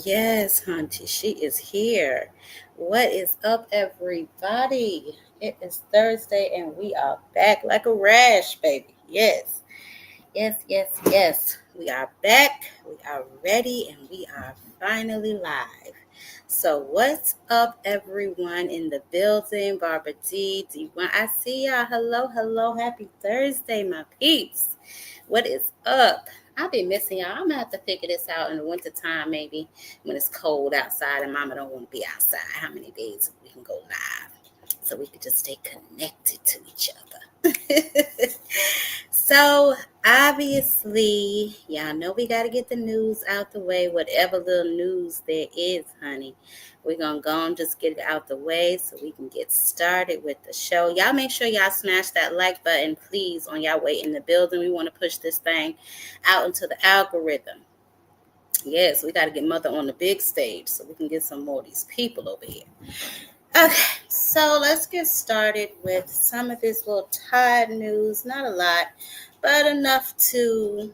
Yes, Hunty, she is here. What is up, everybody? It is Thursday and we are back like a rash, baby. Yes. We are back, we are ready, and we are finally live. So, what's up, everyone in the building? Barbara D1, I see y'all. Hello. Happy Thursday, my peeps. What is up? I'll be missing y'all. I'm gonna have to figure this out in the winter time, maybe when it's cold outside and Mama don't want to be outside. How many days we can go live so we can just stay connected to each other. So obviously, y'all know we got to get the news out the way. Whatever little news there is, honey, we're gonna go and just get it out the way so we can get started with the show. Y'all make sure y'all smash that like button, please, on y'all way in the building. We want to push this thing out into the algorithm. Yes, we got to get Mother on the big stage so we can get some more of these people over here. Okay, so let's get started with some of this little Tide news. Not a lot, but enough to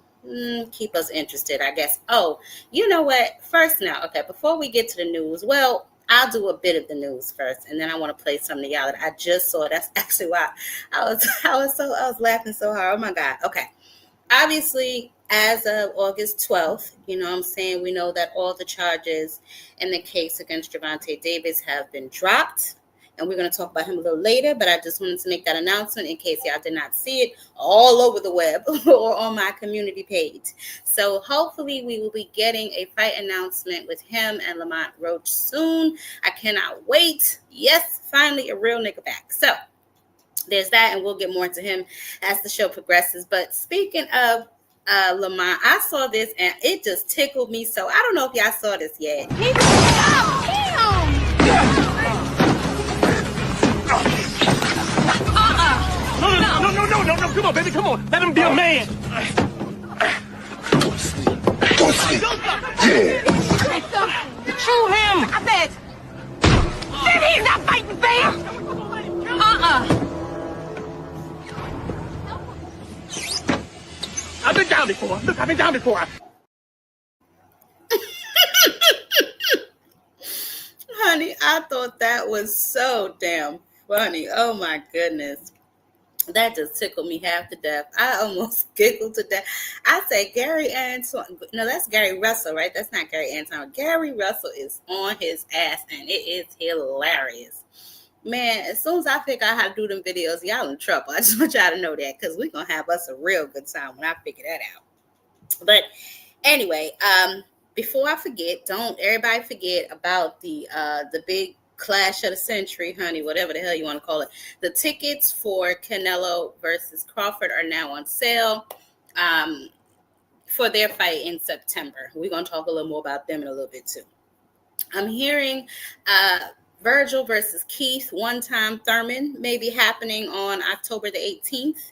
keep us interested, I guess. Oh, you know what? First now, okay, before we get to the news, well, I'll do a bit of the news first, and then I want to play something to y'all that I just saw. That's actually why I was laughing so hard. Oh my God. Okay. Obviously, as of August 12th, you know what I'm saying, we know that all the charges in the case against Gervonte Davis have been dropped. And we're going to talk about him a little later, but I just wanted to make that announcement in case y'all did not see it all over the web or on my community page. So hopefully we will be getting a fight announcement with him and Lamont Roach soon. I cannot wait. Yes, finally a real nigga back. So there's that, and we'll get more into him as the show progresses. But speaking of Lamont, I saw this and it just tickled me. So I don't know if y'all saw this yet. No, come on, baby, come on. Let him be a man. Go sleep. Yeah. Shoot him. I bet. Then he's not fighting fair. I've been down before. Look, I've been down before. Honey, I thought that was so damn funny. Oh my goodness. That just tickled me half to death. I almost giggled to death. I said Gary Antoine. No, that's Gary Russell, right? That's not Gary Antoine. Gary Russell is on his ass, and it is hilarious. Man, as soon as I figure out how to do them videos, y'all in trouble. I just want y'all to know that because we're going to have us a real good time when I figure that out. But anyway, before I forget, don't everybody forget about the big clash of the century, honey, whatever the hell you want to call it. The tickets for Canelo versus Crawford are now on sale for their fight in September. We're going to talk a little more about them in a little bit too. I'm hearing Virgil versus Keith, one-time Thurman, may be happening on October the 18th.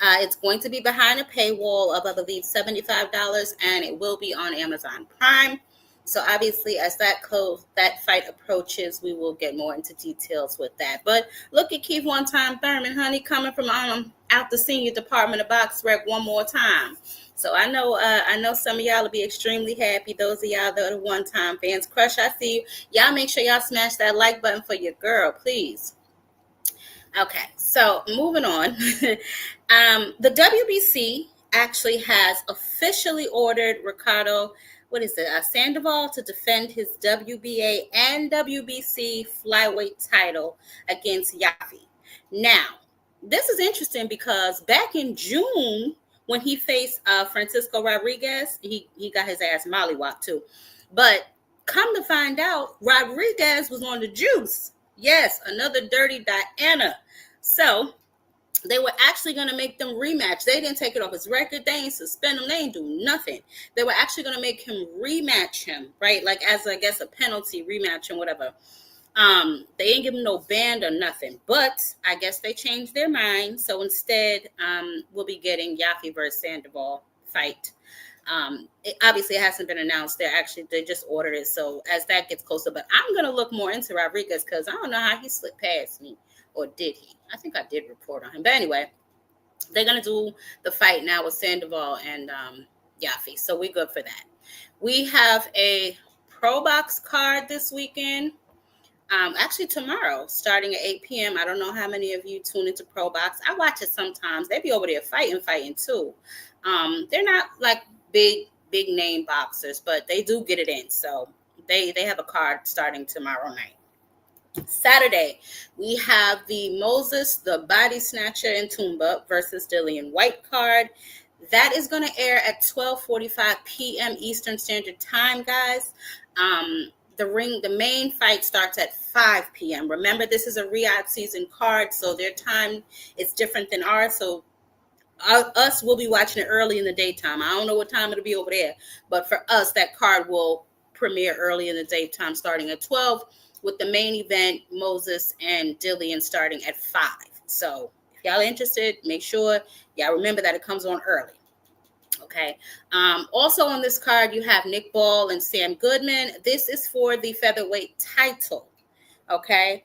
It's going to be behind a paywall of, I believe, $75, and it will be on Amazon Prime. So obviously, as that fight approaches, we will get more into details with that. But look at Keith One-Time Thurman, honey, coming from out the senior department of box rec one more time. So I know some of y'all will be extremely happy. Those of y'all that are one-time fans, Crush, I see you. Y'all make sure y'all smash that like button for your girl, please. Okay, so moving on. The WBC actually has officially ordered Ricardo, Sandoval to defend his WBA and WBC flyweight title against Yaffe. Now, this is interesting because back in June, when he faced Francisco Rodriguez, he got his ass mollywopped too. But come to find out, Rodriguez was on the juice. Yes, another dirty Diana. So they were actually going to make them rematch. They didn't take it off his record. They ain't suspend him. They ain't do nothing. They were actually going to make him rematch him, right? Like as, I guess, a penalty rematch and whatever. They ain't give him no band or nothing. But I guess they changed their mind. So instead, we'll be getting Yaffe versus Sandoval fight. It hasn't been announced. They just ordered it. So as that gets closer, but I'm going to look more into Rodriguez because I don't know how he slipped past me. Or did he? I think I did report on him. But anyway, they're going to do the fight now with Sandoval and Yaffe. So we're good for that. We have a Pro Box card this weekend. Actually tomorrow, starting at 8 p.m. I don't know how many of you tune into Pro Box. I watch it sometimes. They be over there fighting too. They're not like big name boxers, but they do get it in. So they have a card starting tomorrow night. Saturday, we have the Moses, the Body Snatcher and Tumba versus Dillian White card. That is going to air at 12:45 p.m. Eastern Standard Time, guys. The main fight starts at 5 p.m. Remember, this is a Riyadh season card, so their time is different than ours. So us will be watching it early in the daytime. I don't know what time it'll be over there, but for us, that card will premiere early in the daytime, starting at 12, with the main event, Moses and Dillian, starting at 5. So if y'all are interested, make sure y'all remember that it comes on early. Okay. Also on this card, you have Nick Ball and Sam Goodman. This is for the featherweight title. Okay.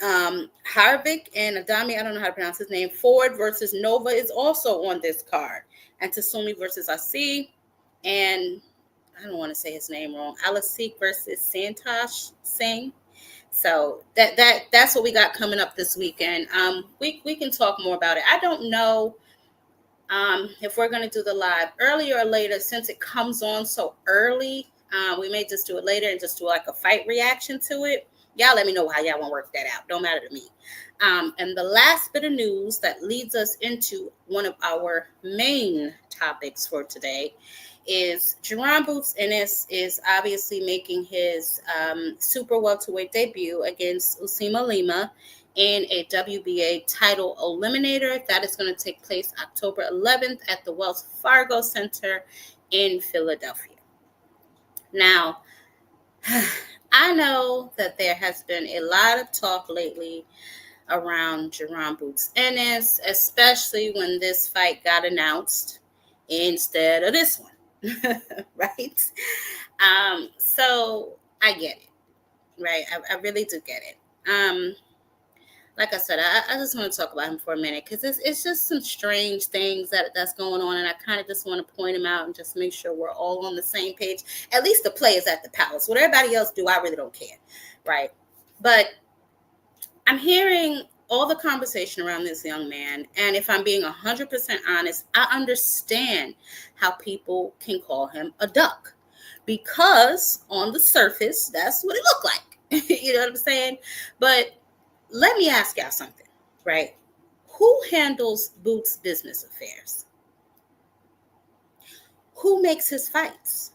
Harvick and Adami, I don't know how to pronounce his name. Ford versus Nova is also on this card. And Tatsumi versus Asi. And I don't want to say his name wrong. Alasik versus Santosh Singh. So that's what we got coming up this weekend. We can talk more about it. I don't know if we're going to do the live earlier or later, since it comes on so early. We may just do it later and just do like a fight reaction to it. Y'all let me know how y'all want to work that out. Don't matter to me. And the last bit of news that leads us into one of our main topics for today is Geron Boots Ennis is obviously making his super welterweight debut against Usima Lima in a WBA title eliminator. That is going to take place October 11th at the Wells Fargo Center in Philadelphia. Now, I know that there has been a lot of talk lately around Geron Boots Ennis, especially when this fight got announced instead of this one. Right? So I get it, right? I really do get it. Like I said, I just want to talk about him for a minute because it's just some strange things that's going on, and I kind of just want to point them out and just make sure we're all on the same page. At least the players at the Palace. What everybody else do, I really don't care, right? But I'm hearing all the conversation around this young man, and if I'm being 100% honest, I understand how people can call him a duck, because on the surface, that's what it looked like. You know what I'm saying? But let me ask y'all something, right? Who handles Boots' business affairs? Who makes his fights?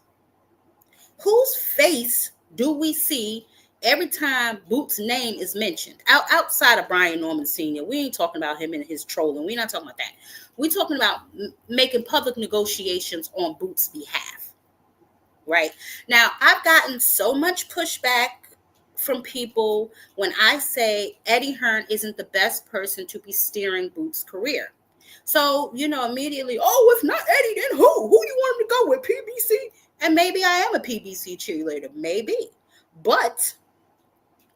Whose face do we see every time Boots' name is mentioned? Outside of Brian Norman Sr., we ain't talking about him and his trolling. We're not talking about that. We're talking about making public negotiations on Boots' behalf, right? Now, I've gotten so much pushback from people when I say Eddie Hearn isn't the best person to be steering Boots' career. So, immediately, if not Eddie, then who? Who do you want him to go with? PBC? And maybe I am a PBC cheerleader, maybe. But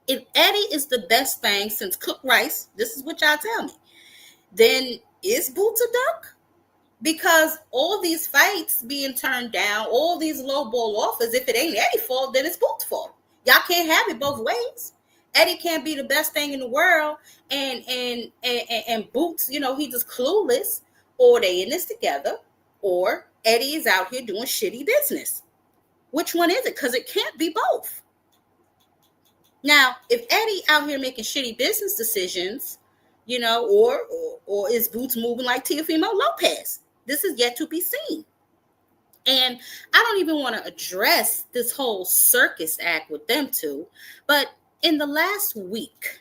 if Eddie is the best thing since cooked rice, this is what y'all tell me, then is Boots a duck? Because all these fights being turned down, all these low ball offers, if it ain't Eddie's fault, then it's Boots' fault. Y'all can't have it both ways. Eddie can't be the best thing in the world, and Boots, he just clueless, or they in this together, or Eddie is out here doing shitty business. Which one is it? Because it can't be both. Now, if Eddie out here making shitty business decisions, or is Boots moving like Teofimo Lopez? This is yet to be seen. And I don't even want to address this whole circus act with them two, but in the last week,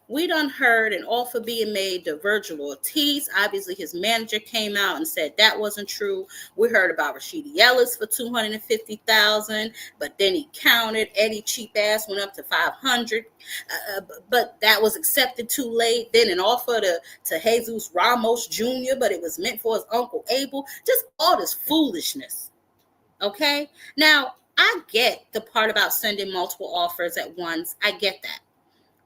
we done heard an offer being made to Virgil Ortiz. Obviously, his manager came out and said that wasn't true. We heard about Rashidi Ellis for $250,000, but then he countered. Eddie cheap ass went up to $500, but that was accepted too late. Then an offer to Jesus Ramos Jr., but it was meant for his uncle Abel. Just all this foolishness. Okay? Now, I get the part about sending multiple offers at once. I get that.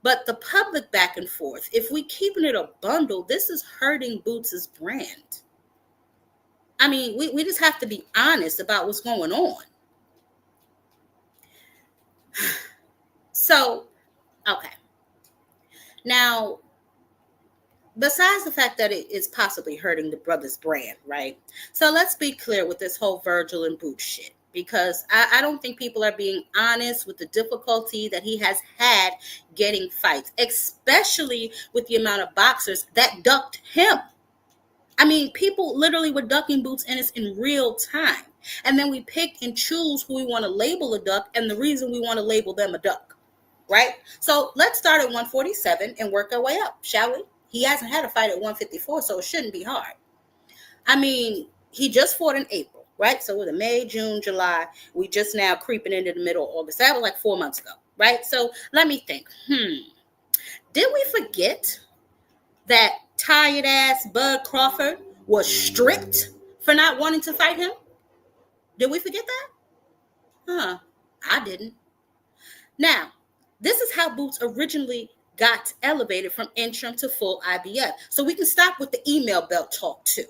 But the public back and forth, if we keeping it a bundle, this is hurting Boots' brand. I mean, we just have to be honest about what's going on. So, okay. Now, besides the fact that it is possibly hurting the brother's brand, right? So let's be clear with this whole Virgil and Boots shit, because I don't think people are being honest with the difficulty that he has had getting fights, especially with the amount of boxers that ducked him. I mean, people literally were ducking Boots Ennis in real time. And then we pick and choose who we want to label a duck and the reason we want to label them a duck, right? So let's start at 147 and work our way up, shall we? He hasn't had a fight at 154, so it shouldn't be hard. I mean, he just fought in April, right? So with May, June, July, we just now creeping into the middle of August. That was like 4 months ago, right? So let me think. Did we forget that tired ass Bud Crawford was stripped for not wanting to fight him? Did we forget that? I didn't. Now, this is how Boots originally got elevated from interim to full IBF. So we can stop with the email belt talk too.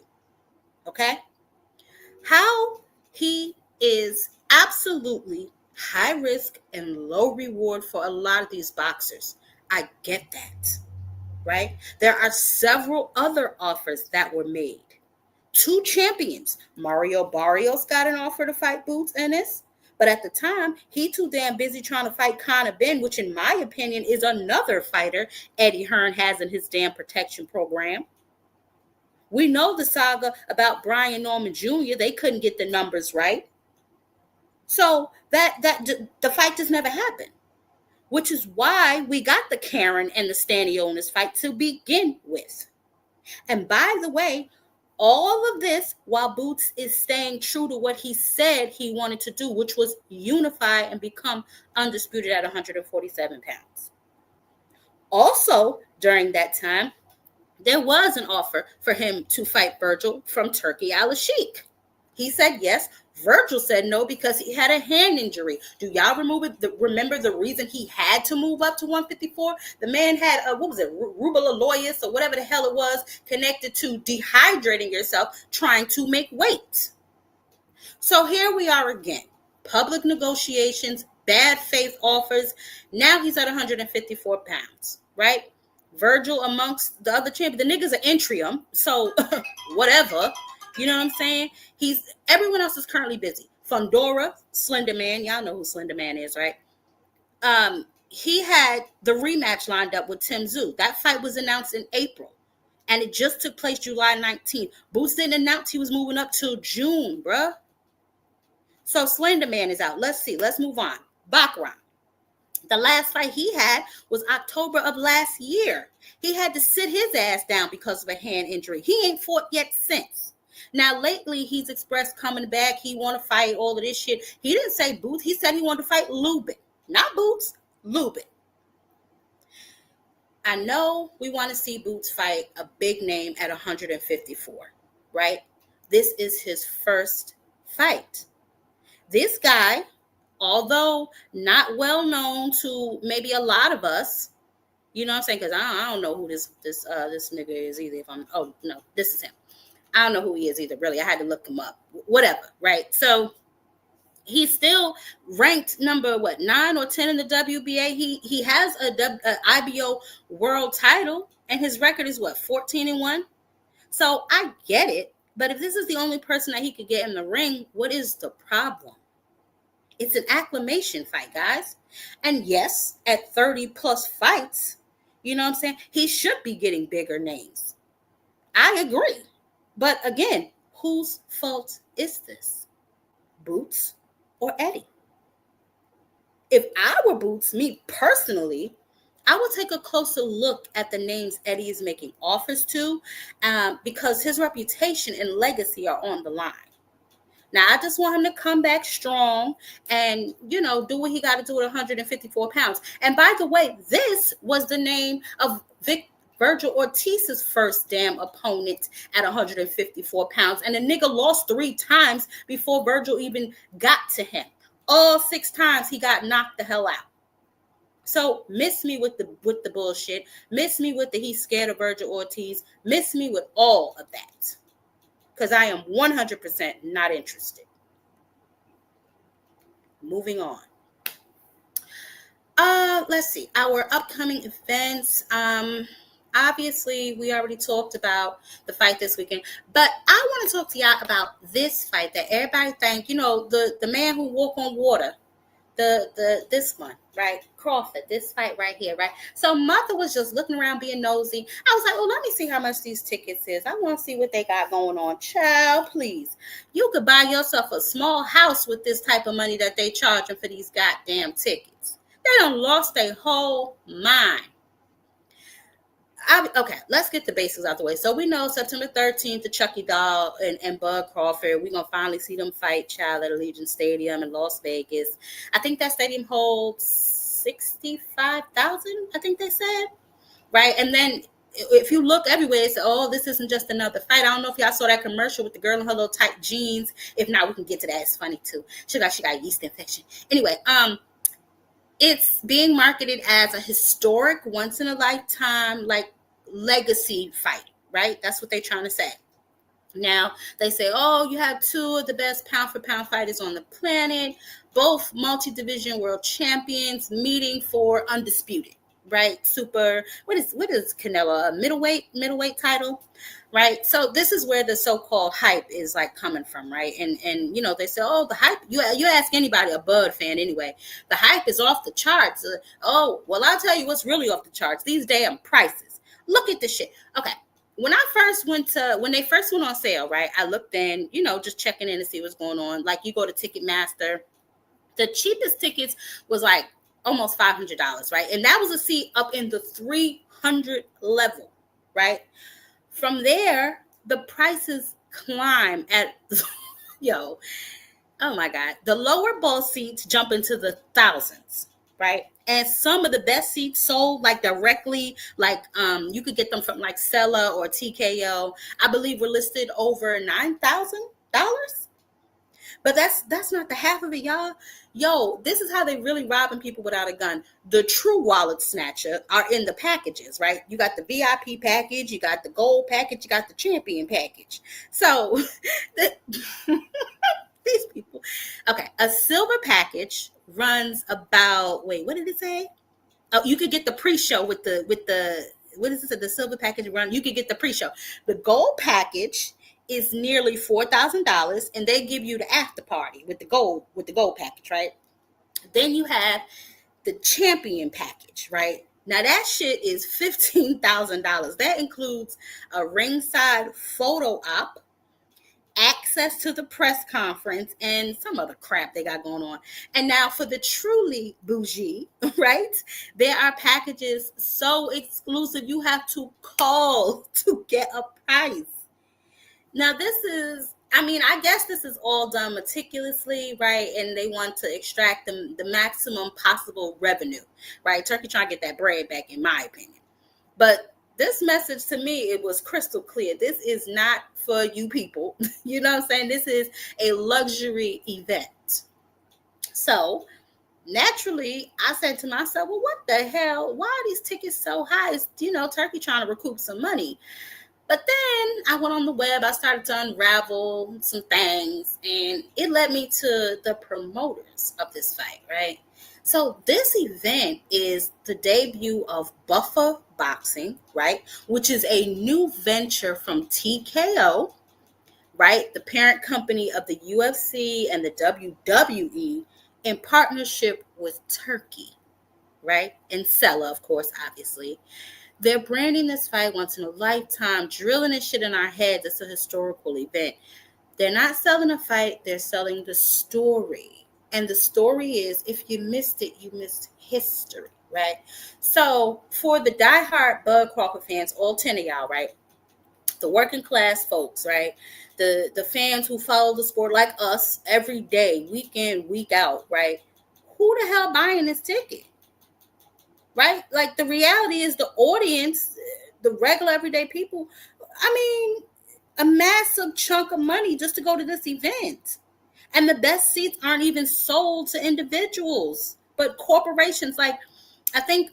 Okay? How he is absolutely high risk and low reward for a lot of these boxers. I get that. Right? There are several other offers that were made. 2 champions. Mario Barrios got an offer to fight Boots Ennis, but at the time, he too damn busy trying to fight Conor Benn, which in my opinion is another fighter Eddie Hearn has in his damn protection program. We know the saga about Brian Norman Jr. They couldn't get the numbers right. So the fight just never happened. Which is why we got the Karen and the Stanionis fight to begin with. And by the way, all of this while Boots is staying true to what he said he wanted to do, which was unify and become undisputed at 147 pounds. Also, during that time, there was an offer for him to fight Virgil from Turkey Al-Sheikh. He said yes. Virgil said no because he had a hand injury. Do y'all remember the reason he had to move up to 154? The man had rubella or whatever the hell it was, connected to dehydrating yourself trying to make weight. So here we are again. Public negotiations, bad faith offers. Now he's at 154 pounds, right? Virgil amongst the other champions. The nigga's an Entrium, so whatever. You know what I'm saying? Everyone else is currently busy. Fundora, Slender Man, y'all know who Slender Man is, right? He had the rematch lined up with Tim Tszyu. That fight was announced in April, and it just took place July 19th. Boots didn't announce he was moving up till June, bruh. So Slender Man is out. Let's see. Let's move on. Baccarat. The last fight he had was October of last year. He had to sit his ass down because of a hand injury. He ain't fought yet since. Now, lately, he's expressed coming back. He want to fight, all of this shit. He didn't say Boots. He said he wanted to fight Lubin. Not Boots, Lubin. I know we want to see Boots fight a big name at 154, right? This is his first fight. This guy, although not well known to maybe a lot of us, you know what I'm saying? Because I don't know who this nigga is either. This is him. I don't know who he is either, really. I had to look him up. Whatever, right? So he's still ranked number, 9 or 10 in the WBA. He has a IBO world title, and his record is 14-1. So I get it, but if this is the only person that he could get in the ring, what is the problem? It's an acclamation fight, guys. And yes, at 30 plus fights, you know what I'm saying? He should be getting bigger names. I agree. But again, whose fault is this? Boots or Eddie? If I were Boots, me personally, I would take a closer look at the names Eddie is making offers to, because his reputation and legacy are on the line. Now, I just want him to come back strong and, do what he got to do at 154 pounds. And by the way, this was the name of Virgil Ortiz's first damn opponent at 154 pounds. And the nigga lost 3 times before Virgil even got to him. All 6 times he got knocked the hell out. So miss me with the bullshit. Miss me with the he's scared of Virgil Ortiz. Miss me with all of that. Because I am 100% not interested. Moving on. Let's see. Our upcoming events. Obviously, we already talked about the fight this weekend, but I want to talk to y'all about this fight that everybody think, the man who walk on water, the this one, right? Crawford, this fight right here, right? So mother was just looking around being nosy. I was like, oh, let me see how much these tickets is. I want to see what they got going on. Child, please. You could buy yourself a small house with this type of money that they charging for these goddamn tickets. They done lost their whole mind. Okay, let's get the basics out the way. So we know September 13th, the Chucky Doll and Bud Crawford. We're going to finally see them fight, child, at Allegiant Stadium in Las Vegas. I think that stadium holds 65,000, I think they said. Right? And then if you look everywhere, it's, oh, this isn't just another fight. I don't know if y'all saw that commercial with the girl in her little tight jeans. If not, we can get to that. It's funny, too. She got yeast infection. Anyway, it's being marketed as a historic, once-in-a-lifetime, like, legacy fight, right? That's what they're trying to say. Now, they say, oh, you have two of the best pound-for-pound fighters on the planet, both multi-division world champions meeting for undisputed, right? Super, what is Canelo, a middleweight title, right? So this is where the so-called hype is like coming from, right? And they say, oh, the hype, you ask anybody, a Bud fan anyway, the hype is off the charts. Oh, well, I'll tell you what's really off the charts, these damn prices. Look at this shit. Okay. When they first went on sale, right, I looked in, just checking in to see what's going on. Like, you go to Ticketmaster, the cheapest tickets was like almost $500, right? And that was a seat up in the 300 level, right? From there, the prices climb at, oh my God. The lower ball seats jump into the thousands, right? And some of the best seats sold like directly, like you could get them from like Sella or TKO. I believe were listed over $9,000. But that's not the half of it, y'all. Yo, this is how they really robbing people without a gun. The true wallet snatcher are in the packages, right? You got the VIP package, you got the gold package, you got the champion package. So these people. Okay, a silver package runs about, wait, what did it say? Oh, you could get the pre-show with the what is it? The silver package run. You could get the pre-show. The gold package is nearly $4,000, and they give you the after party with the gold package, right? Then you have the champion package, right? Now that shit is $15,000. That includes a ringside photo op, access to the press conference, and some other crap they got going on. And now for the truly bougie, right? There are packages so exclusive you have to call to get a price. Now this is, I guess this is all done meticulously, right? And they want to extract the maximum possible revenue, right? Turkey trying to get that bread back, in my opinion. But this message to me, it was crystal clear. This is not for you people. You know what I'm saying? This is a luxury event. So naturally, I said to myself, well, what the hell? Why are these tickets so high? Is, Turkey trying to recoup some money. But then I went on the web, I started to unravel some things, and it led me to the promoters of this fight, right? So this event is the debut of Buffer Boxing, right? Which is a new venture from TKO, right? The parent company of the UFC and the WWE in partnership with Turkey, right? And Sella, of course, obviously. They're branding this fight once in a lifetime, drilling this shit in our heads. It's a historical event. They're not selling a fight. They're selling the story. And the story is, if you missed it, you missed history, right? So for the diehard Bud Crawford fans, all 10 of y'all, right? The working class folks, right? The fans who follow the sport like us every day, week in, week out, right? Who the hell buying this ticket? Right? Like, the reality is the audience, the regular everyday people, a massive chunk of money just to go to this event. And the best seats aren't even sold to individuals, but corporations. Like, I think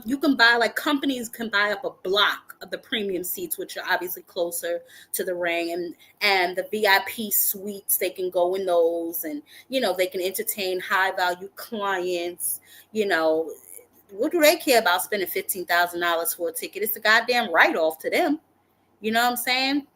you can buy, like, companies can buy up a block of the premium seats, which are obviously closer to the ring, and the VIP suites, they can go in those, and, they can entertain high value clients, what do they care about spending $15,000 for a ticket? It's a goddamn write-off to them. You know what I'm saying?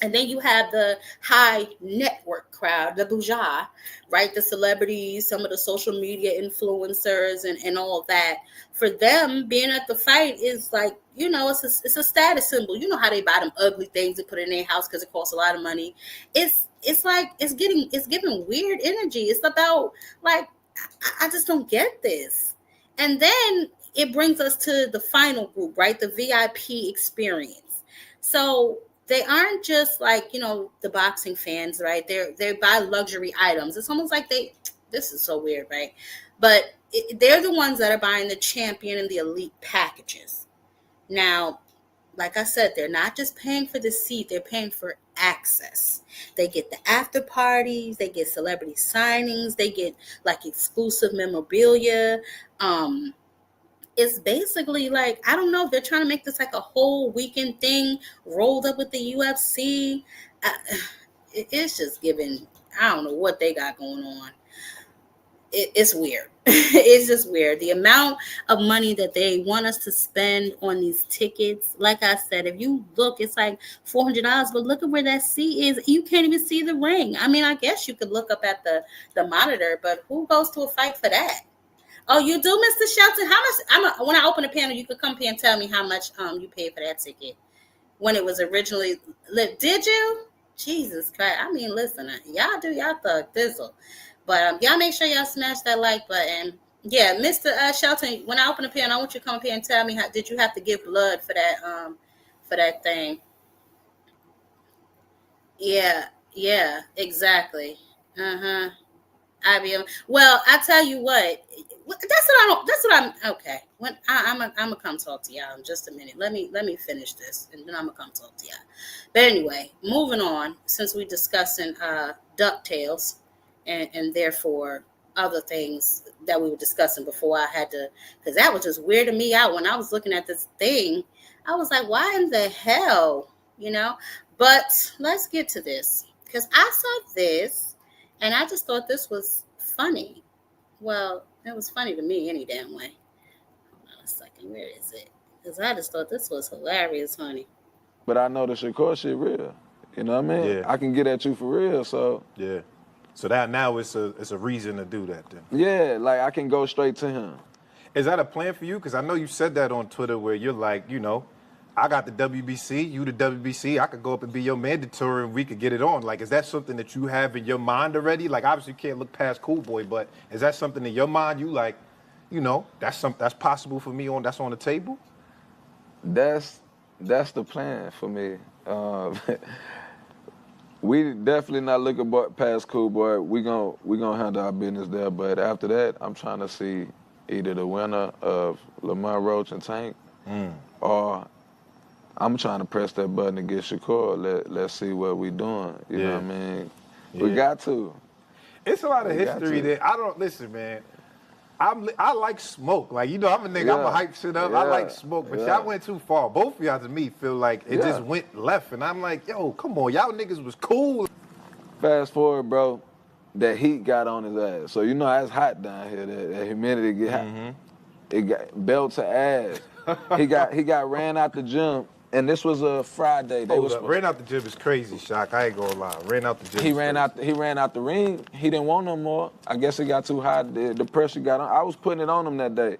And then you have the high network crowd, the bourgeois, right? The celebrities, some of the social media influencers and all that. For them, being at the fight is like, you know, it's a status symbol. You know how they buy them ugly things to put in their house because it costs a lot of money. It's like it's giving weird energy. It's about like I just don't get this. And then it brings us to the final group, right? The VIP experience. So they aren't just like, you know, the boxing fans, right? They buy luxury items. It's almost like this is so weird, right? But they're the ones that are buying the champion and the elite packages. Now, like I said, they're not just paying for the seat, they're paying for access. They get the after parties, they get celebrity signings, they get like exclusive memorabilia. It's basically like, I don't know if they're trying to make this like a whole weekend thing rolled up with the UFC. It's just giving, I don't know what they got going on. It's weird. It's just weird. The amount of money that they want us to spend on these tickets, like I said, if you look, it's like $400, but look at where that seat is. You can't even see the ring. I mean, I guess you could look up at the monitor, but who goes to a fight for that? Oh, you do, Mr. Shelton? How much? When I open a panel, you could come here and tell me how much you paid for that ticket when it was originally lit. Did you? Jesus Christ! I mean, listen, y'all do y'all thug thistle, but y'all make sure y'all smash that like button. Yeah, Mr. Shelton. When I open a panel, I want you to come up here and tell me did you have to give blood for that thing? Yeah, exactly. IBM. Well, I tell you what. That's what I'm. Okay. When I'm gonna come talk to y'all in just a minute. Let me finish this, and then I'm gonna come talk to y'all. But anyway, moving on. Since we're discussing DuckTales, and therefore other things that we were discussing before, I had to, because that was just weirding me out when I was looking at this thing. I was like, why in the hell, you know? But let's get to this, because I saw this. And I just thought this was funny. Well, it was funny to me any damn way. Hold on a second. Where is it? Because I just thought this was hilarious, honey. But I know the Shakur shit real. You know what I mean? Yeah. I can get at you for real, so. Yeah. So that now it's a reason to do that then. Yeah, like I can go straight to him. Is that a plan for you? Because I know you said that on Twitter where you're like, you know, I got the WBC, you the WBC, I could go up and be your mandatory and we could get it on. Like, is that something that you have in your mind already? Like, obviously you can't look past Cool Boy, but is that something in your mind you like, you know, that's possible for me that's on the table? That's the plan for me. We definitely not looking past Cool Boy. We gonna handle our business there. But after that, I'm trying to see either the winner of Lamar Roach and Tank, or I'm trying to press that button to get Shakur. Let's see what we doing. You know what I mean? Yeah. We got to. It's a lot of history that I don't listen, man. I like smoke. Like, you know, I'm a nigga, I'm a hype shit up. I like smoke, but y'all went too far. Both of y'all to me feel like it just went left. And I'm like, yo, come on, y'all niggas was cool. Fast forward, bro, that heat got on his ass. So you know it's hot down here, that humidity get hot. It got belt to ass. he got ran out the gym. And this was a Friday. Ran out the gym is crazy, Shock. I ain't gonna lie. Ran out the gym. He ran out the ring. He didn't want no more. I guess it got too hot. The pressure got on. I was putting it on him that day.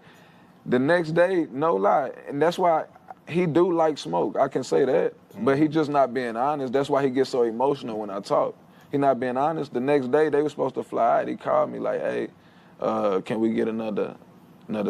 The next day, no lie. And that's why he do like smoke. I can say that. But he just not being honest. That's why he gets so emotional when I talk. He not being honest. The next day, they were supposed to fly out. He called me like, hey, can we get another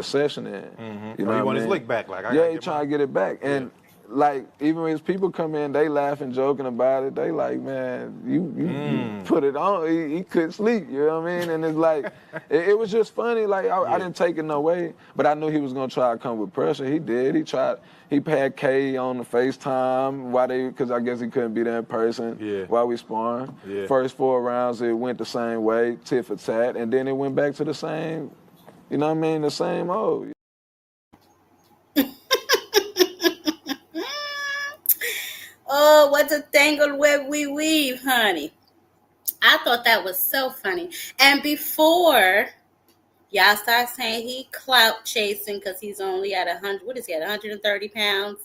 session in? You know, he want his lick back. Like, he trying to get it back. And like, even when his people come in, they laughing, joking about it. They like, man, you put it on. He couldn't sleep, you know what I mean? And it's like, it was just funny. Like, I didn't take it no way, but I knew he was going to try to come with pressure. He did. He tried. He had K on the FaceTime because I guess he couldn't be there in person while we sparring. First 4 rounds, it went the same way, tit for tat, and then it went back to the same, you know what I mean, the same old. Oh, what a tangled web we weave, honey. I thought that was so funny. And before Y'all start saying he clout chasing because he's only at 100. What is he at? 130 pounds.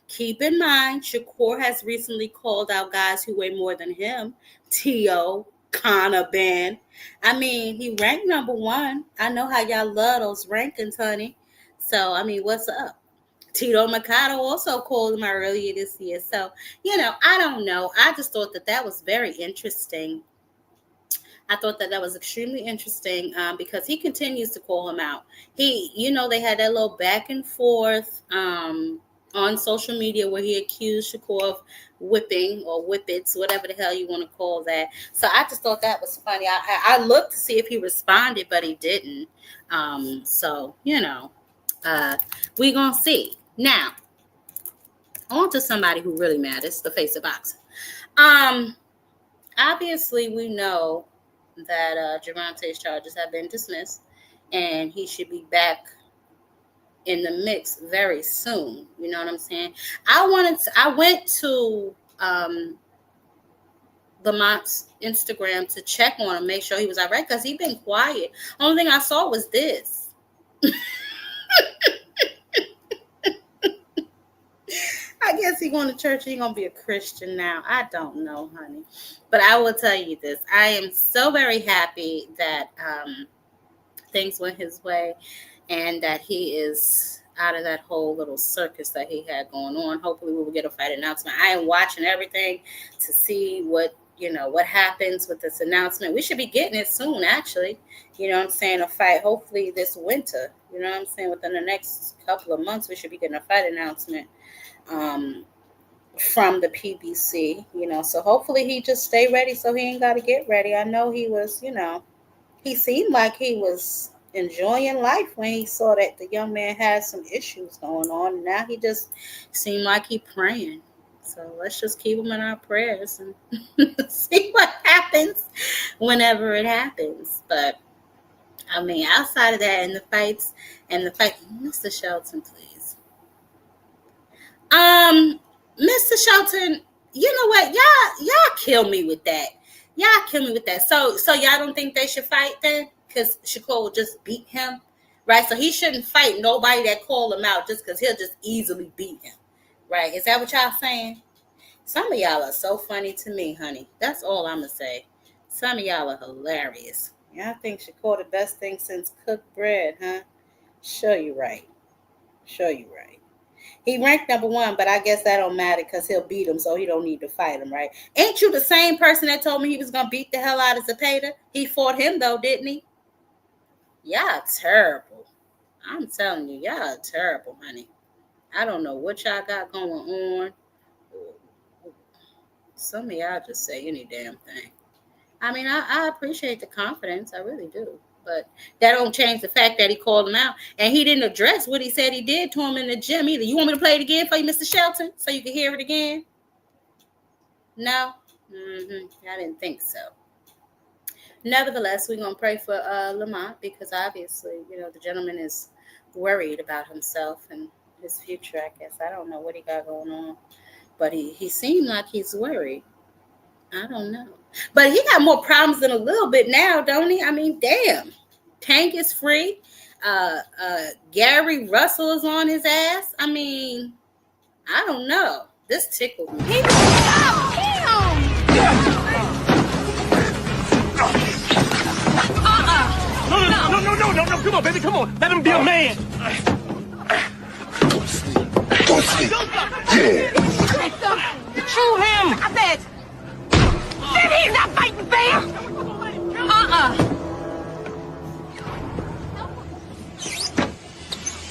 Keep in mind, Shakur has recently called out guys who weigh more than him. T.O., Connor, Ben. I mean, he ranked number 1. I know how y'all love those rankings, honey. So, I mean, what's up? Tito Mercado also called him earlier this year. So, I don't know. I just thought that was very interesting. I thought that was extremely interesting because he continues to call him out. They had that little back and forth on social media where he accused Shakur of whipping or whippets, whatever the hell you want to call that. So I just thought that was funny. I looked to see if he responded, but he didn't. We gonna see. Now, on to somebody who really matters, the face of boxing. Obviously, we know that Javvante's charges have been dismissed, and he should be back in the mix very soon. You know what I'm saying? I went to Lamont's Instagram to check on him, make sure he was all right, because he'd been quiet. Only thing I saw was this. I guess he's going to church. He's going to be a Christian now. I don't know, honey. But I will tell you this. I am so very happy that things went his way and that he is out of that whole little circus that he had going on. Hopefully we will get a fight announcement. I am watching everything to see what happens with this announcement. We should be getting it soon, actually. You know what I'm saying? A fight, hopefully this winter. You know what I'm saying? Within the next couple of months, we should be getting a fight announcement from the PBC, so hopefully he just stay ready so he ain't got to get ready. I know he was, he seemed like he was enjoying life when he saw that the young man had some issues going on, and now he just seemed like he praying. So let's just keep him in our prayers and see what happens whenever it happens. But I mean, outside of that, and the fight, Mr. Shelton, please. Mr. Shelton, you know what? Y'all kill me with that. So y'all don't think they should fight then? Because Shakur will just beat him, right? So he shouldn't fight nobody that call him out just because he'll just easily beat him, right? Is that what y'all saying? Some of y'all are so funny to me, honey. That's all I'm going to say. Some of y'all are hilarious. Y'all think Shakur the best thing since cooked bread, huh? Show you right. He ranked number 1, but I guess that don't matter because he'll beat him, so he don't need to fight him, right? Ain't you the same person that told me he was going to beat the hell out of Zepeda? He fought him, though, didn't he? Y'all terrible. I'm telling you, y'all terrible, honey. I don't know what y'all got going on. Some of y'all just say any damn thing. I mean, I appreciate the confidence. I really do. But that don't change the fact that he called him out. And he didn't address what he said he did to him in the gym either. You want me to play it again for you, Mr. Shelton, so you can hear it again? No? I didn't think so. Nevertheless, we're going to pray for Lamont because obviously, the gentleman is worried about himself and his future, I guess. I don't know what he got going on. But he seemed like he's worried. I don't know. But he got more problems than a little bit now, don't he? I mean, damn. Tank is free. Gary Russell is on his ass. I mean, I don't know. This tickled me. No, come on, baby, come on. Let him be a man. Go sleep. Yeah. Shoot him. I said, he's not fighting fair.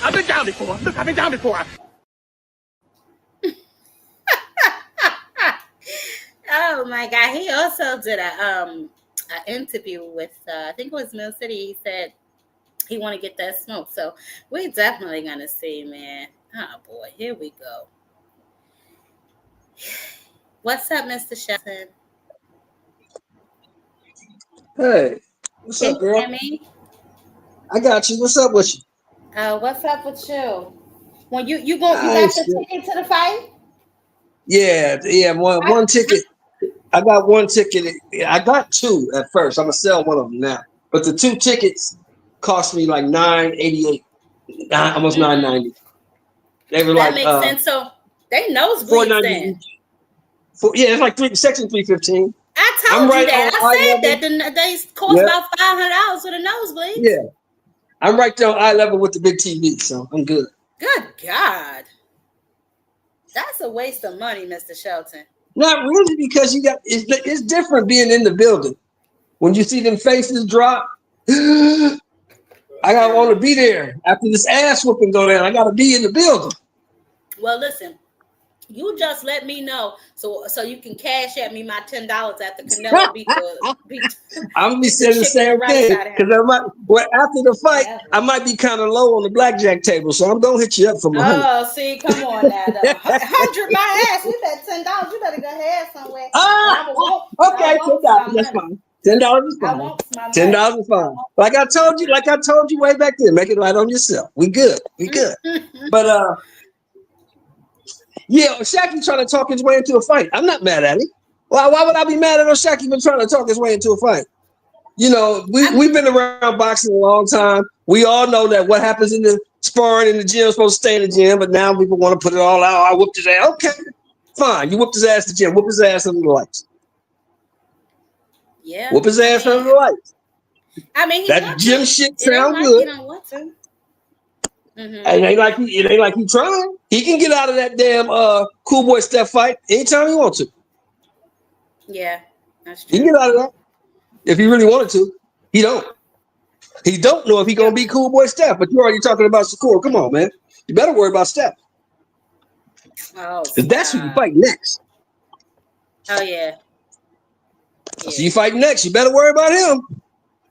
I've been down before. Look, I've been down before. Oh my God! He also did an interview with I think it was Mill City. He said he want to get that smoke. So we're definitely gonna see, man. Oh boy, here we go. What's up, Mr. Shelton? Hey, what's Can up, you girl? hear me? I got you. What's up with you? What's up with you? When you I got the ticket to the fight? yeah. One ticket. I got one ticket. I got two at first. I'm gonna sell one of them now. But the two tickets cost me like $988, almost $990. They were That like makes sense. So they nosebleeds then. Yeah, it's like section 315. I I'm told you right that. on I eye said level. that they cost about $500 for the nosebleeds. Yeah, I'm right there on eye level with the big TV, so I'm good. Good God. That's a waste of money, Mr. Shelton. Not really, because it's different being in the building. When you see them faces drop, I gotta want to be there after this ass whooping go down. I gotta be in the building. Well, listen, you just let me know so you can cash at me my $10 after Canelo beat I'm gonna be the saying the chicken same right thing out of him. because after the fight, Yeah. I might be kind of low on the blackjack table, so I'm gonna hit you up for my $100. Oh, see, come on now, though. 100 my ass. We bet $10. You better go ahead somewhere. Okay, $10. That's fine. $10 is fine. $10 is fine. Like I told you way back then. Make it right on yourself. We good. But yeah, Shaq trying to talk his way into a fight. I'm not mad at him. Why would I be mad at Shaq even trying to talk his way into a fight? You know, we've been around boxing a long time. We all know that what happens in the sparring in the gym is supposed to stay in the gym, but now people want to put it all out. I whooped his ass. Okay, fine. You whooped his ass in the gym. Whoop his ass under the lights. Yeah. Whoop his ass under the lights. I mean, that gym shit sound good. He don't want to. It ain't like he trying. He can get out of that damn cool boy step fight anytime he wants to. Yeah, that's true. He can get out of that if he really wanted to. He don't. He don't know if he gonna be cool boy Steph. But you already talking about Shakur. Come on, man. You better worry about Steph. Oh, that's who you fight next. Oh yeah. So you fight next. You better worry about him.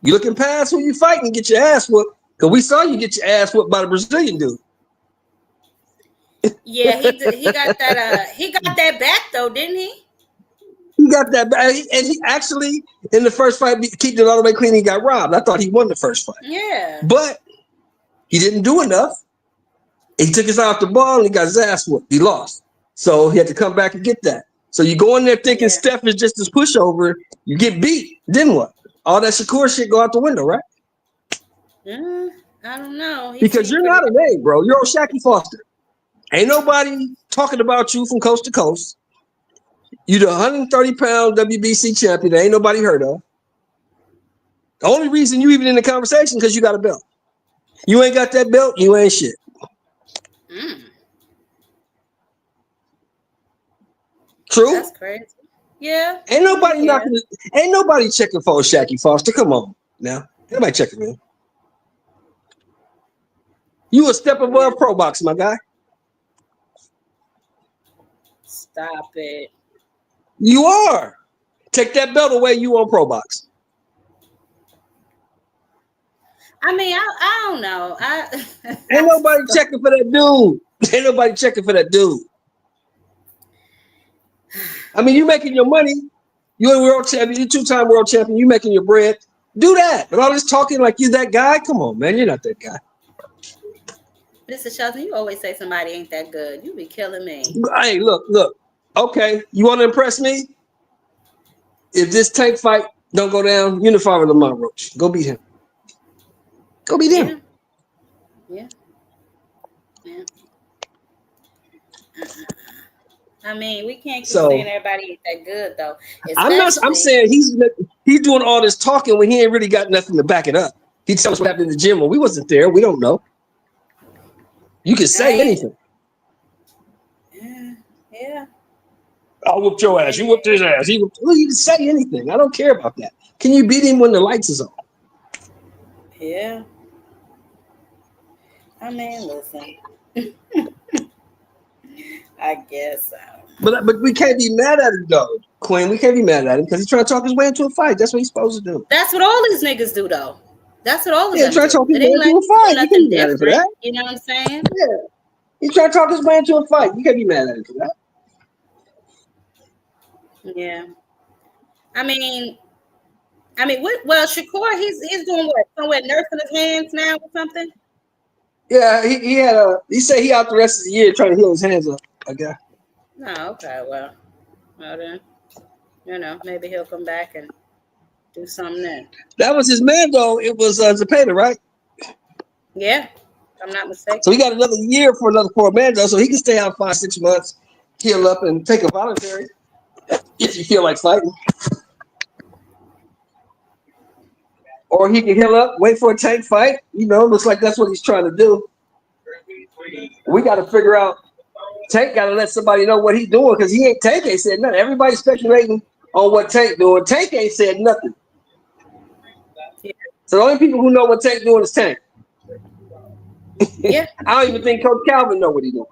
You looking past who you fighting and get your ass whooped. Because we saw you get your ass whooped by the Brazilian dude. Yeah, he got that. He got that back though, didn't he? He got that back, and he actually in the first fight kept it all the way clean. He got robbed. I thought he won the first fight. Yeah, but he didn't do enough. He took his eye off the ball and he got his ass whooped. He lost, so he had to come back and get that. So you go in there thinking Steph is just this pushover. You get beat. Then what? All that Shakur shit go out the window, right? I don't know. Because you're not a name, bro. You're Shakur Foster. Ain't nobody talking about you from coast to coast. You the 130-pound WBC champion that ain't nobody heard of. The only reason you even in the conversation because you got a belt. You ain't got that belt, you ain't shit. True? That's crazy. Yeah. Ain't nobody checking for Shakur Foster. Come on now. Everybody checking him. You a step above pro box, my guy. Stop it. You are. Take that belt away, you on pro box. I mean, I don't know. Ain't nobody checking for that dude. Ain't nobody checking for that dude. I mean, you making your money. You're a world champion. You're two-time world champion. You making your bread. Do that. But all this talking like you that guy, come on, man. You're not that guy. Mr. Shelton, you always say somebody ain't that good. You be killing me. Hey, look. Okay, you want to impress me? If this Tank fight don't go down, unify with Lamont Roach. Go beat him. Go beat him. Yeah. I mean, we can't keep saying everybody ain't that good though. I'm saying he's doing all this talking when he ain't really got nothing to back it up. He tells us what happened in the gym when we wasn't there. We don't know. You can say anything. Yeah. I whooped your ass. You whooped his ass. You can say anything. I don't care about that. Can you beat him when the lights is on? Yeah. I mean, listen. I guess so. But we can't be mad at him though, Quinn. We can't be mad at him because he's trying to talk his way into a fight. That's what he's supposed to do. That's what all these niggas do though. That's what all of them trying to talk his do. way into a fight. You can't be mad at him for that. You know what I'm saying? Yeah. He's trying to talk his way into a fight. You can't be mad at him for that. Yeah. I mean, well, Shakur, he's doing what? Somewhere nursing his hands now or something? Yeah, he said he out the rest of the year trying to heal his hands up, I guess. Oh, okay. Well then, maybe he'll come back and do something then. That was his man though. It was Zepeda, right? Yeah, if I'm not mistaken. So he got another year for another 4 man, so he can stay out 5-6 months, heal up, and take a voluntary if you feel like fighting. Or he can heal up, wait for a Tank fight. Looks like that's what he's trying to do. We got to figure out. Tank got to let somebody know what he's doing because Tank ain't said nothing. Everybody's speculating on what Tank doing. Tank ain't said nothing. Yeah. So the only people who know what Tank doing is Tank. Yeah. I don't even think Coach Calvin know what he's doing.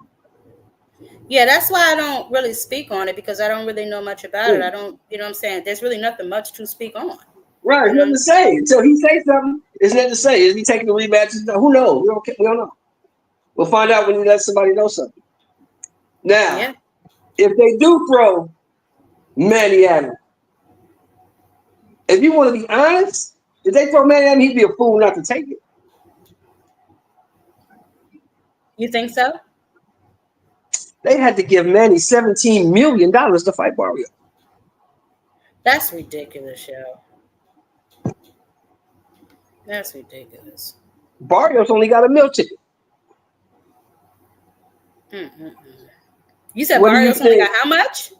Yeah, that's why I don't really speak on it because I don't really know much about it. I don't, you know what I'm saying? There's really nothing much to speak on. Right, nothing to say. Until he says something, there's nothing to say. Is he taking the rematches? Who knows? We don't know. We'll find out when he lets somebody know something. Now, if they do throw Manny at him, if you want to be honest, if they throw Manny at him, he'd be a fool not to take it. You think so? They had to give Manny $17 million to fight Barrio. That's ridiculous, yo. That's ridiculous. Barrios only got a meal ticket. You said Barrios only got how much?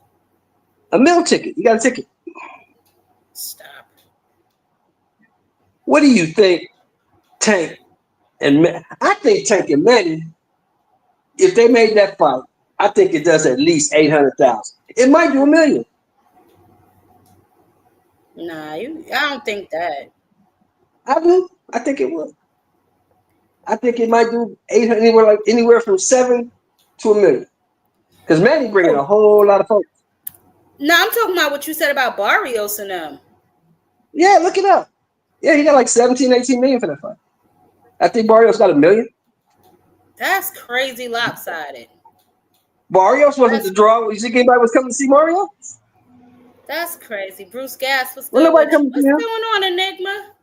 A meal ticket. You got a ticket. Stop. What do you think Tank and I think Tank and Manny, if they made that fight, I think it does at least 800,000. It might do $1 million. Nah, I don't think that. I do. I think it would. I think it might do 800, anywhere from 7 to $1 million. Because Manny bringing a whole lot of folks. No, I'm talking about what you said about Barrios and them. Yeah, look it up. Yeah, he got like 17, 18 million for that fight. I think Barrios got $1 million. That's crazy lopsided. Barrios wasn't the draw. You think anybody was coming to see Mario? That's crazy. Bruce Gas, what's going going on, Enigma?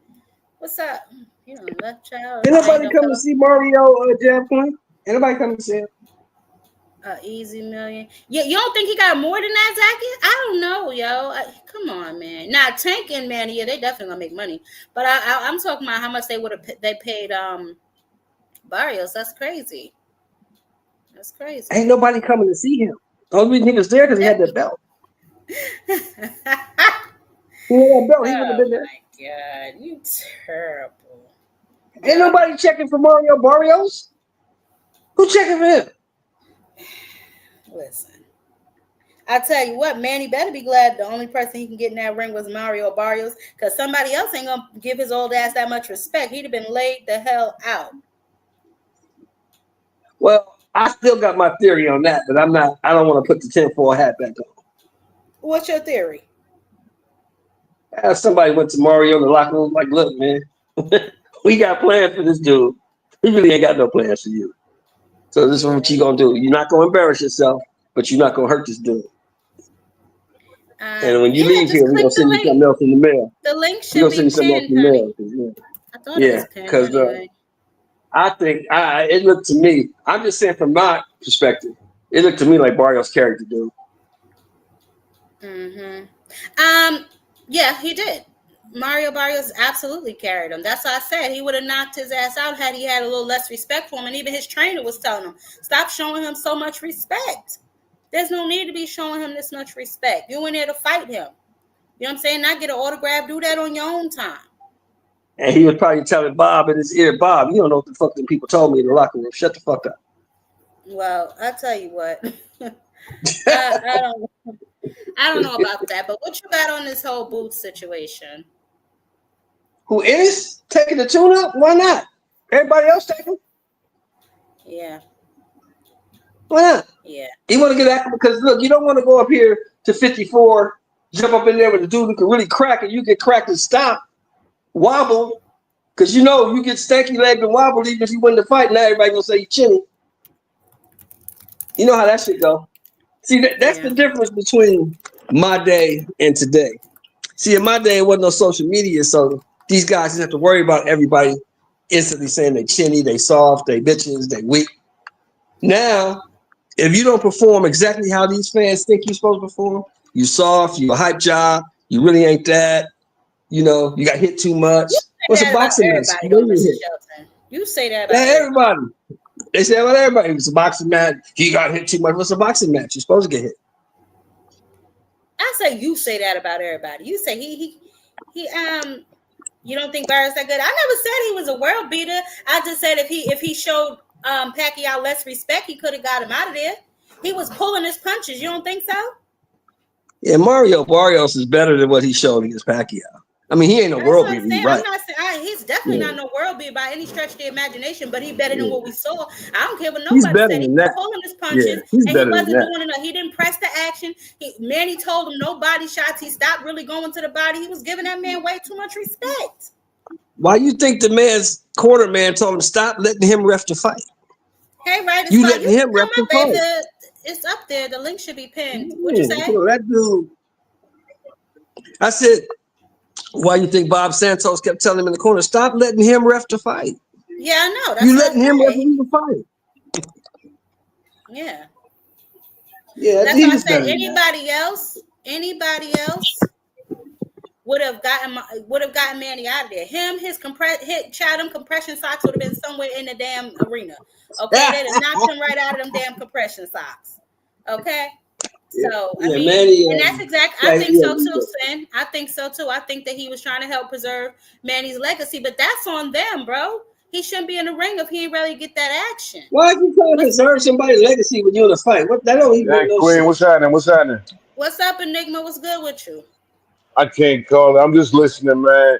What's up? You know, left child. Ain't nobody come to see Mario Jam Point? Ain't nobody come to see him? Easy million. Yeah, you don't think he got more than that, Zachy? I don't know, yo. Come on, man. Now Tank and Manny, yeah, they definitely gonna make money. But I'm talking about how much they paid Barrios. That's crazy. That's crazy. Ain't nobody coming to see him. The only reason he was there because he had that belt. He had that belt. He would have been there. Oh my God, you terrible. Ain't nobody checking for Mario Barrios. Who checking for him? Listen, I tell you what, Manny better be glad the only person he can get in that ring was Mario Barrios, because somebody else ain't gonna give his old ass that much respect. He'd have been laid the hell out. Well, I still got my theory on that, but I don't want to put the tinfoil hat back on. What's your theory? Somebody went to Mario in the locker room like, look, man, we got plans for this dude. We really ain't got no plans for you. So this is what you gonna do. You're not gonna embarrass yourself, but you're not gonna hurt this dude. And when you leave here, we're gonna send you something else in the mail. The link should be pinned, honey. I thought it was pinned anyway. I think it looked to me. I'm just saying from my perspective, it looked to me like Barrios character dude. Yeah, he did. Mario Barrios absolutely carried him. That's why I said he would have knocked his ass out had he had a little less respect for him. And even his trainer was telling him, stop showing him so much respect. There's no need to be showing him this much respect. You went there to fight him. You know what I'm saying? Not get an autograph. Do that on your own time. And he was probably telling Bob in his ear, Bob, you don't know what the fuck them people told me in the locker room. Shut the fuck up. Well, I'll tell you what. I don't know about that. But what you got on this whole Boots situation? Who is taking the tune up? Why not? Everybody else taking? Yeah. Why not? Yeah. You want to get active because look, you don't want to go up here to 54, jump up in there with a dude who can really crack and you get cracked and stop, wobble, because you know you get stanky legged and wobble even if you win the fight. Now everybody gonna say you chinny. You know how that shit go. See, that's the difference between my day and today. See, in my day, it wasn't no social media, so these guys didn't have to worry about everybody instantly saying they chinny, they soft, they bitches, they weak. Now, if you don't perform exactly how these fans think you're supposed to perform, you soft, you a hype job, you really ain't that, you know, you got hit too much. What's a boxing match? You say that Yeah, about everybody. everybody. They say about everybody. It's a boxing match. He got hit too much. What's a boxing match? You're supposed to get hit. I say you say that about everybody. You say he you don't think Barrett's that good? I never said he was a world beater. I just said if he showed Pacquiao less respect, he could have got him out of there. He was pulling his punches. You don't think so? Yeah, Mario Barrios is better than what he showed against Pacquiao. I mean, he ain't no That's world what I'm beater. saying. You're right. I'm not saying he's definitely not no world beater by any stretch of the imagination, but he better than what we saw. I don't care what He's nobody better said. He than was that. pulling his Yeah, punches, he's and he better than wasn't that. doing enough. He didn't press the action. Manny told him no body shots. He stopped really going to the body. He was giving that man way too much respect. Why you think the man's corner man told him stop letting him ref the fight? Hey, right, You you letting can him ref come the up, baby. fight? It's up there. The link should be pinned. What'd you say? So that dude. I said, why you think Bob Santos kept telling him in the corner, stop letting him ref the fight? Yeah, I know. That's You what letting I him said. ref the fight? Yeah. Yeah, That's he what I was said. better than that. Anybody else would have gotten Manny out of there. Him, his Chatham compression socks would have been somewhere in the damn arena. Okay, they'd have knocked him right out of them damn compression socks. Okay. So I mean, Manny, and that's exactly. I think so too, Sin. I think so too. I think that he was trying to help preserve Manny's legacy, but that's on them, bro. He shouldn't be in the ring if he ain't really get that action. Why are you trying to preserve somebody's legacy when you're in a fight? What that don't even make no Queen, sense. what's happening? What's happening? What's up, Enigma? What's good with you? I can't call it. I'm just listening, man.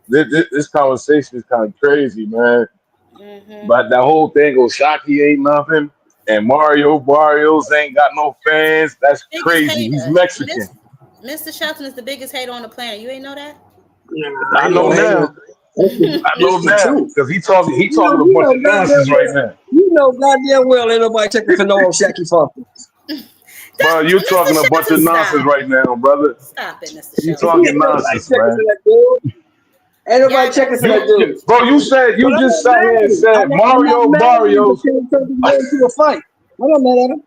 This conversation is kind of crazy, man. But that whole thing, Oshaki ain't nothing, and Mario Barrios ain't got no fans. That's Biggest crazy. He's hater. Mexican. Mr. Shelton is the biggest hater on the planet. You ain't know that? I know now. I know now because he talking a bunch of nonsense right now. You know goddamn well ain't nobody checking for no Oshaki Funky. Bro, you're talking a bunch of nonsense right now, brother. Stop it, Mr. You Shelton. talking nonsense, man. Ain't nobody checking for that dude. Bro, you just sat here and said Mario Barrios. To a fight. I'm not mad at him.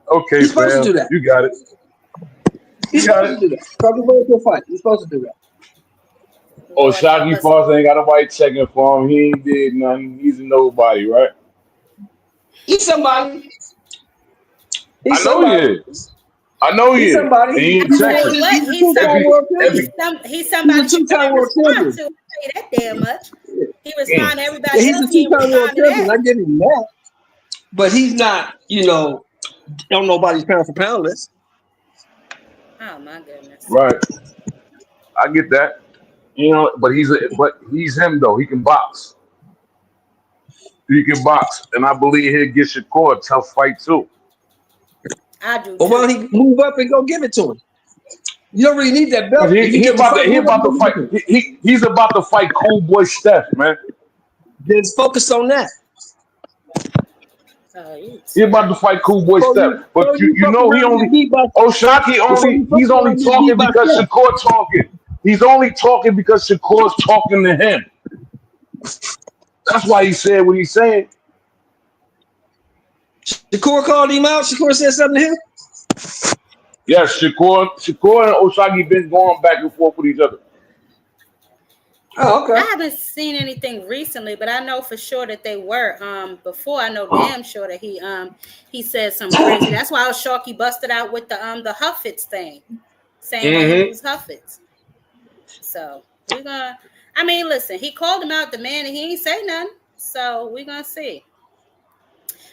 Okay, He's supposed fam. to do that. You got it. He's supposed to do that. Probably going to a fight. He's supposed to do that. Oh, Shocky Foster ain't got nobody checking for him. He ain't did nothing. He's a nobody, right? He's somebody. I know he is. I know he He's is. somebody. And he in He's Texas. He's a somebody two-time world champion. to say that damn much. He respond to everybody He's else. a He ain't two-time world respond to champion. that. I give him that. But he's not, on nobody's pound for pound list. Oh my goodness. Right. I get that. But he's him though. He can box. And I believe he'll get Shakur a tough fight too. I do. But why don't he move up and go give it to him? You don't really need that belt. He's about to fight. He's about to fight Cool Boy Steph, man. Just focus on that. He's about to fight Cool Boy Steph, but he's only talking because Shakur talking. He's only talking because Shakur's talking to him. That's why he said what he's saying. Shakur called him out. Shakur said something to him. Yes, Shakur and Oshagi been going back and forth with each other. Oh, okay. I haven't seen anything recently, but I know for sure that they were. Before I know damn sure that he said something crazy. That's why Sharky busted out with the Huffits thing, saying that he was Huffits. So we're gonna. I mean, listen, he called him out, the man, and he ain't say nothing. So we're gonna see.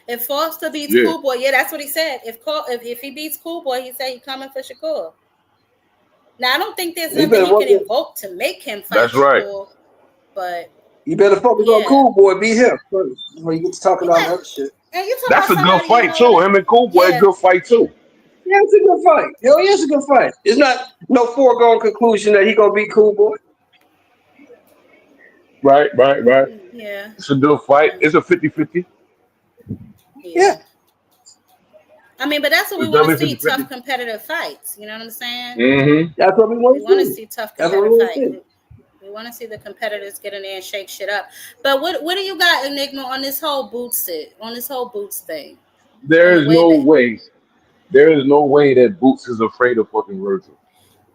If Foster beats Cool Boy, that's what he said. If he beats Cool Boy, he said he's coming for Shakur. Now I don't think there's nothing he can invoke to make him fight. That's right. Shakur, but you better focus on Cool Boy. Beat him first before you get to talking about that shit. That's a good fight too. Him and Cool Boy, a good fight too. Yeah, it's a good fight. Hell yeah, it's a good fight. It's not no foregone conclusion that he gonna beat Cool Boy. Right. Yeah. It's a good fight. It's a 50-50. Yeah. I mean, but that's what we want to see, tough competitive fights. You know what I'm saying? Mm-hmm. That's what we want to see. Tough competitive fights. We want to see the competitors get in there and shake shit up. But what do you got, Enigma, on this whole Boots thing? There is no way that Boots is afraid of fucking Virgil.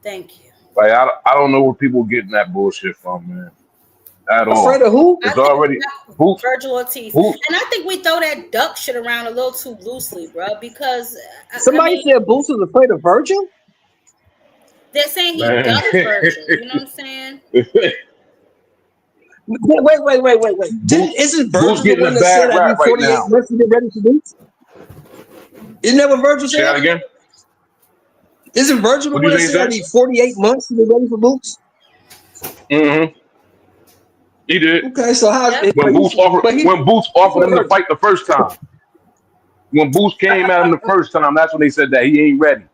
Thank you. Like I don't know where people getting that bullshit from, man. at Afraid all. of who? It's already Boots. Virgil Ortiz. Boots. And I think we throw that duck shit around a little too loosely, bro, because, I Somebody mean, said Boots was afraid of Virgil? they're saying he Man. ducked Virgil. You know what I'm saying? Wait. Isn't Virgil Boots the getting one a that bad said I rap need right 48 now. months to get ready for Boots? Isn't that what Virgil Say that said? again. Isn't Virgil the What one do that you said I say? need 48 months to get ready for Boots? Mm-hmm. He did. Okay, so how's Yep. it? When Boots offered him the fight the first time. When Boots came at him the first time, that's when they said that he ain't ready.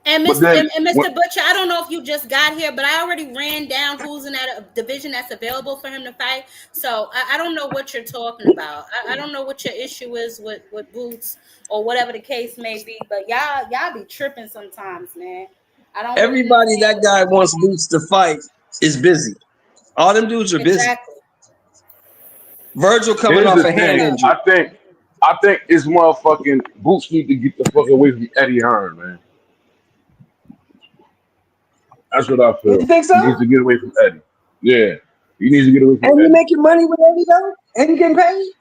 And But Mr. then And when, Mr. Butcher, I don't know if you just got here, but I already ran down who's in that division that's available for him to fight. So I don't know what you're talking about. I don't know what your issue is with Boots or whatever the case may be. But y'all be tripping sometimes, man. I don't really everybody understand that what's guy going wants on. Boots to fight is busy. All them dudes are busy. Exactly. Virgil coming here's off the a hand thing. injury. I think it's motherfucking Boots need to get the fuck away from Eddie Hearn, man. That's what I You feel. think so? He needs to get away from Eddie. Yeah. He needs to get away from And you Eddie. making money with Eddie though? Eddie getting paid?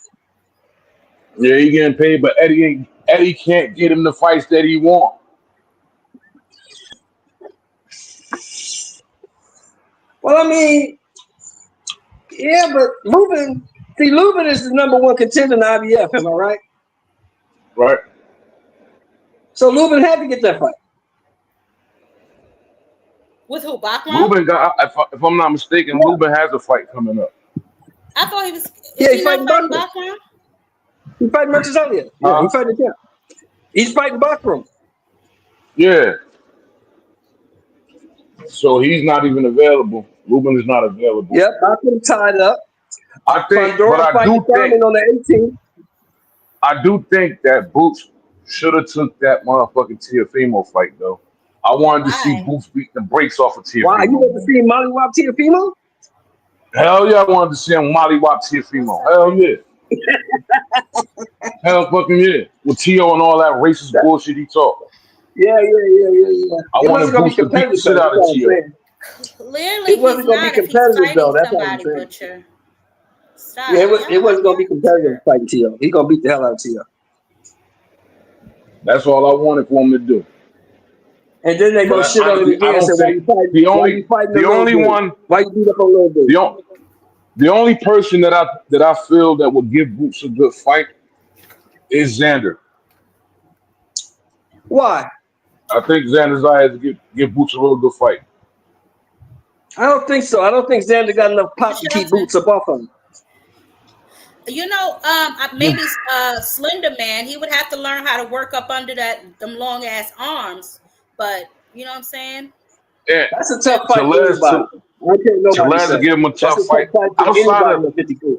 Yeah, he getting paid, but Eddie can't get him the fights that he want. Well, I mean, yeah, but Lubin is the number one contender in the IBF, am I right? Right? So Lubin had to get that fight. With who? Bachman? Lubin got, if I'm not mistaken, Yeah. Lubin has a fight coming up. I thought he was. Yeah, Is he's he not fighting fighting Bachman. Bachman? He's fighting Merchants Elliott. Yeah, he's fighting the champ. He's fighting Bachman. Yeah. So he's not even available. Lubin is not available. Yep, Bachman tied up. I think, but Pandora fighting Thurman on the 18th. I do think that Boots should have took that motherfucking Teofimo fight though. I wanted to see Why? Boots beat the brakes off of Teofimo. Wow, you want to see Molly Wop Teofimo? Hell yeah, I wanted to see him mollywop Teofimo. Hell yeah. Hell fucking yeah. With Tio and all that racist bullshit he talked. Yeah. I It wanted wasn't gonna be Boots to beat the competitive. shit out of Tio. Clearly, It wasn't he's gonna be not if he's competitive fighting though. That's all I'm somebody, saying. Butcher. Stop. Yeah, it Y'all wasn't gonna be are competitive fighting Tio. He's gonna beat the hell out of Tio. That's all I wanted for him to do. And then they go But shit on him honestly, I again. don't So why you think fighting? the Why you fighting only little dude? one Why you beat up on little dude? the only person that I feel that would give Boots a good fight is Xander. Why? I think Xander's eyes give Boots a real good fight. I don't think so. I don't think Xander got enough pop to keep Boots up off him. You know, maybe Slender Man, he would have to learn how to work up under them long ass arms. But you know what I'm saying? Yeah. That's a tough fight for Tellez anybody. I can't nobody Tellez say. will give him a That's tough a fight. tough fight for anybody at 54.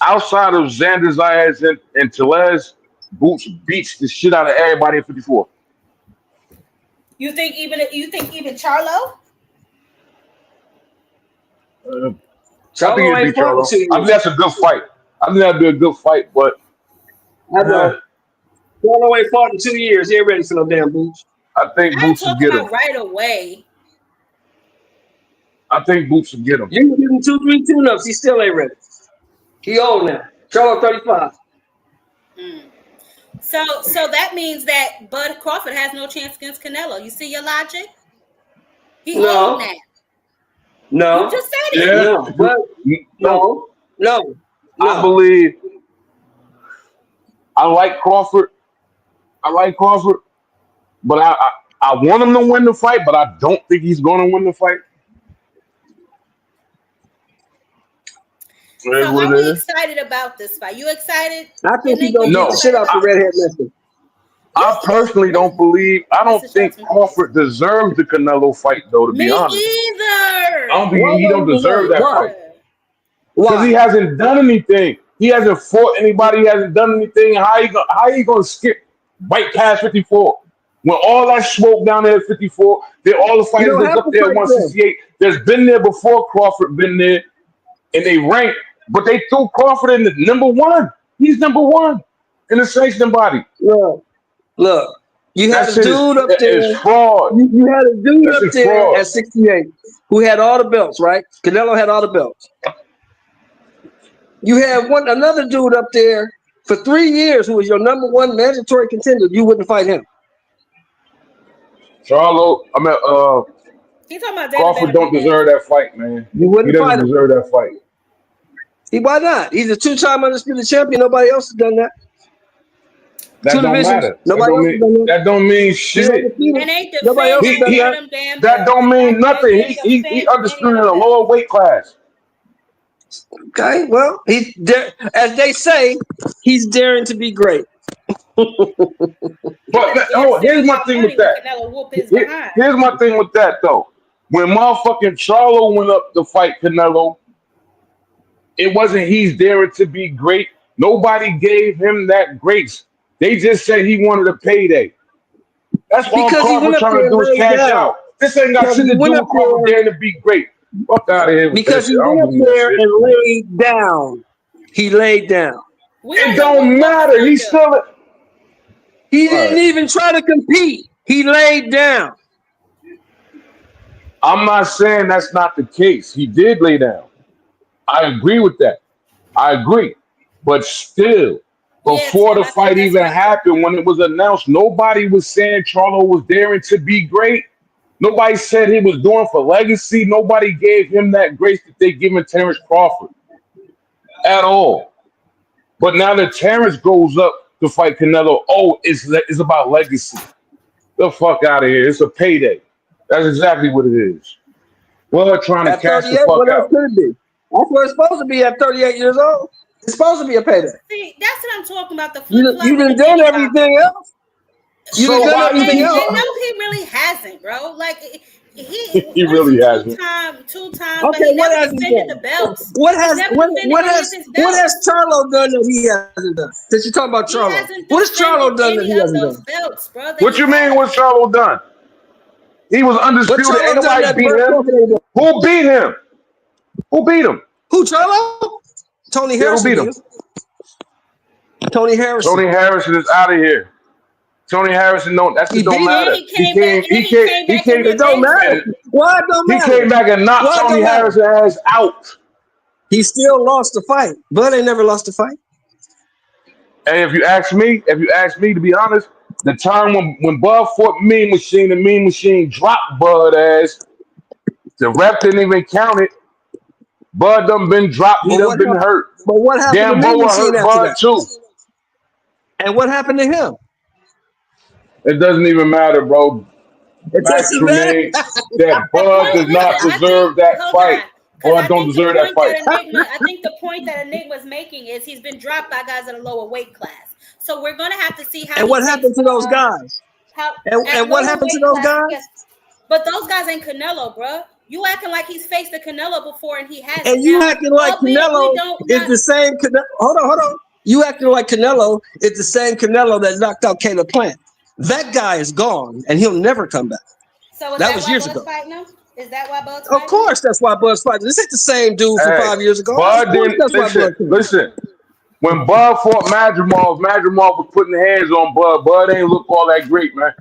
Outside of Xander's eyes and Tellez, Boots beats the shit out of everybody at 54. You think even Charlo? I Charlo think it'd ain't be fought in Charlo. 2 years. I think that's a good fight. I think that'd be a good fight, but I know. Charlo ain't fought in 2 years. He ain't ready for no damn Boots. I think I'm Boots will talking get him. about right away. I think Boots will get him. You can give him 2-3 tune-ups. He still ain't ready. He old now. Charlo 35. So that means that Bud Crawford has no chance against Canelo. You see your logic? He No. old now. No. You just said it. Yeah. No. But no. I believe I like Crawford. But I want him to win the fight, but I don't think he's going to win the fight. So are we excited about this fight? You excited? I think he's going to beat the shit out the redhead mister. I personally don't think Crawford deserves the Canelo fight, though, to be honest. Me either. I don't think he don't deserve that fight. Why? Because he hasn't done anything. He hasn't fought anybody. He hasn't done anything. How you gonna skip right past 54? When all that smoke down there at 54, all the fighters that's up there at 168, there's been there before Crawford been there, and they ranked, but they threw Crawford in the number one. He's number one in the sanctioning body. Look, You had That a shit dude up there. is fraud. You had a dude That up shit's there fraud. at 68 who had all the belts, right? Canelo had all the belts. You had another dude up there for 3 years who was your number one mandatory contender. You wouldn't fight him. Charlo, He's talking about David Crawford don't Benavidez. deserve that fight, man. You He wouldn't doesn't fight him. deserve that fight. Why not? He's a 2-time undisputed champion. Nobody else has done that. That 2 don't divisions. matter. Nobody else has done that. That don't mean He's shit. undefeated. And ain't Nobody else has defending done any of that. them damn That belts. don't mean nothing. They He defend undisputed any in of a them lower belts. weight class. Okay, well, as they say, he's daring to be great. But here's my thing with that. Canelo whoop his behind. Here's my thing with that though. When motherfucking Charlo went up to fight Canelo, it wasn't he's daring to be great. Nobody gave him that grace. They just said he wanted a payday. That's all Because he went Crawford up trying there to and do is laid cash down. out. This ain't got Because shit he to do went with up Crawford there- daring to be great. Fuck out of here with Because that he shit. I went don't up believe that there shit. and laid down. He laid down. It don't matter. He's still. He All didn't right. even try to compete. He laid down. I'm not saying that's not the case. He did lay down. I agree with that. I agree. But still, before the fight even happened, when it was announced, nobody was saying Charlo was daring to be great. Nobody said he was doing for legacy. Nobody gave him that grace that they giving Terrence Crawford at all. But now that Terrence goes up to fight Canelo, it's about legacy. The fuck out of here. It's a payday. That's exactly what it is. Blood trying to At cash the 38, fuck what else out. could it be? That's what it's supposed to be at 38 years old. It's supposed to be a payday. See, that's what I'm talking about. The flip flop. You done done everything else. You So done done why you everything keep else. And no, he really hasn't, bro. Like He what is really he, hasn't. two time, but Okay, he what never has he defended done? the belts. What He's has never what defended what any has of his what belts. has Charlo done that he hasn't done? Since you're talking about He Charlo, hasn't what has defended Charlo done that any he of hasn't those done? belts, bro. That What he you mean had. what Charlo done? He was What undisputed. Ain't Charlo done nobody that beat Burt him. Crawford ain't done? Who beat him? Who beat him? Who, Charlo? Tony Yeah, who Harrison beat beat him? him. Tony Harrison. Tony Harrison is out of here. Tony Harrison don't. That He shit don't beat him. matter. He came back. He came. And It don't matter. Why it don't He matter? came back and knocked Why it Tony don't matter? Harrison ass out. He still lost the fight. Bud ain't never lost a fight. And if you ask me, to be honest, the time when Bud fought Mean Machine, the Mean Machine dropped Bud ass. The ref didn't even count it. Bud done been dropped. He But done been hurt. what happened to Damn, Mean Boa Machine hurt after Bud that? too. And what happened to him? It doesn't even matter, bro. It Facts doesn't matter. remain that Bud does not Listen, deserve that hold fight. on. Because Bud don't deserve that fight. I think the point that Enigma's making is he's been dropped by guys at a lower weight class. So we're gonna have to see how. And what happened to those guys? And what happened to those guys? But those guys ain't Canelo, bro. You acting like he's faced the Canelo before and he hasn't. And you acting like Canelo is the same. Hold on. You acting like Canelo is the same Canelo that knocked out Caleb Plant. That guy is gone, and he'll never come back. So that was years ago. Is that why Bud's Of course, that's why Bud's fighting. This ain't the same dude from 5 years ago. Bud didn't listen. When Bud fought Madrimov was putting hands on Bud. Bud ain't look all that great, man.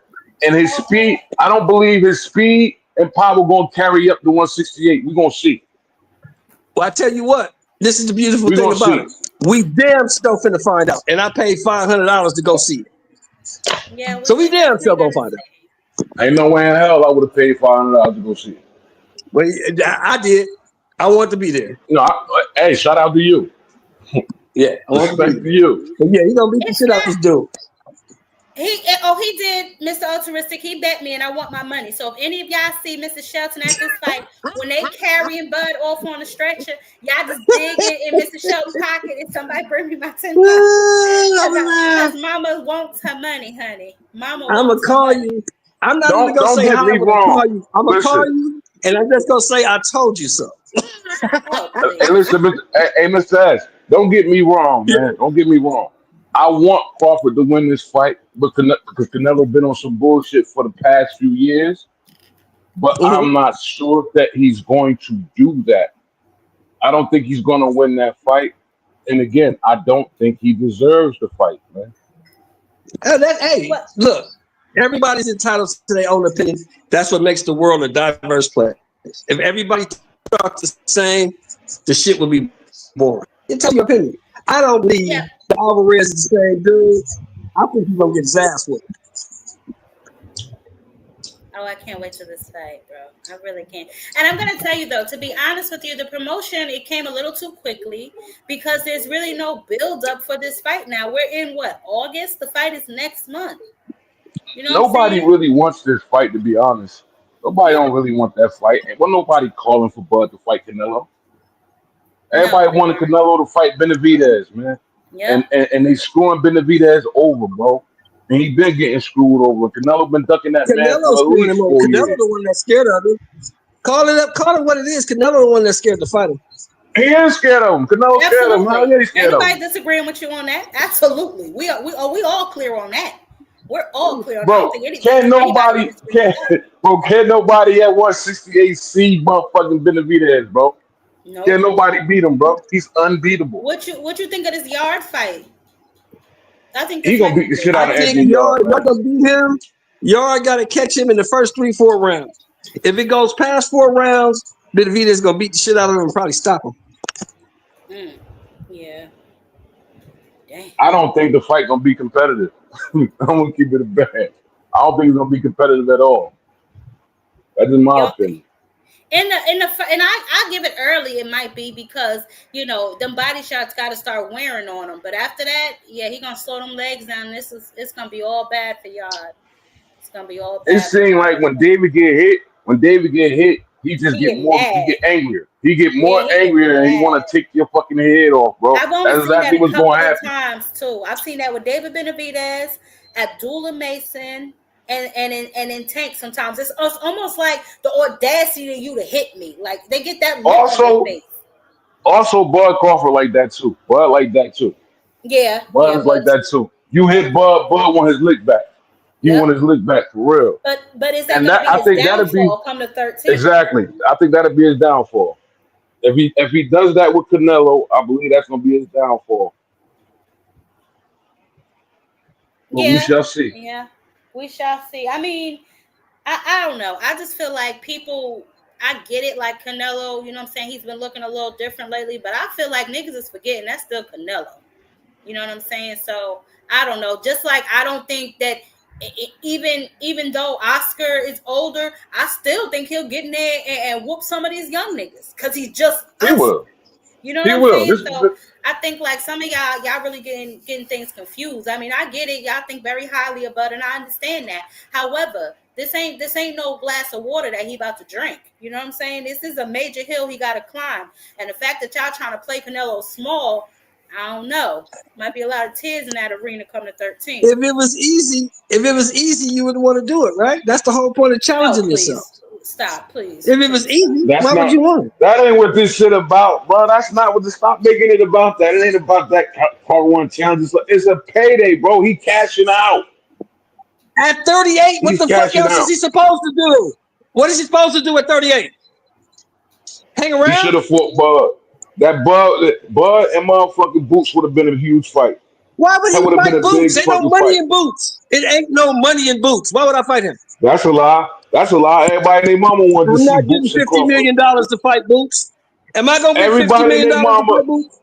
And his speed, I don't believe his speed and power gonna carry up to 168. We're gonna see. Well, I tell you what, this is the beautiful thing about it. We damn sure finna find out. And I paid $500 to go see it. Yeah, so we damn sure gonna find out. Ain't no way in hell I would have paid $500 to go see it. Well, I did. I wanted to be there. Hey, shout out to you. Yeah, I want to be you. But yeah, he gonna beat the shit out this dude. He did, Mr. Altruistic. He bet me, and I want my money. So if any of y'all see Mr. Shelton at this fight, when they carrying Bud off on a stretcher, y'all just dig in Mr. Shelton's pocket and somebody bring me my $10. Because Mama wants her money, honey. I'm gonna call you. I'm not even gonna say how I'm gonna call you. I'm gonna call you, and I'm just gonna say I told you so. Hey, listen, Mr. S, don't get me wrong, man. Don't get me wrong. I want Crawford to win this fight because Canelo been on some bullshit for the past few years, but I'm not sure that he's going to do that. I don't think he's going to win that fight. And again, I don't think he deserves the fight, man. Hey, look, Everybody's entitled to their own opinion. That's what makes the world a diverse place. If everybody talked the same, the shit would be boring. You tell your opinion. I don't believe the Alvarez is the same dude. I think he's gonna get his ass whooped. Oh, I can't wait to this fight, bro. I really can't. And I'm going to tell you, though, to be honest with you, the promotion, it came a little too quickly because there's really no build-up for this fight now. We're in, what, August? The fight is next month. You know Nobody really wants this fight, to be honest. Nobody don't really want that fight. Well, nobody calling for Bud to fight Canelo. Everybody wanted Canelo to fight Benavidez, man. Yeah. And they screwing Benavidez over, bro. And he been getting screwed over. Canelo been ducking that man for at least 4 years. Canelo the one that's scared of him. Call it what it is. Canelo the one that's scared to fight him. He is scared of him. Canelo scared of him. How is he scared of him? Anybody disagreeing with you on that? Absolutely. We all clear on that. We're all clear on bro, that. Can nobody at 168 see motherfucking Benavidez, bro? No. Can nobody beat him, bro? He's unbeatable. What you think of this Yard fight? I think he's gonna beat the shit out of Anthony Yard. Y'all gonna beat him. Yard gotta catch him in the first 3-4 rounds. If it goes past 4 rounds, Benavidez gonna beat the shit out of him and probably stop him. Yeah. Dang. I don't think the fight gonna be competitive. I'm gonna keep it a bad. I don't think it's gonna be competitive at all. That's just my opinion. And I give it early. It might be because them body shots got to start wearing on him. But after that, yeah, he gonna slow them legs down. It's gonna be all bad for Yard. It's gonna be all bad. It seems like when David get hit, he just get more. Mad. He get angrier. He get more angrier, and he want to take your fucking head off, bro. That's exactly what's going to happen. Times too. I've seen that with David Benavidez, Abdullah Mason. And in Tank sometimes it's almost like the audacity of you to hit me. Like they get that look on their face. Also, Bud Crawford like that too. Bud like that too. Yeah. Bud's like that too. You hit Bud want his lick back. He want his lick back for real. But is that going to be his downfall come to 13? Exactly. I think that'll be his downfall. If he does that with Canelo, I believe that's going to be his downfall. Well, we shall see. Yeah. We shall see. I mean, I don't know. I just feel like I get it, like Canelo, you know what I'm saying? He's been looking a little different lately, but I feel like niggas is forgetting that's still Canelo. You know what I'm saying? So, I don't know. Just like I don't think that even though Oscar is older, I still think he'll get in there and whoop some of these young niggas because he's just He will. You know what I'm saying? So I think like some of y'all really getting things confused. I mean, I get it. Y'all think very highly of Bud, and I understand that. However, this ain't no glass of water that he about to drink. You know what I'm saying? This is a major hill he got to climb. And the fact that y'all trying to play Canelo small, I don't know. Might be a lot of tears in that arena come to 13. If it was easy, you would want to do it, right? That's the whole point of challenging yourself. Stop, please. If it was easy, why would you want it? That ain't what this shit about, bro. That's not what. Stop making it about that. It ain't about that part 1 challenge. It's a payday, bro. He cashing out. At 38, what the fuck else is he supposed to do? What is he supposed to do at 38? Hang around? He should have fought Bud. That Bud and motherfucking Boots would have been a huge fight. Why would he fight Boots? Ain't no money in Boots. It ain't no money in Boots. Why would I fight him? That's a lie. That's a lie. Everybody and their mama wanted to see Boots. I'm not getting $50 million to fight Boots. Am I going to get $50 million to fight Boots?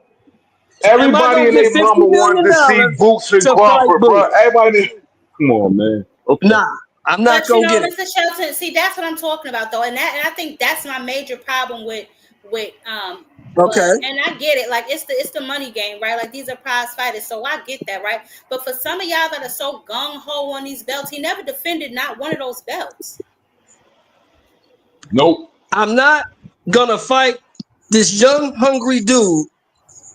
Everybody and their mama wanted to see Boots and Crawford, bro. Everybody, come on, man. Okay. Nah, I'm not going to get it. Mr. Shelton, see, that's what I'm talking about, though, and I think that's my major problem with okay. And I get it, like it's the money game, right? Like these are prize fighters, so I get that, right? But for some of y'all that are so gung ho on these belts, he never defended not one of those belts. Nope. I'm not gonna fight this young hungry dude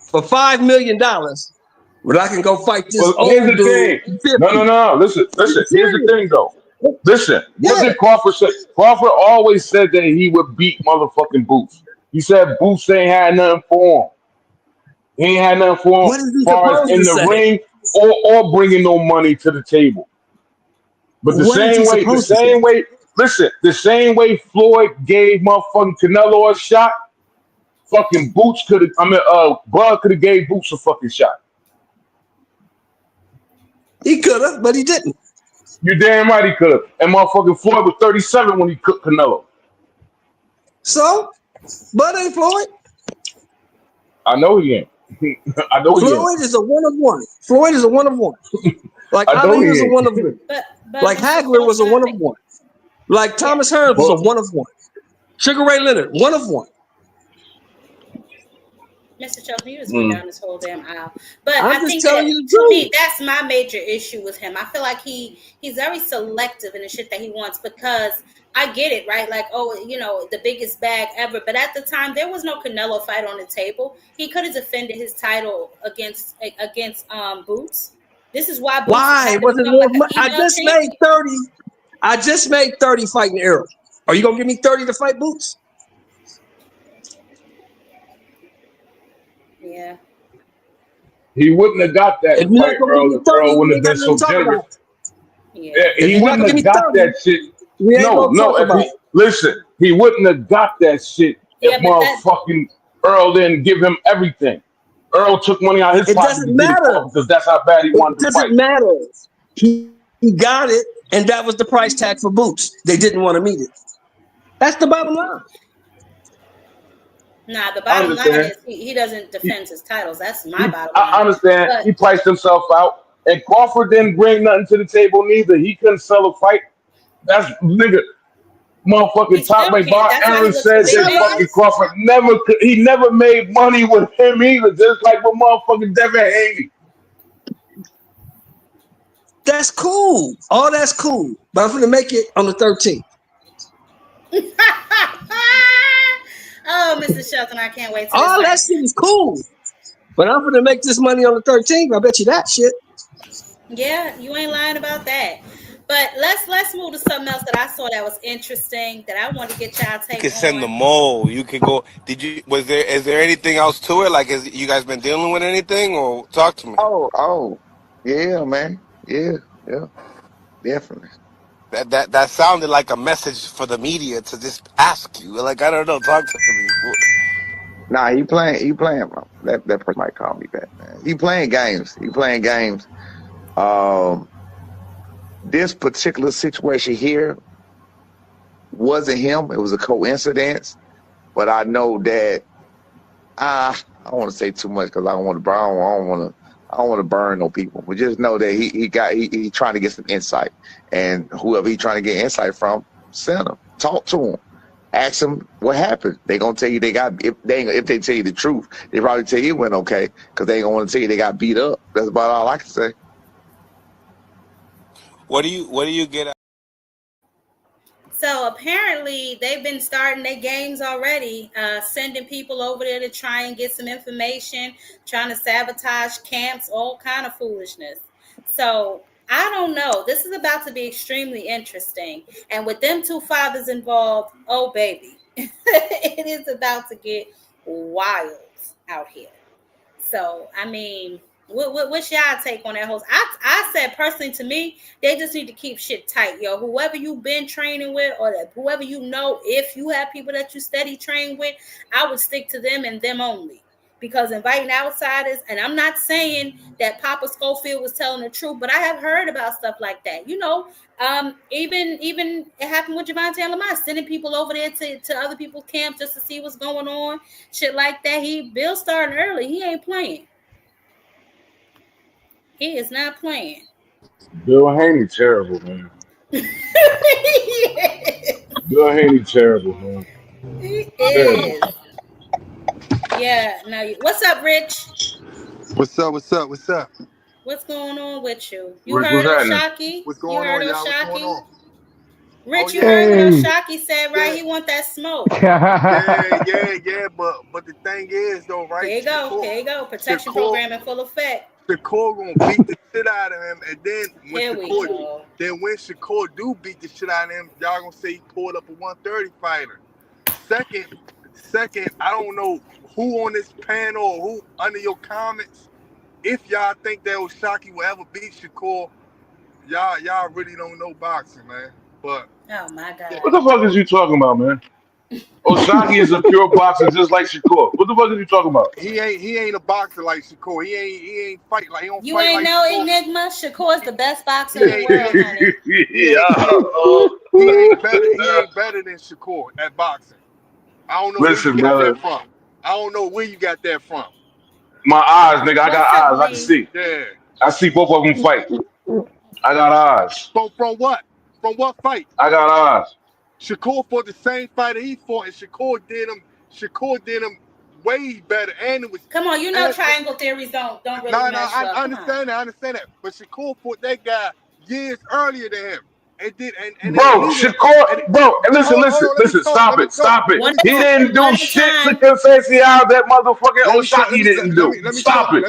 for $5 million, but I can go fight this old dude. No. Listen. Here's the thing, though. Listen. What did Crawford say? Crawford always said that he would beat motherfucking Boots. He said Boots ain't had nothing for him. He ain't had nothing for him as far as in the ring or bringing no money to the table. But the same way Floyd gave motherfucking Canelo a shot, fucking Boots Bud could have gave Boots a fucking shot. He could have, but he didn't. You damn right he could have. And motherfucking Floyd was 37 when he cooked Canelo. So, Bud ain't Floyd. I know he ain't. I know he ain't. Floyd is a one of one. Floyd is a one of one. Like I know Ali he is a ain't. one of one. But Like Mr. Hagler was a one of Shelton, one. Like Thomas Hearns was a one of one. Sugar Ray Leonard, one of one. Mr. Shelton, you just went down this whole damn aisle. But I'm I just think telling that, you the to me, truth. that's my major issue with him. I feel like he's very selective in the shit that he wants, because I get it, right? Like, oh, you know, the biggest bag ever. But at the time, there was no Canelo fight on the table. He could have defended his title against Boots. This is why Boots Why? had It to wasn't become like an I email just champion. made 30. I just made 30 fighting Errol. Are you gonna give me 30 to fight Boots? Yeah. He wouldn't have got that If you're fight, not gonna give Earl, me if 30, Earl we wouldn't have ain't got been nothing so to talk about. generous. Yeah. Yeah, If he you're not wouldn't gonna give have me got 30, that shit. we ain't No, gonna no. talk If about he it. listen, he wouldn't have got that shit if Yeah, but that motherfucking Earl didn't give him everything. Earl took money out of his It pocket to doesn't get it matter. for him because that's how bad he It wanted to doesn't fight. matter. He got it, and that was the price tag for Boots. They didn't want to meet it. That's the bottom line. nah, the I bottom line understand. is he doesn't defend his titles. That's my He, bottom I line. understand. But He priced himself out, and Crawford didn't bring nothing to the table neither. He couldn't sell a fight. That's nigga. he Motherfucking top still rank can't. Bob That's why he Aaron looks the said way It's he that all right. fucking is. Crawford he never made money with him either, just like with motherfucking Devin Haney. That's cool. All that's cool. But I'm gonna make it on the 13th. Oh, Mr. Shelton, I can't wait till this All that fight. shit is cool. But I'm gonna make this money on the 13th. I bet you that shit. Yeah, you ain't lying about that. But let's move to something else that I saw that was interesting that I want to get y'all You take could send the on. mole. You could go. Is there anything else to it? Like, has you guys been dealing with anything, or talk to me? Oh, yeah, man. Yeah, definitely. That sounded like a message for the media to just ask you. Like, I don't know. Talk to me. Nah, he playing. That person might call me back, man. He playing games. He playing games. Um, this particular situation here wasn't him. It was a coincidence. But I know that I don't want to say too much because I don't want to burn. I don't want to burn no people. But just know that he trying to get some insight, and whoever he trying to get insight from, send him, talk to him, ask them what happened. They gonna tell you they got if they tell you the truth, they probably tell you it went okay because they ain't gonna want to tell you they got beat up. That's about all I can say. What do you get at? So apparently they've been starting their games already, sending people over there to try and get some information, trying to sabotage camps, all kind of foolishness. So I don't know. This is about to be extremely interesting. And with them two fathers involved, oh baby, it is about to get wild out here. So, I mean, what's y'all take on that whole? I said personally, to me, they just need to keep shit tight, yo. Whoever you've been training with, or whoever you know, if you have people that you steady train with, I would stick to them and them only. Because inviting outsiders, and I'm not saying that Papa Schofield was telling the truth, but I have heard about stuff like that. You know, even it happened with Javvante and Lamont, sending people over there to other people's camps just to see what's going on, shit like that. Bill starting early. He ain't playing. He is not playing. Bill Haney terrible, man. Yes, Bill Haney terrible, man. he Terrible. is. Yeah. Now, what's up, Rich? What's up? What's up? What's up? What's going on with you? You What's heard happening? Oshaki? What's You going heard on, y'all? What's going Oshaki? on? Oh Rich, you yeah, heard what Hey. Oshaki said, right? yeah, He want that smoke. yeah. But the thing is though, right? Here you go. Here you go. Protection Shakur, program in full effect. Shakur gonna beat the shit out of him, and then Here we go. When Shakur do beat the shit out of him, y'all gonna say he pulled up a 130 fighter. Second, I don't know who on this panel or who under your comments, if y'all think that Oshaki will ever beat Shakur, y'all really don't know boxing, man. But Oh my yeah, What God. the fuck is you talking about, man? Osaki is a pure boxer, just like Shakur. What the fuck are you talking about? He ain't a boxer like Shakur. He ain't fight like he don't You fight ain't like no Shakur. enigma. Shakur's the best boxer He in the world, ain't, honey. he ain't better than Shakur at boxing. I don't know where you Listen, got brother. that from. I don't know where you got that from. My eyes, nigga. I got What's up, eyes. I can Lee? see. Yeah. I see both of them fight. I got eyes. From what? From what fight? I got eyes. Shakur fought the same fighter he fought, and Shakur did him way better. And it was Come on, you know triangle theories don't really no, measure up. I Come on. understand that. But Shakur fought that guy years earlier than him. And Bro, Shakur, bro, and listen, let me stop it. One He at didn't do a shit to time. Conceição that motherfucking Let me talk. Osaki didn't do. Let me Stop talk. it.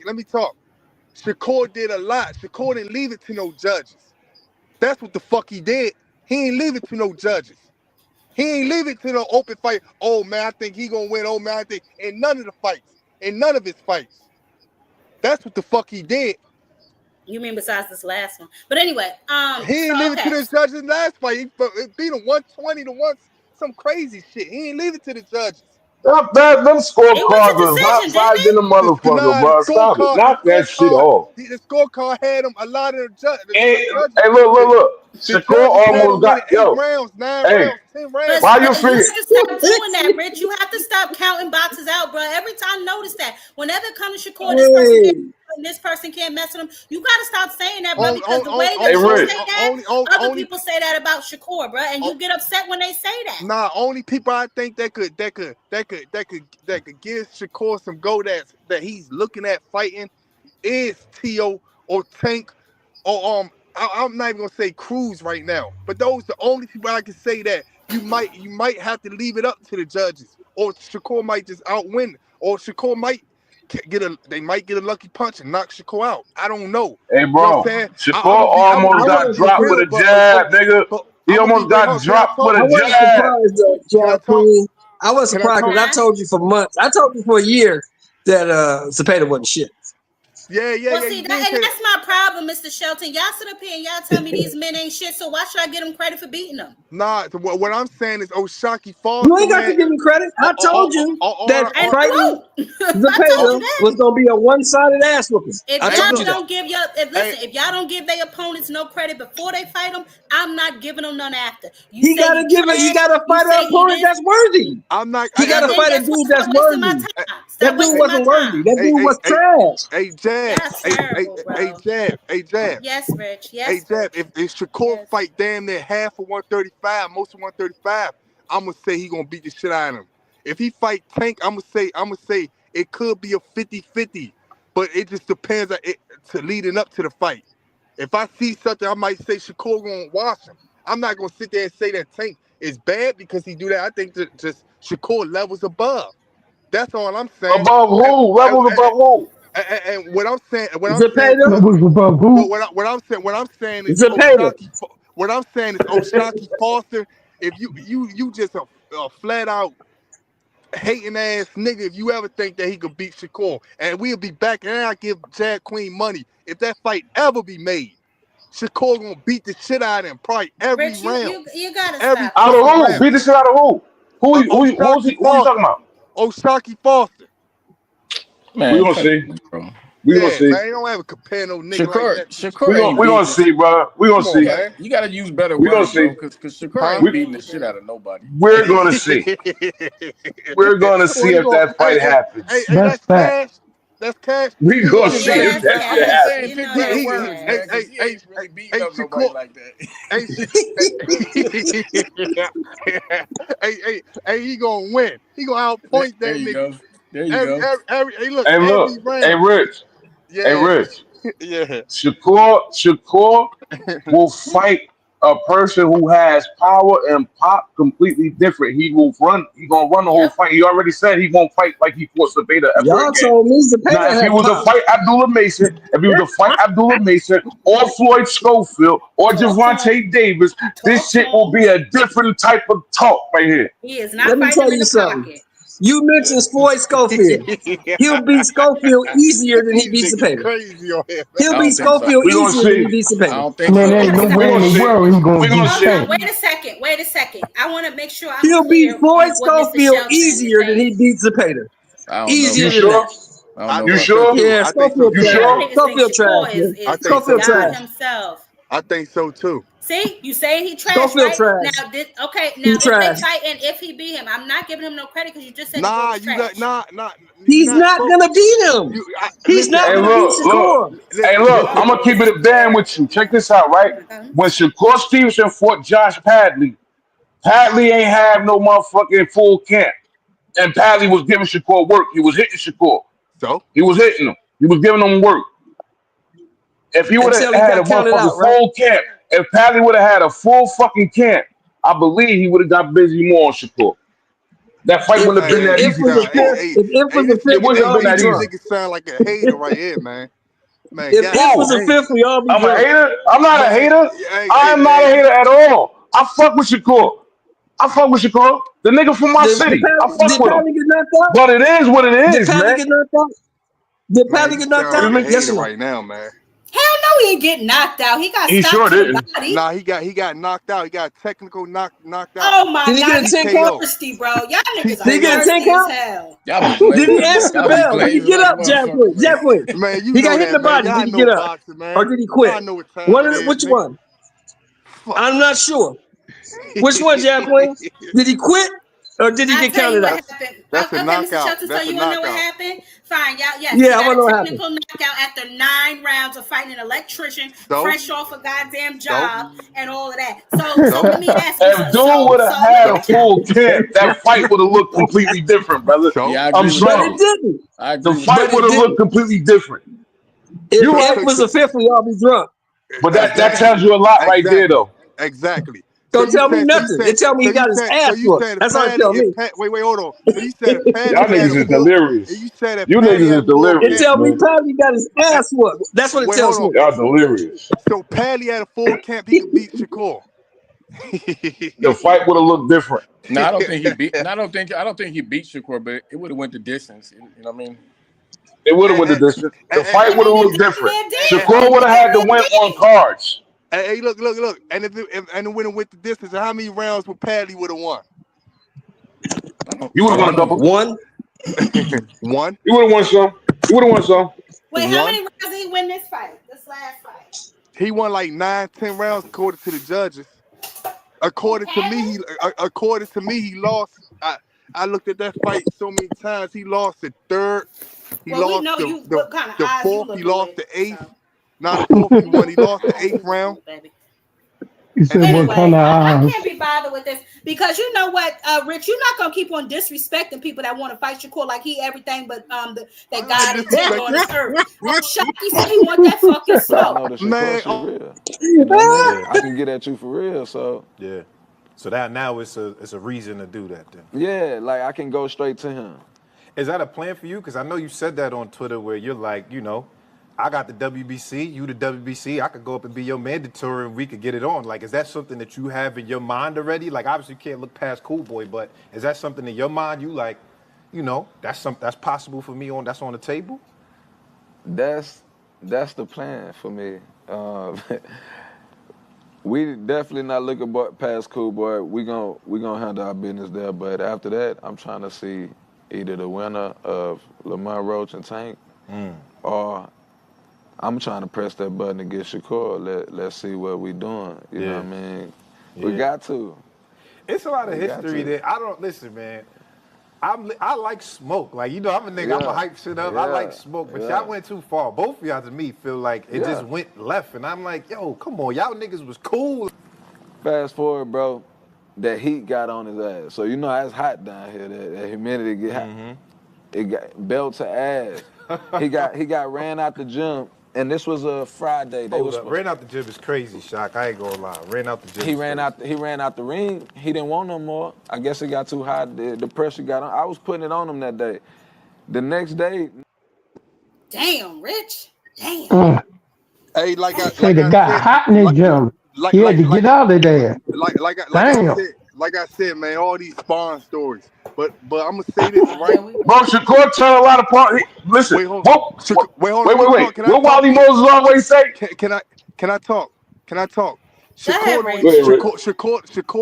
Let me talk. Shakur did a lot. Shakur didn't leave it to no judges. That's what the fuck he did. He ain't leave it to no judges. He ain't leave it to no open fight. Oh man, I think he gonna win. Oh man, I think in none of the fights. In none of his fights. That's what the fuck he did. You mean besides this last one? But anyway, He ain't so leave it to okay. the judges last fight. He beat him 120 to one some crazy shit. He ain't leave it to the judges. Them It went to scorecards was decision, didn't hot-sided it? than a motherfucker, The bro. Stop it. Knock that shit off. the scorecard had him a lot of Hey, the judges. hey, look. The Shakur judges had him almost got, winning 8 yo, rounds, 9 hey, rounds, 10 But, rounds. why you but you figure? have to stop doing that, Rich. You have to stop counting boxes out, bro. Every time, notice that. Whenever it comes to Shakur, this person Hey, can't and this person can't mess with him. You got to stop saying that, bro, On, because on, the on, way Hey, that on, you only, Rich. say that, other only, people say that about Shakur, bro, and you get upset when they say that. nah, only people I think that could give Shakur some go that he's looking at fighting is Tio or Tank or I'm not even gonna say Cruz right now, but those the only people I can say that you might have to leave it up to the judges, or Shakur might just outwin, or Shakur might they might get a lucky punch and knock Shakur out. I don't know. Hey, You know what I'm bro. saying? Shakur I'm gonna I almost be got wasn't honest, dropped with surprised. a real, jab, nigga. but He I'm gonna be almost real. got Can I dropped with talk? I a wasn't jab. surprised, Can I Jack talk? Queen. I wasn't Can I surprised talk? because I told you for months. I told you for a year that Cepeda wasn't shit. Yeah, Well, you see, did say and that. that's my problem, Mr. Shelton. Y'all sit up here and y'all tell me these men ain't shit, so why should I give them credit for beating them? Nah, what I'm saying is Oshaki You Foster, ain't got to man. give him credit. I told you that And I fighting won't. I told you Cepeda that. was gonna be a one-sided ass whooping. If I Hey, told y'all you look. that. don't give Hey, if y'all don't give their opponents no credit before they fight them, I'm not giving them none after. You He say gotta he give it. He trash. gotta You fight an say he opponent this. that's worthy. I'm not. He Hey, gotta look. fight a Then guess what? dude that's Stop wasting my worthy. time. That Stop dude wasting my wasn't worthy. time. That dude was trash. Jab. Y'all terrible, bro. Jab. Yes, Rich. Hey, Yes, Jab. Rich. If Shakur Yes. fight damn near half of 135, most of 135, I'm gonna say he gonna beat the shit out of him. If he fight Tank, I'm gonna say it could be a 50-50, but it just depends on it to leading up to the fight. If I see something, I might say Shakur gonna wash him. I'm not gonna sit there and say that Tank is bad because he do that. I think that just Shakur levels above. That's all I'm saying. Above And, who? and, Levels above who? and what I'm saying, Cepeda. is Cepeda. Oshaki Foster. If you just a flat out hating ass nigga, if you ever think that he could beat Shakur, and we'll be back, and I give Jad Queen money if that fight ever be made. Shakur gonna beat the shit out of him, probably every Rich, round, you gotta every stop Out of this, fucking bro. who? round. Beat the shit out of who? Oshaki Who you talking Foster. about? Oshaki Foster. We Man, gonna cut it, see. bro. We gonna Yeah, see. man, you don't ever compare no nigga like Shakur, that to Shakur ain't We gonna beating this. see, bro. We gonna Come on, You see. got man. you got to use better We gonna words, see. bro, because Shakur Huh? ain't We beating the shit out of nobody. we're gonna see. We're gonna Well, see you if going that fight happens. that's cash. That's cash. We He gonna gonna see Yeah, if Yeah, you that's that better. I'm shit just cash. saying, happens. You pick know better that's words, man, cash. because he ain't really beating up nobody Shakur, like that. hey, he gonna win. He gonna outpoint There that you nigga. go. There you go. Hey, look, Hey, every look. Hey, round. Rich. Hey, Yeah, Rich. yeah. Shakur will fight a person who has power and pop completely different. He will run. He gonna run the whole Yep. fight. He already said he won't fight like he fought Sabata ever Y'all again. told me Now, Cepeda if he had was to pop. fight Abdullah Mason, if he was to fight Abdullah Mason or Floyd Schofield or Talk to him. Javante Davis, this Talk to shit will him. be a different type of talk right here. He is Let not me fighting tell him in you the something. pocket. You mentioned Floyd Schofield. He'll beat Schofield easier than he beats Nigga Zepeda. crazy on here. He'll I beat don't think so. Schofield We're gonna easier than he see. beats I Zepeda. don't think Man, so. there ain't no We're way in gonna the see. world he gonna We're gonna beat Hold see. on, Tank. wait a second. Wait a second. I want to make sure I'm He'll beat clear Floyd on what Mr. Schofield Shelton is easier than he saying. beats Zepeda. I don't know Easier You about than that. that. sure? I don't know You I about think that. so sure? too. Yeah, I think so Schofield You too. Yeah, trash. I sure? think Schofield trash, Shakur man. I is think Schofield so God too. trash. himself. I think so too. See, you saying he trash, Schofield right? trash. Now, okay. Now, He if they trash. fight and if he beat him, I'm not giving him no credit because you just said the boy Nah, was you got trash. you He's not not spoke. gonna beat him. He's Listen, not Hey, gonna beat look. Shakur. Hey, listen, look. Oh I'm listen. gonna keep it a band with you. Check this out, right? my. When Shakur Stevenson fought Josh Padley, Padley ain't have no motherfucking full camp, and Padley was giving Shakur work. He was hitting Shakur. So He was hitting him. He was giving him work. If he would have Until he had a got counted motherfucking out, right? full camp, if Padley would have had a full fucking camp, I believe he would have got busy more on Shakur. That fight If wouldn't have been man, that if you easy for was a sound Shakur. fifth, if hey, was a this It fifth, nigga we wouldn't have all been be that this drunk. easy. nigga sound like a hater right here, man. Man, If god if was a damn. fifth, we all be I'm a drunk. hater. I'm not a Man, hater. I hey am not a man, hater at all. I fuck with Shakur. I fuck with Shakur. The nigga from my city. I fuck Did with him. Padley get knocked out? But it is what it Did is, Padley man. get knocked out? Did man, Padley you get knocked sound out? like a Yes hater or no? right now, man. Hell no, he ain't getting knocked out. He got He stopped sure to the didn't. body. Nah, he got knocked out. He got technical knocked out. Oh my Did he get God, a y'all 10 count? thirsty, bro. Y'all niggas are Did he get a TKO. 10 thirsty as count? hell. Y'all be Did he glazing. answer the Y'all be bell? Did he glazing get like a up, Jack motherfucker, Quinn? man. Jack Quinn. Man, you He got know hit in that, the man. body. Y'all Did he know get up? boxing, Or man. did he quit? Y'all know what time it is, Which nigga. one? Fuck. I'm not sure. Which one, Jack Quinn? Did he quit? Or did he I'll get tell you counted what out? happened. That's a Okay, Mr. knockout. Shelton, so That's a you want to know what knockout. happened? Fine, y'all. Yes, he Yeah, I got want a to know what happened. technical knockout after 9 rounds of fighting an electrician, So, fresh off a goddamn so, job, and all of that. So so, let me ask you. If dude would have Look had a at y'all. full camp, that fight would have looked completely different, brother. so. Yeah, I I'm agree with But that. it sorry. didn't. I The agree with fight But that. would it have looked didn't. completely different. If You're So, it right. was a fifth, we all be drunk. But that tells exactly, you a lot right there, exactly, though. exactly. Don't tell me nothing. It tell me he got his So ass you whooped. said if That's all it Padley, tell me. wait, hold on. So you said if Padley Y'all had a niggas is full, and delirious. you said if You Padley niggas had is a full It camp. delirious, tell me man. Padley got his ass whooped. That's what it Wait, hold tells on. me. Y'all delirious. So Padley had a full camp, he could beat Shakur. The fight would have looked different. No, I don't think he beat. No, I don't think he beat Shakur, but it would have went the distance. You know what I mean? It would have and, went the and, distance. The and, fight And would have it looked damn different. near did. how Shakur many? would It have damn had to win near on did. cards. Hey, look. And if it went with the distance, how many rounds would Padley would have won? You would I have won don't a know. couple. One. One, You would have won some. You would have won some. Wait, how one. many rounds did he win this fight? This last fight? He won like 9, 10 rounds according to the judges. Who, According to me, Padley? he lost. I looked at that fight so many times. He lost the third. He Well, we lost know the you the, what kind of the eyes you fourth. He looking lost with. the So eighth. Not the fourth. He won. He what lost kind the of eyes eighth you looking round. with, baby? He said, "What kind Anyway, of I eyes?" can't be bothered with this because you know what, Rich, you're not gonna keep on disrespecting people that want to fight Shakur like he everything but that I God intended disrespect on you, this earth. Shocky said he want that fucking But I smoke. know the Shakur man. shit Oh, real. You know what I mean? Yeah, I can get at you for real. So yeah. So that now it's a reason to do that then. yeah, like I can go straight to him. Is that a plan for you? Because I know you said that on Twitter where you're like, I got the WBC, you the WBC. I could go up and be your mandatory and we could get it on. Like, is that something that you have in your mind already? Like, obviously you can't look past Cool Boy, but is that something in your mind you like, that's possible for me that's on the table? That's the plan for me. We definitely not looking past Cool Boy. We gonna handle our business there. But after that, I'm trying to see either the winner of Lamar Roach and Tank, or I'm trying to press that button to get Shakur. Let's see what we doing. You know what I mean? We got to. It's a lot of We got history to. that I don't listen, man. I like smoke. Like, I'm a nigga, I'm a hype shit up. I like smoke, but y'all went too far. Both of y'all to me feel like it just went left. And I'm like, yo, come on, y'all niggas was cool. Fast forward, bro, that heat got on his ass. So it's hot down here. That humidity get hot. It got belt to ass. he got ran out the gym, and this was a Friday. Hold up. Ran out the gym is crazy, Shock. I ain't gonna lie. Ran out the gym. He ran out the ring. He didn't want no more. I guess it got too hot. The pressure got on. I was putting it on him that day. The next day, Damn, Rich. Damn. hey, Say the guy hot in the gym. He had to get out of there. Damn. like I said, man, all these spawn stories. But I'm gonna say this right. Bro, Shakur tell a lot of part. Listen, Wait, hold, wait, hold on. wait, Let me wait, talk. wait. Can I What talk? Wally Moses always say? Can I talk? Can I talk? Go ahead, Shakur Rich.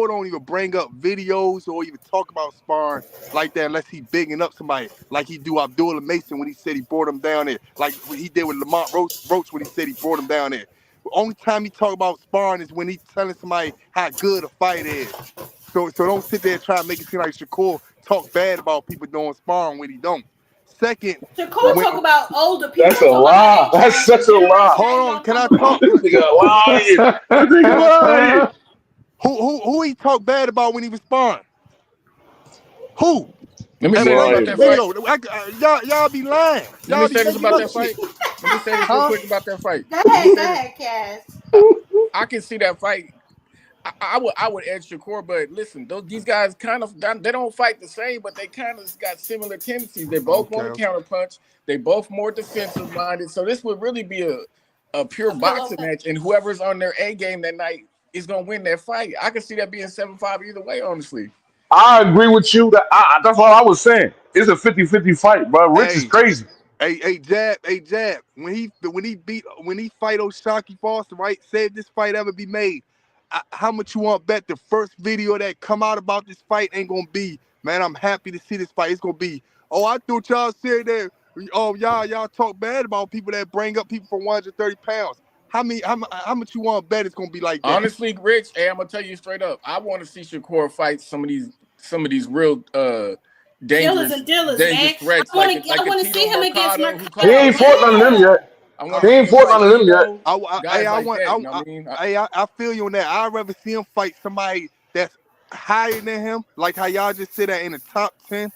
don't even bring up videos or even talk about sparring like that unless he bigging up somebody like he do Abdullah Mason when he said he brought him down there, like what he did with Lamont Roach when he said he brought him down there. The only time he talk about sparring is when he's telling somebody how good a fight is. So don't sit there and try to make it seem like Shakur talk bad about people doing sparring when he don't. Second, Shakur when, talk about older people. That's a Talk about lie. age That's range. such a lie. hold They on, don't can talk I about talk? This nigga lying. This Can nigga I talk? lying. Who he talk bad about when he was sparring? Who? Let me And say this bring about up the Lying, that bro. fight. video. Y'all be lying. Let me Y'all be say this making about up that shit. fight. Let me say this real Huh? quick about that fight. Go Let me ahead, say this. Cass. I can see that fight. I would edge Shakur, but listen, these guys kind of they don't fight the same, but they kind of got similar tendencies. They both want to Okay. counterpunch. They both more defensive minded. So this would really be a pure A pillow boxing fight. match, and whoever's on their A game that night is gonna win that fight. I can see that being 7-5 either way, honestly. I agree with you. That's all I was saying. It's a 50-50 fight, bro. Rich is Hey, crazy. Jab. When he fight O'Shaquie Foster, right? Say if this fight ever be made, how much you want to bet the first video that come out about this fight ain't gonna be, man, I'm happy to see this fight. It's gonna be, oh, I thought y'all said that, oh, y'all talk bad about people that bring up people from 130 pounds. How much you want to bet it's gonna be like that? Honestly, Rich, hey, I'm gonna tell you straight up. I want to see Shakur fight some of these real Killers dangerous and dealers, man. dangerous threats like a, I like a want to Tito see him against Mercado who He caught Mercado. out ain't fought none of them Yeah. yet. I want He to see ain't him fought fight none of them yet. Tito, guys like that. You know what I mean? I feel you on that. I'd rather see him fight somebody that's higher than him, like how y'all just said that in the top 10.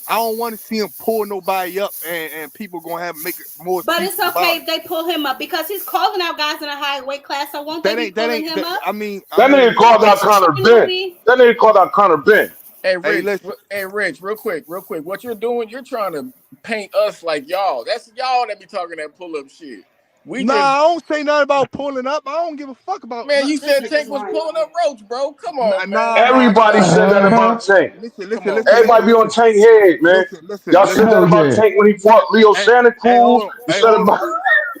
I don't want to see him pull nobody up and people gonna have make more But it's excuses okay about if it. they pull him up because he's calling out guys in a high weight class. So won't they That be ain't that pulling ain't him that, up? That nigga That called out makes Conor fighting Ben. movie. That nigga called out Conor Ben. Hey hey Rich, listen. real quick. What you're doing, you're trying to paint us like y'all. That's y'all that be talking that pull up shit. We Nah, just I don't say nothing about pulling up. I don't give a fuck about man, you This said nigga's Tank was lying. pulling up Roach, bro. Come on, man. Everybody said that about Tank. Come on, man. Everybody be on Tank head, man. Y'all said that Hell about yeah. Tank when he fought Leo Santa Cruz. Hold on. You said Hold on. about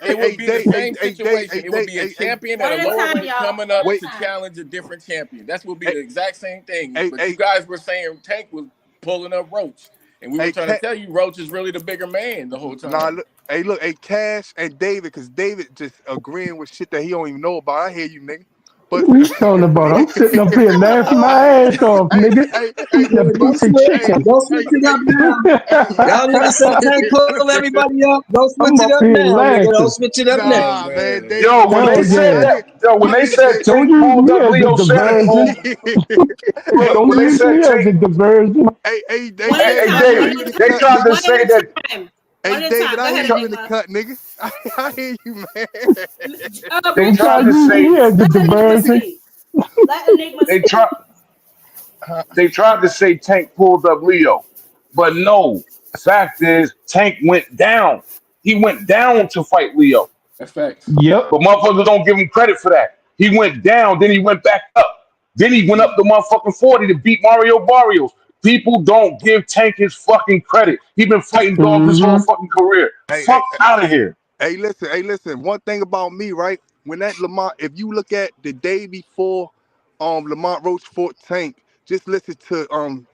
It would be the same situation. It would be a Hey, champion One at a at a lower time, weight y'all. coming One up at a wait. to time. challenge a different champion. That would be Hey, the exact same thing. hey, But you hey, guys were saying Tank was pulling up Roach. And we were hey, trying to tell you Roach is really the bigger man the whole nah, time. look, hey, Cash and David, because David just agreeing with shit that he don't even know about. I hear you, nigga. But What you talking about? I'm sitting up here laughing my ass off, hey, nigga. hey, Eating a Don't piece of switch. hey, chicken. Don't hey, switch it up now. hey, Y'all niggas say Tank pull everybody up. Don't switch I'm it up up here now, nigga. Don't laughing. switch it up now. Oh nah, man, man. David, yo, when they Hell said yeah. I that, didn't, yo, when I they didn't said say. Don't Tank use pulled me up as a Leo Santa diversion. Cruz, look, Don't when they use said me as Tank, a diversion. Hey, One at a hey David, time. I hear One David, you in at the a they time. cut, tried nigga. to One at say a that. time. Hey, One at a David, time. Go I hear ahead, you in the Enigma. cut, nigga. I hear you, man. They Rich, tried Try to to use say me as a let Enigma diversion. speak. Let Enigma they speak. tried they tried to say Tank pulled up Leo, but no. The fact is, Tank went down. He went down to fight Leo. That's facts. Yep. But motherfuckers don't give him credit for that. He went down, then he went back up. Then he went up to motherfucking 40 to beat Mario Barrios. People don't give Tank his fucking credit. He been fighting dogs his whole Mm-hmm. fucking career. Hey, Fuck out of here. hey, listen. One thing about me, right? When that Lamont, if you look at the day before, Lamont Roach fought Tank, just listen to I'm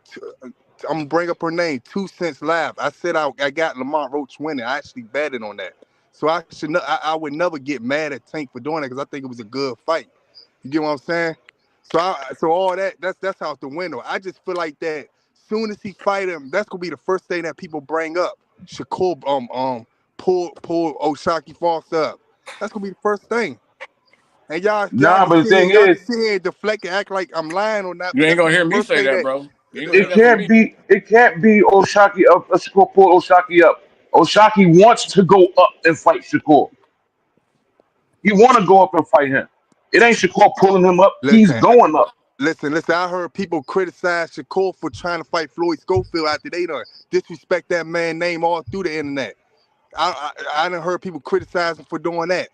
gonna bring up her name. 2 Cents Live. I said I got Lamont Roach winning. I actually betted on that. So I would never get mad at Tank for doing that because I think it was a good fight. You get what I'm saying? So all that's out the window. I just feel like that. Soon as he fight him, that's gonna be the first thing that people bring up. Shakur pull O'Shaquie Foster up. That's gonna be the first thing. And y'all Nah, can but the sit here, thing y'all is, can sit here and deflect and act like I'm lying or not. You But ain't that's gonna gonna be hear the me first say thing that, that. bro. You ain't gonna hear it that from can't me. be O'Shaquie up. Shakur pull O'Shaquie up. O'Shaquie wants to go up and fight Shakur. He want to go up and fight him. It ain't Shakur pulling him up. He's Listen, going up. listen. I heard people criticize Shakur for trying to fight Floyd Schofield after they done disrespect that man's name all through the internet. I done heard people criticize him for doing that.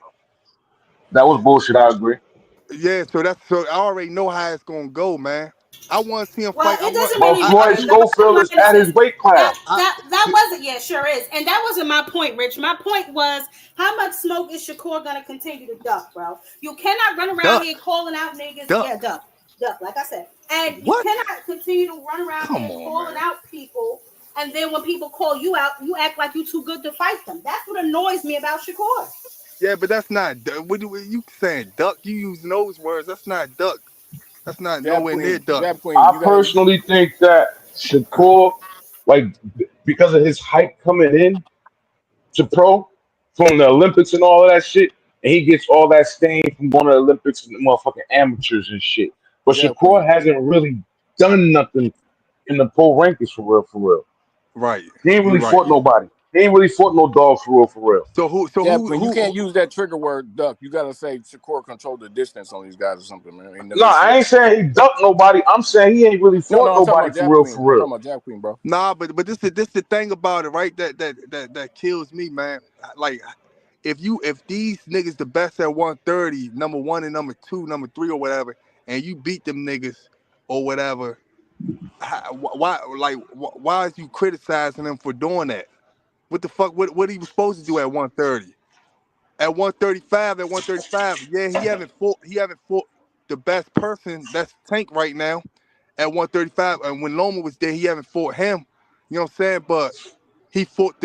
That was bullshit. I agree. Yeah, so I already know how it's gonna go, man. I want to see him Well, fight. it doesn't But really Floyd matter. The bottom Schofield is line is at his this. weight That class. that wasn't, yeah, sure is. And that wasn't my point, Rich. My point was, how much smoke is Shakur gonna continue to duck, bro? You cannot run around Duck, here calling out niggas. duck. Yeah, duck. Duck, like I said. And you What? cannot continue to run around Come here on, calling man. out people, and then when people call you out, you act like you too good to fight them. That's what annoys me about Shakur. Yeah, but that's not. What you saying? Duck? You using those words? That's not duck. That's not Jab nowhere near Queen, duck. Jab Queen, I you gotta. personally think that Shakur, like, because of his hype coming in to pro from the Olympics and all of that shit, and he gets all that stain from going to the Olympics and motherfucking amateurs and shit. But Jab Shakur Queen. hasn't really done nothing in the pro rankings for real, for real. Right. He ain't You're really right. fought nobody. He ain't really fought no dog for real, for real. So who? So Jab who? Queen, you Who? can't use that trigger word duck. You gotta say Shakur controlled the distance on these guys or something, man. In them No, I ain't situations. saying he ducked nobody. I'm saying he ain't really No, fought I'm talking nobody about Jab for real, Queen. for I'm real. talking about Jab Queen, bro. Nah, but this the thing about it, right? That kills me, man. Like if these niggas the best at 130, number one and number two, number three or whatever, and you beat them niggas or whatever, why is you criticizing them for doing that? What the fuck? What he was supposed to do at 130? At 135, yeah, he haven't fought. He haven't fought the best person. That's Tank right now at 135. And when Loma was there, he haven't fought him. You know what I'm saying? But he fought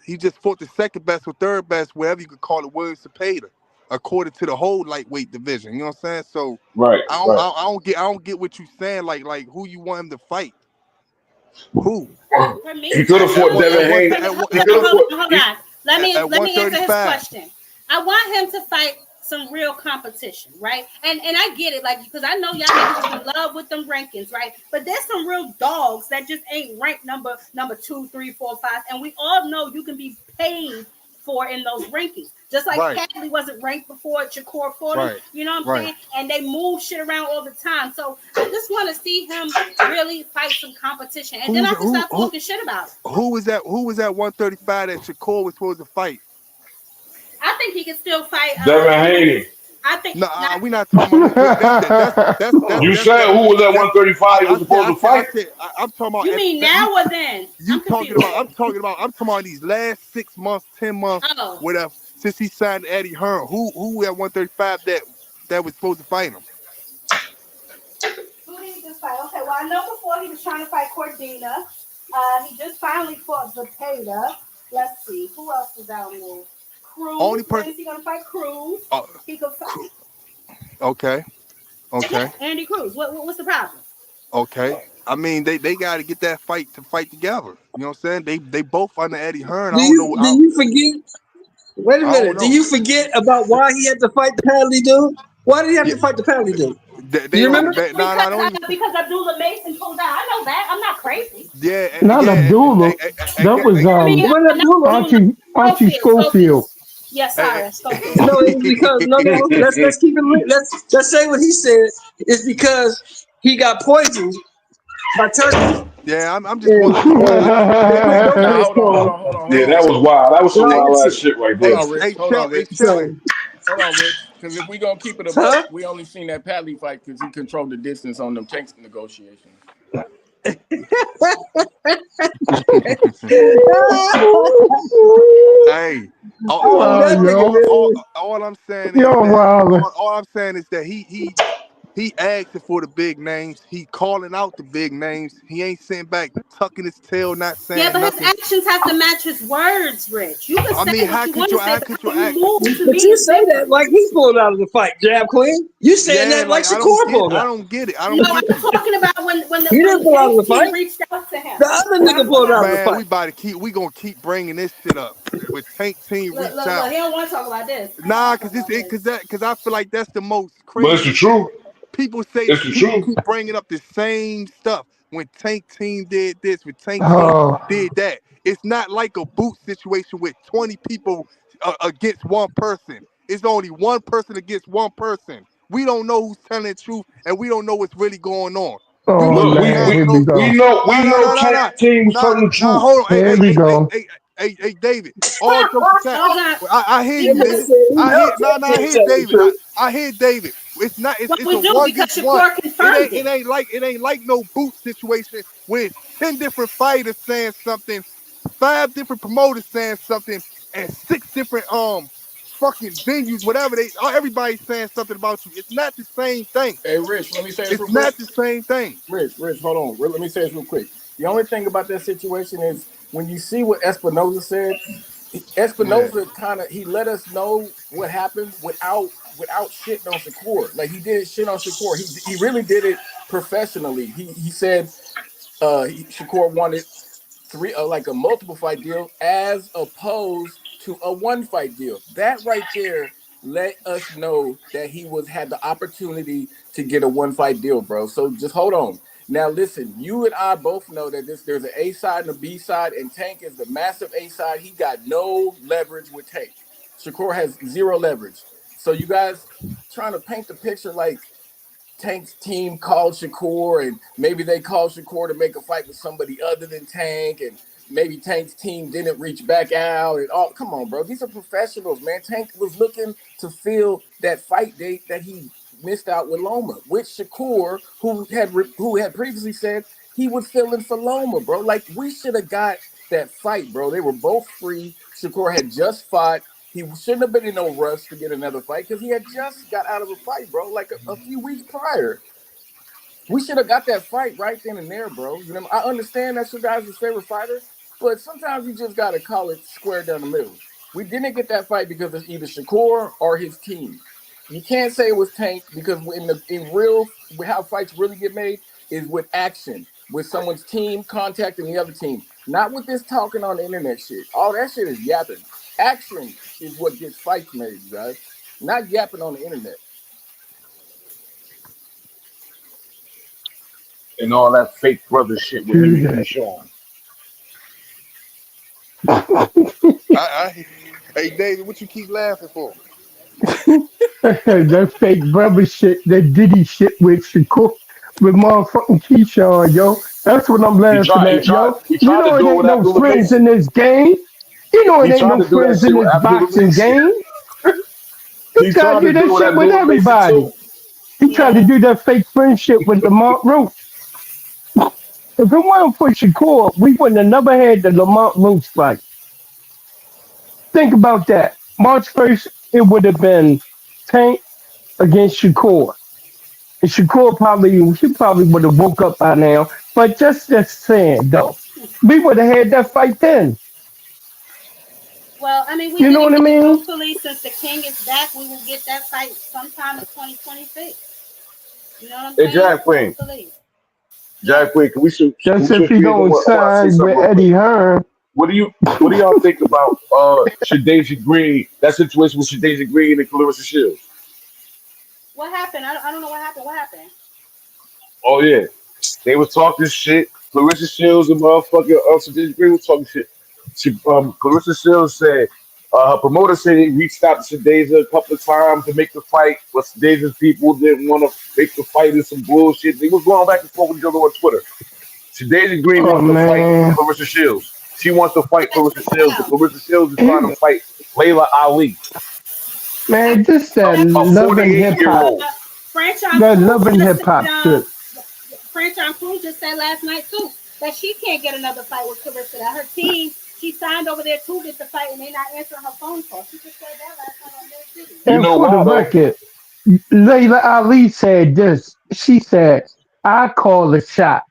he just fought the second best or third best, whatever you could call it, William Cepeda, according to the whole lightweight division. You know what I'm saying? So Right, right. I don't get what you saying. Like who you want him to fight? Who? For He me could have fought personally, Devin Haney. He could have fought. hold He, on. Let me answer his 135. question. I want him to fight some real competition, right? And I get it, like, because I know y'all niggas is in love with them rankings, right? But there's some real dogs that just ain't ranked number 2, 3, 4, 5, and we all know you can be paid for in those rankings. Just like Right, Hadley wasn't ranked before Shakur fought him, right, you know what I'm right. saying? And they move shit around all the time. So I just want to see him really fight some competition, and then Who's I can who start talking shit about him. who was that? Who was that 135 that Shakur was supposed to fight? I think he can still fight. Devin Haney. I think No, not. we not talking about. You That's said that. who was at That's 135 he was supposed to fight? I'm talking about You at mean that. now or then? You I'm talking confused. about? I'm talking about these last 6 months, 10 months, Oh, whatever. Since he signed Eddie Hearn, who at 135 that was supposed to fight him? who did he just fight? Okay, well I know before he was trying to fight Cordina. He just finally fought Zepeda. Let's see who else was out there. Cruz. Only When person. is he gonna fight Cruz? Uh, He could fight. okay, Yeah, okay, Andy Cruz. What's the problem? okay. I mean, they got to get that fight together. You know what I'm saying? They both under Eddie Hearn. I Do don't know. you forget? Wait a I don't minute. Do know. you forget about why he had to fight the penalty dude? Why did he have Yeah, to fight the penalty dude? Do they you don't. remember? Nah, don't even. Because Abdullah Mason pulled out. I know that. I'm not crazy. Yeah, Not yeah. Abdullah. That was I mean, It wasn't not Abdullah. Abdullah. Auntie Schofield. Schofield. Yes, eh, sorry, Schofield. No, it was because no. Let's keep it. Let's say what he said. It's because he got poisoned by turkey. yeah, I'm just And want. I just want. I just. Quinn Hey, Dope Now was calling. Yeah, hold on, that was Rich. wild. That was some Y'all hey, wild answer. ass shit right Hold there. on, Rich. Hold on, Rich. So, Hold on, Rich. Because if we gonna keep it a buck, huh? we only seen that Padley fight because he controlled the distance on them tanks negotiations. hey. Oh, Oh, that nigga, yo. man. All I'm saying is Yo, that Wilder. all I'm saying is that he asking for the big names. He calling out the big names. He ain't sitting back tucking his tail, not Yeah, saying but his nothing. actions have to match his words, Rich. You can I say mean, what you want to say, how but could how your you act? move to But me you is say that different. like he pulled out of the fight, Jab Queen. You saying Yeah, that like like Shakur pulled I out. don't get it. I No, don't I'm get this. talking about He didn't when pull out of Tank's the team fight. reached out to him. The other That's nigga what pulled out of I'm the Man, fight. we gonna keep bringing this shit up. With Tank Team reached look. out. He don't want to talk about this. I don't Nah, want to cause talk about this. cause I feel like that's the most But it's the crazy. truth. People say It's the people truth. keep bringing up the same stuff. When Tank Team did this, when Tank Team Oh, did that, it's not like a boot situation with 20 people against one person. It's only one person against one person. We don't know who's telling the truth, and we don't know what's really going on. We oh just Look, gonna man, have here we no. go. No. Tank Team was telling the Nah. truth. Hold on. Here we go. Hey, David. All jokes aside, Hold on. I hear That you, nigga nigga. Because said he I know hear. Tank I Team hear telling the David. truth. I hear David. It's not. What It's we a do one because against one. Shakur confirmed it. It ain't like no boot situation with 10 different fighters saying something, 5 different promoters saying something, and 6 different fucking venues, whatever everybody's saying something about you. It's not the same thing. Hey, Rich, let me say this It's real quick. not the same thing. Rich, hold on. Let me say this real quick. The only thing about that situation is when you see what Espinoza said, Yeah. Espinoza kind of he let us know what happened without shitting on Shakur. Like he did shit on Shakur. He really did it professionally. He said Shakur wanted three like a multiple fight deal as opposed to a one fight deal. That right there let us know that he had the opportunity to get a one fight deal, bro. So just hold on. Now listen, you and I both know that there's an A side and a B side, and Tank is the massive A side. He got no leverage with Tank. Shakur has zero leverage. So you guys trying to paint the picture like Tank's team called Shakur, and maybe they called Shakur to make a fight with somebody other than Tank, and maybe Tank's team didn't reach back out. And all, come on, bro, these are professionals, man. Tank was looking to fill that fight date that he missed out with Loma, with Shakur, who had previously said he was filling for Loma, bro. Like we should have got that fight, bro. They were both free. Shakur had just fought. He shouldn't have been in no rush to get another fight because he had just got out of a fight, bro, like a few weeks prior. We should have got that fight right then and there, bro. You know, I understand that's your guys' favorite fighter, but sometimes you just got to call it square down the middle. We didn't get that fight because of either Shakur or his team. You can't say it was Tank because in real how fights really get made is with action, with someone's team contacting the other team, not with this talking on the internet shit. All that shit is yapping. Action is what gets fights made, you guys. Not yapping on the internet. And all that fake brother shit with him and Sean. Hey David, what you keep laughing for? That fake brother shit, that Diddy shit with Shakur, with motherfucking Keyshawn, yo. That's what I'm laughing at, yo. He You tried to know it do it ain't with no Abdullah friends Mason. in this game. You know it He ain't tried no to do that friends shit in with this Abdullah boxing Mason. game. He He tried tried to do to that do it with shit with Abdullah Mason everybody. too. He tried to Yeah. do that fake friendship with Lamont Roach. If it wasn't for Shakur, we wouldn't have never had the Lamont Roach fight. Think about that. March 1st, it would have been Tank against Shakur. And she probably would have woke up by now. But just saying though, we would have had that fight then. Well, I mean, we You know what didn't I get it. mean? Hopefully, since the king is back, we will get that fight sometime in 2026. You know what I'm saying? Hey, Queen. Hopefully. Jack Yes. Queen, can we Just if switch he gears? don't I want to say sign something with real quick. Eddie Hearn. What do y'all think about Shadasia Green? That situation with Shadasia Green and Clarissa Shields. What happened? I don't know what happened. What happened? Oh yeah, they was talking shit. Clarissa Shields and motherfucking Shadasia Green was talking shit. Clarissa Shields said her promoter said he reached out to Shadasia a couple of times to make the fight, but Shadasia's people didn't want to make the fight and some bullshit. They was going back and forth with each other on Twitter. Daisy Green Oh wants to fight man. Clarissa Shields. She wants to fight Check Clarissa this Shields, but out. Clarissa Shields is trying to He- fight Layla Ali, I Man, this a, that a love and hip 48-year-old. hop. Franchise That Crew love and just hip said, hop shit. Franchise Crew just said last night too that she can't get another fight with Clarissa. That her team, she signed over there to get the fight, and they not answering her phone call. She just said that last night on their city. You And know for the why though? record, Layla Ali said this. She said, I call the shot.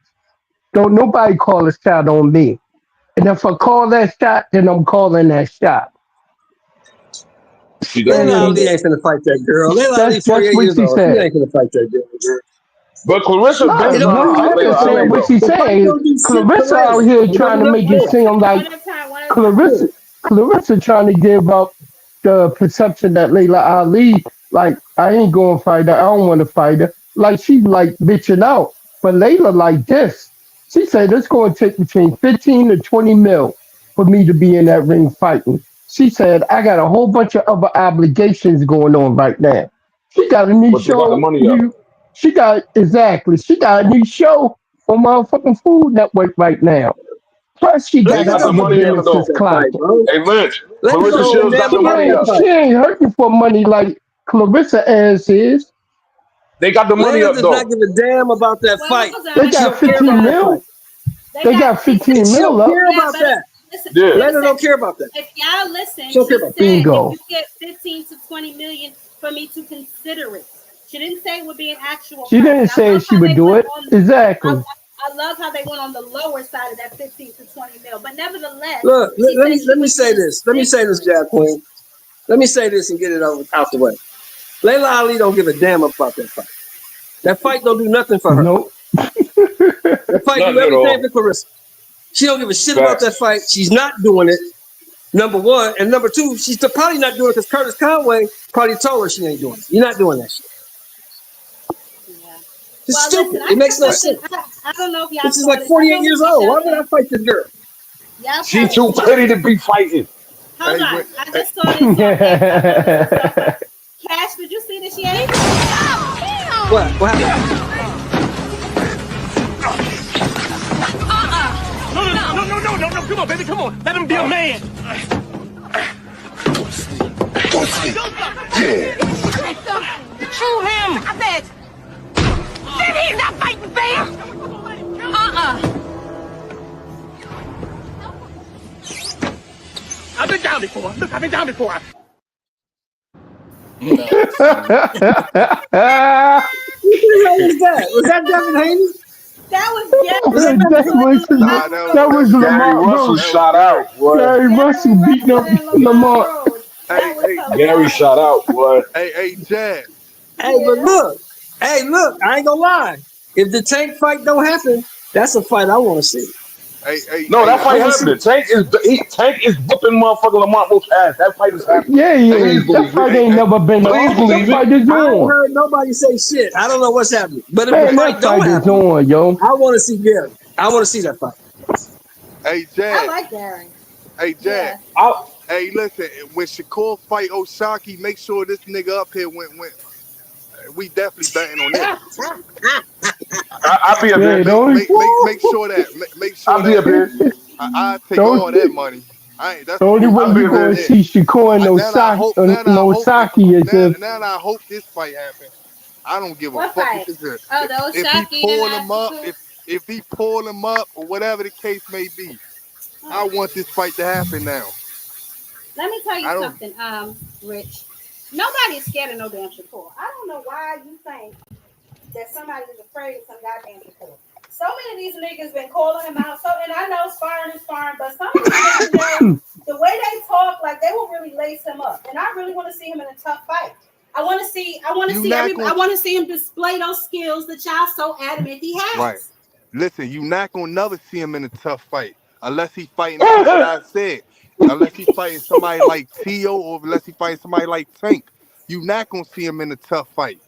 Don't nobody call a shot on me. And if I call that shot, then I'm calling that shot. She Layla definitely said Man, Ali that. ain't gonna fight that girl. Layla Ali, that's 48 what years she old. She said. ain't gonna fight that girl. But Clarissa No, been You know no, what? I'm Layla just Ali saying what though. she's The fight saying. don't do shit for Clarissa out Layla. here It don't trying do to nothing make for it One her. at a seem time. like One at a time. One at a time. Clarissa, Clarissa trying to give up the perception that Layla Ali, like, I ain't going to fight her. I don't want to fight her. Like, she like bitching out. But Layla like this. She said it's going to take between 15 to 20 mil for me to be in that ring fighting. She said, I got a whole bunch of other obligations going on right now. She got a new But they got the show. money up. She got, exactly. She got a new show on motherfucking Food Network right now. Plus, she They got Layla her got the don't other give a money damn up about businesses though. that fight, clocking. bro. Hey Lynch, Layla Clarissa don't She give a Shields got damn the she about money that ain't up. she fight. ain't hurting for money like Clarissa ass is. They got the money Layla up does not though. give a damn about that Well, fight. hold They on. She got don't care 15 about that mil. fight. They got She 15 She don't mil up. care yeah, about but that. listen, Yeah. listen. Layla don't care about that. If y'all She listen, don't care she about that. said if Bingo. you get 15 to 20 million for me to consider it. She didn't say it would be an actual She price, didn't and I say love she how would they do went it. on. Exactly. I love how they went on the lower side of that 15 to 20 mil, but nevertheless, Look, she let said me she let me would say this. Let me say consider this, it. Jab Queen. Let me say this and get it out the way. Layla Ali don't give a damn about that fight. That fight don't do nothing for her. Nope. That fight do Nothing at everything all. for Clarissa. She don't give a shit about that Facts. fight. She's not doing it. Number one, and number two, she's probably not doing it because Curtis Conway probably told her she ain't doing it. You're not doing that shit. Yeah. It's Well, stupid. listen, I It makes got no something. sense. I don't know if y'all This is saw like this. I 48 know years Ricky old. Why would I doesn't. fight this girl? Y'all She probably too saw pretty this. to be fighting. Hold Hey, on. wait, I hey, just saw this on X. I thought this was so funny. Cash, did you see this yet? What? What happened? No. Come on, baby. Come on. Let him be a man. Shoot him! I said, then he's not fighting fair! I've been down before. Look, I've been down before. Nice. Who the hell was that? Was that Devin Haney? That was Was that Gary that Devin Haney? was nah, that was Gary. Gary Lamont Russell Roach. That was shot Gary. out, boy. Gary Russell Gary beating up Russell and Lamont Lamont. Road. Hey, That was hey, Gary shot hilarious. out, boy. hey, Jad. Hey, but Yeah. look, I ain't gonna lie. If the Tank fight don't happen, that's a fight I want to see. No, that I fight want to see. happening. Tank is whooping motherfucking Lamont Roach ass. That fight is happening. Yeah, Please that believe it. fight ain't never been Please on. That believe it. fight is I ain't on. heard nobody say shit. I don't know what's happening. But if the Man, fight that don't fight is happen, on, yo. I want to see Gary. I want to see that fight. Hey, I Jad. like Gary. Hey, Jad. Yeah. I, Hey, listen. When Shakur fight Oshaki, make sure this nigga up here went. We definitely betting on this. I'll be up Yeah, here. the Make only make make make sure that make sure I'll be up that here. I the take all that only, money. the That's only most way I'll be you up definitely gonna here. it. see Shakur and Now that I hope Osaki is if now I hope this fight happen. I don't give a What fuck if fight? it's a, Oh, the if he Oshaki and pull him up, Shakur. if he pull him up or whatever the case may be. I Oh. want this fight to happen now. Let me tell you I don't. something, Rich. Nobody's scared of no damn Shakur. I don't know why you think that somebody is afraid of some goddamn Shakur. So many of these niggas been calling him out. So, and I know sparring is sparring, but some of these niggas, the way they talk, like they will really lace him up. And I really want to see him in a tough fight. I want to You see not everybody. I gonna want to see him display those skills that y'all so adamant he right. has. Listen, you not gonna never see him in a tough fight unless he fighting the people that I said. Unless he fighting somebody like Tio or unless he fighting somebody like Tank. You not gonna see him in a tough fight.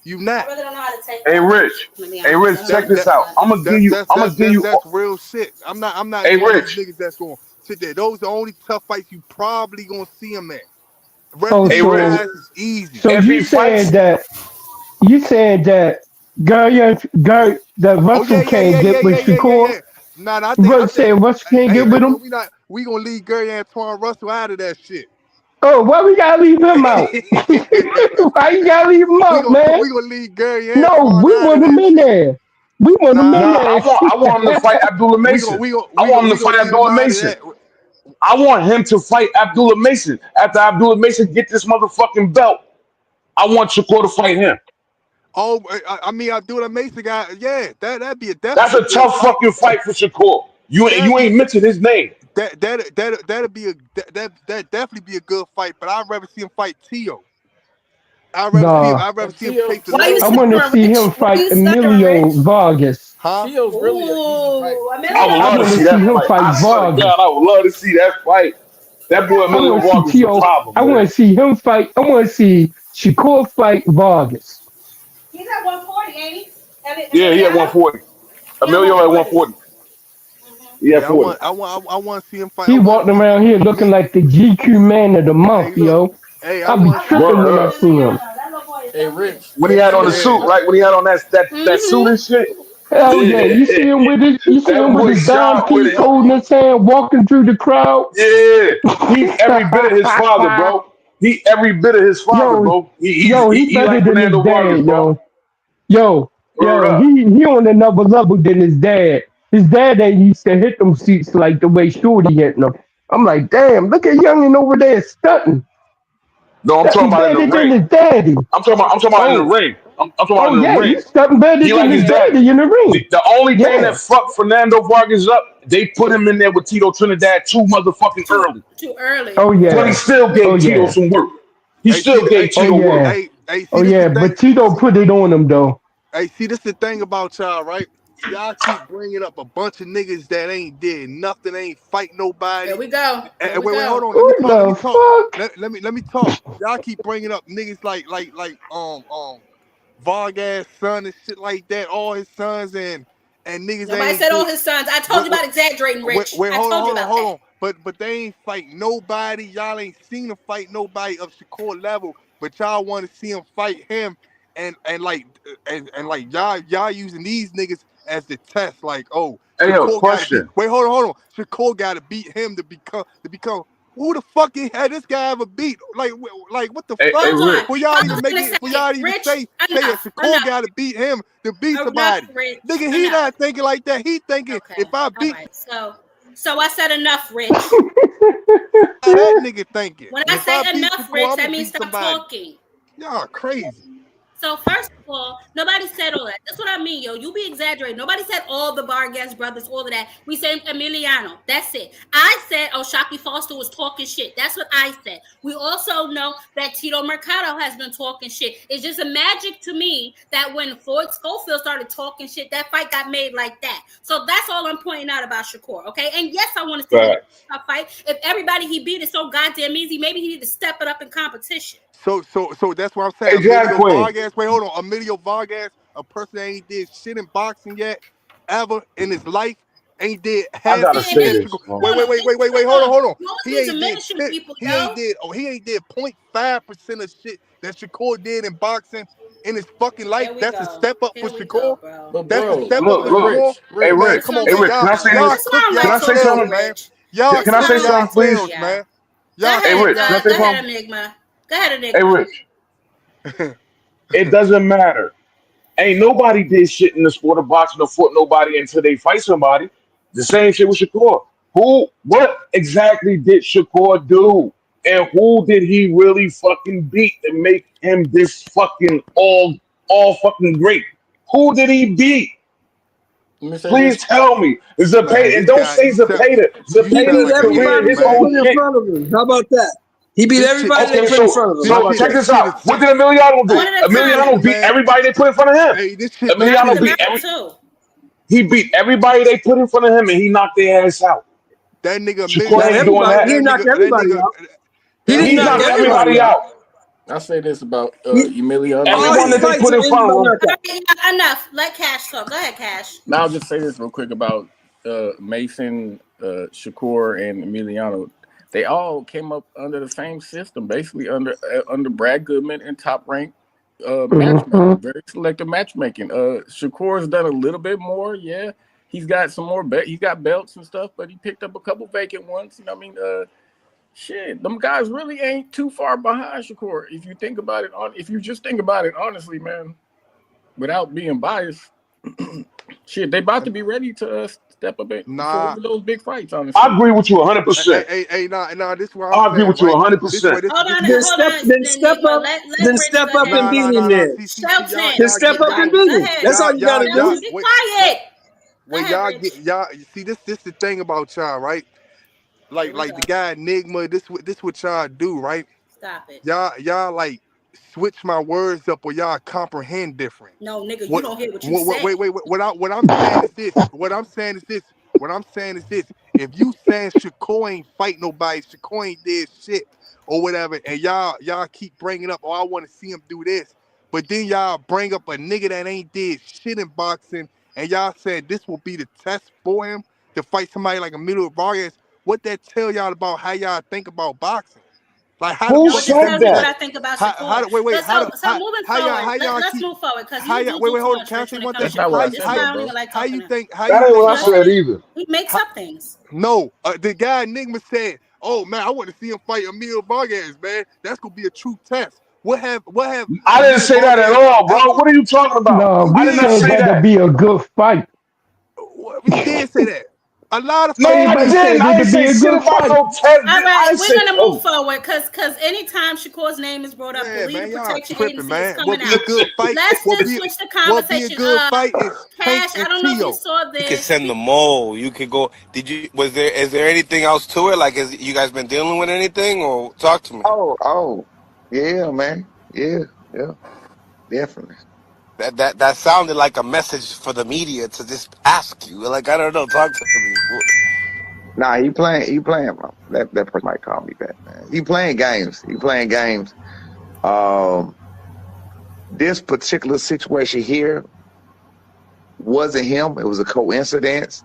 You I not. really don't know how to take Hey that, Rich. Rich. To be Hey honest, I Rich, don't know That check how to this that take out. that. I'm gonna give you that's real shit. I'm not Hey one of these Rich. niggas that's gonna sit there. Those are the only tough fights you probably gonna see him at. The rest oh of Hey these Rich. so guys is easy. so If he fights you saying that Gary that Oh Russell can't get with Shakur? yeah. Nah, I Russ think saying Russell can't get hey, with him? we gonna leave Gary Antoine Russell out of that shit. Oh, why we gotta leave him out? Why you gotta leave him out, man? We gonna leave Gary No, Antoine we out of want him that in shit. there. We want him in Nah, Nah, there. I want him to fight Abdullah Mason. I want him we to gonna fight leave him Abdullah out of Mason. that. I want him to fight Abdullah Mason. After Abdullah Mason get this motherfucking belt, I want Shakur to fight him. Oh, I mean, Abdullah Mason guy. Yeah, that'd be That's definitely a a good tough fight. fucking fight for Shakur. That'd You be ain't mentioned his name. that'd be that definitely be a good fight. But I'd rather see him fight Tio. Nah, I'd rather And see him Tio, face the Why you I legend. Tio, want to stuttering, see Rich? him Why fight you stuttering, Emilio Rich? Vargas. Huh? Tio's really an easy fight. Ooh, I Emilio would I love to want to see see that him fight. fight I swear to God, Vargas. I would love to see that fight. That boy I Emilio want to see Vargas is a Tio. problem, I man. want to see him fight. I want to see Shakur fight Vargas. he's at 140, ain't he? Yeah, he at Emiliano? 140. He at Emilio at 140. 140. Mm-hmm. He at Yeah, 40. I want to see him fight. I He want walking around here looking me. like the GQ man of the Hey, month, look. yo. Hey, I I be I want to see. love tripping when I Word. Emilio see him. Emiliano. That little boy is Hey, so cute. Rich, When he had Rich, on the look, suit, Yeah. right? When he had on that suit Mm-hmm. and shit. Hell Mm-hmm. yeah! Yeah. You see him with his, you see That him with boy his dime shot with piece it. holding his hand, walking through the crowd. Yeah. He's every bit of his father, bro. He every bit of his father, yo, bro. yo, he He better like than his Fernando Vargas, dad, bro. yo. Yo, Word up. he on another level than his dad. His dad ain't used to hit them seats like the way Shorty hitting them. I'm like, damn, look at youngin over there stunting. No, I'm talking Stunting about in the better than ring. his daddy. I'm talking about in the Oh, ring. I'm talking about oh in the yeah, ring. he's stunting better He like than his his Yeah. daddy. daddy in the The, ring. the only thing that Yeah. fucked Fernando Vargas up, they put him in there with Tito Trinidad too motherfucking Too early. too early. Oh But he yeah. still Oh gave Tito yeah. some work. He Hey, see, still gave Oh Tito work. yeah. see, Oh this the yeah. thing. But Tito put it on him though. Hey, see, this the thing about y'all, right? Y'all keep bringing up a bunch of niggas that ain't did nothing, ain't fight Here nobody. we go. Here And we wait, go. hold on. Let me What talk. Let me the talk. fuck? Let me talk. Y'all keep bringing up niggas like Vargas son and shit like that. All his sons and niggas Nobody ain't said all did. his sons. I told Wait, you wait, about exaggerating, Rich. I hold on, told you hold on, about hold that. on. But they ain't fight nobody. Y'all ain't seen him fight nobody of Shakur level. But y'all want to see him fight him, and like y'all using these niggas as the test. Like, oh, Hey yo, Shakur got to beat. question. Wait, hold on. Shakur got to beat him to become. Who the fuck had this guy ever beat? Like what the Hey fuck? Hold Rich. on. For y'all I to even was make gonna it, for say, y'all to even Rich, say that enough, Shakur enough, got to beat him to beat enough, somebody. Rich, Nigga, he enough. not thinking like that. He thinking if Okay. I All beat right. So I said enough, Rich. how that nigga thinking. When I If I say beat enough, Shakur, Rich, I'm that gonna means beat stop somebody. talking. Y'all crazy. So first of all, nobody said all that. That's what I mean, yo. You be exaggerating. Nobody said all the Vargas brothers, all of that. We said Emiliano. That's it. I said, oh, Shockey Foster was talking shit. That's what I said. We also know that Tito Mercado has been talking shit. It's just a magic to me that when Floyd Schofield started talking shit, that fight got made like that. So that's all I'm pointing out about Shakur, okay? And yes, I want to see him Facts. fight. If everybody he beat is so goddamn easy, maybe he need to step it up in competition. So that's what I'm saying. Hey Drag Emilio Queen. Vargas. Wait, hold on. Emilio Vargas, a person that ain't did shit in boxing yet, ever in his life, ain't did I half the gotta See, and shit say then that this, Shakur. bro. Wait, hold wait, on. wait, And wait, wait, wait. hold on. Hold on. You always He be ain't did diminishing shit. people, He ain't yo. did. Oh, he ain't did 0.5% of shit that Shakur did in boxing in his fucking life. Here we That's a go. step up for Here we Shakur. go, bro. But That's a Here we bro, step up go. for Look, but look. Shakur. Rich, Hey Rich. Man, Rich. That's come what on, I'm Hey man. Rich, can Y'all, I saying. say y'all this? That's why cook I'm Can y'all I like say talking tails, to something? man. Rich. Y'all That's Can I why cook say I'm y'all something, like, please? tails, yeah. man. Go Y'all Hey cook ahead. Rich, can I y'all say Go ahead, something? Enigma. Go ahead, Hey Enigma. Rich, it doesn't matter. Ain't nobody did shit in the sport of boxing or fought nobody until they fight somebody. The same shit with Shakur. What exactly did Shakur do? And who did he really fucking beat to make him this fucking all fucking great? Who did he beat? Let me say Please this. tell me. Man, Zapata, and this don't guy, say Zapata. you He sound beat Zapata's like a career, everybody hater, his they man. whole put in shit. front of him. How about that? He beat This shit, everybody they Okay, put in front of him. this How so about shit, check that? this this shit out. is What so. did Emiliano do? One at a time, Listen, Emiliano beat Enigma. man. everybody they put in front of him. Hey, this shit, Knock listen, Emiliano them beat listen. out every too. he beat everybody they put in front of him, and he knocked their ass out. That nigga Shakur Not ain't Emiliano, doing everybody. that. He didn't knock everybody out. He That didn't He knock nigga, knocked everybody everybody out. out. I'll say this about He, Emiliano all Everyone his that they and fights, put in front everybody of him. knocked All out. right, enough. Let Cash talk. Go ahead, Cash. now I'll just say this real quick about Mason, Shakur, and Emiliano. They all came up under the same system, basically under Brad Goodman and Top Rank Hmm. matchmaking, very selective matchmaking. Shakur's done a little bit more, yeah. He's got some more. He's got belts and stuff, but he picked up a couple vacant ones. You know, what I mean, shit, them guys really ain't too far behind Shakur. If you think about it, if you just think about it honestly, man, without being biased, shit, they about to be ready to step up for nah. those big fights. I Honestly, agree with you 100%. Nah. This is what I'm I agree saying, with you right? This way, 100%. this, this, Then Hold step, on, then step Enigma. up, Let then Rich step go up ahead. and nah, beat nah, nah, him. nah. Then See, Shelton, then y'all step get, up y'all, and Shelton, beat go him. ahead. That's all you got to y'all, do. Shelton, be wait, quiet. Go wait, ahead, y'all Rich. get, y'all. See, this the thing about y'all, right? Here we Like the go. guy Enigma. This what y'all do, right? Stop it. Y'all like switch my words up or y'all comprehend different. No, nigga, you What don't hear what you wait, say. what I'm saying is this. What I'm saying is this. If you saying Shakur ain't fight nobody, Shakur ain't did shit or whatever, and y'all keep bringing up, oh, I want to see him do this, but then y'all bring up a nigga that ain't did shit in boxing, and y'all said this will be the test for him to fight somebody like Emilio Vargas. What that tell y'all about how y'all think about boxing? Like how the Who No, fuck it is just that? said tells you what that? I think about Shakur. Wait, So moving forward, how y'all let's keep move forward because how you y'all do do too hold on, much, can I Rich, say when it one comes thing? that's to not what I Shakur. This is said, why though, I don't bro. even like talking to him. That ain't what I Go said ahead. either. He makes How, up things. no, the guy Enigma said, "Oh man, I want to see him fight Emilio Vargas, man. That's gonna be a true test." What have I didn't say that at Javante? all, bro. What are you talking about? No, You I we did did not said say say that'd that. be a good fight. you did say that. A lot of No, fights I Everybody say didn't. said I it'd didn't be say a shit good about fight. no Ted. All I right, didn't we're say. gonna move Oh, forward because anytime Shakur's name is brought up, the yeah, leader man, y'all protection tripping, agency is man. coming What be a out. good fight? Let's just switch the What be a conversation. good fight is Tank Cash, I and don't know if you Tio. saw You could this. send the mole. You could go. Is there anything else to it? Like, is you guys been dealing with anything, or talk to me? Oh, yeah, man. Yeah, definitely. That sounded like a message for the media to just ask you. Like, I don't know. Talk to me. Nah, he playing. That person might call me back, man. He playing games. He playing games. Um, this particular situation here wasn't him. It was a coincidence.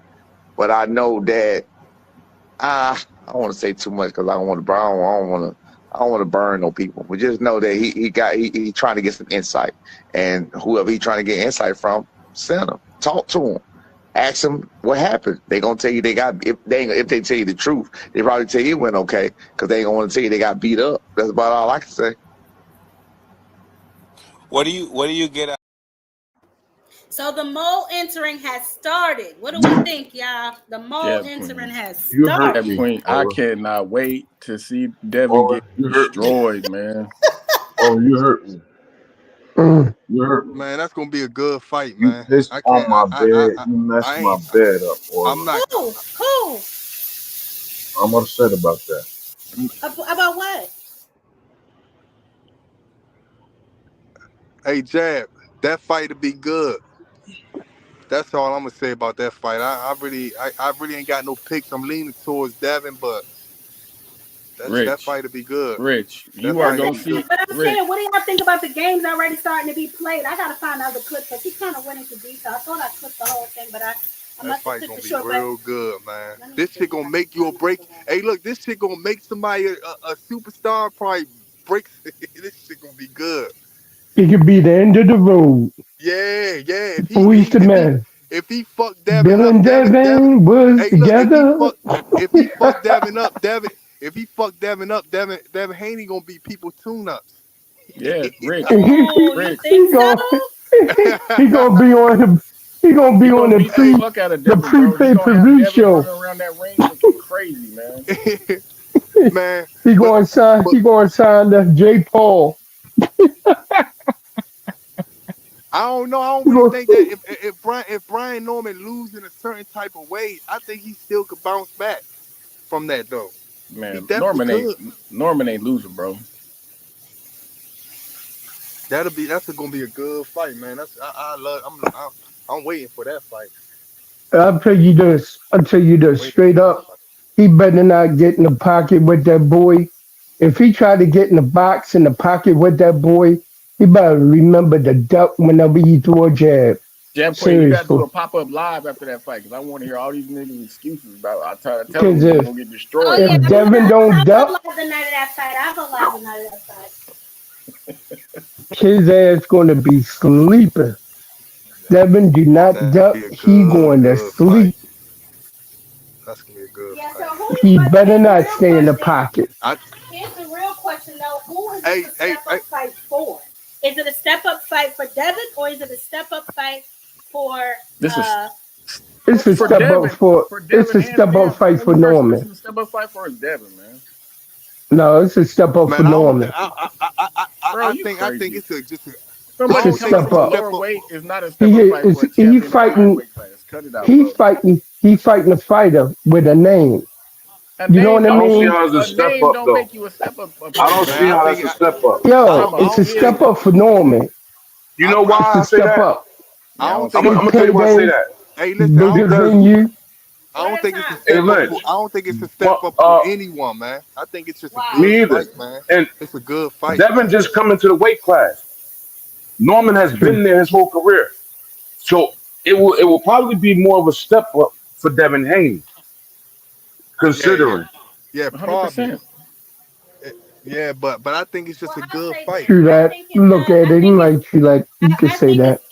But I know that I don't want to say too much because I don't want to burn. I don't want to burn no people. But just know that he trying to get some insight, and whoever he trying to get insight from, send him, talk to him, ask them what happened. They gonna tell you they got if they tell you the truth, they probably tell you it went okay because they ain't gonna want to tell you they got beat up. That's about all I can say. What do you get out? So the mole entering has started. What do we think, y'all? The mole Yeah, entering Queen. has you hurt Yeah, started. me, Queen. I Aura. cannot wait to see Devin Aura, get you hurt me. destroyed, man. Aura, you hurt me. Mm. You hurt me. Man, that's gonna be a good fight, You man. pissed I on can't. my bed. You messed I my ain't. bed up, I'm Aura. not. Who? I'm upset about that. About what? Hey, Jab, that fight to be good. That's all I'm gonna say about that fight. I really ain't got no picks. I'm leaning towards Devin, but that Rich, fight to be good. Rich, That you are fight to gonna be good. see But I'm Rich. saying, what do y'all think about the games already starting to be played? I gotta find other clips because he kind of went into detail. I thought I clipped the whole thing, but I That must have fight clipped gonna it be short. But real good, man. let me This see shit if gonna I can make you a find break. another one. Hey, look, this shit gonna make somebody a superstar. Probably breaks. This shit gonna be good. It could be the end of the road. Yeah. Who's the man? If he fuck Devin Bill up, and Devin. Devin was Hey, look, together. if he fuck Devin up, if he fuck Devin up, Devin Haney gonna be people tune ups. Yeah, Rich, Oh, you Rich. think he so? gonna he gonna be on the he gonna be He on gonna the beat the hey, fuck out of the Devin, pre bro. He pay gonna per have view Devin show. running around that ring looking crazy, man. man, He but gonna sign but the J. Paul. I don't know. I don't He really gonna, think that if Brian Norman lose in a certain type of way, I think he still could bounce back from that though. He Man, definitely could. Norman ain't losing, bro. Gonna be a good fight, man. I love. I'm waiting for that fight. I'll tell you this. I'll tell you I'm this waiting straight for that up. fight. He better not get in the pocket with that boy. If he try to get in the box in the pocket with that boy, he better remember to duck whenever he throw a jab. Jam Queen, you gotta do Seriously. a pop up live after that fight because I want to hear all these niggas excuses about. I try to tell Because them niggas gonna get Oh destroyed, yeah, bro. if I'm gonna, Devin don't I'll go duck, live the night of that fight. I'll go live the night of that fight. his ass going to be sleeping. Devin do not That'd duck. be a He going to good fight. sleep. That's gonna be a good Yeah. So fight. who you? He But better here's the not real stay in the question. pocket. I Here's the real question though. Who is this hey a hey step hey. up fight for? Is it a step up fight for Devin or is it a step up fight for This is uh It's what a you for call step it? up Devin, for. for It's Devin, a hands step up down. The fight for only person this Norman. is a step up fight for is Devin, man. No, it's a step up for Man, I don't think Norman. Bro, you I think crazy. it's a just a, I It's Somebody a don't think coming it's step a from a up. step lower up. weight is not a step He up fight is. for a He champion in a higher fighting. weight class. Cut it out, He bro. fighting. He fighting a fighter with a name. A You know name what I I don't don't see make mean? how you. it's a A step name up don't though. make you a step up a I don't fighter, see Man, man. I how think that's a step up. I Yo, don't I it's Talking a don't about step think up name. for Norman. You know I why It's I a say step that? up. Man, I I don't don't think see it's Big I'm a gonna tell step you why up I say payday, for. that. Hey, listen, bigger Because venue. I One don't at a think it's a time. hey, step up look, for. I don't think it's a step well, up for anyone, man. I think it's just a Wow. good me either. fight, man. And It's a good fight. Devin just coming to the weight class. Norman has been there his whole career, so it will probably be more of a step up for Devin Haney, Yeah, considering. probably. 100%. Eh, Yeah, but I think it's just Well, a I'll good say fight. this. True I that. think it's Look at it. You might true that. You could I say think that. it's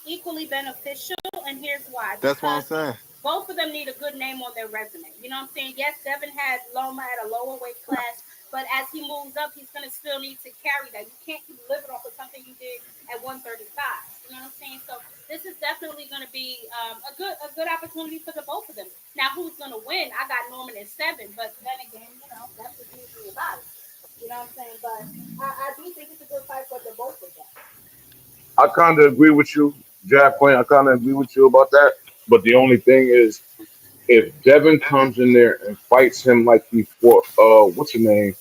equally beneficial, and here's why. That's what I'm Because saying. both of them need a good name on their resume. You know what I'm saying? Yes, Devin had Loma at a lower weight class, But as he moves up, he's going to still need to carry that. You can't keep living off of something you did at 135. You know what I'm saying? So this is definitely going to be a good opportunity for the both of them. Now, who's going to win? I got Norman at 7, but then again, that's the beauty about it. You know what I'm saying? But I do think it's a good fight for the both of them. I kind of agree with you, Jack Point. I kind of agree with you about that. But the only thing is, if Devin comes in there and fights him like he fought, what's his name,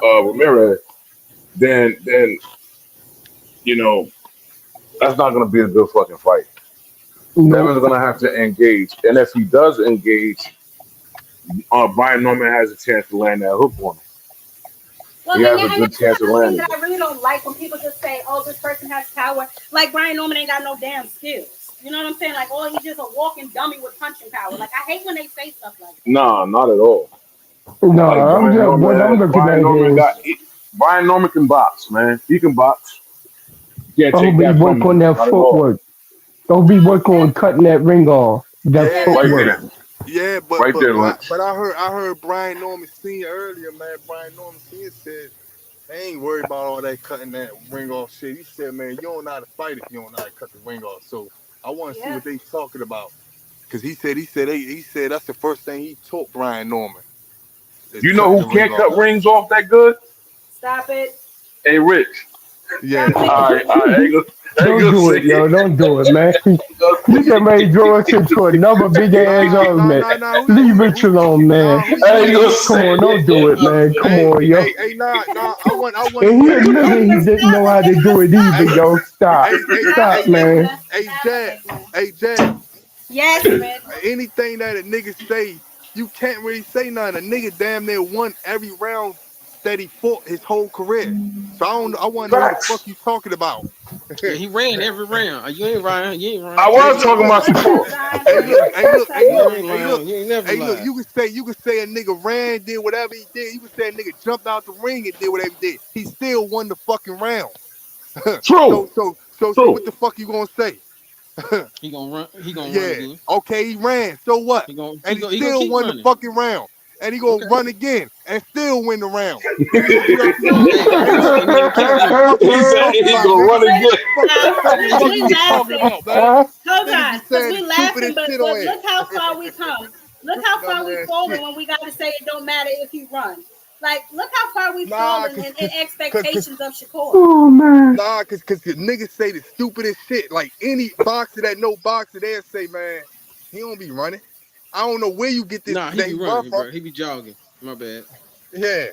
Ramirez, then you know that's not going to be a good fucking fight. No, Devin's going to have to engage, and if he does engage, Brian Norman has a chance to land that hook on him. Well, He has a and good that's chance of another thing landing that it. I really don't like when people just say, "Oh, this person has power." Like Brian Norman ain't got no damn skills. You know what I'm saying? Like, oh, he's just a walking dummy with punching power. Like, I hate when they say stuff like that. Nah, not at all. no. Like I'm just what I'm looking Brian at Norman is Brian Norman can box, man. He can box. You can't I'll take be that from work on him. that Not at all. footwork. Don't be working on cutting that ring off. That Yeah, Right footwork. there. Yeah, Right there, Lynch. but I heard Brian Norman Senior earlier, man. Brian Norman Senior said they ain't worried about all that cutting that ring off shit. He said, man, you don't know how to fight if you don't know how to cut the ring off. So I want to see yeah. what they talking about. Cause he said that's the first thing he taught Brian Norman is You know cutting the who ring can't cut off. rings off that good? Stop it. Hey, Rich. Yeah. Stop it. I ain't Don't gonna do say it, yo. it. Don't do it, man. I ain't gonna You get ready to draw us say into another big ass Nah, nah, argument. nah, nah. Leave it alone, man. Nah, who I ain't you gonna look? Come say on, don't do it, it. man. Come Hey, on, yo. nah. I want to And he hear. admitted he didn't know how to do it either, Hey, yo. Stop. Stop Stop, it, man. Nicola. hey, Stop it, Jab, Nicola. hey, Jab. Yes, Rich. Anything that a nigga say, you can't really say nothing. A nigga damn near won every round that he fought his whole career. So I don't. I want to know who the fuck Facts. you talking about. Yeah, he ran every round. You ain't Ryan. You ain't I Ryan. Hey, was look, talking look, about One look. at a Shakur. time, Hey, baby. look, hey, One look, at hey, a You look, ain't time. hey, look, lying. You ain't never hey, look. lied. You can say a nigga ran, did whatever he did. You can say a nigga jumped out the ring and did whatever he did. He still won the fucking round. True. So what True. the fuck you gonna say? He gonna run. He gonna run Yeah. again. Okay, he ran. So what? He gonna he And he gonna he gonna still keep won the running. fucking round. And he gonna Okay. run again and still win the round. What else you want? Hey, Hey, look. and he gonna keep Hey, running. fuck is He you said talking he about, gonna nigga? run Wait, again. Fuck we is you talking laughing. about, man? Hold Niggas on, be because saying we the laughing, stupidest but shit on but here. look how far we come. Look how far we Dumbass fallen shit. when we got to say it don't matter if you run. Like, look how far we Nah, fallen cause, in cause, cause, cause, expectations of Shakur. Oh, man. nah, cause the niggas say the stupidest shit. Like any boxer that know boxer, they'll say, man, he don't be running. I don't know where you get this Nah, he that be he run running, from. bro. He be jogging. My bad. Yeah.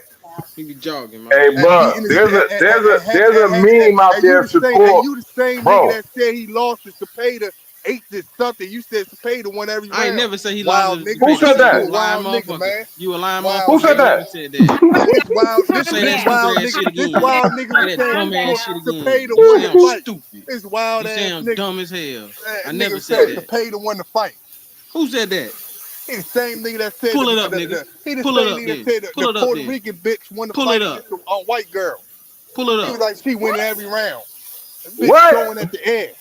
He be jogging. My Hey, bad. And bro, beating his there's a meme out and you there, the same and Shakur. you the same nigga Bro, that said he lost to Cepeda, ate this something. You said Cepeda won every I ain't round. never say he lied Wild to the nigga. who paper. said See, You you a a that? lying wild nigga, motherfucker. man. You a lying Wild Who motherfucker. said You nigga. never that? said that. Don't This say this that Calm down. stupid wild ass nigga. shit This again. wild nigga Say was that saying Calm dumb ass down. shit again. Cepeda You won the sound fight. stupid. This wild You ass sound nigga. dumb as hell. I never Nigga said said that. Cepeda won the fight. Who said that? He the same nigga that said Pull it up, nigga. he the Pull it same up nigga that then. said Pull the it up Puerto then. Rican bitch won the Pull it fight up. against a white girl. Pull it He was up. like, she winning What? every round. The bitch What? throwing at the air.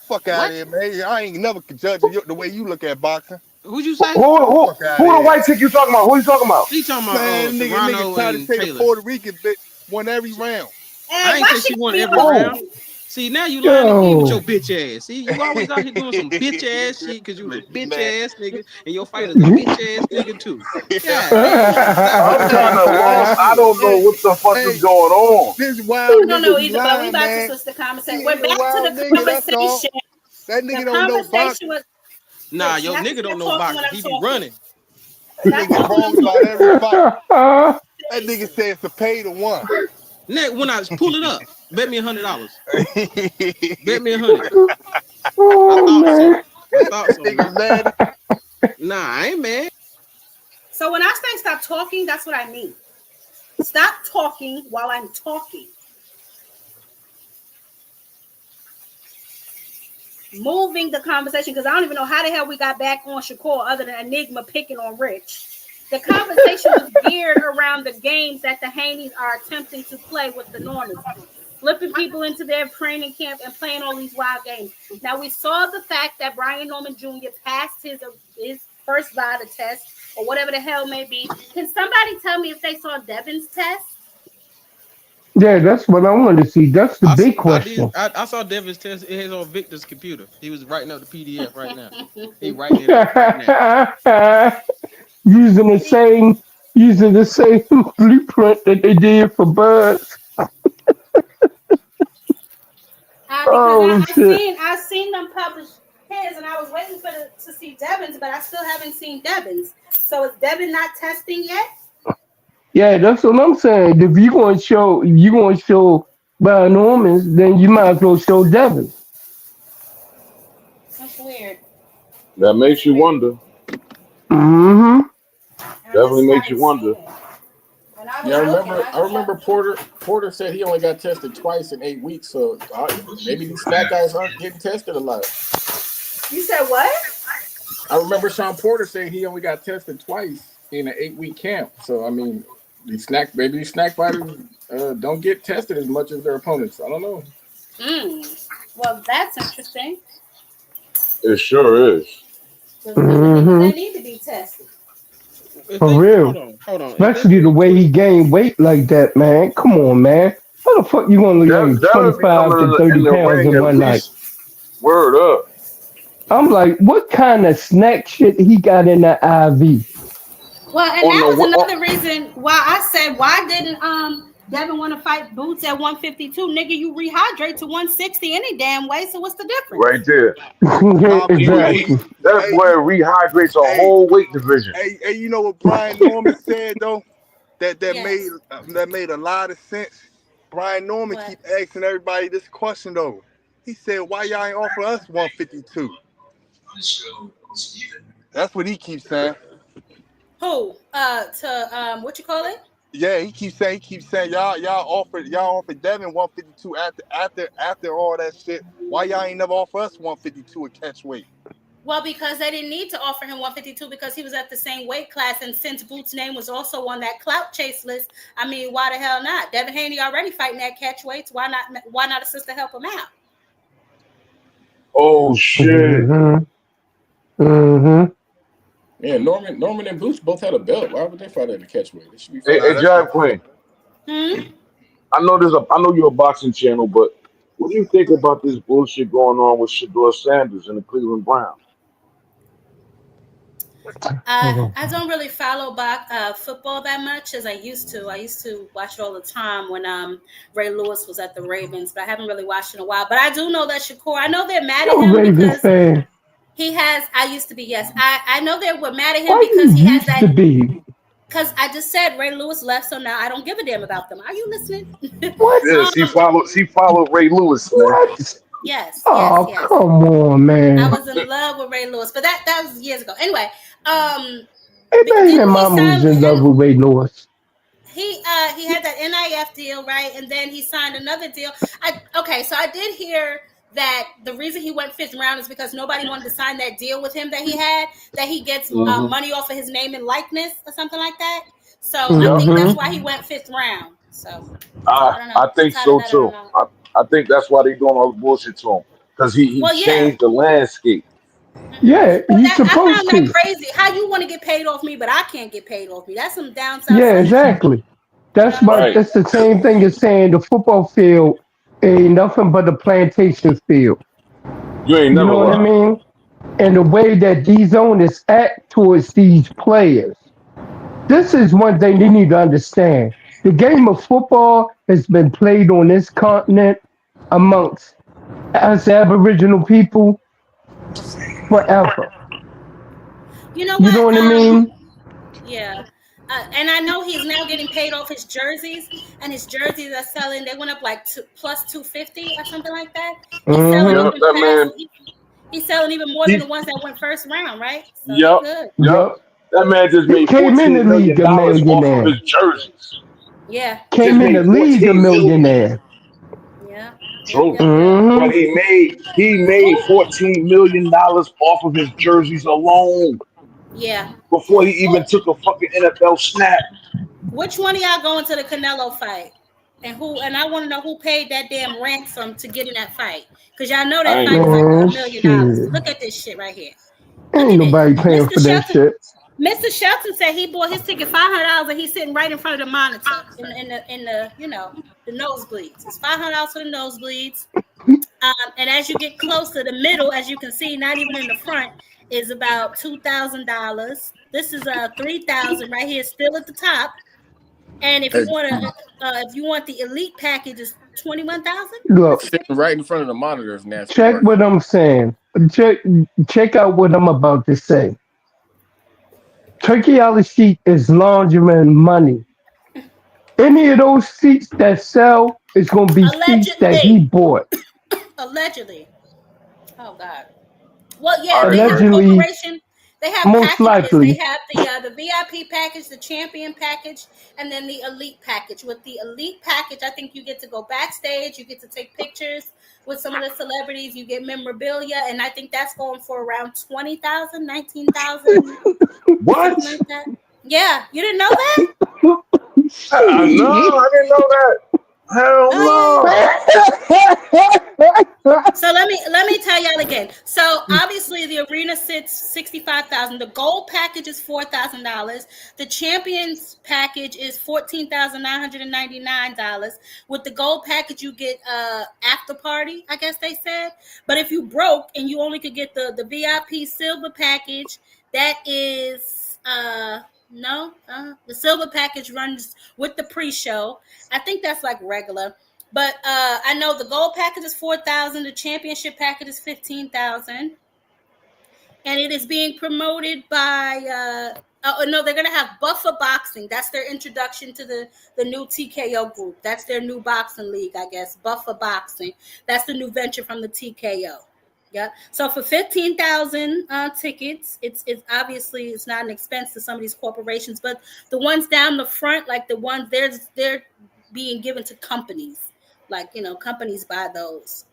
Fuck out of What? here, man. I ain't never could judge you the way you look at boxing. Who'd you Who, say? who, Fuck out of who the here. white chick you talking about? Who you talking about? He talking about Man, nigga Serrano tried to and say the Taylor. Puerto Rican bitch won every round. Hey, I ain't why say she she gotta won be every all Who? round. over me? See, now you lying again with your Yo. bitch ass. See, you always out here doing some bitch ass shit because you a bitch Man. ass nigga and your fighter's a bitch ass nigga too. God damn. Stop I'm lying hey, kind about of your hey, lost. I bullshit. don't know hey, what the fuck is hey, going on. this wild We don't nigga know be either, but we lying, about to man. switch the conversation. He We're a back to wild the nigga, that's all. conversation. That The nigga don't know conversation boxing. was Nah, Rich. You your have to nigga don't stop know talking when boxing. I'm He be talking. running. That Stop nigga talking when I'm wrong about talking. every fight. That nigga Seriously. said Cepeda won. Next, when I pull it up, bet me $100. Bet me 100. I Oh, thought so. man. I thought That so, nigga man. mad. Nah, I ain't mad. So when I say stop talking, that's what I mean. Stop talking while I'm talking. Moving the conversation because I don't even know how the hell we got back on Shakur other than Enigma picking on Rich. The conversation was geared around the games that the Haneys are attempting to play with the Normans, flipping people into their training camp and playing all these wild games. Now we saw the fact that Brian Norman Jr. passed his first VADA test or whatever the hell may be. Can somebody tell me if they saw Devin's test? Yeah, that's what I want to see. That's the big question. I saw Devin's test. It is on Victor's computer. He was writing up the PDF right now. He writing it up right now. using the same using the same blueprint that they did for Birds. Because Oh shit. I seen them publish his, and I was waiting to see Devin's, but I still haven't seen Devin's. So is Devin not testing yet? Yeah, that's what I'm saying. If you gonna show Brian Norman's, then you might as well show Devin. That's weird. That makes you wonder. Mm-hmm. Definitely makes you wonder. Yeah, I remember Porter said he only got tested twice in 8 weeks, so maybe these fat guys aren't getting tested a lot. You said what? I remember Sean Porter saying he only got tested twice in an 8-week camp. So I mean, these snack fighters don't get tested as much as their opponents. I don't know. Well, that's interesting. It sure is. Mm-hmm. They need to be tested. For real. Hold on. Especially the way he gained weight like that, man. Come on, man. How the fuck you gonna gain 25 to 30 pounds in one night? Word up. I'm like, what kind of snack shit he got in that IV? Well, and that was another reason why I said, why didn't Devin want to fight Boots at 152? Nigga, you rehydrate to 160 any damn way, so what's the difference? Right there. Exactly. That's where it rehydrates a whole weight division. Hey, you know what Brian Norman said though? That made a lot of sense. Brian Norman keep asking everybody this question though. He said, "Why y'all ain't offer us 152?" That's what he keeps saying. Who? What you call it? Yeah, he keeps saying y'all offered Devin 152 after all that shit. Why y'all ain't never offer us 152 a catch weight? Well, because they didn't need to offer him 152 because he was at the same weight class, and since Boots' name was also on that clout chase list, I mean, why the hell not? Devin Haney already fighting that catch weights. Why not a sister help him out? Oh shit. Mm-hmm. Mm-hmm. Yeah, Norman and Boots both had a belt. Why would they fight at the catch weight? They should be Hey, Jive Queen. I know you're a boxing channel, but what do you think about this bullshit going on with Shakur Sanders and the Cleveland Browns? I don't really follow football that much as I used to. I used to watch it all the time when Ray Lewis was at the Ravens, but I haven't really watched it in a while. But I do know that Shakur, I know they're mad at him Ravens fan. He has. I used to be. Yes, I know they were mad at him Why because he you has that. used to be? Because I just said Ray Lewis left, so now I don't give a damn about them. Are you listening? What? Yes, he followed Ray Lewis. What? Yes. Oh, yes. come on, man. I was in love with Ray Lewis, but that was years ago. Anyway, Hey, man, mama was in love with Ray Lewis. He had that NIF deal, right? And then he signed another deal. So I did hear that the reason he went 5th round is because nobody wanted to sign that deal with him that he gets money off of his name and likeness or something like that. So I think that's why he went 5th round. So I think so too. I think that's why they doing all the bullshit to him because he changed the landscape. Yeah, he's supposed I found that to. crazy. How you want to get paid off me, but I can't get paid off me? That's some downside. Yeah, exactly. That's that's the same thing as saying the football field ain't nothing but a plantation field. You know what I mean? And the way that these owners act towards these players. This is one thing they need to understand. The game of football has been played on this continent amongst us Aboriginal people forever. You know what? What I mean? Yeah. And I know he's now getting paid off his jerseys, and his jerseys are selling. They went up like plus 250 or something like that. He's selling even more than the ones that went 1st round, right? So Yep. That man just made $14 million off of his jerseys. Yeah. Came in the league a millionaire. Yeah. True. But he made $14 million off of his jerseys alone. Yeah. Before he even took a fucking NFL snap. Which one of y'all going to the Canelo fight? And I want to know who paid that damn ransom to get in that fight. Because y'all know that fight is like $1 million. Look at this shit right here. Ain't nobody paying for that shit. Mr. Shelton said he bought his ticket $500 and he's sitting right in front of the monitor in the the nosebleeds. It's $500 for the nosebleeds. And as you get closer, the middle, as you can see, not even in the front, is about $2,000. This is $3,000 right here, still at the top. And if you want the elite package, is $21,000. Look, Sitting right in front of the monitor is nasty check work. what I'm saying. Check out what I'm about to say. Turkey out the seat is laundering money. Any of those seats that sell is going to be seats that he Allegedly. bought. Allegedly. Oh God. Well, All yeah, right, they have Chris. Allegedly, corporation. They have most packages. They likely. have the VIP package, the champion package, and then the elite package. With the elite package, I think you get to go backstage. You get to take pictures with some of the celebrities. You get memorabilia, and I think that's going for around 20,000, 19,000, What? something like that. Yeah, you didn't know that? No, I didn't know that. Hell Oh yeah. no. So let me tell y'all again. So obviously the arena sits 65,000. The gold package is $4,000. The champions package is $14,999. With the gold package, you get after party, I guess they said. But if you broke and you only could get the VIP silver package, that is the silver package runs with the pre-show. I think that's like regular. But I know the gold package is $4,000. The championship package is $15,000, and it is being promoted by. They're gonna have Buffer Boxing. That's their introduction to the new TKO group. That's their new boxing league, I guess. Buffer Boxing. That's the new venture from the TKO. Yeah. So for 15,000 tickets, it's obviously it's not an expense to some of these corporations, but the ones down the front, like the ones they're being given to companies. Like, companies buy those.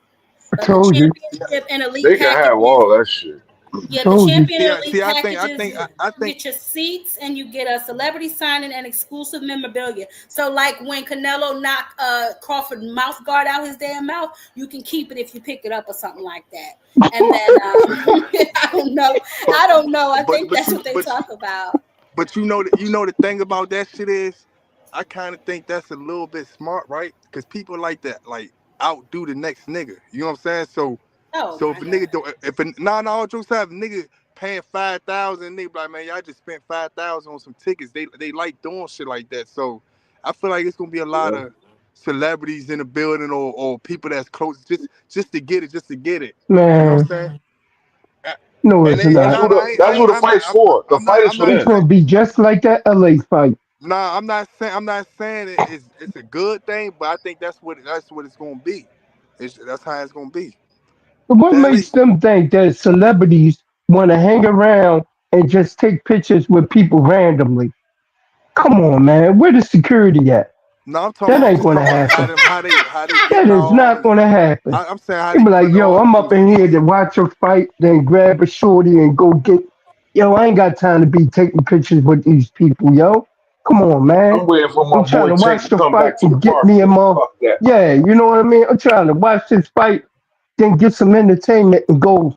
I But the told you. championship and elite They can have packages, all that shit. yeah, the Told you. champion and elite See, I think, packages, I you think. get your seats and you get a celebrity signing and exclusive memorabilia. So, like when Canelo knocked Crawford mouth guard out his damn mouth, you can keep it if you pick it up or something like that. And then I don't know. I think that's what they talk about. But the thing about that shit is, I kind of think that's a little bit smart, right? Because people like that, like outdo the next nigga. You know what I'm saying? So Oh if my a God. nigga don't, if a nah, all jokes aside, if a nigga paying 5,000, nigga be like, man, y'all just spent 5,000 on some tickets. They like doing shit like that. So I feel like it's gonna be a lot Yeah. of celebrities in the building or people that's close just to get it, You know what I'm Man, saying? no, And it's they, That's not. nah, what nah, that's what the fight's for. The fight is I'm for not It's them. going saying. to be just like that LA fight. Nah, I'm not saying it's a good thing, but I think that's what it's gonna be. That's how it's gonna be. What That makes them think that celebrities want to hang around and just take pictures with people randomly? Come on, man. Where the security at? no, That I'm ain't just going to talking about happen. how they That giving out is all not the. going to happen. I'm saying how You they be like, putting yo, all I'm them up in here seats. to watch a fight, then grab a shorty and go get. Yo, I ain't got time to be taking pictures with these people, yo. Come on, man. I'm waiting for I'm my trying boy to Tank watch to the come fight back to the and get park, me a man. more. Fuck that. Yeah, you know what I mean? I'm trying to watch this fight, then get some entertainment and go.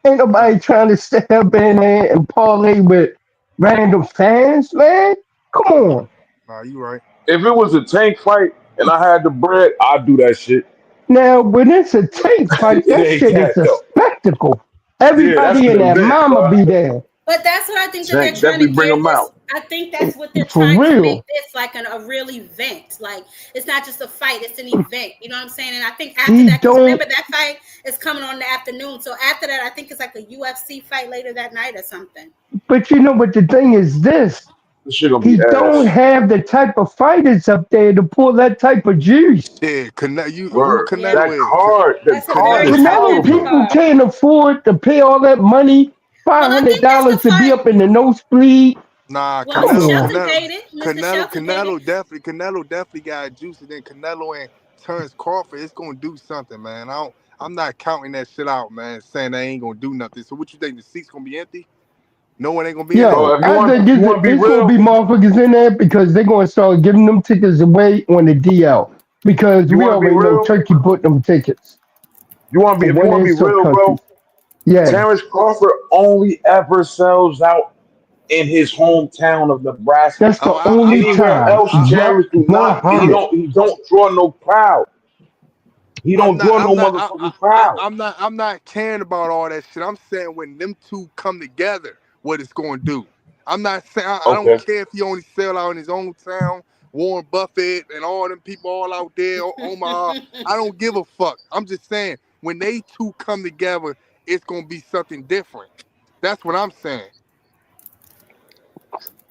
Ain't nobody trying to step up in there and parlay with random fans, man. Come on. Nah, you right. If it was a Tank fight and I had the bread, I'd do that shit. Now, when it's a tank fight, It that ain't shit is that a though. spectacle. Yeah, that's Everybody an and that event, mama bro. be there. But that's what I think that they're Tank trying to definitely bring gear them this. out. I think that's what they're For trying to make real. this like a real event. Like it's not just a fight; it's an event. You know what I'm saying? And I think after He that, because don't, remember that fight is coming on in the afternoon. So after that, I think it's like a UFC fight later that night or something. but you know what the thing is this. This shit gonna He be don't ass. have the type of fighters up there to pull that type of juice. Yeah, who Word. Yeah, That Canelo is? card, the that's a card very is top Canelo heavy horrible. people card. can't afford to pay all that money, Well, five I hundred think that's the dollars to be fight. up in the nosebleed. Nah, Well, Come Mr. on. Shelton paid it. Mr. Shelton paid it. Canelo definitely got juice, and then Canelo and Terrence Crawford, it's gonna do something, man. I'm not counting that shit out, man. Saying they ain't gonna do nothing. So what you think? The seats gonna be empty? No one ain't gonna be in there. Yo, Bro, if you I want think if you want to be it's gonna be real, motherfuckers in there because they're gonna start giving them tickets away on the DL because you we want to be already know real, Turkey put them tickets you want to be for if you one of want to be his sub real, bro. countries. Yeah, Terrence Crawford only ever sells out in his hometown of Nebraska. That's the Oh, only Anywhere time. else, Yep, Terrence do not. He 100. don't draw no crowd. He I'm don't not. draw I'm no not. motherfucking crowd. I'm not caring about all that shit. I'm saying when them two come together, what it's going to do. I'm not saying. I don't Okay. care if he only sell out in his own town. Warren Buffett and all them people all out there, Omaha. I don't give a fuck. I'm just saying when they two come together, it's going to be something different. That's what I'm saying.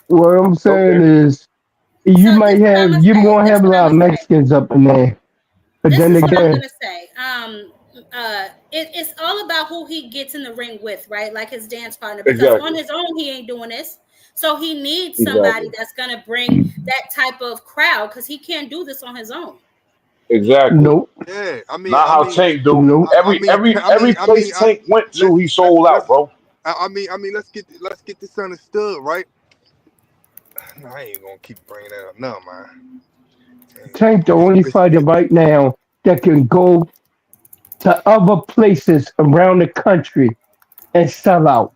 What I'm saying Okay. is, So you this might what I'm have, gonna you say. won't This have a what I'm lot of gonna say. Mexicans up in there. But This then is what I'm again, gonna say. It's all about who he gets in the ring with, right? Like his dance partner, because on Exactly. his own he ain't doing this. So he needs somebody Exactly. that's gonna bring that type of crowd because he can't do this on his own. Exactly. nope, Yeah, Not how Tank do. nope. Every place Tank went to, he sold out, let's. bro. Let's get this understood, right? No, I ain't gonna keep bringing that up. No, man. Tank the only fighter right now that can go to other places around the country and sell out.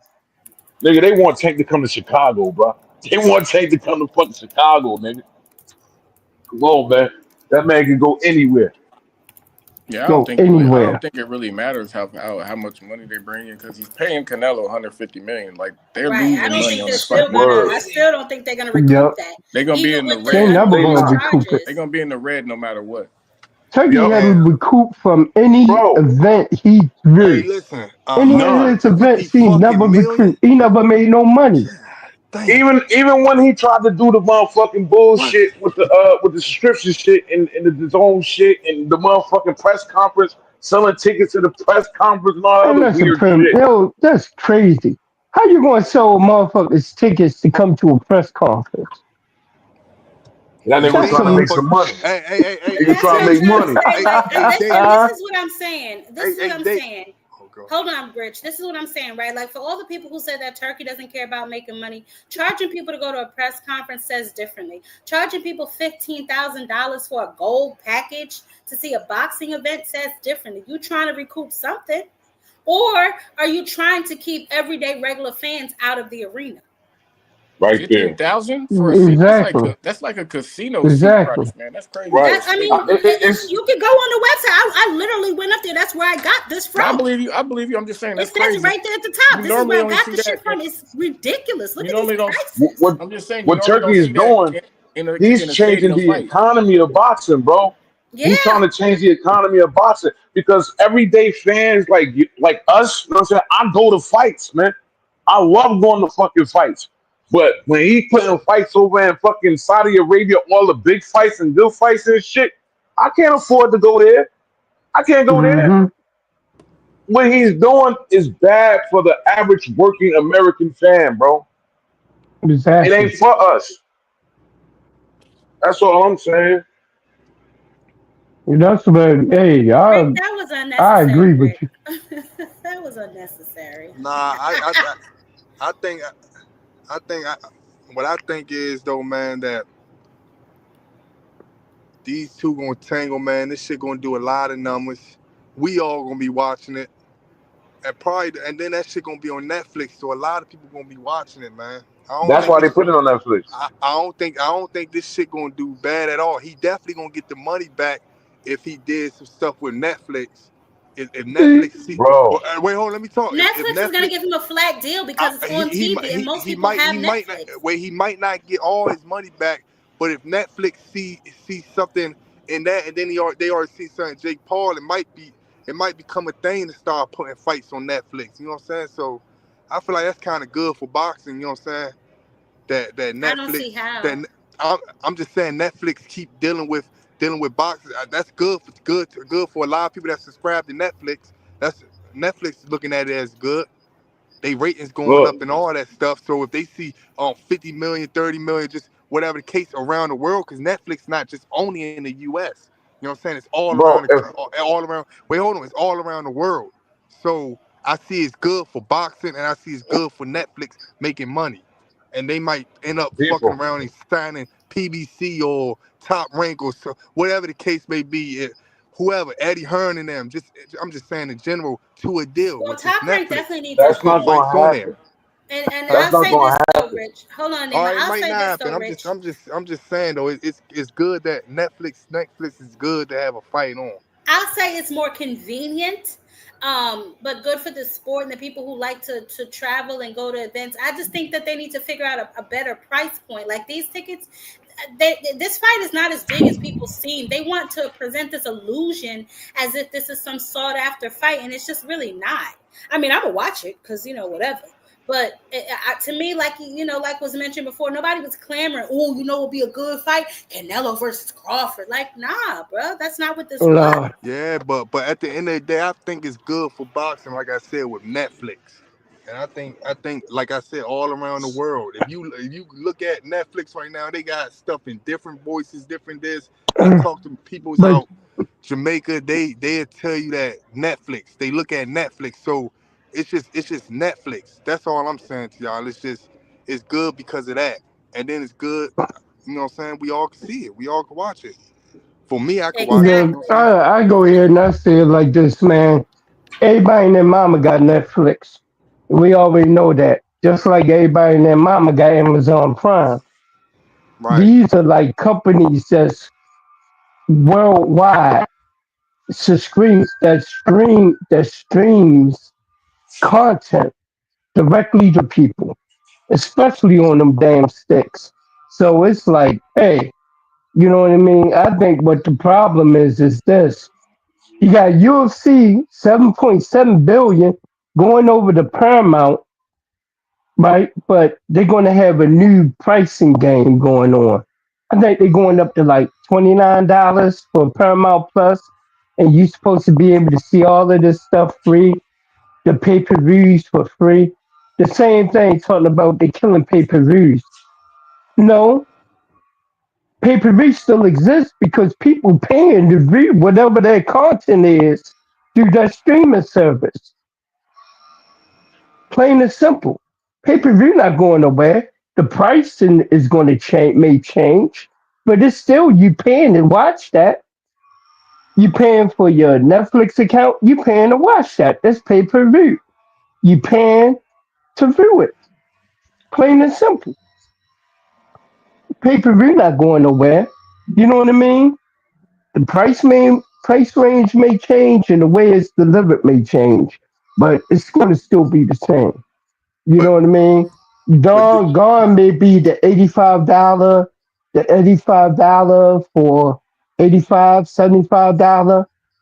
Nigga, they want Tank to come to Chicago, bro. They want Tank to come to fucking Chicago, nigga. Come on, man. That man can go anywhere. Yeah, Go I don't anywhere. think it really matters how much money they bring in because he's paying Canelo 150 million. Like they're Right. I losing don't money think on they're this fight. still gonna. Word. I still don't think they're gonna Yep. recoup that, They're gonna be even in the with They're red. the never They going to not. recoup it. They're charges. gonna be in the red no matter what. Turkey Yup. haven't And recouped from any Bro, event he hey, threw. listen, Any of hundred none. his and fifty events, he never fucking million. recruit. He never made no money. Damn. Even when he tried to do the motherfucking What? bullshit with the subscription shit and the zone shit and the motherfucking press conference, selling tickets to the press conference and all that And other listen, weird Prim, shit. yo, that's crazy. How you going to sell motherfuckers tickets to come to a press conference? That Cause nigga was That's they trying to make some. motherfucker. some money. Hey, He was That's hey, what trying to I'm Dave. make trying to money. say. Hey, hey, Dave. And this is what I'm saying. This is what I'm Dave. saying. Oh god. Hold on, Rich. This is what I'm saying, right? Like for all the people who said that Turkey doesn't care about making money, charging people to go to a press conference says differently. Charging people $15,000 for a gold package to see a boxing event says differently. You trying to recoup something, or are you trying to keep everyday regular fans out of the arena? Right Fifteen there. thousand for a seat? Exactly. That's like a casino seat Exactly. price, man. That's crazy Right. for That a I mean, stadium. It's you can go on the website. I literally went up there. That's where I got this No, I from. believe you. I believe you. I'm just saying It that's says crazy. right there at the You top. This is normally where I only got see the shit that. from. It's ridiculous. Look You at these normally don't. prices. what I'm just saying you what normally don't Turkey is see that doing. in He's a changing stadium the fight. economy of boxing, bro. He's Yeah. trying to change the economy of boxing because everyday fans like us, you know what I'm saying? I go to fights, man. I love going to fucking fights. But when he putting fights over in fucking Saudi Arabia, all the big fights and good fights and shit, I can't afford to go there. I can't go there. Hmm. What he's doing is bad for the average working American fan, bro. It Exactly. ain't for us. That's all I'm saying. That's what. Hey, Rick, that was I unnecessary, agree with you. Rick. That was unnecessary. Nah, I think what I think is though, man, that these two gonna tangle, man. This shit gonna do a lot of numbers. We all gonna be watching it, and then that shit gonna be on Netflix, so a lot of people gonna be watching it, man. I don't That's think why they this. put it on Netflix. I don't think this shit gonna do bad at all. He definitely gonna get the money back if he did some stuff with Netflix. If See, Netflix see, Bro, wait, hold on, let me talk. If Netflix is gonna Netflix, give him a flat deal because it's on TV and most he people might have not, Netflix. wait, he might not get all his money back, but if Netflix see something in that, and then they already see something Jake Paul, it might become a thing to start putting fights on Netflix. You know what I'm saying? So I feel like that's kind of good for boxing. You know what I'm saying? That I don't Netflix see how. that I'm just saying Netflix keep dealing with boxing. That's good for a lot of people that subscribe to Netflix. That's Netflix looking at it as good. They ratings going look, up and all that stuff. So if they see 50 million, 30 million, just whatever the case around the world, because Netflix not just only in the U.S. You know what I'm saying? It's all bro, around if all around. Wait, hold on. It's all around the world. So I see it's good for boxing, and I see it's good for Netflix making money. And they might end up fucking people, around and signing PBC or Top Rank or so, whatever the case may be. Whoever, Eddie Hearn and them. I'm just saying in general to a deal Well, with this Top Rank Netflix definitely needs to to that's put not be. fights gonna on there. happen. And That's I'll not say gonna this though, happen. Rich. Hold on, All Nima. right, it I'll might say not this happen. though, I'm just, Rich. I'm just, I'm just saying though. It's good that Netflix is good to have a fight on. I'll say it's more convenient, but good for the sport and the people who like to travel and go to events. I just think that they need to figure out a better price point. Like these tickets, this fight is not as big as people seem. They want to present this illusion as if this is some sought after fight, and it's just really not. I mean, I would watch it because whatever. But to me, like was mentioned before, nobody was clamoring. Oh, it'll be a good fight, Canelo versus Crawford. Like, nah, bro, that's not what this was. Lord. Yeah, but at the end of the day, I think it's good for boxing. Like I said with Netflix, and I think like I said, all around the world. If you look at Netflix right now, they got stuff in different voices, different this. I talk to people's But out Jamaica. They'll tell you that Netflix. They look at Netflix, so it's just Netflix. That's all I'm saying to y'all. It's good because of that, and then it's good. You know what I'm saying? We all can see it. We all can watch it. For me, I could watch it. You the, know what I'm saying? I go here and I say it like this, man. Everybody and their mama got Netflix. We already know that. Just like everybody and their mama got Amazon Prime. Right. These are like companies that's worldwide that streams content directly to people, especially on them damn sticks. So it's like, hey, you know what I mean? I think what the problem is this. You got UFC 7.7 billion going over to Paramount, right? But they're going to have a new pricing game going on. I think they're going up to like $29 for Paramount Plus, and you're supposed to be able to see all of this stuff free. The pay per views for free. The same thing talking about they killing pay per views. No, pay per view still exists because people paying to view whatever their content is through that streaming service. Plain and simple. Pay per view not going nowhere. The pricing is going to change, may change, but it's still you paying to watch that. You paying for your Netflix account. You paying to watch that. That's pay per view. You paying to view it. Plain and simple. Pay per view not going nowhere. You know what I mean? The price range may change and the way it's delivered may change, but it's going to still be the same. You But know what I mean? but Gone may be the $85 for 85, $75.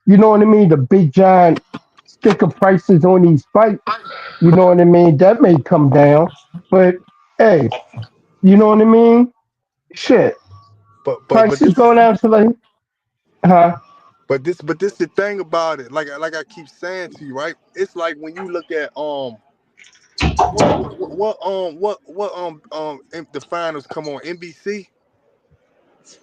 You know what I mean? The big giant sticker prices on these fights. You know what I mean? That may come down, but hey, you know what I mean? Shit, but prices this is going down to like, huh? but this the thing about it. Like I keep saying to you, right? It's like when you look at the finals come on NBC,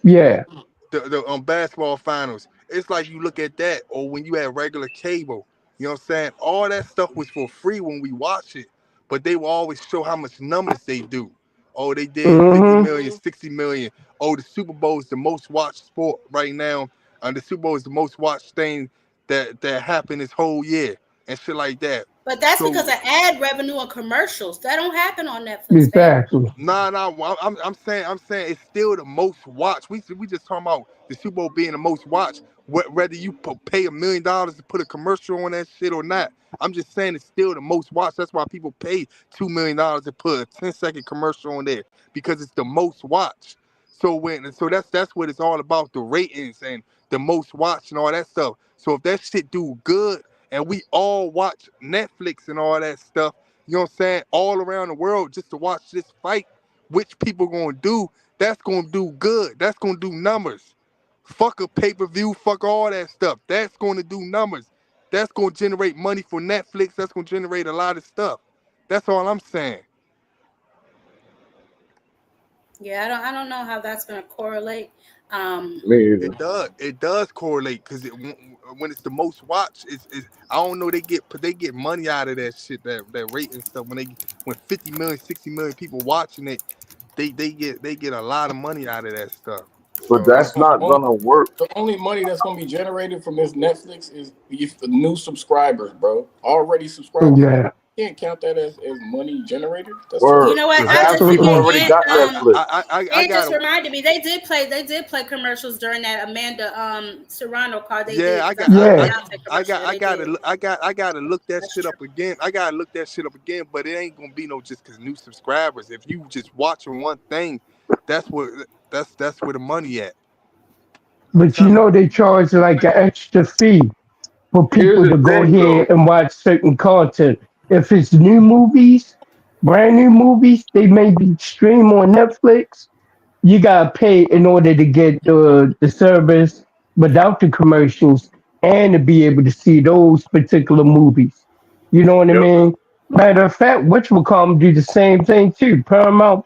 Yeah. the basketball finals. It's like you look at that, or when you had regular cable. You know what I'm saying? All that stuff was for free when we watch it, but they will always show how much numbers they do. Oh, they did 50 Mm-hmm. million, 60 million. Oh, the Super Bowl is the most watched sport right now. And the Super Bowl is the most watched thing that happened this whole year and shit like that. But that's because So of ad revenue and commercials. That don't happen on Netflix, fam. Exactly. nah. I'm saying it's still the most watched. We just talking about the Super Bowl being the most watched. Whether you pay $1 million to put a commercial on that shit or not, I'm just saying it's still the most watched. That's why people pay $2 million to put a 10-second commercial on there because it's the most watched. So that's what it's all about, the ratings and the most watched and all that stuff. So if that shit do good and we all watch Netflix and all that stuff, you know what I'm saying, all around the world just to watch this fight, which people gonna do, that's gonna do good. That's gonna do numbers. Fuck a pay-per-view, fuck all that stuff. That's gonna do numbers. That's gonna generate money for Netflix. That's gonna generate a lot of stuff. That's all I'm saying. Yeah, I don't know how that's gonna correlate. Um, Me either. It does correlate because when it's the most watched, it's I don't know, they get money out of that shit, that rate and stuff. When 50 million, 60 million people watching it, they get a lot of money out of that stuff. But So that's not Only, gonna work. the only money that's gonna be generated from this Netflix is if the new subscribers, bro. Already subscribers, Yeah. can't count that as money generated. That's too You Word. know what? much. Because I half just the people forget. Absolutely. already got Netflix. I And got just to reminded me they did play commercials during that Amanda Serrano card. They Yeah, did I because got, I saw the Yeah. Beyonce commercial. Yeah, they did. I got to look that That's shit true. up again. I got to look that shit up again, but it ain't gonna be no just cause new subscribers. If you just watching one thing, that's what that's where the money at. I'm But telling you. they charge like an extra fee for Here's people the to go thing, here though. and watch certain content. If it's new movies, brand new movies, they may be stream on Netflix. You gotta pay in order to get the service without the commercials and to be able to see those particular movies. You know what I Yep. mean? Matter of fact, which will come do the same thing too. Paramount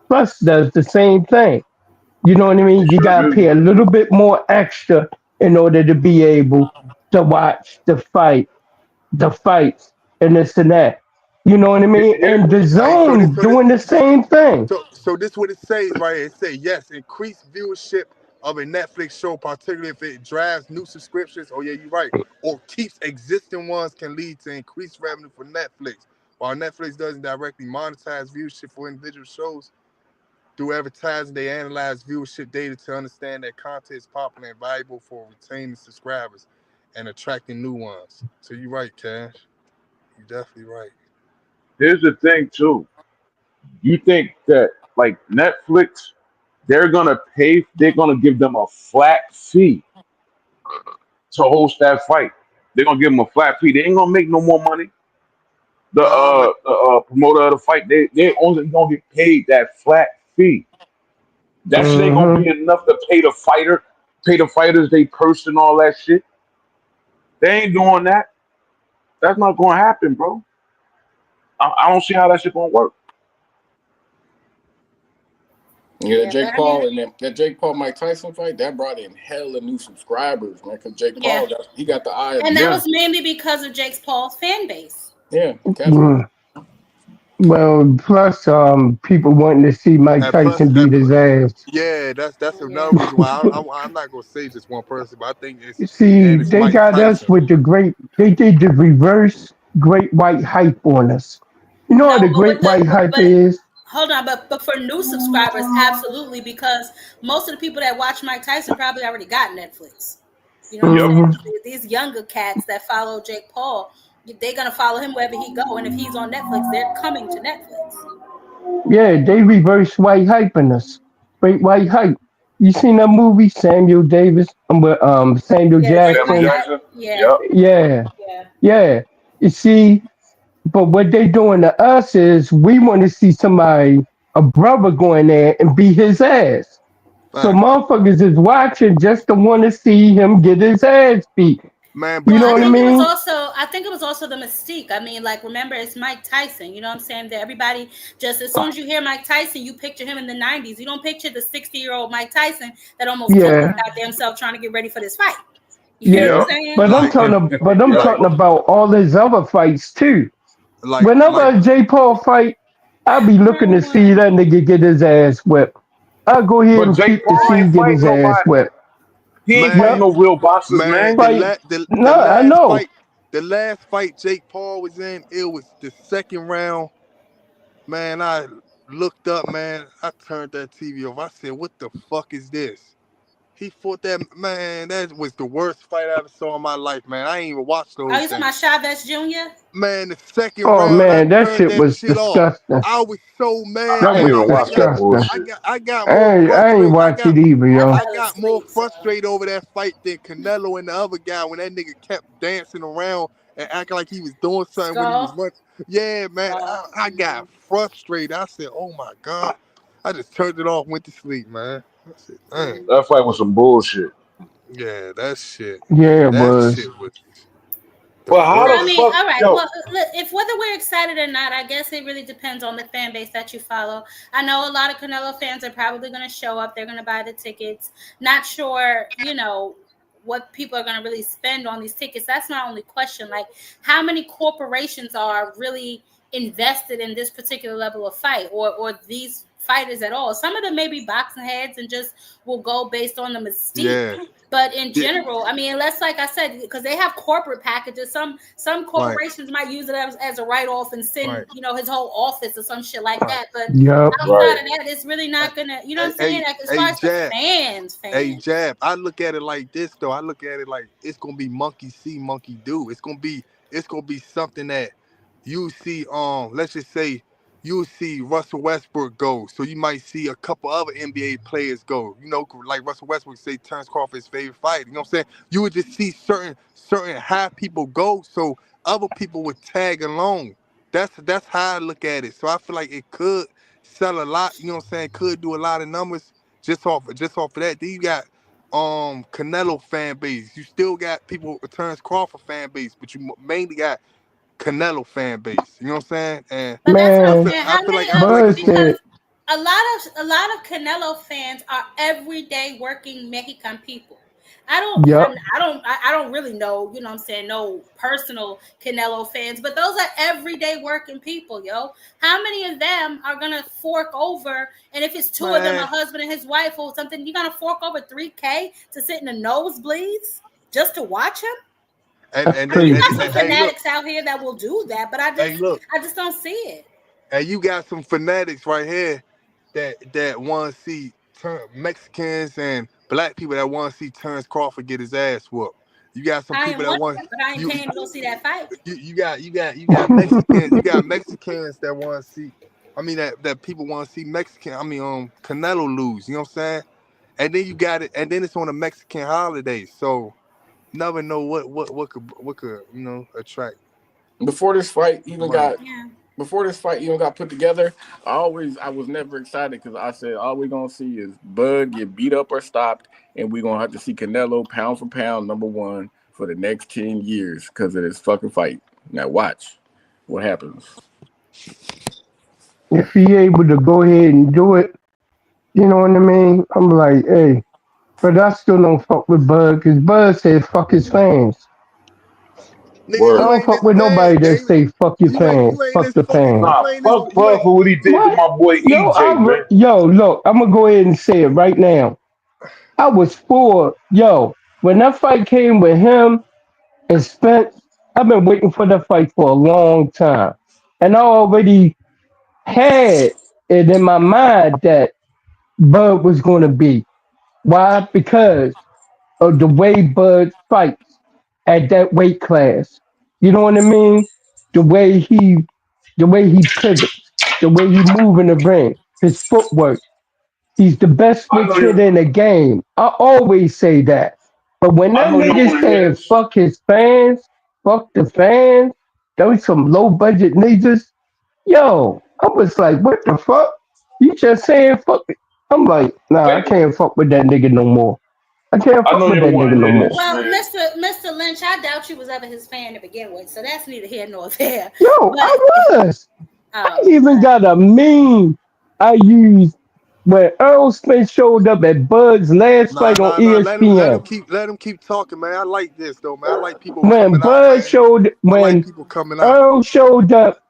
Plus does the same thing. You know what I They mean? You sure gotta do. pay a little bit more extra in order to be able to watch the fights, and this and that. You know what I mean? Here's And the Hey, zone doing the same thing. so this what it says right here. It say yes, increased viewership of a Netflix show, particularly if it drives new subscriptions. Oh yeah, you're right. Or keeps existing ones can lead to increased revenue for Netflix. While Netflix doesn't directly monetize viewership for individual shows, through advertising, they analyze viewership data to understand that content is popular and valuable for retaining subscribers and attracting new ones. So you're right, Cash. You're definitely right. here's the thing too. You think that like Netflix, they're gonna give them a flat fee to host that fight. They're gonna give them a flat fee. They ain't gonna make no more money. No, man. The promoter of the fight, they only gonna get paid that flat fee. That shit ain't gonna Hmm. be enough to pay the fighters they purse and all that shit. They ain't doing that. That's not gonna happen, bro. I don't see how that shit gonna work. Yeah, Yeah, but Jake I mean, Paul and that Jake Paul Mike Tyson fight that brought in hella new subscribers, man. Because Jake yeah, Paul he got the eye of the and that beholder. was mainly because of Jake Paul's fan base. Yeah, catch me. Well, plus people wanting to see Mike And plus, Tyson beat his ass. yeah, that's Yeah. another reason why I'm not gonna say just one person, but I think See, it's they Mike got us Tyson. with they did the reverse great white hype on us. You know what No, the but with great the white hype but is? hold on, but for new subscribers, absolutely, because most of the people that watch Mike Tyson probably already got Netflix. You know what I'm Yep. saying? Hmm. These younger cats that follow Jake Paul, they're gonna follow him wherever he go, and if he's on Netflix, they're coming to Netflix. Yeah, they reverse white hyping us. Great white hype. You seen that movie, Samuel Davis? With Samuel Yeah, the Great Samuel White Jackson? Hype. Jackson. Yeah, Yep. Yeah, yeah. yeah. You see, but what they doing to us is we want to see somebody, a brother, go in there and beat his ass. So Fact. motherfuckers is watching just to want to see him get his ass beat. Man, You Well, but know I what I still, think it was mean? also I think it was also the mystique. I mean, like remember it's Mike Tyson. You know what I'm saying? That everybody just as soon as you hear Mike Tyson, you picture him in the '90s. You don't picture the 60-year-old Mike Tyson that almost killed his Yeah, goddamn self trying to get ready for this fight. You know what yeah. Yep. I'm saying? But I'm like if talking, but I'm like talking about all his other fights too. like Whenever a J. Paul fight, I be looking to see that nigga get his ass whipped. I'll go ahead But and Jake peep to Paul see ain't him get fighting his ass nobody. whipped. He ain't fighting man, Yep. no real boxers, man, man. Fight. No, the I last know. fight, the last fight Jake Paul was in, it was the second round. Man, I looked up, man. I turned that TV off. I said, "What the fuck is this?" He fought that man. That was the worst fight I ever saw in my life, man. I ain't even watched the Are whole you talking thing. about Chavez Jr.? Man, the second Oh round, I man, that turned shit that was shit off. disgusting. I was so I mad, That ain't man. was even watch that disgusting. bullshit. I got more I ain't frustrated. watch it either, I yo. I fell got more asleep. So frustrated over that fight than Canelo and the other guy when that nigga kept dancing around and acting like he was doing something when he was Skull. running. Yeah, man, Oh, I got frustrated. I said, "Oh my god!" I just turned it off, went to sleep, man. I said, "Dang, mm. That fight was some bullshit. yeah, Yeah, it that was. shit was the But how I the worst." mean, fuck, all right. yo? Well, look, if whether we're excited or not, I guess it really depends on the fan base that you follow. I know a lot of Canelo fans are probably going to show up. They're going to buy the tickets. Not sure, what people are going to really spend on these tickets. That's my only question. Like, how many corporations are really invested in this particular level of fight, or these fighters at all. Some of them may be boxing heads and just will go based on the mystique. Yeah. But in general, I mean, unless, like I said, because they have corporate packages, some corporations might use it as a write-off and send his whole office or some shit like that. But outside of that, it's really not gonna, you know what I'm saying? Like, as far as the fans. Hey, Jab, I look at it like this though. I look at it like it's gonna be monkey see, monkey do. It's gonna be something that you see. Let's just say you see Russell Westbrook go, so you might see a couple other NBA players go. You know, like Russell Westbrook say Terrence Crawford's favorite fighter. You know what I'm saying? You would just see certain high people go, so other people would tag along. That's how I look at it. So I feel like it could sell a lot. You know what I'm saying? Could do a lot of numbers just off of that. Then you got Canelo fan base. You still got people Terrence Crawford fan base, but you mainly got Canelo fan base. You know what I'm saying? And but that's what I'm I saying. feel like Because a lot of Canelo fans are everyday working Mexican people. I don't really know, you know what I'm saying, no personal Canelo fans, but those are everyday working people, yo. How many of them are gonna fork over, and if it's two of them, a husband and his wife or something, you're gonna fork over $3,000 to sit in the nosebleeds just to watch him? And you got some fanatics out here that will do that, but I just don't see it. And you got some fanatics right here that want to see Mexicans and black people that want to see Terrence Crawford get his ass whooped. You got some people that want, but I ain't paying to go see that fight. You got Mexicans, you got Mexicans that want to see. I mean that people want to see Canelo lose. You know what I'm saying? And then you got it, and then it's on a Mexican holiday, so never know what could attract. Before this fight even got put together, I was never excited because I said all we're gonna see is Bud get beat up or stopped, and we're gonna have to see Canelo pound for pound #1 for the next 10 years because of this fucking fight. Now watch what happens. If he able to go ahead and do it, you know what I mean? I'm like, hey, but I still don't fuck with Bud because Bud said fuck his fans. Nigga, I don't fuck with nobody that say fuck your fans, fuck the fans. Nah, fuck Bud for what he did to my boy EJ, man. Look, I'm gonna go ahead and say it right now. I was when that fight came with him and Spence, I've been waiting for that fight for a long time. And I already had it in my mind that Bud was gonna be. Why? Because of the way Bud fights at that weight class. You know what I mean? The way he pivots, the way he move in the ring, his footwork. He's the best switch hitter in the game. I always say that. But when that nigga said fuck his fans, fuck the fans, those some low budget niggas, I was like, what the fuck? You just saying fuck it. I'm like, nah, I can't fuck with that nigga no more. I can't fuck with that nigga no more. Well, Mr. Lynch, I doubt you was ever his fan to begin with, so that's neither here nor there. I was. I even got a meme I used when Earl Smith showed up at Bud's last fight on ESPN. Let him keep talking, man. I like this though, man. I like people when Bud showed when Earl showed up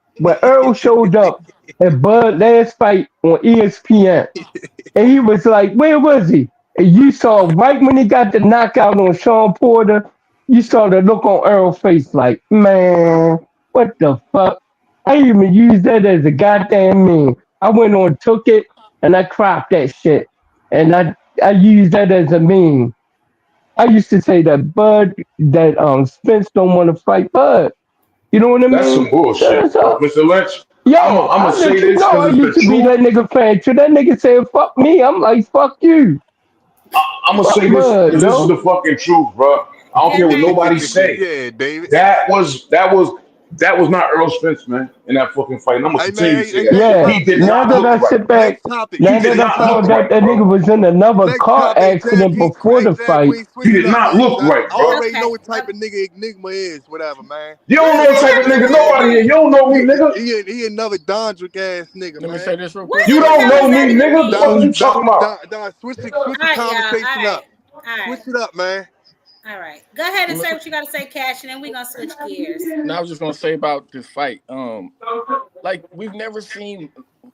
at Bud last fight on ESPN, and he was like, "Where was he?" And you saw right when he got the knockout on Sean Porter, you saw the look on Earl's face, like, man, what the fuck? I even used that as a goddamn meme. I went on, took it, and I cropped that shit, and I used that as a meme. I used to say that Spence don't want to fight Bud. You know what I mean? That's some bullshit, Mr. Lynch. I'm gonna say this I because used to be that nigga fan too. That nigga said fuck me. I'm like fuck you. I'm gonna say this because this is the fucking truth, bro. I don't care what nobody say. Yeah, David. That was not Earl Spence, man, in that fucking fight. And I'm gonna continue to say that. Yeah. He did now not that look I right. sit back, now that I found out that nigga was in another car accident before the fight. He did not look right, I bro. already know what type of nigga Enigma is, whatever, man. You don't know what type of nigga nobody here. You don't know me, nigga. He another Dondrick ass nigga, man. Let me say this real quick. You don't know me, nigga. What are you talking about? Don, switch the conversation up. Switch it up, man. All right. Go ahead and say what you got to say, Cash, and then we're going to switch gears. Now I was just going to say about this fight. Like, we've never seen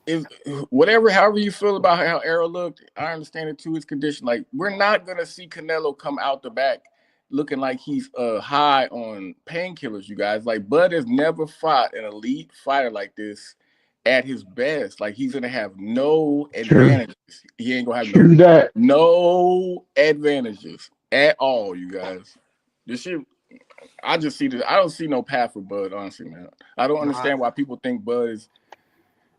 is whatever, however you feel about how Errol looked, I understand it to his condition. Like, we're not gonna see Canelo come out the back looking like he's high on painkillers, you guys. Like, Bud has never fought an elite fighter like this at his best. Like, he's gonna have no advantages. He ain't gonna have no advantages at all, you guys. This shit, I just see this. I don't see no path for Bud, honestly, man. I don't understand why people think Bud is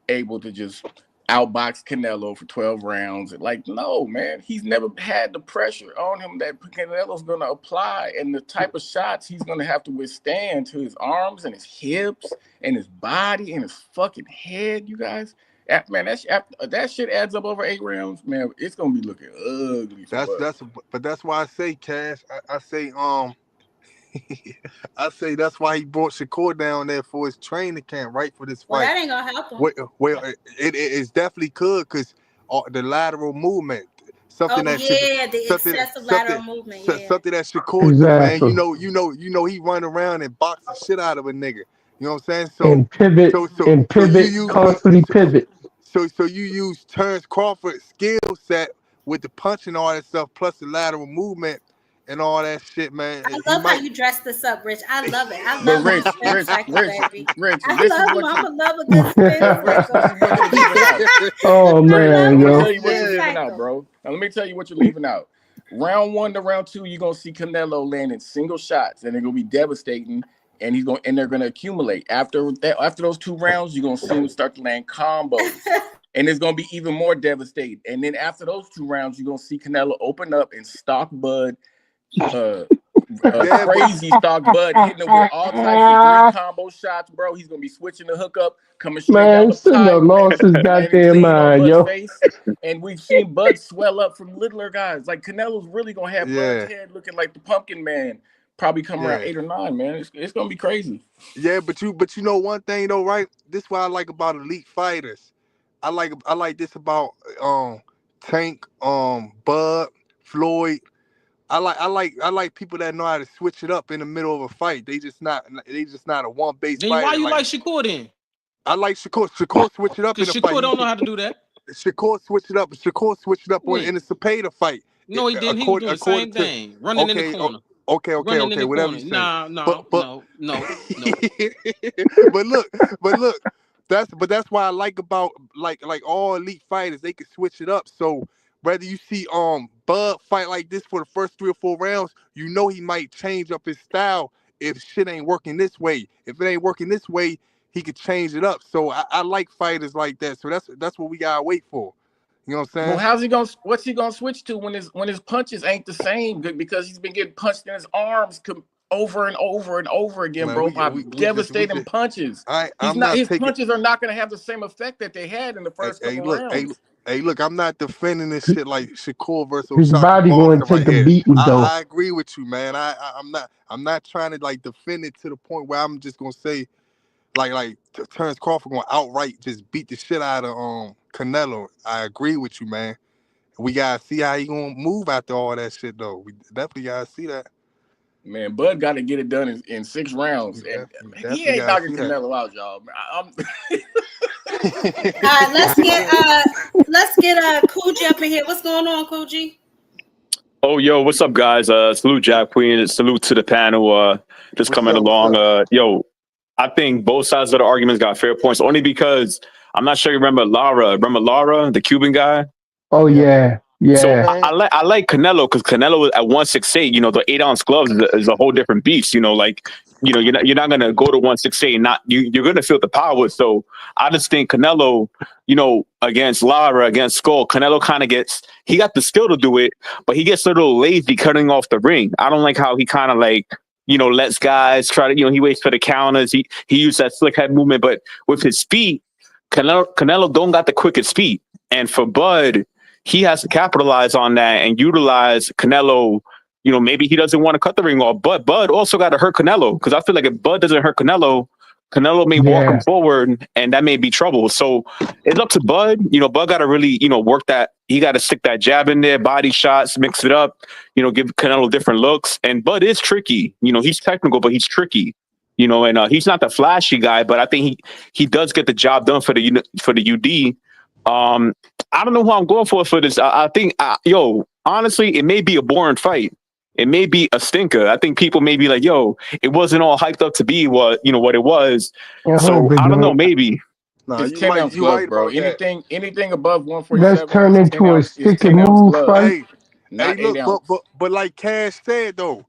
able to just outbox Canelo for 12 rounds. Like, no, man, he's never had the pressure on him that Canelo's gonna apply, and the type of shots he's gonna have to withstand to his arms and his hips and his body and his fucking head, you guys. Man, that shit adds up over 8 rounds, man. It's gonna be looking ugly. But that's why I say, Cash. I say I say that's why he brought Shakur down there for his training camp, right, for this fight. Well, that ain't gonna help him. Well, it definitely could, because the lateral movement, something the excessive lateral movement, something that Shakur do, man. You know, he run around and box the shit out of a nigga. You know what I'm saying? So and pivot, constantly pivot. So you use Terrence Crawford's skill set with the punch and all that stuff, plus the lateral movement and all that shit, man. I love how you dress this up, Rich. I love it. I But love Rich, I love him. I'm gonna love a good spin cycle. Oh man, yo. yo. Let me tell you what you're leaving out, bro. Now let me tell you what you're leaving out. Round 1 to round 2, you're gonna see Canelo landing single shots, and they're gonna be devastating. And they're gonna accumulate. After those 2 rounds, you're gonna see him start to land combos. And it's gonna be even more devastating. And then after those 2 rounds, you're gonna see Canelo open up and stalk Bud, crazy stalk Bud, hitting him with all types of 3 combo shots, bro. He's gonna be switching the hookup, coming straight down the pipe, lost his goddamn mind, yo. Face. And we've seen Bud swell up from littler guys. Like, Canelo's really gonna have Bud's head looking like the Pumpkin Man. Probably come around 8 or 9, man. It's gonna be crazy. Yeah, but you know one thing though, right? This is what I like about elite fighters. I like this about Tank, Bud, Floyd. I like people that know how to switch it up in the middle of a fight. They just not a one base fighter. Then why you like Shakur then? I like Shakur. Shakur switch it up in a fight. Shakur don't know how to do that. Shakur switch it up. Shakur switched it up in the Cepeda fight. No, he didn't. He was doing the same thing, running in the corner. Okay, whatever you say. No. But look, that's why I like about like all elite fighters, they can switch it up. So whether you see Bud fight like this for the first 3 or 4 rounds, you know he might change up his style if shit ain't working this way. If it ain't working this way, he could change it up. So I like fighters like that. So that's what we gotta wait for. You know what I'm saying? Well, what's he gonna switch to when his punches ain't the same? Because he's been getting punched in his arms over and over and over again, man, bro. By devastating punches. His punches are not gonna have the same effect that they had in the first couple rounds. Hey, look, I'm not defending this shit like Shakur versus his body going to take a beating though. I agree with you, man. I'm not trying to like defend it to the point where I'm just gonna say like Terrence Crawford gonna outright just beat the shit out of Canelo. I agree with you, man. We gotta see how he gonna move after all that shit, though. We definitely gotta see that. Man, Bud got to get it done in 6 rounds, and he ain't knocking Canelo out, y'all. All right, let's get Coogee up in here. What's going on, Coogee? Oh, yo, what's up, guys? Salute, Jack Queen. Salute to the panel. Just coming along. I think both sides of the arguments got fair points, only because I'm not sure you remember Lara. Remember Lara, the Cuban guy? Oh, yeah. Yeah. So I like Canelo because Canelo at 168, the 8-ounce gloves is a whole different beast. You're not gonna go to 168 and you're gonna feel the power. So I just think Canelo, against Lara, against Skull, Canelo kind of he got the skill to do it, but he gets a little lazy cutting off the ring. I don't like how he kind of lets guys try to, he waits for the counters. He used that slick head movement, but with his feet, Canelo don't got the quickest feet. And for Bud, he has to capitalize on that and utilize Canelo. Maybe he doesn't want to cut the ring off, but Bud also got to hurt Canelo, because I feel like if Bud doesn't hurt Canelo may walk him forward, and that may be trouble. So it's up to Bud. Bud got to really, work that. He got to stick that jab in there, body shots, mix it up, give Canelo different looks. And Bud is tricky. He's technical, but he's tricky. You know, and he's not the flashy guy, but I think he does get the job done for the UD. I don't know who I'm going for this. I think, honestly, it may be a boring fight. It may be a stinker. I think people may be like, yo, it wasn't all hyped up to be what it was. I So hope it I don't know, don't. maybe. Nah, It's you 10 might ounce you gloves, right bro. about that. Anything above Let's 147 turn is 10 into a ounce is stick and 10 ounce move gloves, fight. Hey, not 8 look, ounce. but like Cash said though,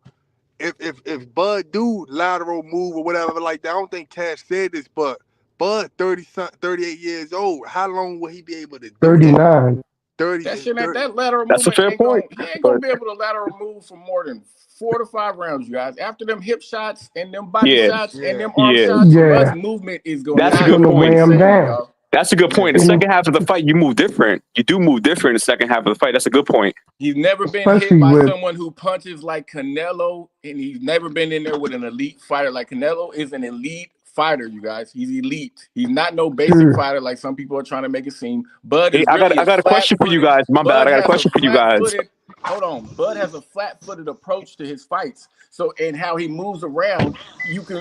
if Bud do lateral move or whatever like that, I don't think Cash said this, but Bud 38 years old. How long will he be able to do that? 39. 30, That shit, 30 that lateral That's a movement fair point. he ain't gonna But be able to lateral move for more than 4 to 5 rounds, you guys. After them hip shots and them body yeah, shots and them arm yeah, shots, Bud's Yeah, movement is gonna that's it's a not good gonna be weigh point. the him same, down. y'all. That's a good point. The And second half of the fight, you move different. You do move different in the second half of the fight. That's a good point. He's never been hit especially by with someone who punches like Canelo, and he's never been in there with an elite fighter. Like Canelo is an elite fighter, you guys. He's elite. He's not no basic sure. fighter like some people are trying to make it seem. Bud Hey, is I got really I a got a question for you flat-footed. guys. My bad. Bud I got a has a question for you guys. flat-footed. Hold on. Bud has a flat-footed approach to his fights. So, and how he moves around,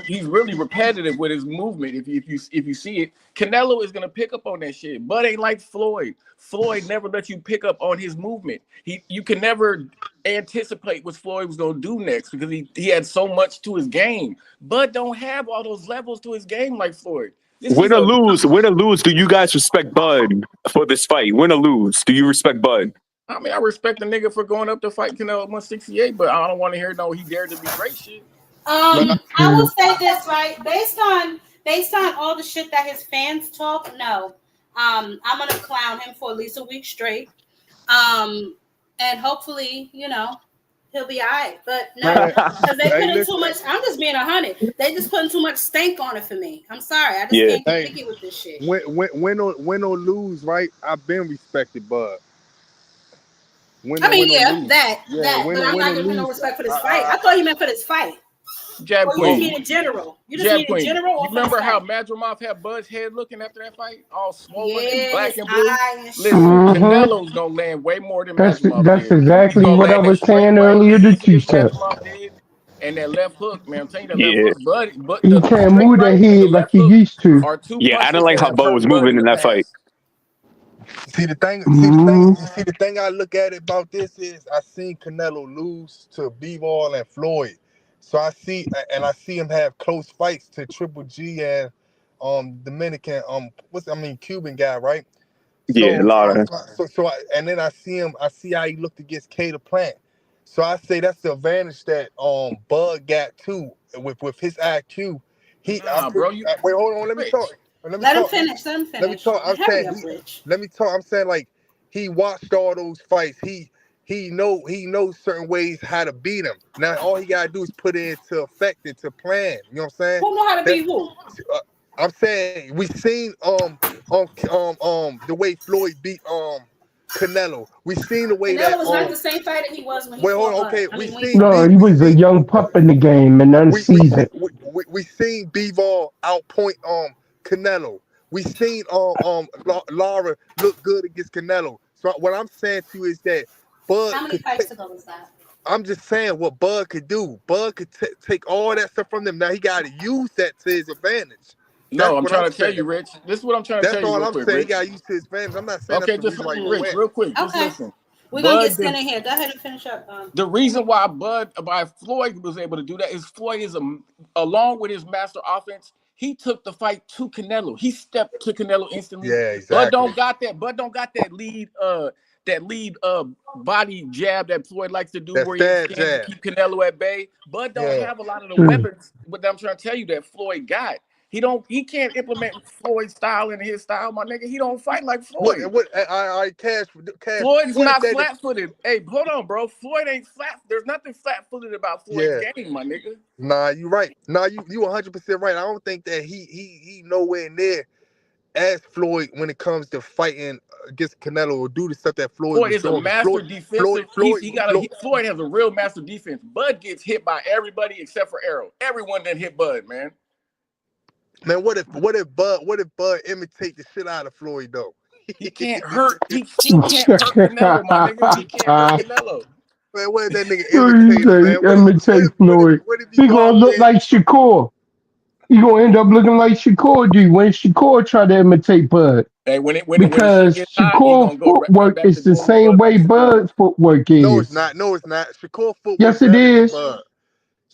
he's really repetitive with his movement. If you see it, Canelo is gonna pick up on that shit. Bud ain't like Floyd. Floyd never let you pick up on his movement. You can never anticipate what Floyd was gonna do next because he had so much to his game. Bud don't have all those levels to his game like Floyd. This is Win or lose, do you guys respect Bud for this fight? Win or lose, do you respect Bud? I mean, I respect the nigga for going up to fight Canelo at 168, but I don't want to hear no he dared to be great shit. I will say this, right? Based on all the shit that his fans talk, no. I'm gonna clown him for at least a week straight. And hopefully, he'll be all right. But no, because they put in too much. I'm just being 100. They just putting too much stank on it for me. I'm sorry. I just can't get picky with this shit. win or lose, right? I've been respected, Bud. That. Yeah, But I'm not giving him no respect for this fight. I thought he meant for this fight. Jab or Queen. you just mean in general? You just Jab mean Queen. in general? You remember how Madrimov had Bud's head looking after that fight? All swollen and black and blue? Listen, Canelo's going to land way more than Madrimov That's did. exactly what I was saying earlier to T-Set. Madrimov did. And that left hook, man, I'm telling you, that left hook, but He can't move the head like he used to. are two Yeah, I punches don't like that how have Bud hurt was Bud moving in in the that fight. past. See the thing I look at about this is I seen Canelo lose to B-Ball and Floyd. So I see him have close fights to Triple G and Dominican Cuban guy, right? Yeah, a lot of. And then I see how he looked against Cater Plant. So I say that's the advantage that Bud got too with his IQ. Wait, hold on, let me talk. Let him finish. Let me talk. I'm saying like he watched all those fights. He knows certain ways how to beat him. Now all he gotta do is put it into effect, into plan. You know what I'm saying? Who know how to beat who? I'm saying we seen the way Floyd beat Canelo. We seen the way Canelo was not the same fighter he was when he fought. He was a young pup in the game and unseasoned. We seen B-Ball outpoint Canelo. We seen Lara look good against Canelo. So what I'm saying to you is that Bud. How many fights ago was that? I'm just saying what Bud could do. Bud could take all that stuff from them. Now he got to use that to his advantage. No, I'm trying to tell you, Rich. This is what I'm trying to tell you. That's all I'm saying. Rich. He got to use to his advantage. I'm not saying okay, that's just Rich, real quick. Just listen. We're gonna get Skin in here. Go ahead and finish up. The reason why Floyd was able to do that is Floyd is along with his master offense. He took the fight to Canelo. He stepped to Canelo instantly. Yeah, exactly. Bud don't got that lead body jab that Floyd likes to do, where he stands to keep Canelo at bay. Bud don't have a lot of the weapons. But I'm trying to tell you that Floyd got. He can't implement Floyd's style in his style, my nigga. He don't fight like Floyd. Cash. Floyd's not flat-footed. Hey, hold on, bro. Floyd ain't flat. There's nothing flat-footed about Floyd's game, my nigga. Nah, you right. Nah, you 100% right. I don't think that he nowhere near as Floyd when it comes to fighting against Canelo or do the stuff that Floyd is a master defensive. Floyd has a real master defense. Bud gets hit by everybody except for Errol. Everyone done hit Bud, man. Man, what if Bud imitate the shit out of Floyd though? He can't hurt. He can't hurt Canelo, my nigga. He can't hurt Canelo. Man, what if that nigga imitate, man? Imitate Floyd. He gonna look like Shakur. you gonna end up looking like Shakur do when Shakur try to imitate Bud. Hey, when the shit Because gets hot, he Shakur gonna go right footwork back to is the doing what same Bud way likes to do. Bud's footwork No, it's is. not. No, it's not. Shakur footwork Yes, it better than is. Bud.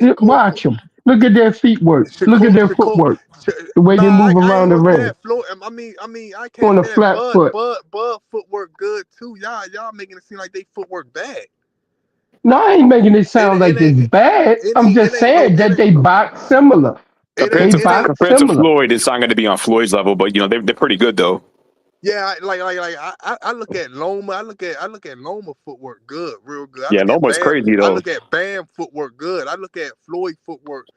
Shakur foot. Watch them. Look at their feet work. Look at Shakur, their Shakur. footwork. Sh- The way nah, they move I ain't around the gonna say ring that. Flo, I can't on a say that. flat foot. Bud footwork good too. Y'all making it seem like they footwork bad. No, I ain't making it It, sound it like ain't. it's bad. I'm It just ain't no. saying that they box similar. Compared They to It ain't. box compared to similar. Floyd, it's not going to be on Floyd's level, but they're pretty good though. Yeah, I look at Loma. I look at Loma footwork good, real good. Yeah, Loma's crazy I though. look at Bam footwork good. I look at Floyd footwork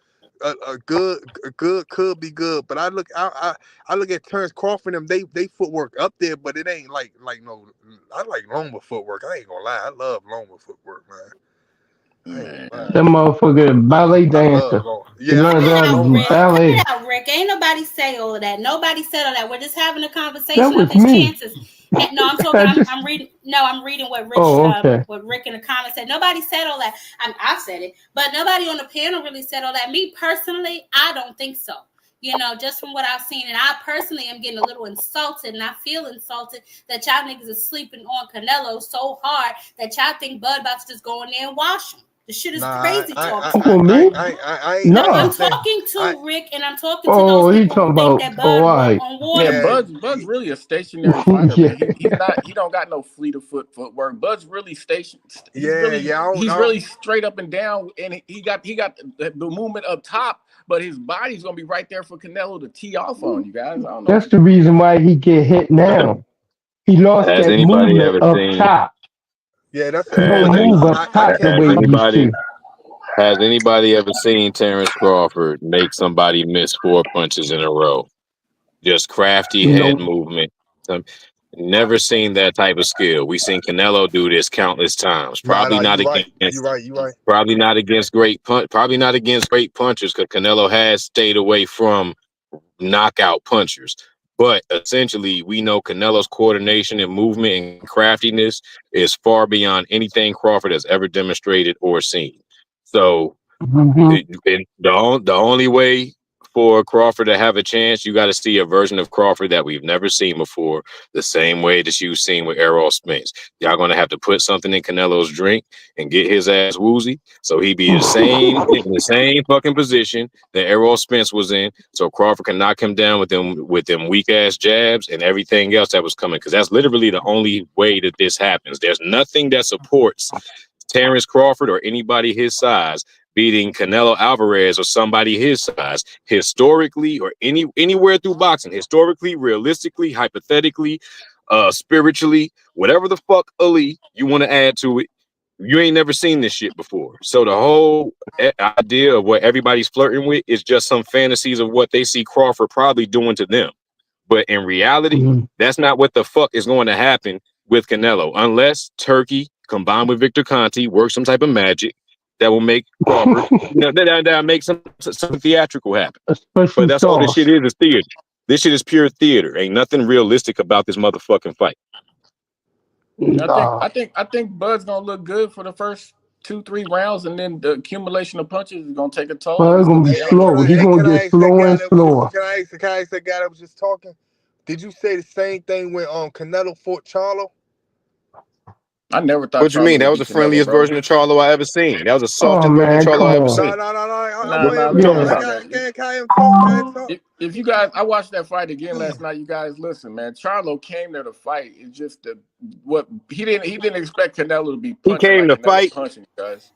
good could be good. But I look at Terrence Crawford and they footwork up there, but it ain't like no. I like Loma footwork. I ain't gonna lie. I love Loma footwork, man. I ain't Man, gonna lie. That motherfucker ballet I love dancer. Loma. He Yeah, I learned Cut love it how to out, do Loma. Rick. Cut it ballet. out, Rick. Ain't nobody say all of that. Nobody said all that. We're just having a That conversation of was his me. chances. And no, I'm talking. I just I'm reading. No, I'm reading oh okay. what Rick in the comments said. Nobody said all that. I said it, but nobody on the panel really said all that. Me personally, I don't think so. Just from what I've seen, and I personally am getting a little insulted, and I feel insulted that y'all niggas are sleeping on Canelo so hard that y'all think Bud about to just go in there and wash him. The shit is Nah, crazy talk to For me. me? I ain't No, I I'm ain't No. saying talking I to Rick, and I'm talking to those Oh, he people talking who think about that oh Bud all walk right. on yeah, water. yeah. Bud's really a stationary fighter, Yeah. man. He's not. He don't got no fleet of footwork. Bud's really station. Yeah, He's really straight up and down, and he got the movement up top, but his body's gonna be right there for Canelo to tee off on you guys. I don't know. That's the reason why he get hit now. He lost Has that anybody movement ever up seen? top. Yeah, that's a He good Has don't point. any, move up I top the can't has way I, he used anybody to. has anybody ever seen Terrence Crawford make somebody miss 4 punches in a row? Just crafty head Nope. movement. Never seen that type of skill. We seen Canelo do this countless times. nah, you right, you right. Probably not against probably not against great punchers because Canelo has stayed away from knockout punchers. But essentially, we know Canelo's coordination and movement and craftiness is far beyond anything Crawford has ever demonstrated or seen. So Hmm. the only way for Crawford to have a chance, you got to see a version of Crawford that we've never seen before, the same way that you've seen with Errol Spence. Y'all going to have to put something in Canelo's drink and get his ass woozy so he be in the same fucking position that Errol Spence was in, so Crawford can knock him down with them weak ass jabs and everything else that was coming, because that's literally the only way that this happens. There's nothing that supports Terrence Crawford or anybody his size beating Canelo Alvarez or somebody his size historically, or anywhere through boxing, historically, realistically, hypothetically, spiritually, whatever the fuck Ali you want to add to it. You ain't never seen this shit before. So the whole idea of what everybody's flirting with is just some fantasies of what they see Crawford probably doing to them. But in reality, that's not what the fuck is going to happen with Canelo, unless Turkey combined with Victor Conte works some type of magic that will make Crawford, that make some theatrical happen. A But special that's all this shit sauce. is theater. This shit is pure theater. Ain't nothing realistic about this motherfucking fight. Nah. I think Bud's gonna look good for the first 2-3 rounds, and then the accumulation of punches is gonna take a toll, and Bud it's gonna gonna be be down. slow. He gonna Can get I ask that slower guy and that was just slower. can I ask that guy that was just talking? Did you say the same thing when Canelo fought Charlo? I never thought What you Charlo mean? That would was beat the Canelo, friendliest bro. version of Charlo I ever seen. That was the Oh softest version of man, Charlo come I ever on. seen. No. I'm Nah, waiting nah, for we him. don't know Yeah. about that. Can him talk? Can him talk? If you guys, I watched that fight again last night. You guys, listen, man. Charlo came there to fight. It's just what he didn't expect Canelo to be He punching came like to Canelo fight. punching, guys.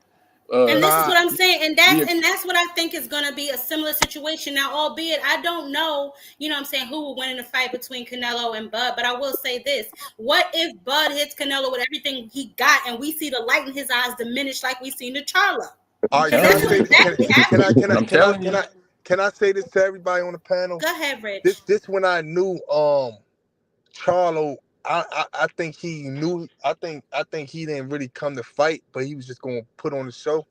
And this is Nah, what I'm saying, and The that's what I think is going to be a similar situation. Now, albeit I don't know, what I'm saying, who will win in the fight between Canelo and Bud, but I will say this: what if Bud hits Canelo with everything he got, and we see the light in his eyes diminish like we seen the Charlo? all I'm right. Because Can I telling that's what you, say exactly happened. I'm telling you. can I say this to everybody on the panel? Go ahead, Rich. This when I knew Charlo. I think he knew. I think he didn't really come to fight, but he was just going to put on the show.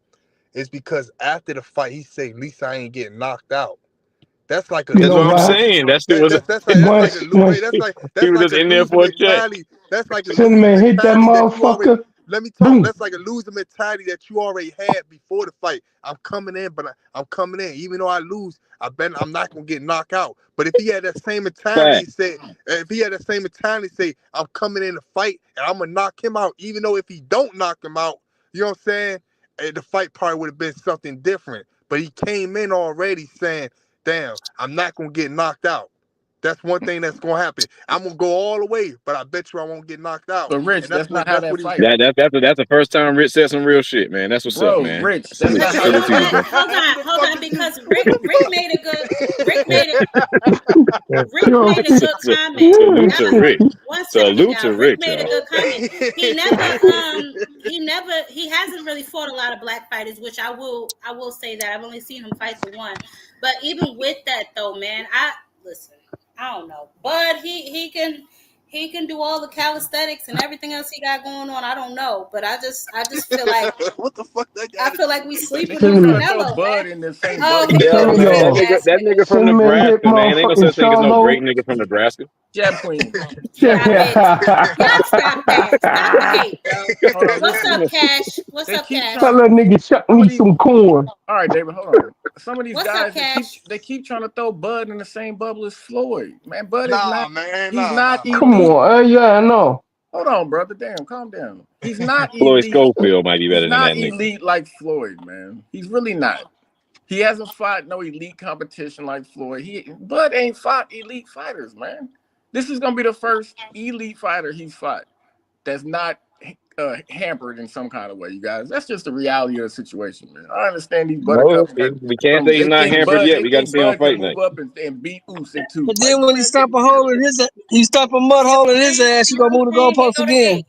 It's because after the fight, he said, "At least I ain't getting knocked out." That's like a You That's know what I'm what? saying. That shit was. that's like a Once loser. He That's was like just a in there loser for a check. mentality. That's like a loser Cinnamon hit that mentality that you already. motherfucker. let me talk. That's like a loser mentality that you already had before the fight. I'm coming in, but I'm coming in. Even though I lose, I'm not gonna get knocked out. But if he had that same mentality, say, I'm coming in to fight and I'm gonna knock him out, even though if he don't knock him out, you know what I'm saying? The fight probably would have been something different. But he came in already saying, damn, I'm not gonna get knocked out. That's one thing that's gonna happen. I'm gonna go all the way, but I bet you I won't get knocked out. But Rich, And that's that's not what how that's that what he was. fight. That's the first time Rich said some real shit, man. That's what's up, Bro, man. Rich, that's not how Salute that to you, bro. fight. Hold on, because Rick made a good comment. Salute to Rick. One second, Salute y'all. to Rick Rick, made a y'all. good comment. He hasn't really fought a lot of black fighters, which I will say that I've only seen him fight for one. But even with that though, man, I don't know. But he can do all the calisthenics and everything else he got going on. I don't know, but I just feel like what the fuck that guy? I feel like we They sleeping keep on trying to throw Canelo, Bud man. in the same Oh, bucket. here Yo, goes man, fake ass that nigga from Cinnamon hit Nebraska, man. Ain't no motherfucking such thing as no great Charlo. nigga from Nebraska. Jab Queen. Stop it. Y'all stop that. Stop the hate, bro. Hold on, What's listen. up, Cash? What's They up, keep Cash? Tell trying. that nigga chuck Some of me these. some corn. All right, David, hold on. Some of these What's up, guys Cash? they keep trying to throw Bud in the same bubble as Floyd. Man, Bud is Nah, not. man. He's Nah. not Come elite. on. Yeah, I know. Hold on, brother. Damn, calm down. He's not Floyd elite. Schofield might be He's better than not that nigga. elite like Floyd, man. He's really not. He hasn't fought no elite competition like Floyd. Bud ain't fought elite fighters, man. This is gonna be the first elite fighter he's fought that's not hampered in some kind of way, you guys. That's just the reality of the situation, man. I understand these No, buttercups got we can't say he's they not think hampered Bud yet. they We got to think see him Bud can fight move night. up and beat Usyk too. But Like, then when he man, stomp a hole in he stomp a mud hole in his ass, you gonna move the goalposts again.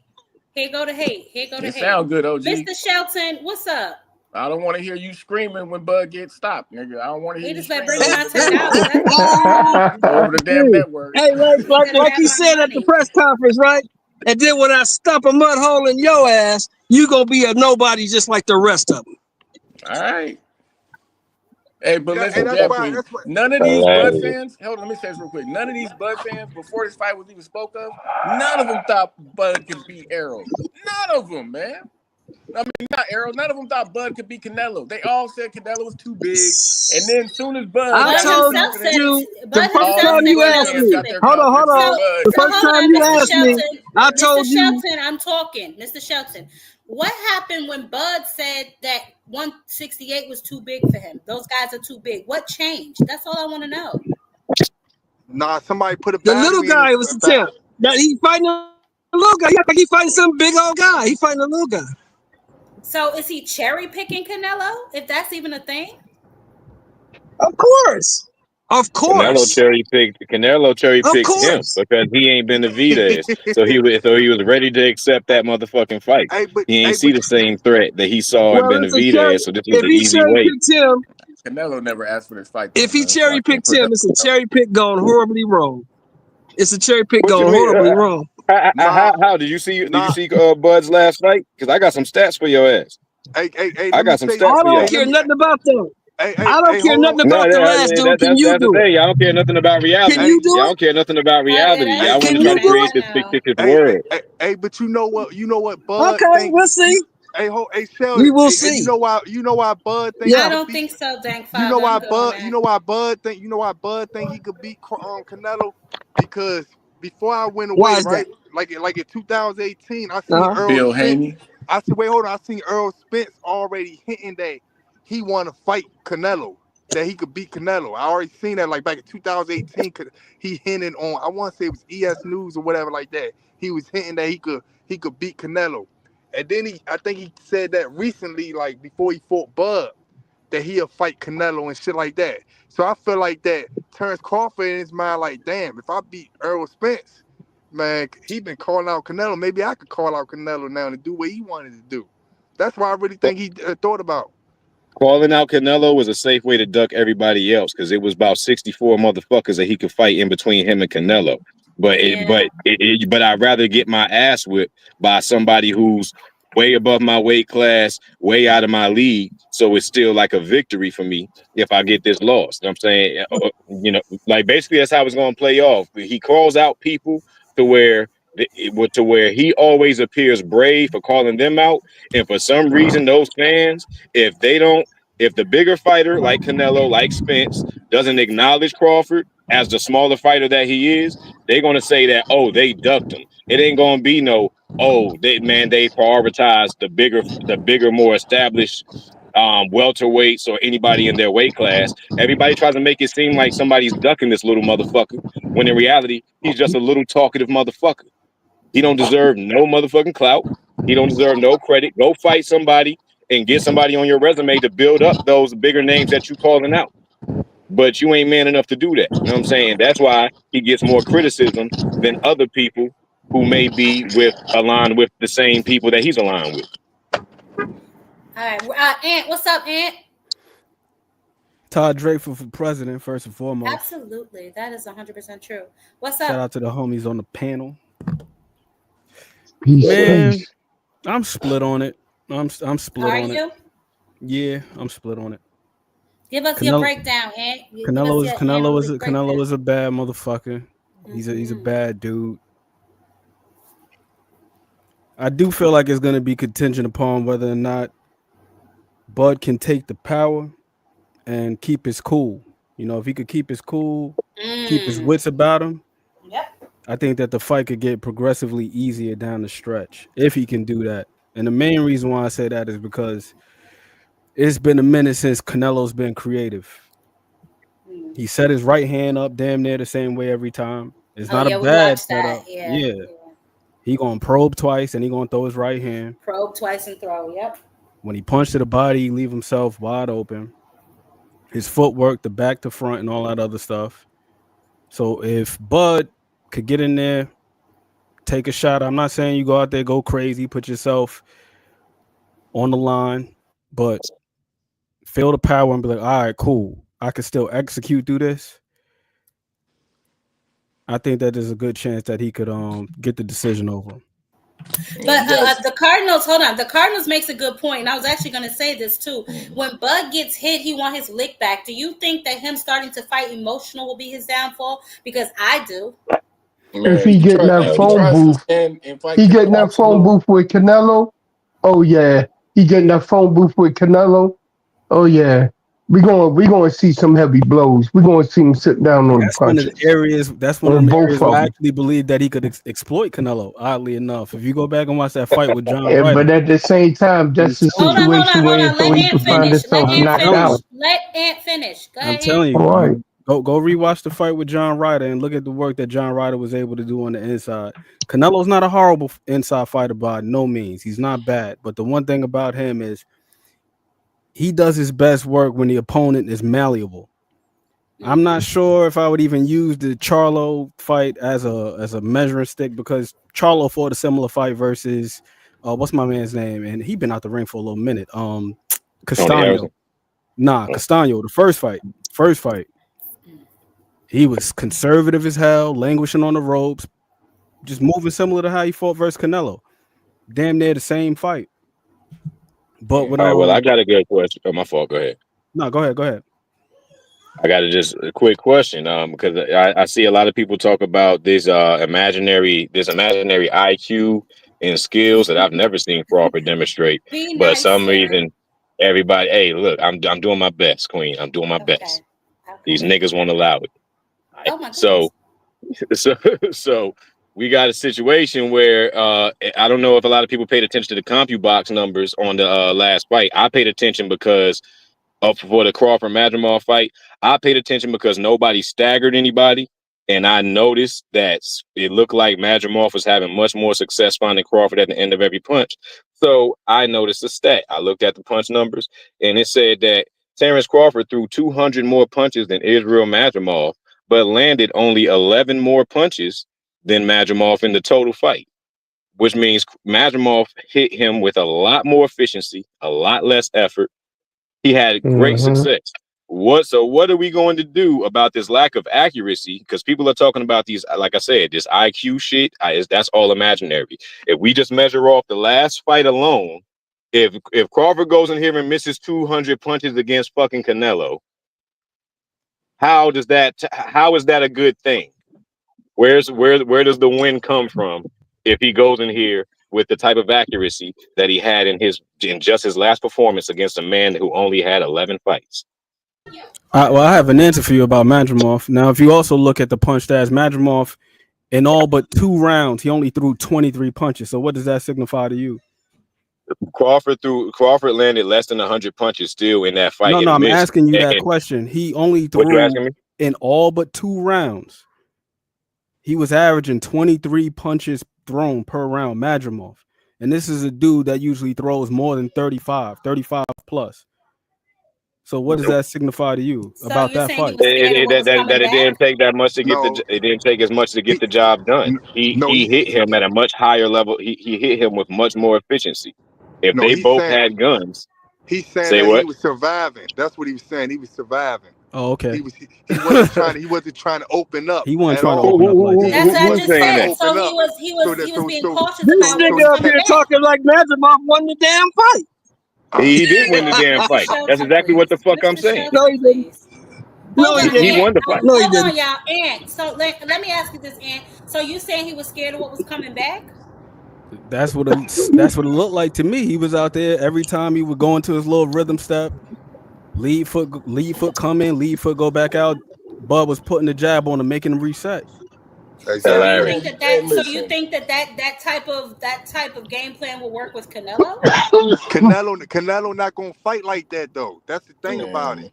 Here go the hate. it sound good, OG. Mr. Shelton, what's up? I don't want to hear you screaming when Bud gets stopped, nigga. I don't want to hear He you just better screaming bring me over my $10. That's over the damn network. Hey, he better like have he my said at the money. press conference, right? And then when I stomp a mud hole in your ass, you gonna be a nobody just like the rest of them. All right. Hey, but listen, that's Jab why. Queen, That's why. none of these Bud fans, hold on, let me say this real quick. None of these Bud fans, before this fight was even spoke of, none of them thought Bud could beat Arrow. None of them, man. I mean, not Arrow. None of them thought Bud could beat Canelo. They all said Canelo was too big. And then as soon as Bud I got his told confidence, you the Bud first all himself time these said you Bud asked Canelo fans was me. too got big. their Hold confidence in on. Bud. The So first hold time on, you Mr. asked me, Shelton. I Mr. told you. Shelton, I'm talking. Mr. Shelton, what happened when Bud said that 168 was too big for him? Those guys are too big. What changed? That's all I want to know. Nah, somebody put a The little battery in his guy was the back. champ. That he fighting a little guy. He act like he fighting some big old guy. He fighting a little guy. So is he cherry picking Canelo? If that's even a thing? Of course. Of Canelo course. cherry picked Of him course. because he ain't been to Vita's. So he was ready to accept that motherfucking fight. He ain't see the same threat that he saw in Well, it's a cherry. Benavidez, so this was If an he easy cherry way. picked him, Canelo never asked for this fight, though, if he man. So I cherry can't picked put him, that. it's a cherry pick gone horribly wrong. It's a cherry pick What you gone mean? horribly wrong. Nah, How did you see nah. Bud's last fight? Because I got some stats for your ass. Hey, I let me got some say. stats I for don't Hey, y'all. let care me. nothing about that. I don't care Hold on. nothing No, about the last dude. Can you that's the do it? thing. Y'all don't care nothing about Can reality. you do Y'all it? don't care nothing about Oh, yeah, reality. that's Y'all want Can to true, you try to Cash. do create it? I this know. fictitious world. But you know what? You know what Bud Okay, think. we'll see. Hey, We Sheldon. will Hey, see. you know why Bud think he I Yeah. could don't beat. think so, Dank You know Father. why I'm good on Bud. that. You know why Bud think he could beat Canelo, because before I went Why away, is that? right? Like in 2018, I seen Uh-huh. Earl Bill Spence. Haney. I said, wait, hold on. I seen Earl Spence already hinting that he want to fight Canelo, that he could beat Canelo. I already seen that like back in 2018. He hinted on, I want to say it was ES News or whatever like that. He was hinting that he could beat Canelo, and then I think he said that recently, like before he fought Bud, that he'll fight Canelo and shit like that. So I feel like that turns Crawford in his mind like, damn, if I beat Earl Spence, man, he been calling out Canelo. Maybe I could call out Canelo now and do what he wanted to do. That's what I really think he thought about. Calling out Canelo was a safe way to duck everybody else because it was about 64 motherfuckers that he could fight in between him and Canelo. But Yeah. but I'd rather get my ass whipped by somebody who's way above my weight class, way out of my league. So it's still like a victory for me if I get this loss. You know what I'm saying? Like basically that's how it's going to play off. He calls out people to where To where he always appears brave for calling them out, and for some reason, those fans, if the bigger fighter like Canelo, like Spence, doesn't acknowledge Crawford as the smaller fighter that he is, they're gonna say that, oh, they ducked him. It ain't gonna be no, oh, they prioritize the bigger, more established welterweights or anybody in their weight class. Everybody tries to make it seem like somebody's ducking this little motherfucker, when in reality, he's just a little talkative motherfucker. He don't deserve no motherfucking clout. He don't deserve no credit. Go fight somebody and get somebody on your resume to build up those bigger names that you calling out. But you ain't man enough to do that. You know what I'm saying? That's why he gets more criticism than other people who may be aligned with the same people that he's aligned with. All right, Ant, what's up, Ant? Todd Drake for president, first and foremost. Absolutely, that is 100% true. What's Shout up? out to the homies on the panel. Peace, Man, peace. I'm split on it. I'm split Are on you? it. Yeah, I'm split on it. Give us your breakdown, Ant. Canelo is a bad motherfucker. He's a bad dude. I do feel like it's gonna be contingent upon whether or not Bud can take the power and keep his cool. You know, if he could keep his cool, keep his wits about him. Yep. I think that the fight could get progressively easier down the stretch if he can do that. And the main reason why I say that is because it's been a minute since Canelo's been creative. He set his right hand up damn near the same way every time. It's not a we bad watched that. setup. Yeah. He gonna probe twice and he gonna throw his right hand. Probe twice and throw. Yep. When he punched to the body, he leave himself wide open. His footwork, the back to front, and all that other stuff. So if Bud could get in there, take a shot. I'm not saying you go out there, go crazy, put yourself on the line, but feel the power and be like, all right, cool. I can still execute through this. I think that there's a good chance that he could get the decision over him. But the Cardinals, hold on. The Cardinals makes a good point, and I was actually going to say this too. When Bud gets hit, he want his lick back. Do you think that him starting to fight emotional will be his downfall? Because I do. If he get in that phone booth, he get in that phone booth with Canelo. Oh yeah, he get in that phone booth with Canelo. Oh yeah, we gonna see some heavy blows. We gonna see him sit down on the punches. That's one of the areas where I actually believe that he could exploit Canelo. Oddly enough, if you go back and watch that fight with John Ryder, but at the same time, that's the situation where so he can find himself knocked out. Let Ant finish. Go ahead, I'm telling you, right. Go rewatch the fight with John Ryder and look at the work that John Ryder was able to do on the inside. Canelo's not a horrible inside fighter by no means. He's not bad, but the one thing about him is he does his best work when the opponent is malleable. I'm not sure if I would even use the Charlo fight as a measuring stick, because Charlo fought a similar fight versus what's my man's name, and he been out the ring for a little minute. Castano. Castano. The first fight. He was conservative as hell, languishing on the ropes, just moving similar to how he fought versus Canelo. Damn near the same fight. But when well, I got a good question. Oh, my fault. Go ahead. No, go ahead. I got a quick question. Because I see a lot of people talk about this imaginary IQ and skills that I've never seen Crawford demonstrate. But some reason, everybody, hey, look, I'm doing my best, Queen. I'm doing my best. Okay. These niggas won't allow it. Oh my goodness. So we got a situation where I don't know if a lot of people paid attention to the CompuBox numbers on the last fight. I paid attention because for the Crawford Madrimov fight. I paid attention because nobody staggered anybody, and I noticed that it looked like Madrimov was having much more success finding Crawford at the end of every punch. So I noticed the stat. I looked at the punch numbers, and it said that Terrence Crawford threw 200 more punches than Israel Madrimov, but landed only 11 more punches than Madrimov in the total fight, which means Madrimov hit him with a lot more efficiency, a lot less effort. He had great success. What are we going to do about this lack of accuracy? Because people are talking about these, like I said, this IQ shit. That's all imaginary. If we just measure off the last fight alone, if Crawford goes in here and misses 200 punches against fucking Canelo, how is that a good thing? Where does the win come from if he goes in here with the type of accuracy that he had in just his last performance against a man who only had 11 fights. Well, I have an answer for you about Madrimov. Now, if you also look at the punch stats, Madrimov, in all but 2 rounds, he only threw 23 punches. So what does that signify to you? Crawford landed less than 100 punches still in that fight. No, I'm missed. asking you that question. He only What you threw asking me? in all but 2 rounds. He was averaging 23 punches thrown per round, Madrimov. And this is a dude that usually throws more than 35 plus. So what does that signify to you about that fight? It didn't take that much to get it didn't take as much to get the job done. He hit him at a much higher level. He hit him with much more efficiency. If they both had guns, he's saying say that what? he was surviving. That's what he was saying. He was surviving. Oh, okay. He wasn't trying to open up. He wasn't trying to open up like that. That's what I just said. So he was being cautious about This nigga up here talking like Madrimov won the damn fight. He did win the damn fight. That's exactly what the fuck I'm saying. No, he didn't. No, he didn't. He won the fight. No, he Hold didn't. on, y'all. Ant. So let me ask you this, Ant. So you saying he was scared of what was coming back? That's what it looked like to me. He was out there every time he would go into his little rhythm step, lead foot come in, lead foot go back out. Bud was putting the jab on him, making him reset. So you think that type of game plan will work with Canelo? Canelo not gonna fight like that though. That's the thing about it.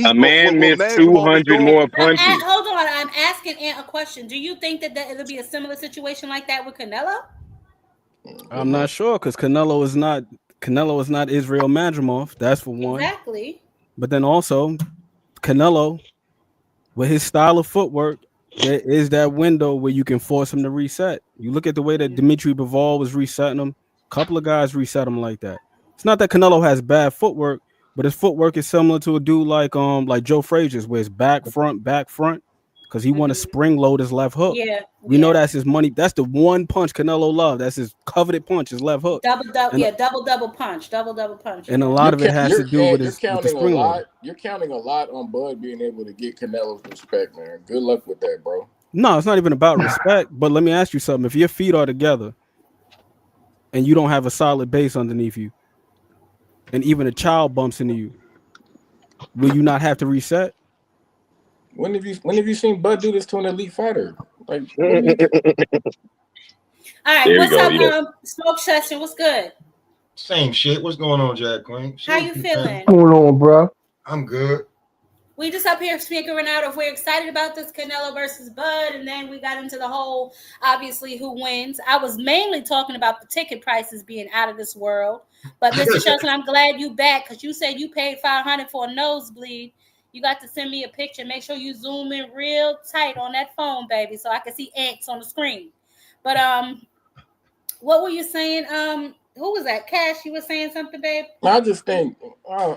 A man missed 200 more punches. Hold on, I'm asking Ant a question. Do you think that it'll be a similar situation like that with Canelo? I'm not sure because Canelo is not Israel Madrimov. That's for one. Exactly. But then also, Canelo, with his style of footwork, there is that window where you can force him to reset. You look at the way that Dimitri Bivol was resetting him. A couple of guys reset him like that. It's not that Canelo has bad footwork, but his footwork is similar to a dude like Joe Frazier's, where it's back front, because he want to spring load his left hook. Yeah, we know that's his money. That's the one punch Canelo loves. That's his coveted punch, his left hook. Double punch. And a lot of it has to do with the spring load. You're counting a lot on Bud being able to get Canelo's respect, man. Good luck with that, bro. No, it's not even about respect. But let me ask you something: if your feet are together and you don't have a solid base underneath you, and even a child bumps into you, will you not have to reset? When have you seen Bud do this to an elite fighter? Like, all right, what's up, Smoke Session? What's good? Same shit. What's going on, Jack Queen? How you feeling? What's going on, bro? I'm good. We just up here figuring out if we're excited about this Canelo versus Bud, and then we got into the whole, obviously, who wins. I was mainly talking about the ticket prices being out of this world. But Mr. Shelton, I'm glad you back because you said you paid $500 for a nosebleed. You got to send me a picture. Make sure you zoom in real tight on that phone, baby, so I can see ants on the screen. But what were you saying? Who was that? Cash, you were saying something, babe? I just think I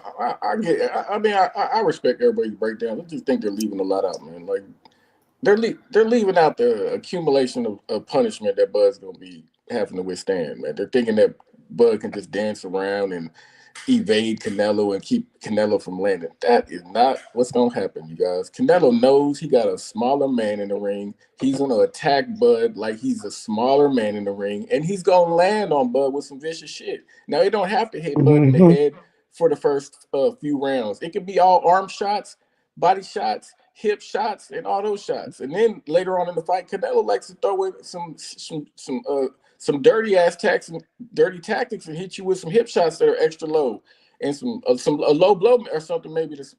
respect everybody's breakdown. I just think they're leaving a lot out, man. Like they're leaving out the accumulation of punishment that Bud's gonna be having to withstand, man. They're thinking that Bud can just dance around and evade Canelo and keep Canelo from landing. That is not what's gonna happen, you guys. Canelo knows he got a smaller man in the ring. He's gonna attack Bud like he's a smaller man in the ring, and he's gonna land on Bud with some vicious shit. Now he don't have to hit Bud in the head for the first few rounds. It could be all arm shots, body shots, hip shots, and all those shots. And then later on in the fight, Canelo likes to throw in some dirty tactics and hit you with some hip shots that are extra low and a low blow or something maybe that's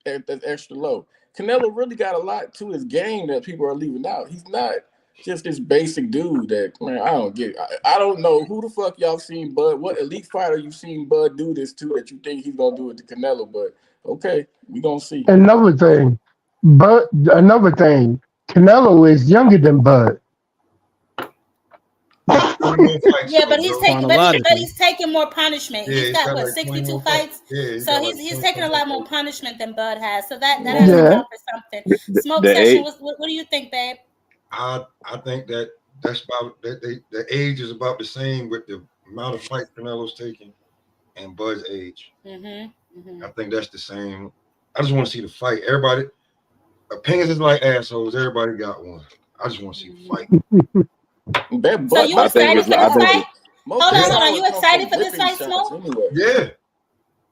extra low. Canelo really got a lot to his game that people are leaving out. He's not just this basic dude that, man, I don't get. I don't know who the fuck y'all seen Bud. What elite fighter you seen Bud do this to that you think he's gonna do it to Canelo? But okay, we gonna see. Another thing, Canelo is younger than Bud. Yeah, but he's taking more punishment. Yeah, he's got what, like 62 fights? Yeah, so he's taking a lot more punishment than Bud has. So that has to count for something. Smoke Session, what do you think, babe? I think that's about that. The age is about the same with the amount of fights Canelo's taking and Bud's age. I think that's the same. I just want to see the fight. Everybody opinions is like assholes. Everybody got one. I just want to see the fight. So you excited for this fight? Most Hold of his on. power You comes excited from for this whipping fight, shots Smoke? anyway. Yeah.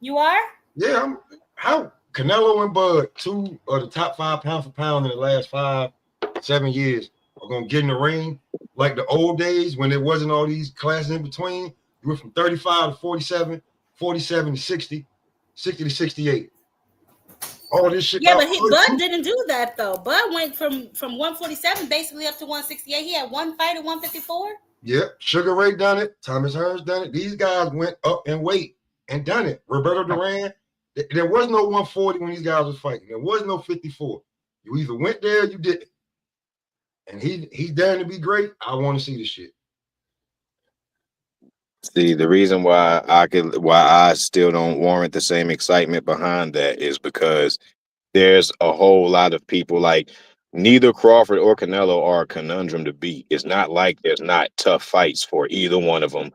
You are? Yeah, how Canelo and Bud, 2 of the top 5 pound for pound in the last 5-7 years, are gonna get in the ring like the old days when there wasn't all these classes in between. You went from 35 to 47, 47 to 60, 60 to 68. All this shit. Yeah, but Bud didn't do that though. Bud went from 147 basically up to 168. He had one fight at 154. Yep, Sugar Ray done it. Thomas Hearns done it. These guys went up in weight and done it. Roberto Duran. There was no 140 when these guys was fighting. There was no 54. You either went there or you didn't. And he's daring to be great. I want to see this shit. See, the reason why I still don't warrant the same excitement behind that is because there's a whole lot of people like neither Crawford or Canelo are a conundrum to beat. It's not like there's not tough fights for either one of them.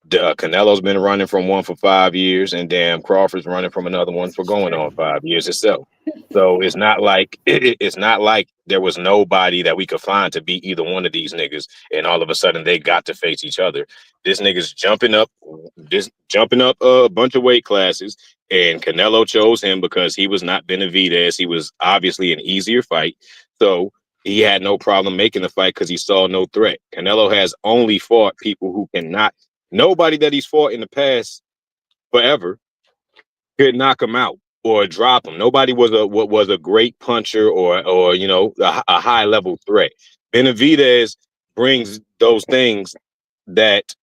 Canelo's been running from one for 5 years, and damn Crawford's running from another one for going on 5 years itself. So it's not like it's not like there was nobody that we could find to beat either one of these niggas, and all of a sudden they got to face each other. This nigga's jumping up a bunch of weight classes, and Canelo chose him because he was not Benavidez. He was obviously an easier fight, so he had no problem making the fight because he saw no threat. Canelo has only fought people who cannot. Nobody that he's fought in the past forever could knock him out or drop him. Nobody was a great puncher or you know a high level threat. Benavidez brings those things that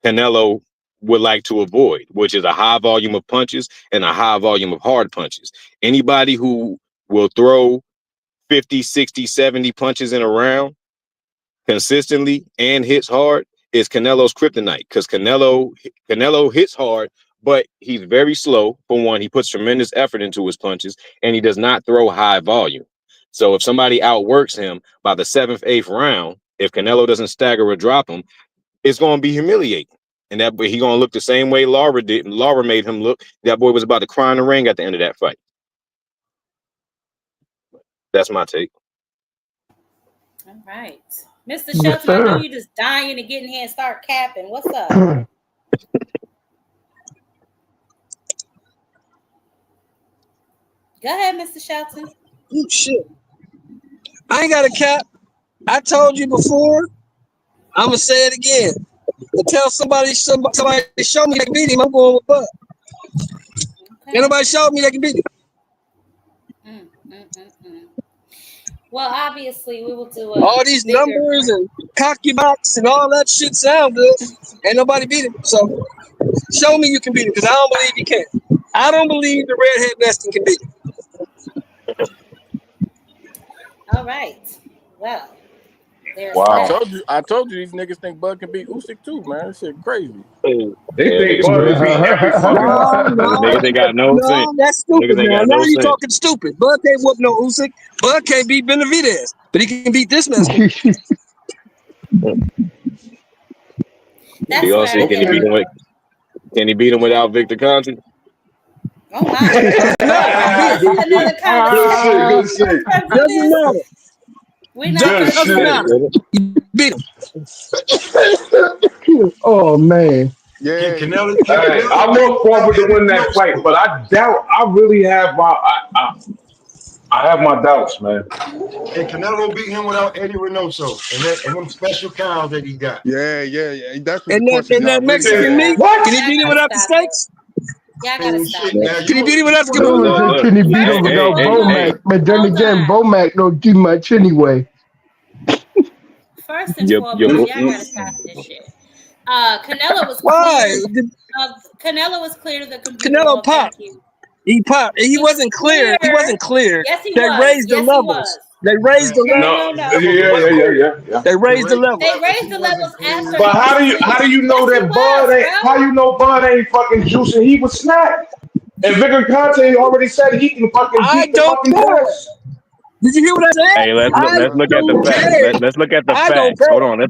Canelo would like to avoid, which is a high volume of punches and a high volume of hard punches. Anybody who will throw 50, 60, 70 punches in a round consistently and hits hard is Canelo's kryptonite, because Canelo hits hard, but he's very slow. For one, he puts tremendous effort into his punches, and he does not throw high volume. So if somebody outworks him by the 7th, 8th round, if Canelo doesn't stagger or drop him, it's going to be humiliating. And that he's going to look the same way Laura did. Laura made him look. That boy was about to cry in the ring at the end of that fight. That's my take. All right. Mr. Shelton, I know you're just dying to get in here and start capping. What's up? Go ahead, Mr. Shelton. Oh, shit. I ain't got a cap. I told you before. I'm going to say it again. Until somebody show me they can beat him, I'm going with Bud. Ain't nobody showed me they can beat him. Well, obviously, we will do all these numbers and cocky box and all that shit sound good. Ain't nobody beat him. So show me you can beat him, because I don't believe you can. I don't believe the redhead Weston can beat him. All right. Well, there's wow. I told you these niggas think Bud can beat Usyk too, man. That shit crazy. They think Bud can beat every fucking niggas they got no sense. That's stupid, man. Now you talking stupid. Bud can't whoop no Usyk. Bud can't beat Benavidez, but he can beat this man. Can he beat him without Victor Conte? Oh my! Another conversation. Good shit. Doesn't matter. We're not doesn't matter. You beat him. Oh man. Yeah. I want Crawford to win that fight, but I doubt. I really have I have my doubts, man. And Canelo beat him without Eddie Reynoso and them special cows that he got. Yeah. That's and that Mexican meat. Can he beat him without the steaks? Yeah, I gotta stop. Can he beat him without the Can he beat him without Bomac? But then again, Bomac don't do much anyway. First and foremost, y'all gotta stop this shit. Canelo was clear. Canelo was clear to the computer. Canelo popped. He popped. He wasn't clear. He wasn't clear. Yes, he was. They raised the levels. They raised the levels. No. Yeah. They raised the levels. They raised the levels after. But how do you know that Bud ain't? How you know Bud ain't fucking juicing? He was snapped. And Victor Conte already said he can fucking beat the fucking best. Did you hear what I said? Hey, I let's look at the don't facts. care. Let's look at the I don't facts. care. Hold on.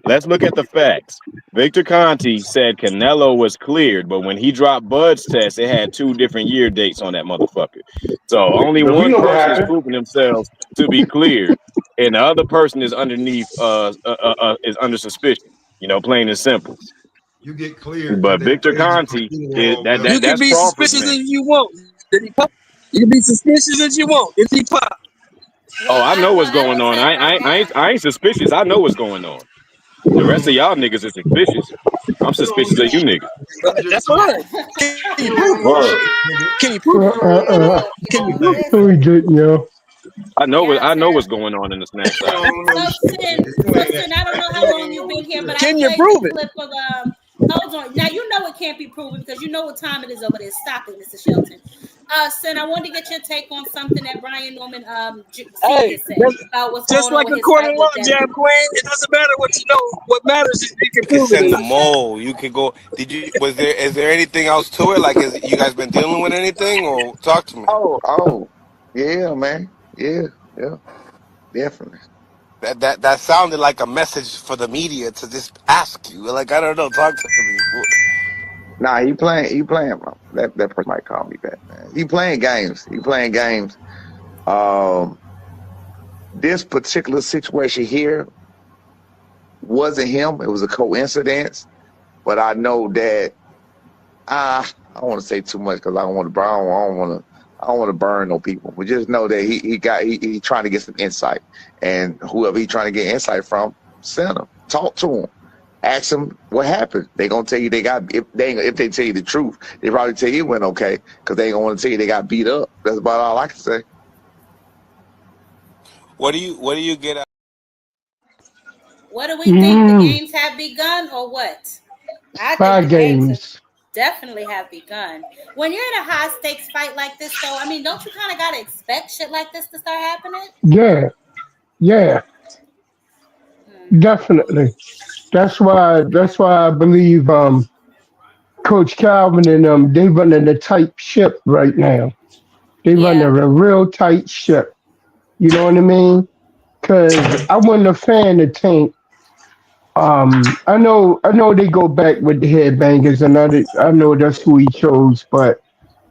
Let's look at the facts. Victor Conti said Canelo was cleared, but when he dropped Bud's test, it had 2 different year dates on that motherfucker. So only But we one know what person is happened. proving themselves to be cleared, and the other person is underneath is under suspicion. Plain and simple. You get cleared because But they Victor grade you from Conti either is or You whatever. can that's be Crawford's suspicious man. as you want. Did he pop? You can be suspicious as you want. Did he pop? Oh, I know what's I going will on. say right now. I ain't suspicious. I know what's going on. The rest of y'all niggas is suspicious. I'm You don't suspicious of you niggas. you just That's don't fine. Can you you prove don't it? know Word. shit, nigga. Can you prove it? Can you prove it? No, he Listen, didn't, yo. I yes, know sir. what's going on in the snack You side. don't know shit, nigga. You So ain't Sin, I don't know you how ain't long even you've on been the here, but field. I Can you played the prove it? clip of hold on. Now you know it can't be proven because you know what time it is over there. Stop it, Mr. Shelton. Sin, I wanted to get your take on something that Brian Norman Hey, Senior said that's about what's just going on like with a his court of fight law, with Devin. Jab Queen. It doesn't matter what you know. What matters is you can You could prove it. send Or the not. mole. You could go. Is there anything else to it? Like, is you guys been dealing with anything, or talk to me? Oh, yeah, man. Yeah, definitely. That sounded like a message for the media to just ask you. Like, I don't know. Talk to me. Nah, he playing. That person might call me back, man. He playing games. He playing games. Um, this particular situation here wasn't him. It was a coincidence. But I know that I don't want to say too much because I don't want to burn. I don't want to burn no people. We just know that he trying to get some insight, and whoever he trying to get insight from, send him, talk to him, ask them what happened. They gonna tell you they got if they tell you the truth, they probably tell you it went okay because they ain't gonna want to tell you they got beat up. That's about all I can say. What do you get? What do we think? The Mm, games have begun or what? I think spy the games have games. definitely have begun. When you're in a high stakes fight like this, though, I mean, don't you kind of gotta expect shit like this to start happening? Yeah, yeah, definitely. That's why I believe Coach Calvin and they running a tight ship right now. They running Yeah, a real tight ship. You know what I mean? Cause I wasn't a fan of Tank. I know they go back with the headbangers, and I know that's who he chose. But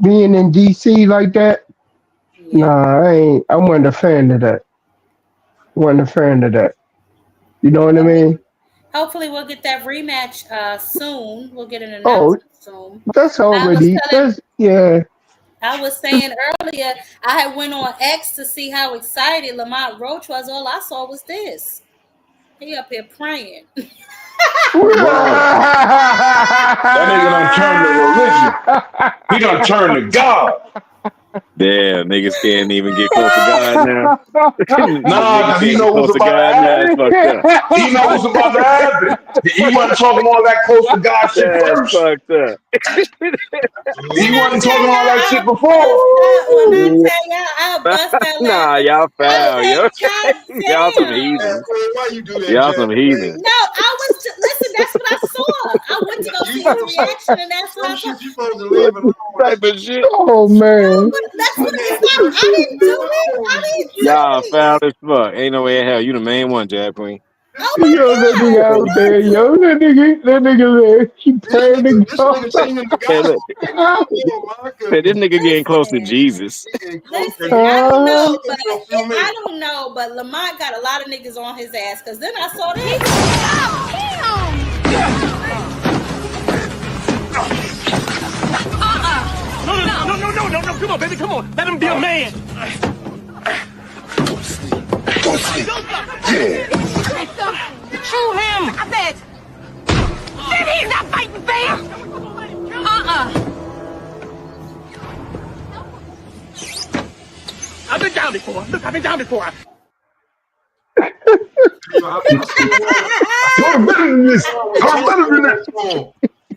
being in DC like that, yeah. nah, I wasn't a fan of that. Wasn't a fan of that. You know what I Well, mean? hopefully we'll get that rematch soon. We'll get an Oh, announcement soon. that's I was already telling, that's yeah. I was saying earlier, I had went on X to see how excited Lamont Roach was. All I saw was this. He up here praying. Word. That nigga done turned to religion. He done turned to God. Damn, niggas can't even get close to God now. Nah, Niggas because he can't get know what's close to about to God now. happen. That's fucked up. He know what's about to happen. He wasn't talking all that close to God shit That's first. fucked up. When He I wasn't tell talking all y'all that shit I before. bust out, when I tell y'all I bust out Nah, laughing, y'all I foul, said, yo. God Y'all some damn. heathens. Why you do that, Y'all some Jab? heathens. No, I was just listen, that's what I saw. I went to go You see his know reaction, and that's what some I saw. shit you supposed to What leave alone. Type of shit. oh No, man. but that's what Man, it's not. certain I shit didn't do it. alone. I didn't do Y'all foul it. as fuck. Ain't no way in hell. You the main one, Jab Queen. This Oh nigga, my Yo, that god, nigga who out there, was it? yo, that nigga there, keep praying to this God. nigga saying the Hey, gospel look. right now. Oh my Hey, this goodness. nigga getting close to Listen, Jesus. He getting close to listen. him. I don't Uh, know, but For a few I minutes. don't know, but Lamont got a lot of niggas on his ass. Cause then I saw this. No. Come on, baby. Come on. Let him be a man. Go sleep. Yeah. Shoot him! I said, then he's not fighting fair! I've been down before. Look, I've been down before. You know, I seen I'm better than this. I'm Tank better than doing that that. to him.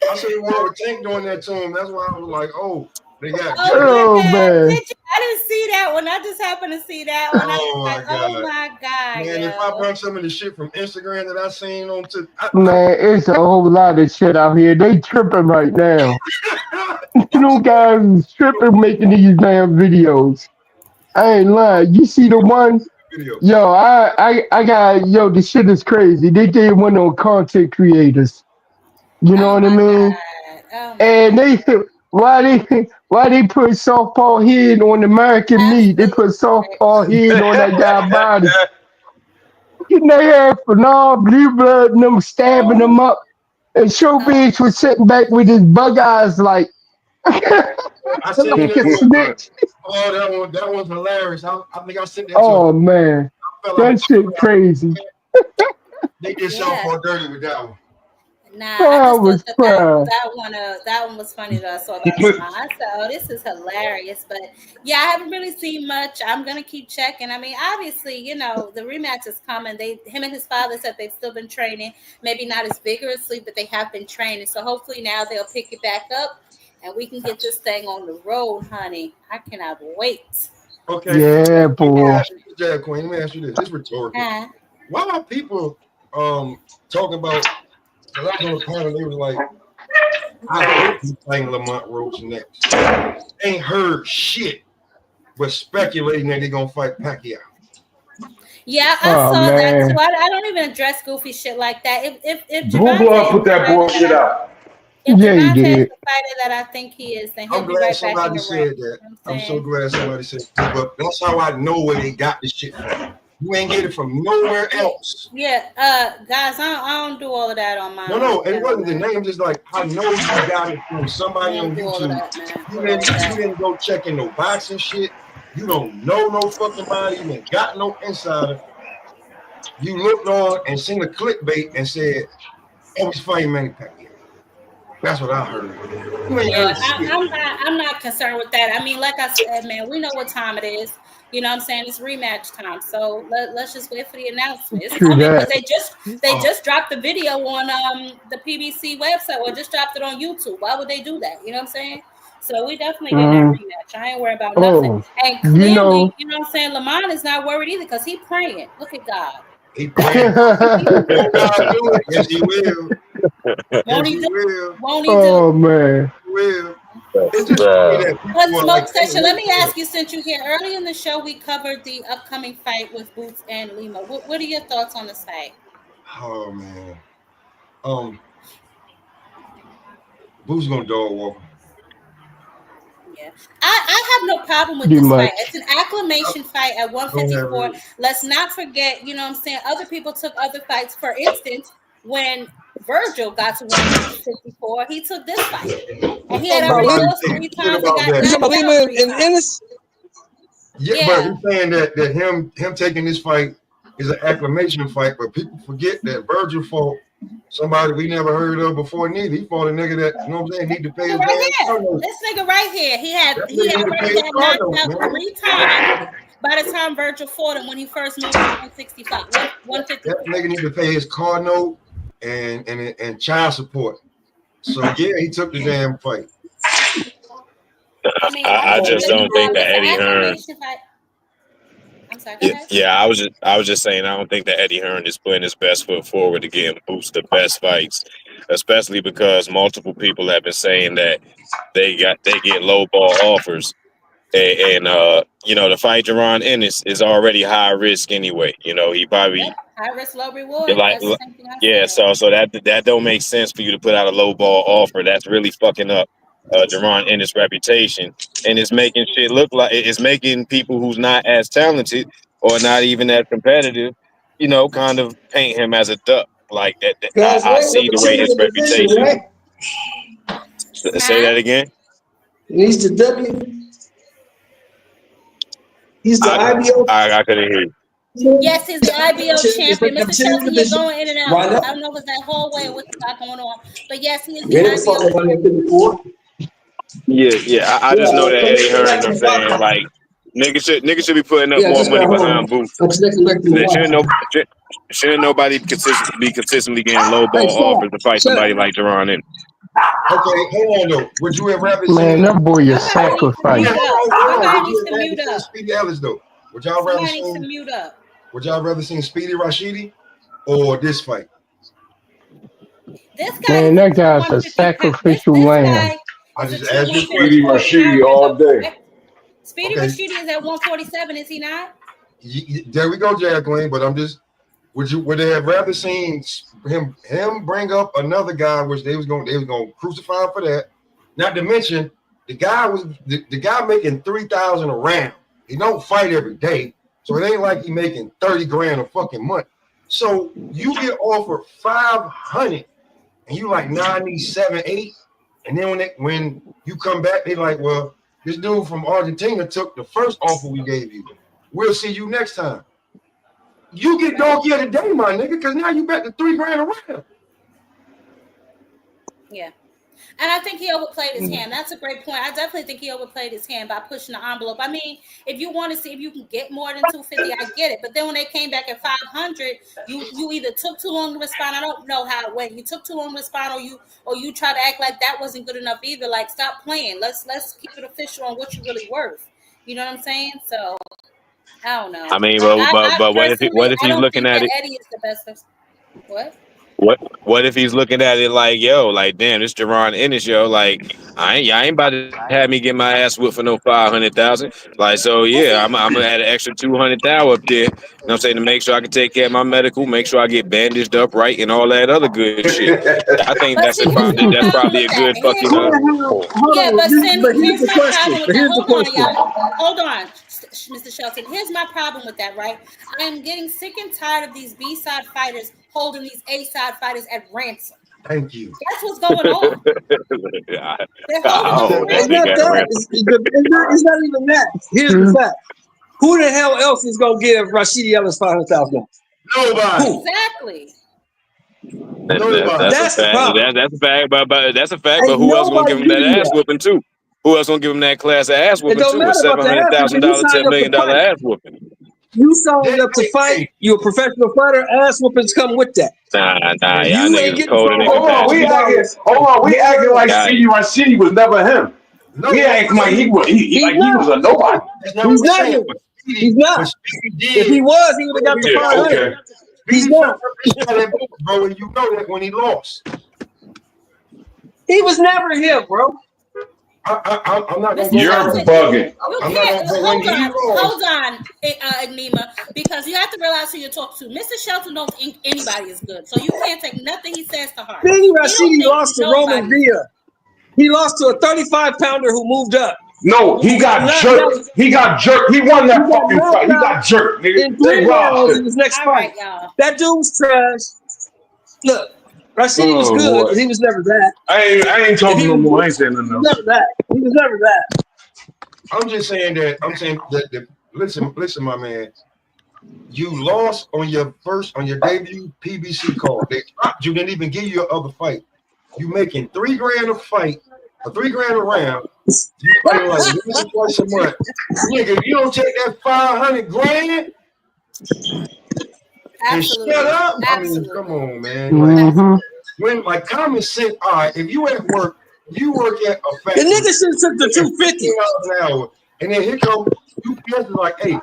I seen one with Tank doing that to him. That's why I was like, oh, they got Oh different. oh man, man. did you? I didn't see that one. I just happened to see that one. I was Oh like, my oh God. my god, Man, if I yo. brought some of the shit from Instagram that I seen on to Man, it's a whole lot of shit out here. They tripping right now. You know, guys is tripping making these damn videos. I ain't lying. You see the one? Video. Yo, I got the shit is crazy. They did one on content creators. You know Oh what I my mean? God. Oh my And God. why they put softball head on American meat? They put Absolutely softball head on that guy body. I And they had Phenomenal Blue Blood and them stabbing them up. And Showbiz was sitting back with his bug eyes like seen like that a one. snitch. Oh, that one's hilarious. I think I sent that to him. Oh man, I felt like that shit crazy. they did Yeah. softball dirty with that one. Nah, I I just thought was crying. that one was funny that I saw that tomorrow. I said, "Oh, this is hilarious." But yeah, I haven't really seen much. I'm gonna keep checking. I mean, obviously, the rematch is coming. Him and his father said they've still been training, maybe not as vigorously, but they have been training. So hopefully now they'll pick it back up, and we can get this thing on the road, honey. I cannot wait. Okay, Yeah, let me boy. ask you this, Jazz Queen. Let me ask you this. This is rhetorical. Huh? Why are people talking about? Cause I was on the panel. They was like, "I hope he's playing Lamont Roach next." Ain't heard shit, but speculating that they're gonna fight Pacquiao. Yeah, I Oh saw that too. man. I don't even address goofy shit like that. If Google Javante is put the that fighter bullshit out. if Yeah, he Javante is did. the fighter that I think he is, then he'll I'm be glad right back in somebody the ring. said that. You know what I'm I'm so saying? glad somebody said that. But that's how I know where they got this shit from. You ain't get it from nowhere Yeah, else. yeah. Guys, I don't do all of that on my No, it channel, wasn't the man. name. Just like I know you got it from I somebody don't on do all of YouTube. that, man. You With all of didn't you that. didn't go checking no boxing shit. You don't know no fucking body. You ain't got no insider. You looked on and seen a clickbait and said, "Oh, he's fighting Manny Pacquiao." That's what I heard. You ain't Yeah, heard shit. I'm not concerned with that. I mean, like I said, man, we know what time it is. You know what I'm saying? It's rematch time. So let's just wait for the announcement. It's True coming because that. they Oh, just dropped the video on the PBC website or just dropped it on YouTube. Why would they do that? You know what I'm saying? So we definitely getting that Mm. rematch. I ain't worried about nothing. Oh, And you clearly, know. you know what I'm saying, Lamont is not worried either because he praying. Look at God. he praying. Let God do it. Yes, he will. Won't Yes, he he do? will. Won't he do? Oh man. He will. It's That's just funny that But people are like, Smoke can't Session, let wait me for ask you, since you're here early in the show, we covered the upcoming fight with Boots and Lima. What are your thoughts on this fight? Oh man. Boo's gonna dog walk him. Yeah, I have no problem with Pretty this fight. much. It's an acclamation fight at Don't have 154. it. Let's not forget, you know what I'm saying, other people took other fights. For instance, when Virgil got to 154, he took this fight. And he You had talking about already Lima? Nobody lost said three shit times and about got You that. talking knocked about Lima out and, three and times. Ennis? Yeah, but Yeah. he's saying that him taking this fight is an acclamation fight, but people forget that Virgil fought somebody we never heard of before. Neither he fought a nigga that you know what I'm saying need to pay Nigga his right damn here. car note. This nigga right here. That He nigga need to pay already his got car knocked note, out man. 3 times by the time Virgil fought him when he first moved to 165, That 154. nigga need to pay his car note and child support. So yeah, he took the damn fight. I mean, I I think just don't think that it's an Eddie Hearn. acclamation fight. I'm sorry, go Yeah, ahead. yeah, I was just saying I don't think that Eddie Hearn is putting his best foot forward to get Boots the best fights, especially because multiple people have been saying that they get low ball offers. And the fight Geron Ennis is already high risk anyway. He Yep. probably High risk, low you're reward. like That's the same thing I yeah, said. so that don't make sense for you to put out a low ball offer. That's really fucking up Geron Ennis' reputation, and it's making shit look like it's making people who's not as talented or not even as competitive, kind of paint him as a duck. Like that, Guys, I right? see Number the 10 way in his the division, reputation. right? Say Huh? that again. He's the W. He's the I IBO I couldn't hear you. Yes, he's the IBO champion. He's champion. number Mr. 10 in the Shelton, you're division. going in and out. Why not? I don't know if it's that hallway or what you got going on. But yes, he is the Yeah, they IBO fought at champion. 154. Yeah. I Yeah, just know that I'm Eddie connecting back Hearn. to I'm the saying Wi-Fi. like niggas should be putting up Yeah, I more just got money home. behind Boots. I'm connecting back to the There shouldn't Wi-Fi. no shouldn't nobody be consistently getting low Hey, ball shut up. offers to fight Shut somebody up. like Geron. Okay, hold on though. Would you have rather Man, seen? that boy is Somebody needs to Hold mute sacrifice. up. on, hold on. Somebody Would needs you to have rather mute seen up. Speedy Ellis though? Would y'all rather Somebody needs to seen? mute up. Would y'all rather seen Speedy Rashidi or this fight? This guy Man, is a that true guy's a 150 pound. This sacrificial this lamb. guy I is a just true asked you a Speedy 154 question. Rashidi pounder, all though, day. correct? Speedy Rashidi is at 147, is he not? There we go, Jacqueline. But I'm just, would they have rather seen him bring up another guy, which they was going to crucify him for that? Not to mention the guy was the guy making $3,000 a round. He don't fight every day, so it ain't like he making 30 grand a fucking month. So you get offered 500, and you like 97, 8, and then when you come back, they like, well, this dude from Argentina took the first offer we gave you. We'll see you next time. You get doggy of the day, my nigga, because now you back to $3 grand a round. Yeah. And I think he overplayed his hand. That's a great point. I definitely think he overplayed his hand by pushing the envelope. I mean, if you want to see if you can get more than 250, I get it. But then when they came back at 500, you either took too long to respond. I don't know how it went. You took too long to respond, or you try to act like that wasn't good enough either. Like, stop playing. Let's keep it official on what you're really worth. You know what I'm saying? So I don't know. I mean, but what if he's looking at it? Eddie is the best. What? What if he's looking at it like, yo, like, damn, this Geron Ennis, yo, like, I ain't about to have me get my ass whipped for no 500,000. Like, so yeah, I'm gonna add an extra 200,000 up there. You know what I'm saying, to make sure I can take care of my medical, make sure I get bandaged up right, and all that other good shit. I think that's probably a good fucking. Yeah, but here's my problem with that. Hold on, Mr. Shelton. Here's my problem with that, right? I am getting sick and tired of these B-side fighters holding these A-side fighters at ransom. Thank you. That's what's going on. It's not that. It's not even that. Here's the fact. Who the hell else is going to give Rashidi Ellis $500,000? Nobody. Who? Exactly. That's a fact. That's a fact. But who else gonna give him that ass whooping too? Who else gonna give him that class of ass whooping too? A $700,000, $10 million ass whooping. You signed up to fight. You're a professional fighter. Ass whoopings come with that. Nah. Y'all niggas cold and hold on. We acting like Speedy Rashidi was never him. We acting like he was a nobody. He's not him. He's not. If he was, he would have got the 500. Okay. He's not. Bro, and you know that when he lost. He was never him, bro. I'm not going to. You're bugging. Hold on, Nima, because you have to realize who you're talking to. Mr. Shelton don't think anybody is good, so you can't take nothing he says to heart. Speedy Rashidi lost to Roman Villa. He lost to a 35-pounder who moved up. No, he got jerked. He got jerked. He won that fucking fight. He got jerked, nigga. In 3 rounds in his next fight. That dude was trash. Look, Rashidi was good, but he was never that. I ain't talking no more. I ain't saying nothing else. Never that. He was never that. I'm just saying that. Listen, my man. You lost on your debut PBC card. They dropped you. Didn't even give you your other fight. You making $3 grand a fight, or $3 grand a round. You fighting like twice a month. Nigga, you don't take that 500 grand. And shut up. I mean, come on, man. Like common sense. All right, if you at work, you work at a factory. The nigga should have took the 250 an hour, and then here come UPS is like, hey,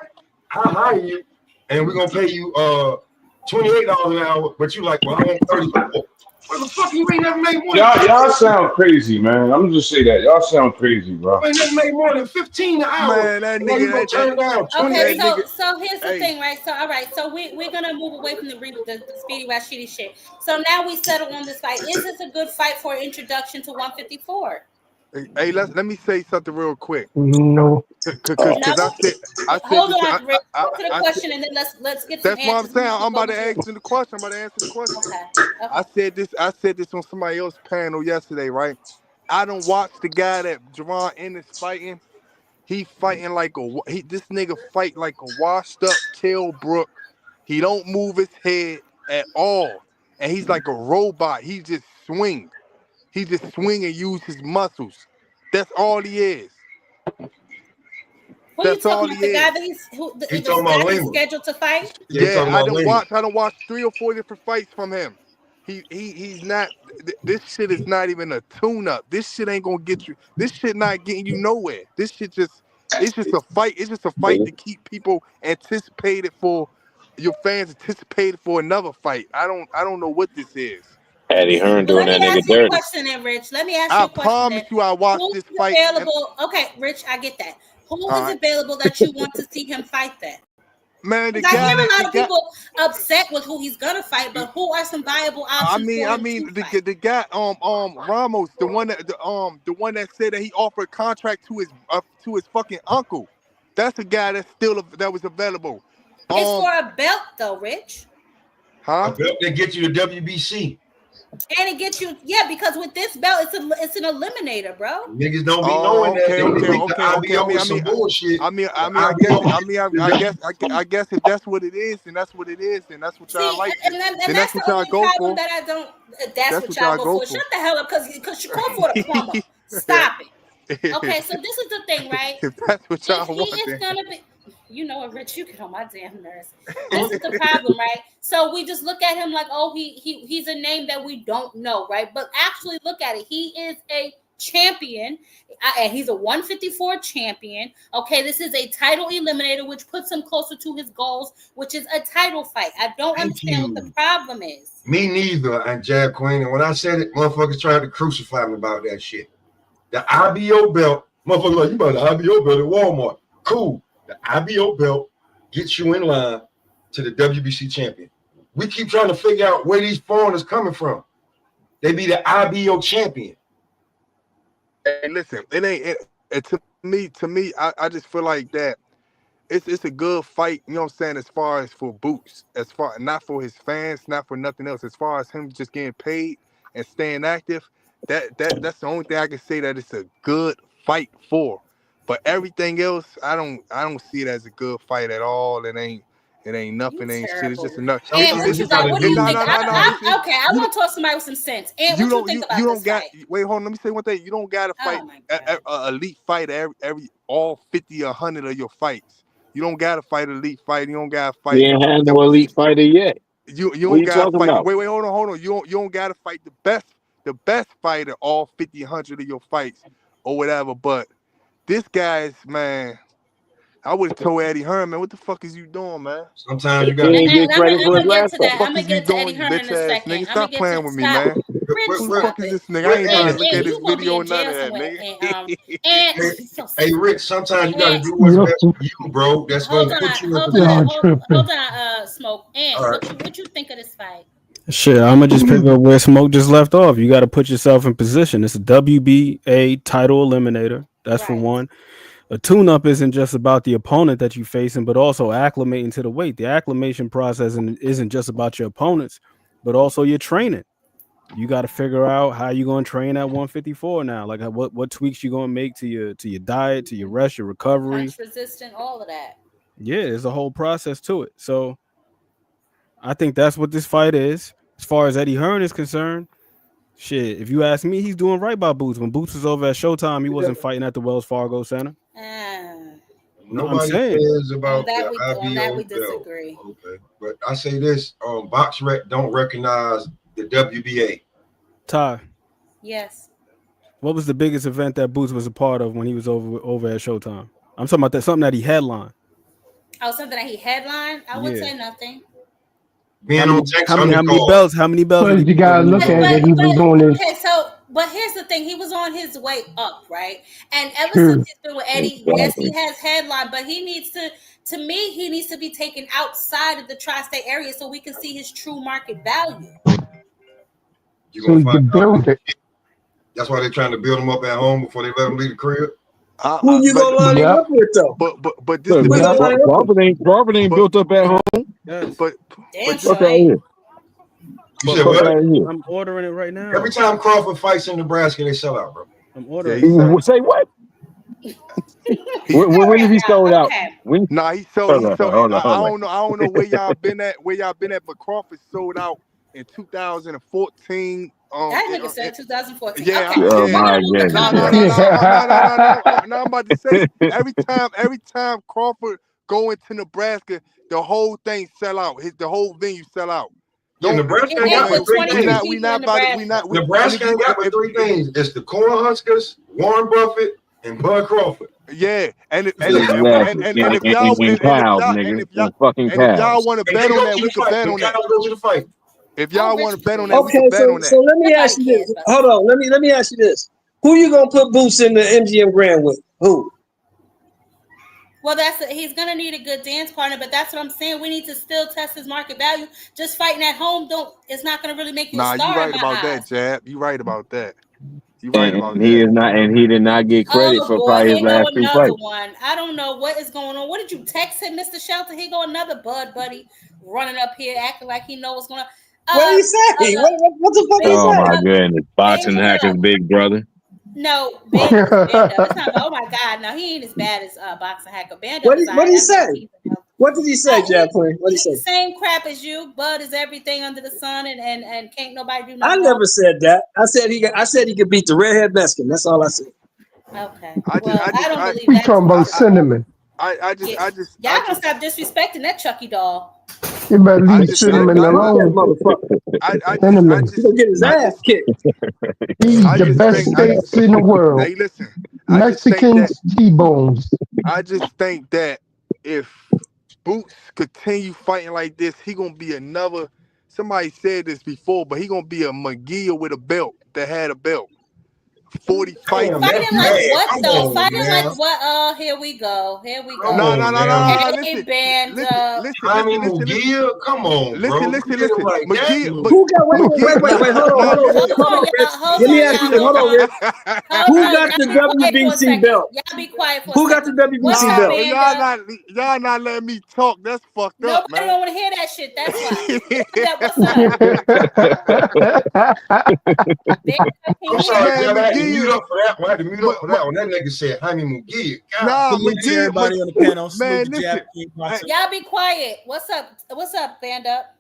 I'll hire you, and we're gonna pay you $28 an hour, but you like, well, I want 34. What the fuck, you ain't never made more? Y'all sound crazy, man. I'm just say that y'all sound crazy, bro. You ain't never made more than 15 an hour. Man, that nigga turn down. Okay, so here's the thing, right? So all right, so we're gonna move away from the Speedy Rashidi shit. So now we settle on this fight. Is this a good fight for introduction to 154? Hey, let me say something real quick. No. I hold on, Rick. Go to the question, and then let's get. That's what I'm saying. I'm about to answer the question. Okay. I said this on somebody else's panel yesterday, right? I don't watch the guy that Gervonte Ennis fighting. He fighting like this nigga fight like a washed up Kell Brook. He don't move his head at all, and he's like a robot. He just swing. He just swing and use his muscles. That's all he is. That's all he is. The guy that he's scheduled to fight? Yeah, I don't watch 3 or 4 different fights from him. He's not. This shit is not even a tune-up. This shit ain't gonna get you. This shit not getting you nowhere. It's just a fight. It's just a fight to keep people anticipated for your fans anticipated for another fight. I don't know what this is. Eddie Hearn doing that nigga dirty. Question then, Rich. Let me ask you a question. I promise you, I watched this fight. Available? Okay, Rich, I get that. Who is available that you want to see him fight that? Man, I hear a lot of people upset with who he's gonna fight, but who are some viable options for him to fight? the guy Ramos, the one that said that he offered a contract to his fucking uncle. That's the guy that was available. It's for a belt though, Rich. Huh? A belt that gets you the WBC. And it gets you, because with this belt, it's an eliminator, bro. Niggas don't be knowing that. They think the IBO is some bullshit. I guess if that's what it is, then that's what it is, and that's what y'all like. And that's what y'all go for. That I don't. That's what y'all go for. Shut the hell up, because Shakur for the plumber. Stop it. Okay, so this is the thing, right? If that's what y'all want, he is gonna be. You know what, Rich? You get on my damn nerves. This is the problem, right? So we just look at him like, oh, he's a name that we don't know, right? But actually, look at it. He is a champion, and he's a 154 champion. Okay, this is a title eliminator, which puts him closer to his goals, which is a title fight. I don't understand what the problem is. Me neither, and Jab Queen. And when I said it, motherfuckers tried to crucify me about that shit. The IBO belt, motherfuckers like, you bought the IBO belt at Walmart. Cool. The IBO belt gets you in line to the WBC champion. We keep trying to figure out where these foreigners coming from. They be the IBO champion. Hey, listen, to me, I just feel like that it's a good fight, you know what I'm saying, as far as for Boots, not for his fans, not for nothing else, as far as him just getting paid and staying active, that's the only thing I can say that it's a good fight for. But everything else, I don't see it as a good fight at all. It ain't nothing, ain't shit. It's just enough. And what do you think? Okay, I want to talk to somebody with some sense. And what you think about this fight? Wait, hold on. Let me say one thing. You don't got to fight an elite fight every all 50 or 100 of your fights. You don't got to fight an elite fight. You don't got to fight. You ain't had no elite fighter yet. You don't got to fight. About? Wait, hold on. You don't got to fight the best fighter all 50, 100 of your fights or whatever. But this guy's, man, I would have told Eddie Hearn, man, what the fuck is you doing, man? Sometimes you got to get credit for his last fight. I'm going to get to Eddie Hearn in a second. Nigga, stop playing with me, man. Who the fuck is this nigga? I ain't trying to look at this video or none of that, nigga. Hey, Rich, sometimes you got to do what's best for you, bro. That's going to put you in position. Hold on, Smoke. And what you think of this fight? Shit, I'm gonna just pick up where Smoke just left off. You got to put yourself in position. It's a WBA title eliminator. That's for one. A tune-up isn't just about the opponent that you're facing, but also acclimating to the weight. The acclimation process isn't just about your opponents, but also your training. You got to figure out how you're going to train at 154 now. Like what tweaks you're going to make to your diet, to your rest, your recovery. Punch resistant, all of that. Yeah, there's a whole process to it. So I think that's what this fight is. As far as Eddie Hearn is concerned, shit, if you ask me, he's doing right by Boots. When Boots was over at Showtime, he wasn't fighting at the Wells Fargo Center. Nobody cares about that. On that we disagree. Okay, but I say this: BoxRec don't recognize the WBA. Ty. Yes. What was the biggest event that Boots was a part of when he was over at Showtime? I'm talking about something that he headlined. Oh, something that he headlined? I would say nothing. How many belts? Well, you gotta look at it. He was on this. Okay, but here's the thing: he was on his way up, right? And ever since he's been with Eddie, yes, he has headline, but he needs to me, he needs to be taken outside of the tri-state area so we can see his true market value. You gonna find out. That's why they're trying to build him up at home before they let him leave the crib. Who you gonna line him up with though? But this Crawford ain't built up at home. Yes. But right. You said what? I'm ordering it right now. Every time Crawford fights in Nebraska, they sell out, bro. I'm ordering. Say what? when did he sold out? Nah, he sold. I don't know where y'all been at. But Crawford sold out in 2014. That nigga said 2014. Yeah, okay. Oh my goodness. No, I'm about to say every time Crawford go into Nebraska, the whole thing sell out. The whole venue sell out. Yeah, Nebraska ain't got but three things. Nebraska ain't got but three things. It's the Cornhuskers, Warren Buffett, and Bud Crawford. Yeah, and if y'all want to bet on that, we can bet on that. If y'all want to bet on that, we can bet on that. So let me ask you this. Hold on. Let me ask you this. Who you gonna put Boots in the MGM Grand with? Who? Well, he's gonna need a good dance partner, but that's what I'm saying. We need to still test his market value. Just fighting at home it's not gonna really make you a Nah, you star in right my about eyes. that, Jab. You right about that. You right about And he that. is not, and he did not get credit Oh for boy, probably his here go last 2 another fights. one. I don't know what is going on. What did you text him, Mr. Shelton? Here go another bud buddy running up here acting like he knows what's going on. What did he say? What the fuck did he Oh say? my goodness, boxing Band hacker's up. big brother. No, Band Up is Band Up. It's not. Oh my God, no, he ain't as bad as Boxing Hacker. Band Up is What alright. did he I'm say? just teasing him. What did he say, Jab Queen? What did he say? Same crap as you. Bud is everything under the sun, and can't nobody do I nothing wrong. never said that. I said he could beat the redhead Mexican. That's all I said. Okay. I don't believe We that. talking about cinnamon. I just Y'all gonna stop disrespecting that Chucky doll. You better I leave just cinnamon I alone. Cinnamon. He gonna get his ass kicked. He's I the just best think steaks in the world. hey, listen. I just think that Mexicans, T-bones. I just think that if Boots continue fighting like this, he gonna be another. Somebody said this before, but he gonna be a McGee with a belt that had a belt. 40 fights. Fighting like what though? Fighting like what? Oh, here we go. Here we go. No. Hey, Listen, Band listen. Come on, bro. Listen. McGee. Who got wait, hold on, Rich. Hold on, Rich. y'all. Hold Let me on, ask you y'all. this. Hold on, Rich. Hold Who on. got Y'all the be quiet for a WBC second. belt? Y'all be quiet for a Who got second. the WBC What's up, belt? Band? Y'all not letting me talk. That's fucked up, Nobody man. don't want to hear that shit. That's why. What's up? I'm sorry, Man, Jab. I had to McGee mute is up for that one. I had to mute up for that one. That nigga said Jaime McGee. God. nah, Salute to McGee. everybody on the panel. Salute Man, to listen. Jab King Boxing. Y'all be quiet. What's up? What's up, Band Up?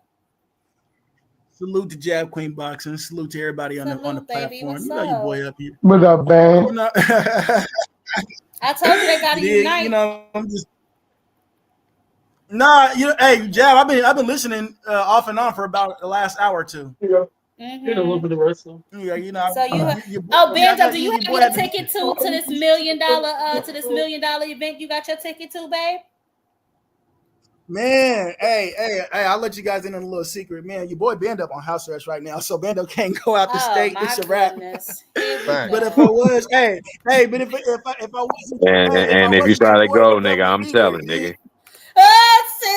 Salute to Jab Queen Boxing. Salute to everybody on the baby. platform. What's You know your boy up? up here. What up, man? You know, I told you they gotta unite. you know, I'm just nah. You know, hey, Jab. I've been listening off and on for about the last hour or two. Mm-hmm. A little bit of wrestling. Yeah, you know. So Band Up, do you have your ticket to this $1 million event? You got your ticket to, babe? Man, hey, I'll let you guys in on a little secret. Man, your boy Band Up on house arrest right now, so Band Up can't go out the state. My It's a wrap. goodness. But if I was, hey, but if I wasn't, And if you try to go, nigga, I'm telling, nigga.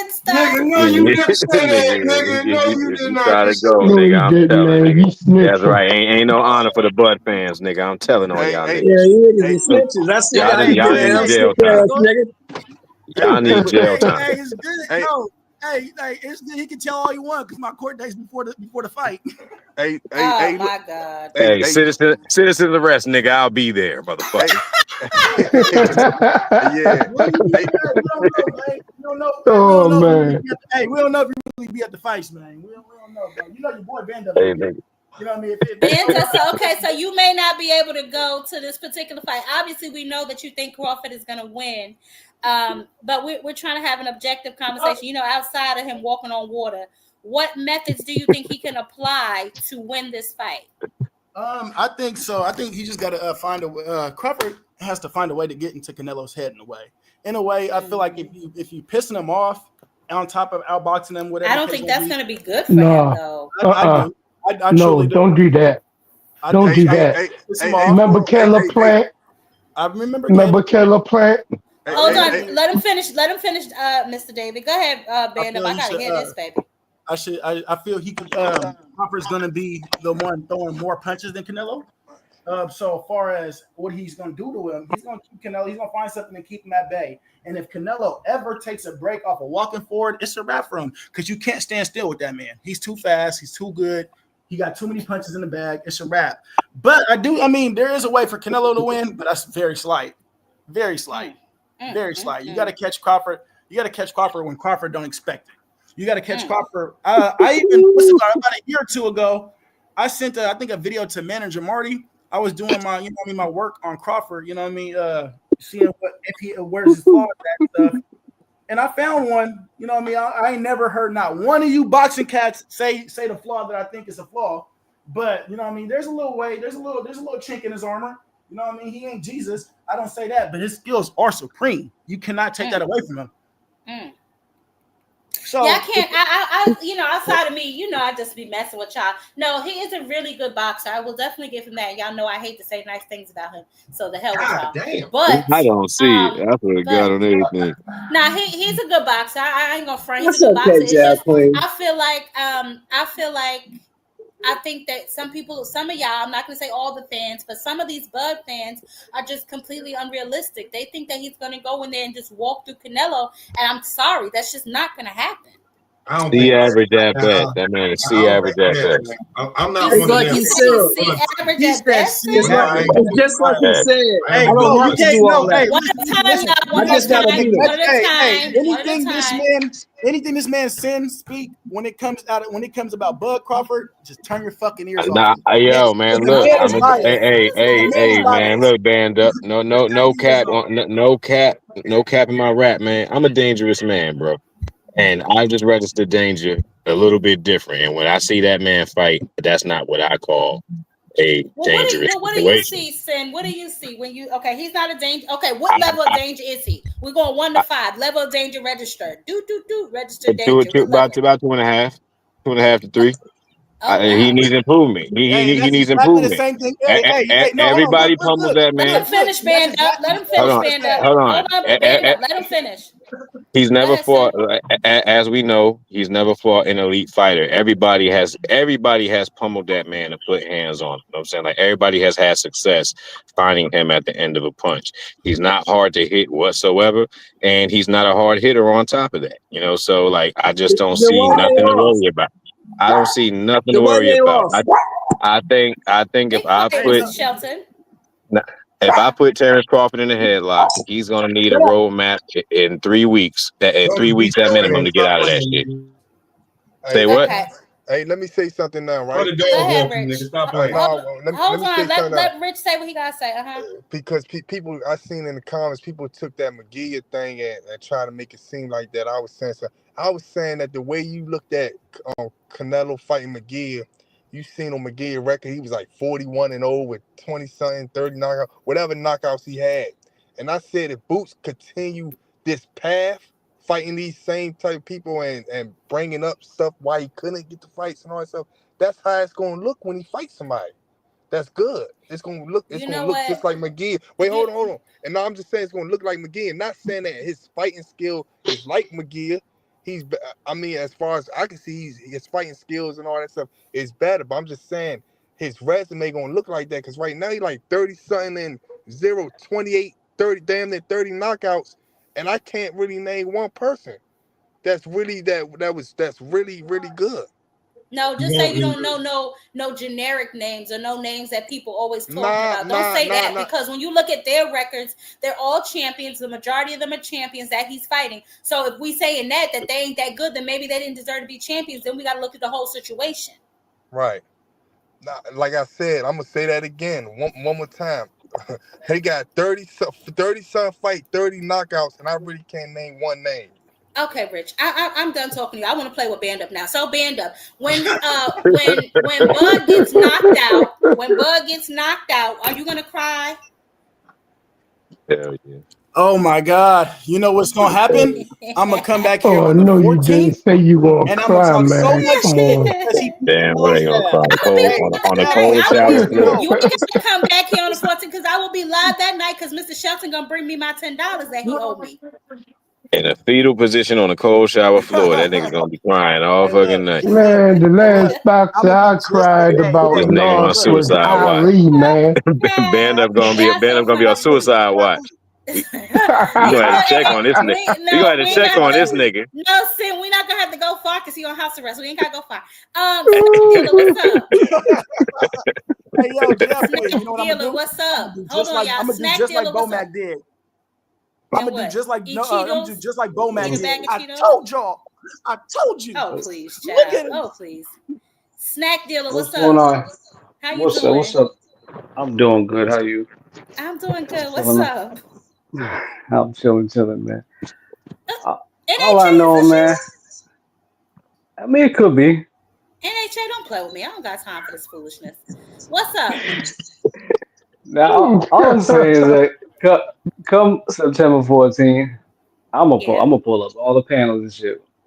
Stop. Nigga, no, you didn't say that, Nigga, nigga. No, you if did you not. try to You said go, No, nigga, he I'm didn't, telling, man. nigga. He snitching. That's right. Ain't no honor for the Bud fans, nigga. I'm telling all y'all Hey, niggas. Yeah, you niggas is snitches. I see Y'all how need you y'all doing, need jail snitch time. ass nigga. Y'all need jail time. Hey, it's good. Hey. No, hey, it's good. He can tell all you want because my court date's before the fight. Hey, my God. Hey, citizen arrest, nigga. I'll be there, motherfucker. Yeah. We don't know. Oh, man. Hey, we don't know if you really be at the fights, man. We don't know, bro. You know your boy Band Up. Hey, nigga. You know what I mean? So you may not be able to go to this particular fight. Obviously, we know that you think Crawford is going to win, but we're trying to have an objective conversation. You know, outside of him walking on water, what methods do you think he can apply to win this fight? I think so. I think he just got to find a. Crawford has to find a way to get into Canelo's head in a way. In a way, I feel like if you pissing him off on top of outboxing him, whatever. I don't think that's going to be good for No. him, though. I No, truly don't do that. Don't do that. Remember Keller Plant? I remember. Remember Keller Plant? Hold on. Let him finish. Mr. David. Go ahead, Band Up. I gotta hear this, baby. I feel he could. Crawford's going to be the one throwing more punches than Canelo. So as far as what he's going to do to him, he's going to keep Canelo. He's going to find something to keep him at bay. And if Canelo ever takes a break off of walking forward, it's a wrap for him because you can't stand still with that man. He's too fast. He's too good. He got too many punches in the bag. It's a wrap. But there is a way for Canelo to win, but that's very slight. Very slight. Very slight. You got to catch Crawford. You got to catch Crawford when Crawford don't expect it. You got to catch Crawford. I even about a year or two ago, I sent I think a video to manager Marty. I was doing my my work on Crawford. Seeing where's his flaws at stuff. And I found one, I ain't never heard not one of you boxing cats say the flaw that I think is a flaw. But there's a little way, there's a little chink in his armor. He ain't Jesus. I don't say that, but his skills are supreme. You cannot take that away from him. So Yeah, I can't. Outside of me, I just be messing with y'all. No, he is a really good boxer. I will definitely give him that. Y'all know I hate to say nice things about him, so the hell with God y'all. damn. But, I don't see it. I put a gun on everything. nah, he's a good boxer. I ain't gonna front. He's a That's good boxer. okay, It's Jazz just Queen. I feel like I think that some of y'all, I'm not going to say all the fans, but some of these Bud fans are just completely unrealistic. They think that he's going to go in there and just walk through Canelo, and I'm sorry, that's just not going to happen. I don't C think average at best. That man is C average at best. I'm not It's one of like them. he You said. say he's C average he at said best? C average. It's just like he said. Hey, I don't bro, you have to can't do all know. that. Hey, One at a time, listen. y'all. You One I at just a gotta time. be there. One at a time. One at a Anything this man sins speak when it comes about Bud Crawford, just turn your fucking ears off. Nah, yo, man, The look, man is biased. The man is hey, man, biased. look, band up, no cap, no cap in my rap, man. I'm a dangerous man, bro, and I just register danger a little bit different. And when I see that man fight, that's not what I call a dangerous What do you situation. see, Sin? What do you see when you? Okay, he's not a danger. Okay, what level of danger is he? We're going 1 to 5. Level of danger registered. Registered danger. What level? About 2.5 to 3. Oh He wow. needs improvement. Hey, He that's needs exactly the improvement. same thing. Hey, no, hold on. Everybody pummels that Let man. him finish, And that's band up. exactly Let him what Bud finish, Hold on, band said. up. hold on. Hold on, band up. Let him finish. He's Go never ahead, Sin. fought, as we know, he's never fought an elite fighter. Everybody has pummeled that man and put hands on him. You know what I'm saying? Like everybody has had success finding him at the end of a punch. He's not hard to hit whatsoever, and he's not a hard hitter on top of that. So like I just don't Then see why they nothing to lost? worry about. I don't see nothing to Then why worry they about. lost? I think Be if I quiet, put Mr. Shelton. if I put Terrence Crawford in a headlock, he's gonna need a roadmap in 3 weeks. In 3 weeks at minimum to get Stop out of that playing, shit. nigga. Say Hey, what? Okay. hey, let me say something now, Run right? the Go dog ahead, walk, you nigga. Rich. Stop playing. Let Hold me say on. something now. Let Rich say what he gotta say. Because people, I seen in the comments, people took that McGee thing and tried to make it seem like that I was saying something. I was saying that the way you looked at Canelo fighting McGee, you seen on McGee record, he was like 41-0 with 20-something, 30 knockouts, whatever knockouts he had. And I said if Boots continue this path, fighting these same type of people and bringing up stuff why he couldn't get the fights and all that stuff, that's how it's going to look when he fights somebody. That's good. It's gonna look just like McGee. Wait, hold on. And now I'm just saying it's gonna look like McGee. And not saying that his fighting skill is like McGee. As far as I can see, his fighting skills and all that stuff is better. But I'm just saying his resume gonna look like that because right now he like 30 something and 0, 28, 30, damn near 30 knockouts. And I can't really name one person that's really that's really, really good. No, just say you don't know no generic names or no names that people always talking about. Don't say that because when you look at their records, they're all champions. The majority of them are champions that he's fighting. So if we saying that they ain't that good, then maybe they didn't deserve to be champions. Then we got to look at the whole situation. Right. Now, like I said, I'm gonna say that again one more time. He got 30 some fight, 30 knockouts, and I really can't name one name. Okay, Rich. I'm done talking to you. I want to play with Band Up now. So Band Up, when Bud gets knocked out, are you gonna cry? Hell yeah. Oh my God! You know what's gonna happen? I'm gonna come back here Oh on the no, you didn't 14th, say you gonna and I'm gonna cry, talk so man. much Come shit on. because he Damn, what ain't gonna cry? On a Hey, cold shower floor. you ain't gotta come back here on the 14th because I will be live that night because Mr. Shelton gonna bring me my $10 that he owed me. In a fetal position on a cold shower floor. That nigga gonna be crying all fucking night. Man, the last boxer I cried This about nigga on lost was suicide watch. Ali, man. Band up gonna be on suicide watch. We gonna have to check on this nigga. We gonna have to check on this nigga. No, Sin, we're not gonna have to go far because he on house arrest. We ain't gotta go far. Snack Dealer, what's up? Hey yo, Jeff, wait, you know what I'm Dealer, gonna do? what's up? I'm Hold on, y'all. gonna do Snack just like Dealer, what's up? Bomac did. I'm And gonna do what? just like Eat I'm gonna do Cheetos? just like Bomac Eat a did. bag of I Cheetos? told y'all. I told you. Oh please, Look child. at him. Oh please. Snack Dealer, What's what's going up? on? How you What's up? What's doing? up? I'm doing good. How you? I'm doing good. What's Chilling. up? I'm chilling, man. All I NHA is know, this man. you? I mean, it could be. NHA, don't play with me. I don't got time for this foolishness. What's up? Now, all I'm saying is that come September 14th, I'm Yeah. gonna pull up all the panels and shit.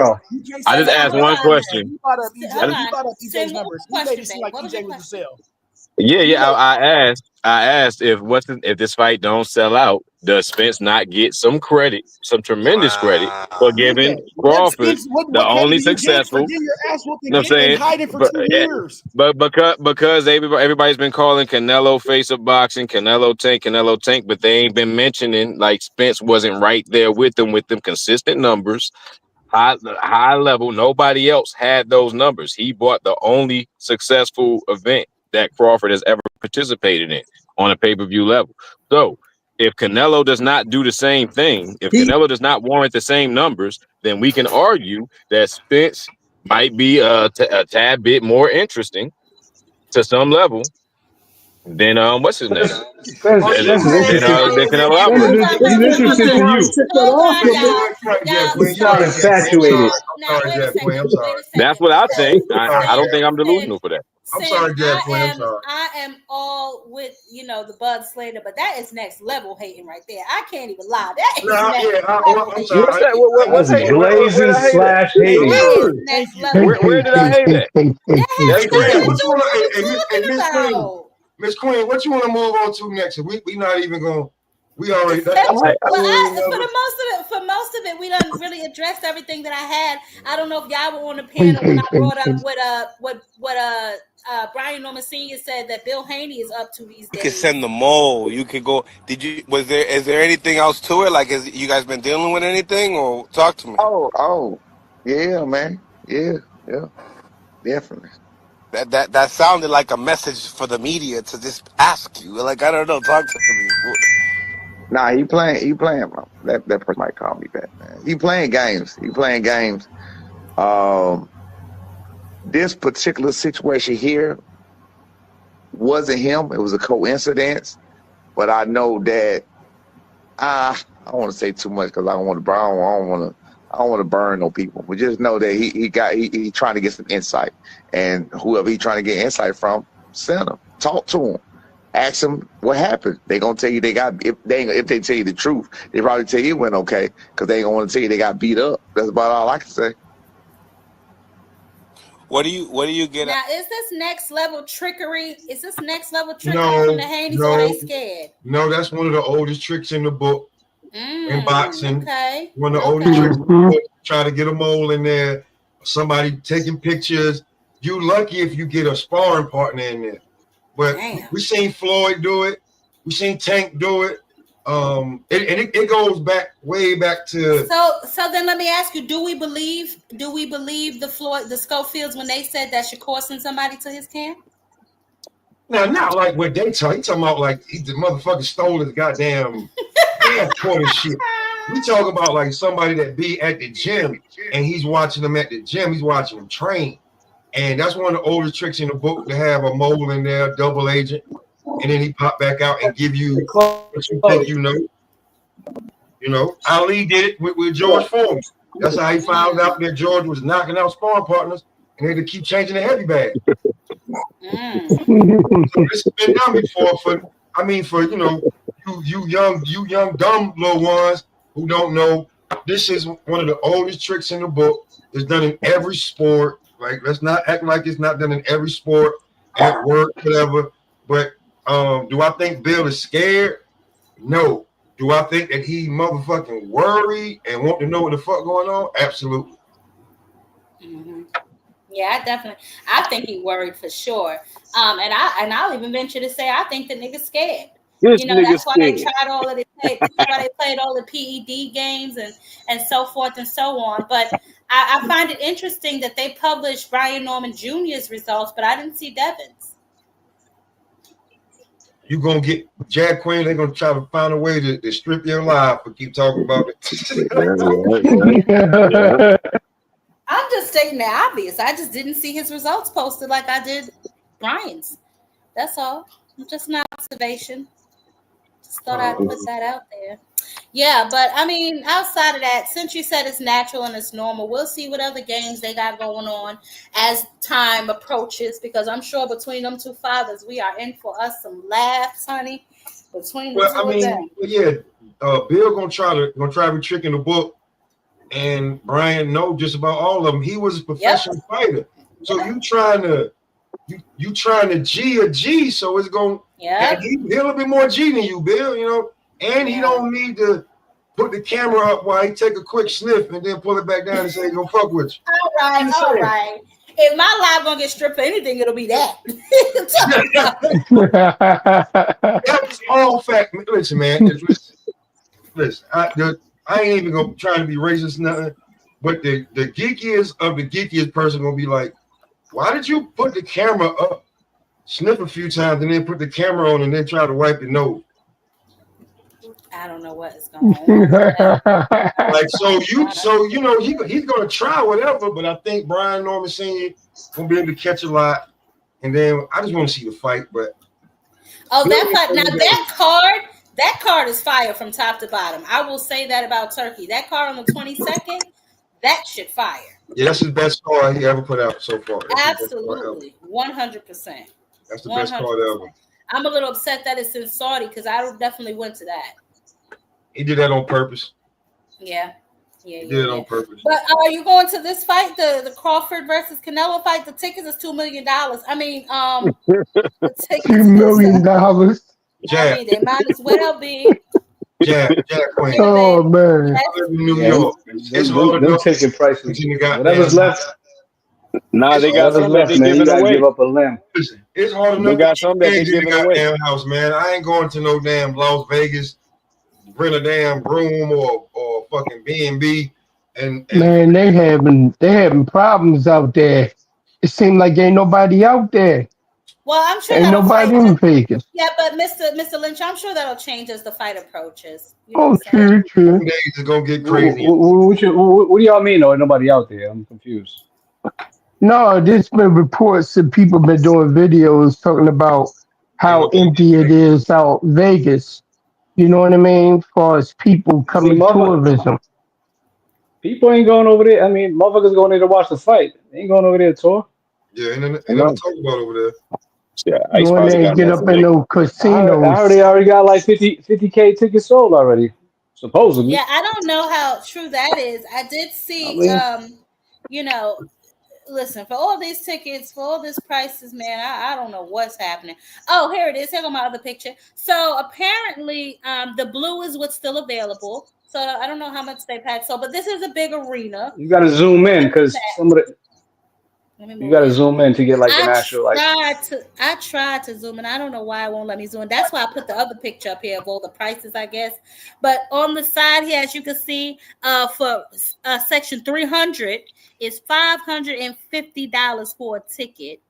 girl. You can't I say just that. asked hold one on. question. He brought up Hold EJ. He on. brought up Sin, EJ's what was numbers. the He made question, it seem babe? like What was the EJ was a question? sell. Yeah, He yeah. made I asked if if this fight don't sell out, does Spence not get some credit, some tremendous credit for Nigga, giving Crawford the what credit only do you get for successful? getting your ass whooped You know what I'm and saying? hiding for 2 years? But because everybody's been calling Canelo face of boxing, Canelo Tank, but they ain't been mentioning like Spence wasn't right there with them consistent numbers, high level. Nobody else had those numbers. He bought the only successful event that Crawford has ever participated in on a pay-per-view level. So if Canelo does not do the same thing, if Canelo does not warrant the same numbers, then we can argue that Spence might be a tad bit more interesting to some level than what's his name? Spence is Than interesting. Canelo Spence Alvarez. is he's interested to you. Hold on, y'all. Jack Y'all, Queen. He's not Sorry, so Jack Queen. I'm sorry. infatuated. now I'm sorry, wait a Jack Queen. second. I'm Wait sorry. a That's second. what I Because think. I'm sorry, I don't Jack. think I'm delusional for that. I'm sorry, Jack Queen. I'm sorry. I am all with the Bud Slater, but that is next level hating right there. I can't even lie. That is Nah, next yeah, level I'm hating. sorry. What's that? What's That's hating? Where blazing did I hate at? slash hating. That is Word. next Thank you. level Where did I hate at? That has That's Hey, nothing Queen, to crazy. what do you want with what to, we're talking Miss Queen, about. Miss Queen, what you want to move on to next? We not even going. We already. Well, That's I, for most of it, we done really addressed everything that I had. I don't know if y'all were on the panel when I brought up what Brian Norman Sr. said that Bill Haney is up to these You could days. send the mole. You could go. Is there anything else to it? Like, has you guys been dealing with anything, or talk to me? Oh, yeah, man. Yeah, definitely. That sounded like a message for the media to just ask you. Like, I don't know. Talk to me. Nah, he playing. That person might call me back, man. He playing games. Um, this particular situation here wasn't him. It was a coincidence. But I know that I don't want to say too much because I don't want to burn. I don't want to burn no people. We just know that he trying to get some insight, and whoever he trying to get insight from, send him, talk to him, ask them what happened. They gonna tell you if they tell you the truth, they probably tell you it went okay because they ain't gonna want to tell you they got beat up. That's about all I can say. What do you get? Now, is this next level trickery? Is this next level trickery from the no, Haneys, or they no, scared? no. That's one of the oldest tricks in the book in boxing. Okay. One of the oldest tricks in the book. Try to get a mole in there. Somebody taking pictures. You lucky if you get a sparring partner in there. But we seen Floyd do it. We seen Tank do it. It goes way back to. So then let me ask you: Do we believe the Schofields when they said that Shakur sent somebody to his camp? Now, not like what they talk. He talking about like the motherfucker stole his goddamn passport and shit. We talking about like somebody that be at the gym and he's watching them at the gym. He's watching them train. And that's one of the oldest tricks in the book to have a mole in there, double agent, and then he pop back out and give you what you think you know. You know, Ali did it with George Foreman. That's how he found out that George was knocking out sparring partners, and they had to keep changing the heavy bag. So this has been done before. For you young dumb little ones who don't know. This is one of the oldest tricks in the book. It's done in every sport. Like, let's not act like it's not done in every sport, at work, whatever. But do I think Bill is scared? No. Do I think that he motherfucking worried and want to know what the fuck going on? Absolutely. Yeah, I think he worried for sure. And I'll even venture to say I think the nigga's scared. This nigga's That's why they scared. tried all of that's why they played all the PED games and so forth and so on. But I find it interesting that they published Brian Norman Jr.'s results, but I didn't see Devin's. You gonna get Jack Queen, they're gonna try to find a way to strip you alive for keep talking about it. I'm just stating the obvious. I just didn't see his results posted like I did Brian's. That's all. Just an observation. Just thought I'd put that out there. Yeah, but I mean, outside of that, since you said it's natural and it's normal, we'll see what other games they got going on as time approaches, because I'm sure between them two fathers, we are in for us some laughs, honey. Between the two of them. Yeah, Bill gonna try to be tricking the book, and Brian know just about all of them. He was a professional fighter, so you trying to G a G, so it's gonna. Yeah, he a little bit more G than you, Bill. You know, And he don't need to put the camera up while he take a quick sniff and then pull it back down and say, "Don't fuck with you." All right. If my live gonna get stripped for anything, it'll be that. That's all fact. Listen, man. Listen. I ain't even gonna try to be racist, nothing. But the geekiest of the geekiest person gonna be like, "Why did you put the camera up, sniff a few times, and then put the camera on, and then try to wipe your nose?" I don't know what is going on. Like you know he's gonna try whatever, but I think Brian Norman Sr. gonna be able to catch a lot, and then I just want to see the fight. But that card is fire from top to bottom. I will say that about Turkey. That card on the 22nd, that shit fire. Yeah, that's his best card he ever put out so far. Absolutely, 100%. That's the best card ever. I'm a little upset that it's in Saudi because I definitely went to that. He did that on purpose. Yeah. He did it on purpose. But are you going to this fight, the Crawford versus Canelo fight? The tickets is $2 million. I mean, the tickets $2 million. I mean, they might as well be. Jack Queen. Oh man. I live in New York. It's hard them ticket prices. Whatever's left. Nah, they got some that they giving away. Give up a limb. Listen, it's hard enough. They got some that they giving away. Damn house, man. I ain't going to no damn Las Vegas, rent a damn room or fucking B&B. And Man, they having problems out there. It seems like ain't nobody out there. Well, I'm sure ain't nobody in Vegas. Yeah, but Mr. Lynch, I'm sure that'll change as the fight approaches. You know true. Days is gonna get crazy. What do y'all mean? Though nobody out there? I'm confused. No, there's been reports that people been doing videos talking about how empty it is out Vegas. You know what I mean? As far as people coming tourism. People ain't going over there. I mean, motherfuckers going there to watch the fight. They ain't going over there to tour. Yeah, ain't nothing to talk about over there. Yeah, you want to get up in those casinos. I heard they already got like 50K tickets sold already, supposedly. Yeah, I don't know how true that is. I did see, you know, listen, for all these tickets, for all these prices, man, I don't know what's happening. Oh, here it is. Here go my other picture. So apparently, the blue is what's still available. So I don't know how much they packed. So, but this is a big arena. You got to zoom in because some of the. You got to zoom in to get like an actual like. I tried to zoom in. I don't know why it won't let me zoom in. That's why I put the other picture up here of all the prices, I guess. But on the side here, as you can see, for section 300 is $550 for a ticket.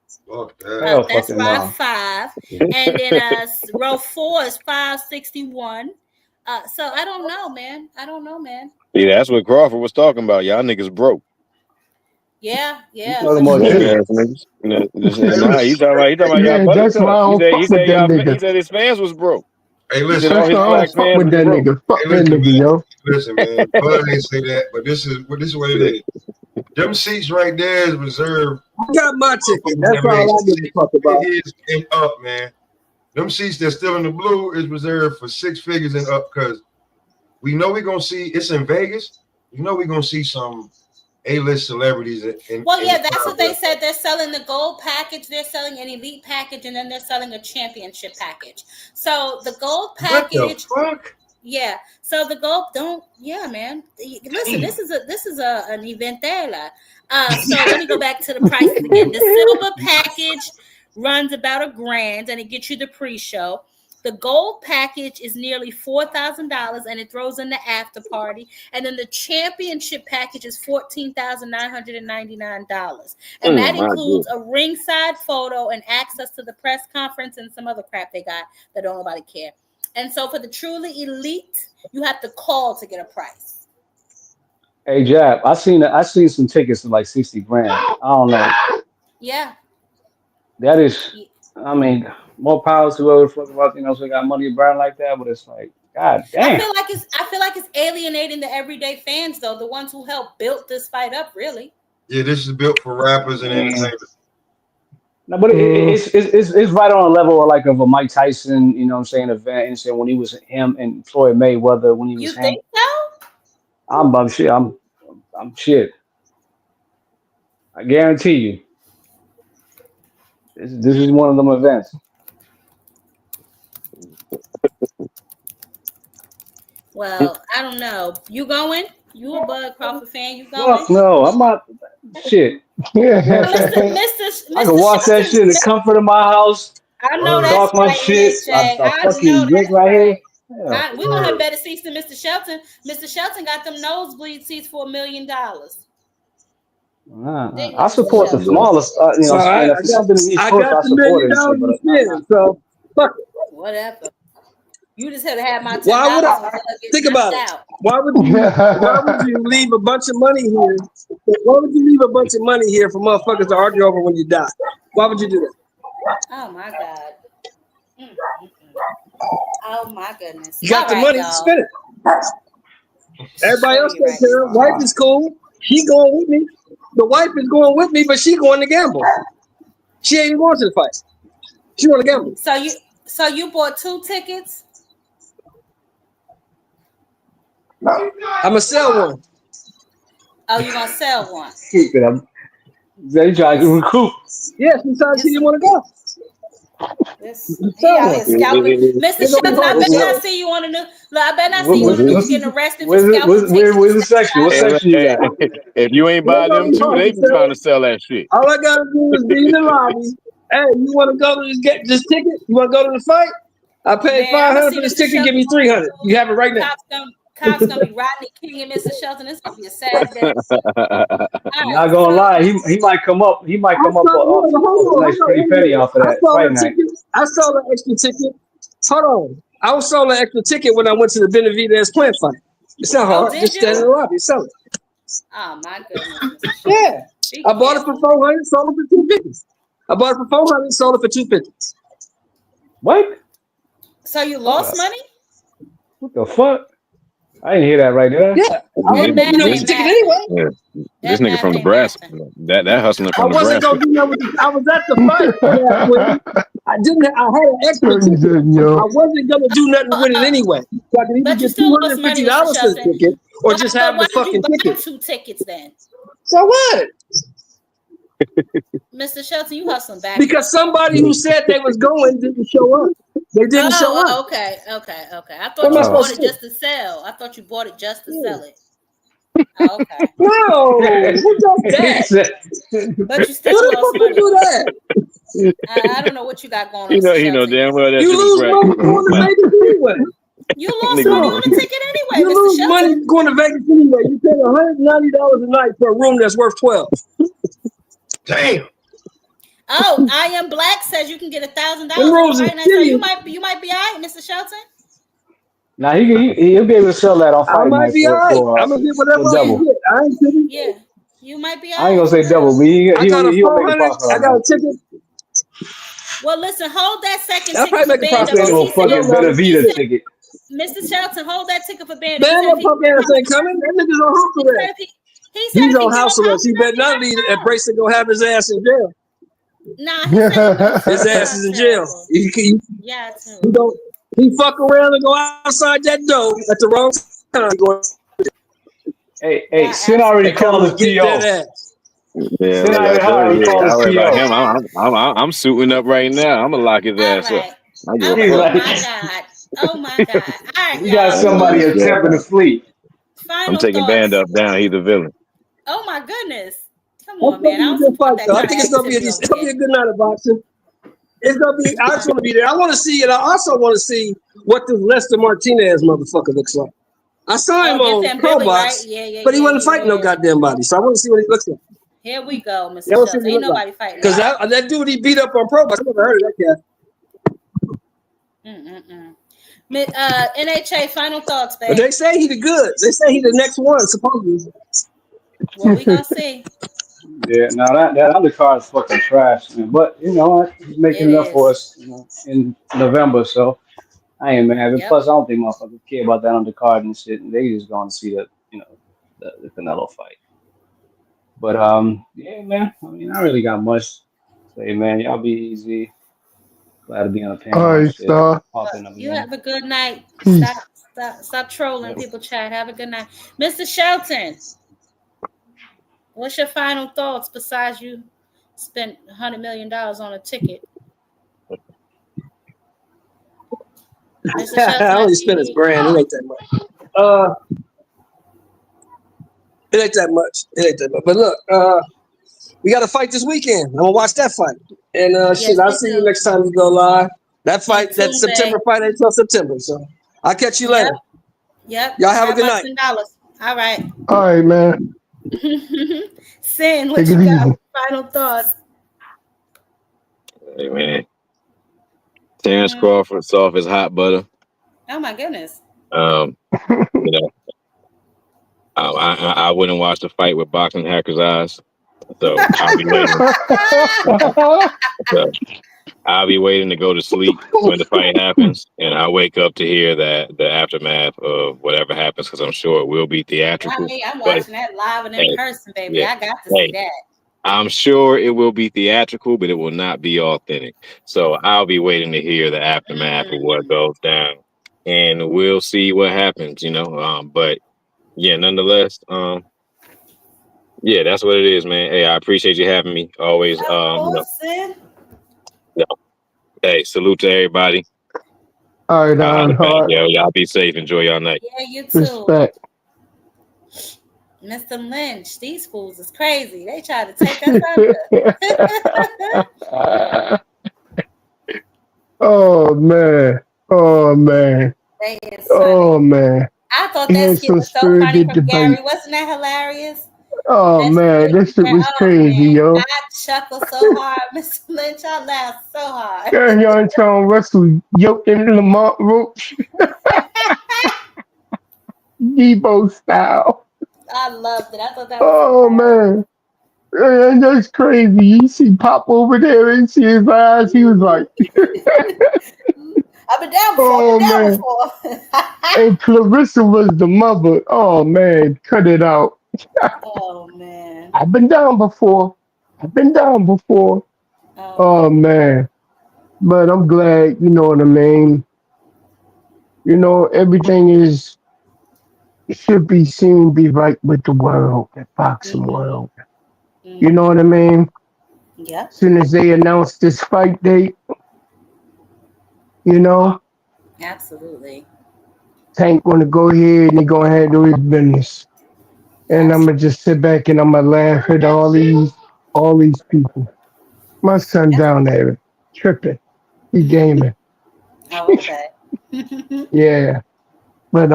That's row 5, and then row 4 is $561. So I don't know, man. Yeah, that's what Crawford was talking about. Y'all niggas broke. Yeah. He's talking about y'all buddy. He said his fans was broke. Hey, listen, all his black fans with that nigga. Fuck that nigga, yo. Listen, man, Bud ain't say that, but this is what it is. Them seats right there is reserved. I got my ticket. That's all I give a fuck about. It is and up, man. Them seats that's still in the blue is reserved for 6 figures and up because we know we're gonna see it's in Vegas. You know we're gonna see some A-list celebrities. That's what they said. They're selling the gold package, they're selling an elite package, and then they're selling a championship package. So the gold package. What the fuck? Yeah. So the gold man. Listen, this is an eventela. So let me go back to the prices again. The silver package runs about $1,000 and it gets you the pre-show. The gold package is nearly $4,000 and it throws in the after party. And then the championship package is $14,999. And that includes a ringside photo and access to the press conference and some other crap they got that don't nobody care. And so for the truly elite, you have to call to get a price. Hey, Jab, I seen some tickets for like $60,000. I don't know. Yeah. That is, I mean, more power to whoever the fuck about, so got money to burn like that, but it's like, God damn. I feel like it's alienating the everyday fans though, the ones who helped build this fight up, really. Yeah, this is built for rappers and entertainers. No, but it's right on a level of a Mike Tyson, event, and when he was him and Floyd Mayweather when he was him. You think so? I'm shit. I'm shit. I guarantee you. This is one of them events. Well, I don't know. You going? You a Bud Crawford fan? You going? Fuck no, I'm not. Shit. I can Mr. watch that shit in the Shelton. comfort of my house. I know that's Talk my right, shit. NHA. I I know fucking drink that's right right. here. Yeah. We're gonna have better seats than Mr. Shelton. Mr. Shelton got them nosebleed seats for $1 million. I support the smallest. You know, and if it's something in the East I Coast, got I the $1 support it million and shit. But to spend, so fuck it. Whatever. You just had to have my $10 Why would when I Bud gets think knocked about it? out. Why would you leave a bunch of money here? Why would you leave a bunch of money here for motherfuckers to argue over when you die? Why would you do that? Oh my God. Oh my goodness. You got the money to spend it. Everybody else takes care of. Wife is cool. She going with me. The wife is going with me, but she going to gamble. She ain't even going to the fight. She want to gamble. So you bought 2 tickets? I'm gonna sell one. Oh, you gonna sell one? Keep it. They try to recruit. Yes, besides she didn't want to go. He out here scalping. Mr. Shelton, I better not see you on the news. Look, I better not see you on the news getting arrested for scalping tickets. Where's the section? What section you got? If you ain't buy them too, they be trying to sell that shit. All I gotta do is be in the lobby. Hey, you want to go to get this ticket? You want to go to the fight? I paid $500 for this ticket. Give me $300. You have it right now. Cops gonna be Rodney King and Mr. Shelton. It's gonna be a sad day. Not gonna lie, he might come up. He might come up with a nice pretty penny off of that fight night. I sold an extra ticket. Hold on. I was sold an extra ticket when I went to the Benavidez plant fight. It's not hard. Just stand in the lobby. Sell it. Oh my goodness. Yeah. I bought it for $400, sold it for $250. I bought it for $400, sold it for $250. What? So you lost money? What the fuck? I didn't hear that right there. Yeah. I wasn't gonna do nothing with the ticket anyway. This nigga from Nebraska. That hustling from I wasn't Nebraska. gonna do nothing. I was at the fight. I had an extra ticket. I wasn't gonna do nothing with it anyway. So I could either get $250 for the ticket or just have the fucking ticket. 2 tickets then? So what? Mr. Shelton, you hustling back. Because somebody who said they was going didn't show up. They didn't show up. Okay. I thought you bought it just to sell. I thought you bought it just to sell it. Okay. No, who does that? But you still lost money. Do that? I don't know what you got going on. You know damn well that you lose money going to Vegas anyway. You lost money on the ticket anyway. You lose money going to Vegas anyway. You pay $190 a night for a room that's worth $12. Damn. Oh, I Am Black says you can get $1,000 right now. So you might be all right, Mr. Shelton. Now he'll be able to sell that on fight I might night be all right. for I'm gonna get whatever I double. get. I ain't kidding. Yeah, you might be all right. I ain't gonna say double, but he'll make a profit. I got a ticket. Well, listen, hold that second I'll ticket for probably make a Ben. profit. Little fucking Benavidez ticket. Mr. Shelton, hold that ticket for Ben. Man, that punk ass ain't coming. That nigga's on house arrest. He's on house arrest. He better not leave that Brayson go have his ass in jail. Nah, his ass is in jail. Yeah, too. He fuck around and go outside that door at the wrong time. Hey, Sin already called his PO. Yeah, I'm suiting up right now. I'm gonna lock his ass up. Oh my God! All right, you got somebody attempting to flee. I'm taking Band Up down. He's the villain. Oh my goodness! Come on, man. I think it's gonna be a good night of boxing. It's gonna be. I just want to be there. I want to see, and I also want to see what this Lester Martinez motherfucker looks like. I saw him on Pro Box, but he wasn't fighting no goddamn body. So I want to see what he looks like. Here we go, Mr. Shelton. Ain't nobody fighting. Because that dude he beat up on Pro Box, I never heard of that guy. NHA, final thoughts, baby. But they say he the goods. They say he the next one, supposedly. Well, we gonna see. Yeah, no, that undercard is fucking trash, man. But you know what? He's making it up for us, in November, so I ain't mad. Yep. Plus, I don't think motherfuckers care about that undercard and shit. And they just going to see the Canelo fight. But yeah, man. I mean, I really got much to say, man. Y'all be easy. Glad to be on the panel. All right, Star. You have a good night. Stop trolling people. Chat. Have a good night, Mr. Shelton. What's your final thoughts besides you spent $100 million on a ticket? I only spent his brand. It ain't that much. It ain't that much. It ain't that much. But look, we got a fight this weekend. I'm gonna watch that fight. And Yes, I'll we see you do. next time we go live. That In fight, that Tuesday. September fight ain't till September. So I'll catch you Yep. later. Yep. Y'all have a Have good my night. $10. All right. All right, man. Sin, what Take you it got? easy. Final thoughts. Hey man, Terrence Crawford, soft as hot butter. Oh my goodness. You know, I wouldn't watch the fight with boxing hackers' eyes, so I'll be waiting. So I'll be waiting to go to sleep when the fight happens, and I wake up to hear that the aftermath of whatever happens, because I'm sure it will be I theatrical. mean, I'm But watching that live and in hey, person, baby. yeah, I got to see hey, that. I'm sure it will be theatrical, but it will not be authentic. So I'll be waiting to hear the aftermath of what goes down, and we'll see what happens. But yeah, nonetheless, yeah, that's what it is, man. Hey, I appreciate you having me. Always, Of course, Sin. no, hey, salute to everybody. All right, Thank Hard. you. Y'all be safe. Enjoy y'all night. Yeah, you too. Respect. Mr. Lynch, these fools is crazy. They try to take us under. Oh man. Oh man. They is Oh funny. man. I thought He that had skit some was so funny spirited from Gary. debate. Wasn't that hilarious? Oh That man, skit. this shit was Oh crazy, man, yo. I chuckled so hard, Mr. Lynch. I laughed so hard. Yeah, y'all trying Russell yoked into Lamont Roach, Debo style. I loved it. I thought that was Oh man. And that's crazy. You see Pop over there and see his eyes. He was like, I've been down before. I've oh been down man. before. And Clarissa was the mother. Oh man, cut it out. Oh man. I've been down before. I've been down before. Oh Oh man. man. But I'm glad, you know what I mean. You know, everything is should be seen, be right with the world, the boxing world. You know what I mean? Yep. As soon as they announced this fight date, you know, Absolutely. Tank gonna go ahead and he gonna handle his business. And I'm gonna just sit back and I'm gonna laugh at all these people. My son down there tripping. He gaming. Oh, okay. Yeah. But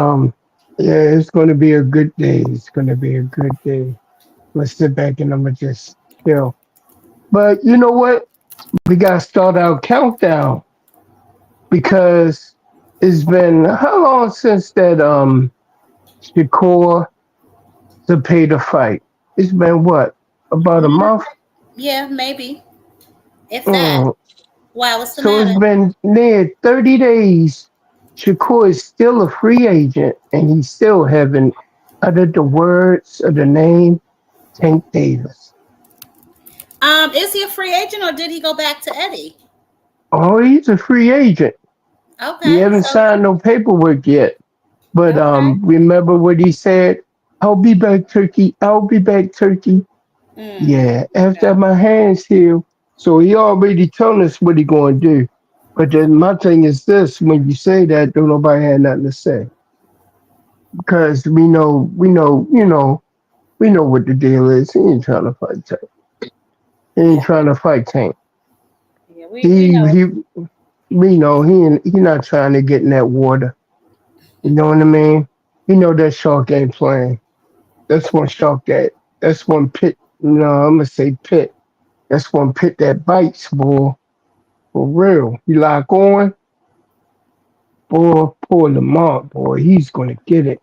yeah, it's gonna be a good day. It's gonna be a good day. Let's sit back and I'm gonna just chill. But you know what? We gotta start our countdown because it's been how long since that Shakur to pay the fight? It's been what? About a month? Yeah, maybe. If that. Mm. Why? What's the So it's matter? been near 30 days. Shakur is still a free agent and he still haven't uttered the words of the name Tank Davis. Is he a free agent or did he go back to Eddie? Oh, he's a free agent. He Okay, haven't so signed no paperwork yet. But okay. remember what he said? I'll be back, Turkey. I'll be back, Turkey. Yeah, after Okay. my hands heal. So he already told us what he gonna do. But then my thing is this: when you say that, don't nobody have nothing to say because we know what the deal is. He ain't trying to fight Tank. He ain't Yeah. trying to fight Tank. Yeah. We He know. he we know he not trying to get in that water. You know what I mean? You know that shark ain't playing. That's one shark that's one pit. No, I'm gonna say pit. That's one pit that bites, boy. For real. You lock on, boy, poor Lamont, boy. He's gonna get it.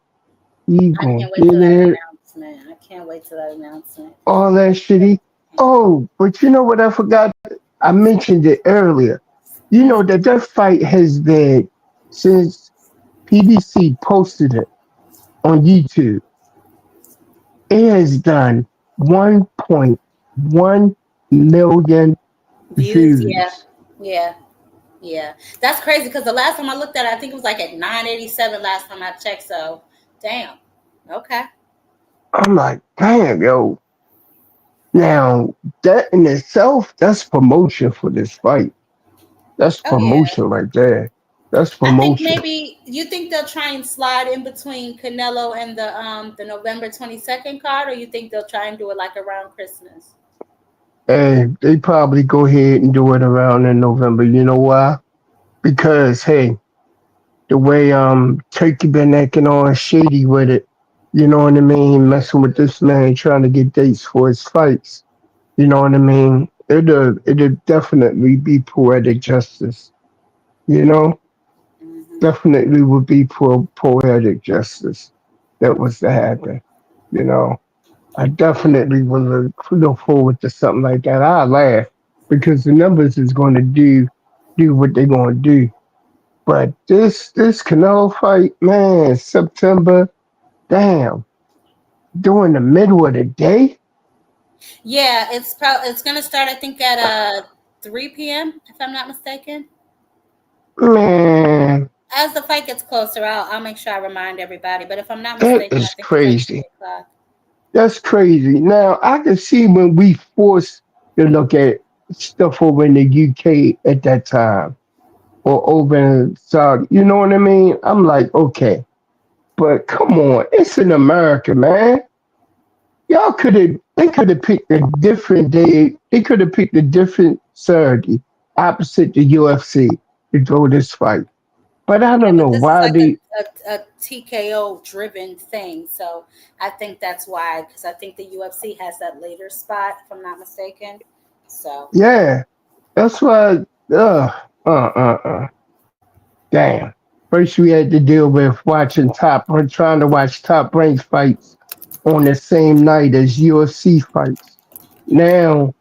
He's I gonna can't wait till get that it. announcement. I can't wait till that announcement. All that shitty. Oh, but you know what I forgot? I mentioned it earlier. You know that fight has been since PBC posted it on YouTube. It has done 1.1 million Views. Yeah. views. Yeah. Yeah. That's crazy because the last time I looked at it, I think it was like at 987 last time I checked. So, damn. Okay. I'm like, damn, yo. Now, that in itself, that's promotion for this fight. That's Oh yeah. promotion right there. That's I think promotion. maybe you think they'll try and slide in between Canelo and the November 22nd card, or you think they'll try and do it like around Christmas? And they probably go ahead and do it around in November. You know why? Because hey, the way Turkey been acting all shady with it, you know what I mean, messing with this man, trying to get dates for his fights. You know what I mean? It'll definitely be poetic justice. You know, definitely would be poetic justice that was to happen. You know, I definitely would look forward to something like that. I laugh because the numbers is going to do what they're going to do. But this Canelo fight, man, September, damn, during the middle of the day, Yeah, it's gonna start. I think at 3 p.m. if I'm not mistaken. man, As the fight gets closer, I'll make sure I remind everybody. But if I'm not that mistaken, I is think it's like crazy. 3 o'clock. That's crazy. Now I can see when we forced to look at stuff over in the UK at that time or over in Saudi. You know what I mean? I'm like, okay, but come on, it's in America, man. Y'all could have they could have picked a different day. They could have picked a different Saturday opposite the UFC to go this fight. But I Yeah, don't know but this is why like they a TKO driven thing. So I think that's why, because I think the UFC has that later spot, if I'm not mistaken. So yeah. That's why damn. First we had to deal with watching top or trying to watch top ranked fights on the same night as UFC fights. Now,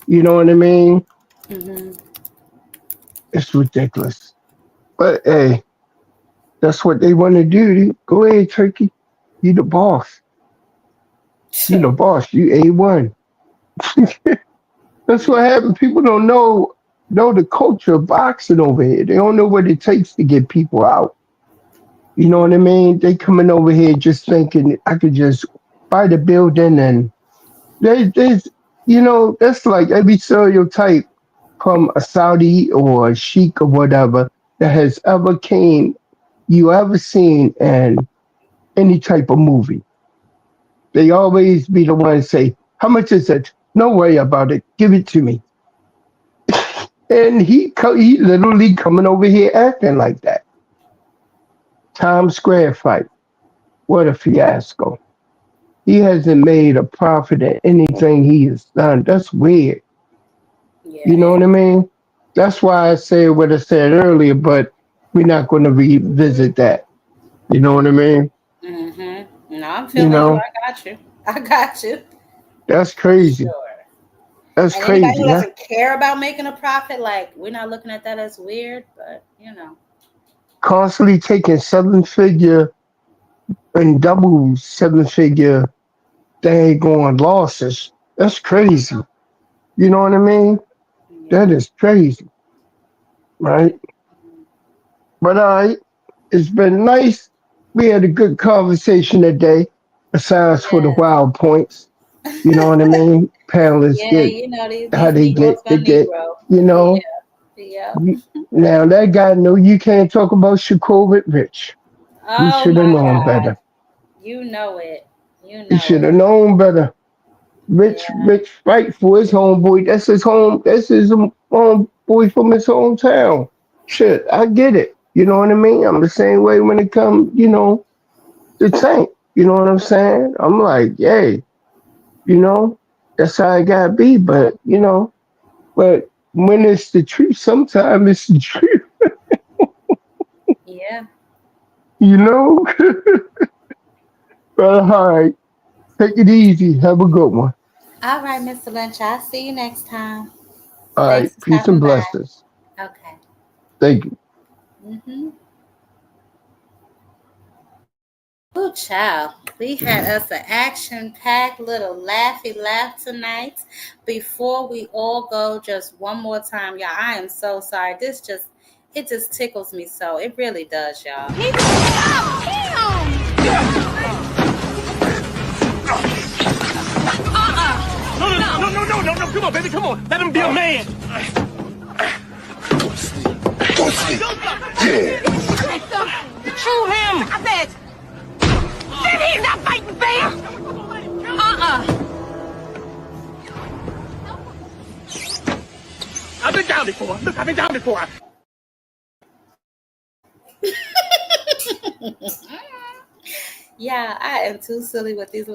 you know what I mean? hmm It's ridiculous. But hey, that's what they want to do. Go ahead, Turkey. You the boss. You the boss. You A1. That's what happened. People don't know the culture of boxing over here. They don't know what it takes to get people out. You know what I mean? They coming over here just thinking I could just buy the building and there's that's like every stereotype from a Saudi or a sheik or whatever that has ever came you ever seen in any type of movie. They always be the ones say, "How much is it? No worry about it. Give it to me." And he literally coming over here acting like that. Times Square fight. What a fiasco. He hasn't made a profit in anything he has done. That's weird. yeah, You know it what I mean? That's why I said what I said earlier, but we're not going to revisit that. You know what I mean? is. No, I'm You feeling you. know, I got you. I got you that's for crazy. sure. That's And anybody who crazy, huh? doesn't care about making a profit, like we're not looking at that as weird, but Constantly taking seven figure and double seven figure dang going losses. That's crazy. You know what I mean? That yeah, is crazy, right? But all right, it's been nice. We had a good conversation today, besides for the yeah, wild points. You know what I mean? Panelists yeah. get These how they Negroes get they gonna get, Negro. you Yeah, know. yeah. Now that guy know you can't talk about Shakur with Rich. He Oh should have my known God, better. you know it. You He know should it. have known better. Yeah. Rich fight for his homeboy. That's his home. That's his homeboy from his hometown. Shit, I get it. You know what I mean? I'm the same way when it comes, to Tank. You know what I'm saying? I'm like, yay, that's how it gotta be. But when it's the truth, sometimes it's the truth. Yeah. You know. But all right, take it easy. Have a good one. All right, Mr. Lynch. I'll see you next time. All Thanks right, for peace stopping and by. blessings. Okay. Thank you. Oh, child. We had us an action-packed little laughy laugh tonight. Before we all go, just one more time, y'all. I am so sorry. It just tickles me so. It really does, y'all. No, no, no, no, no, no, come on, baby, come on. Let him be a man. gonna fight? Yeah. Shoot him! I said, then he's not fighting fair! I've been down before. Look, I've been down before. Yeah, I am too silly with these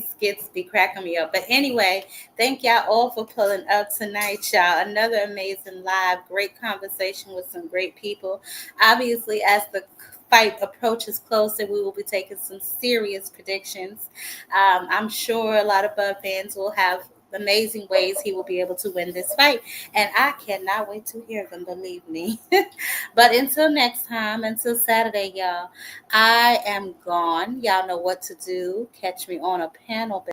skits be cracking me up. But anyway, thank y'all all for pulling up tonight, y'all. Another amazing live, great conversation with some great people. Obviously, as the fight approaches closer, we will be taking some serious predictions. I'm sure a lot of Bud fans will have amazing ways he will be able to win this fight, and I cannot wait to hear them, believe me. But until next time, until Saturday, y'all, I am gone. Y'all know what to do. Catch me on a panel.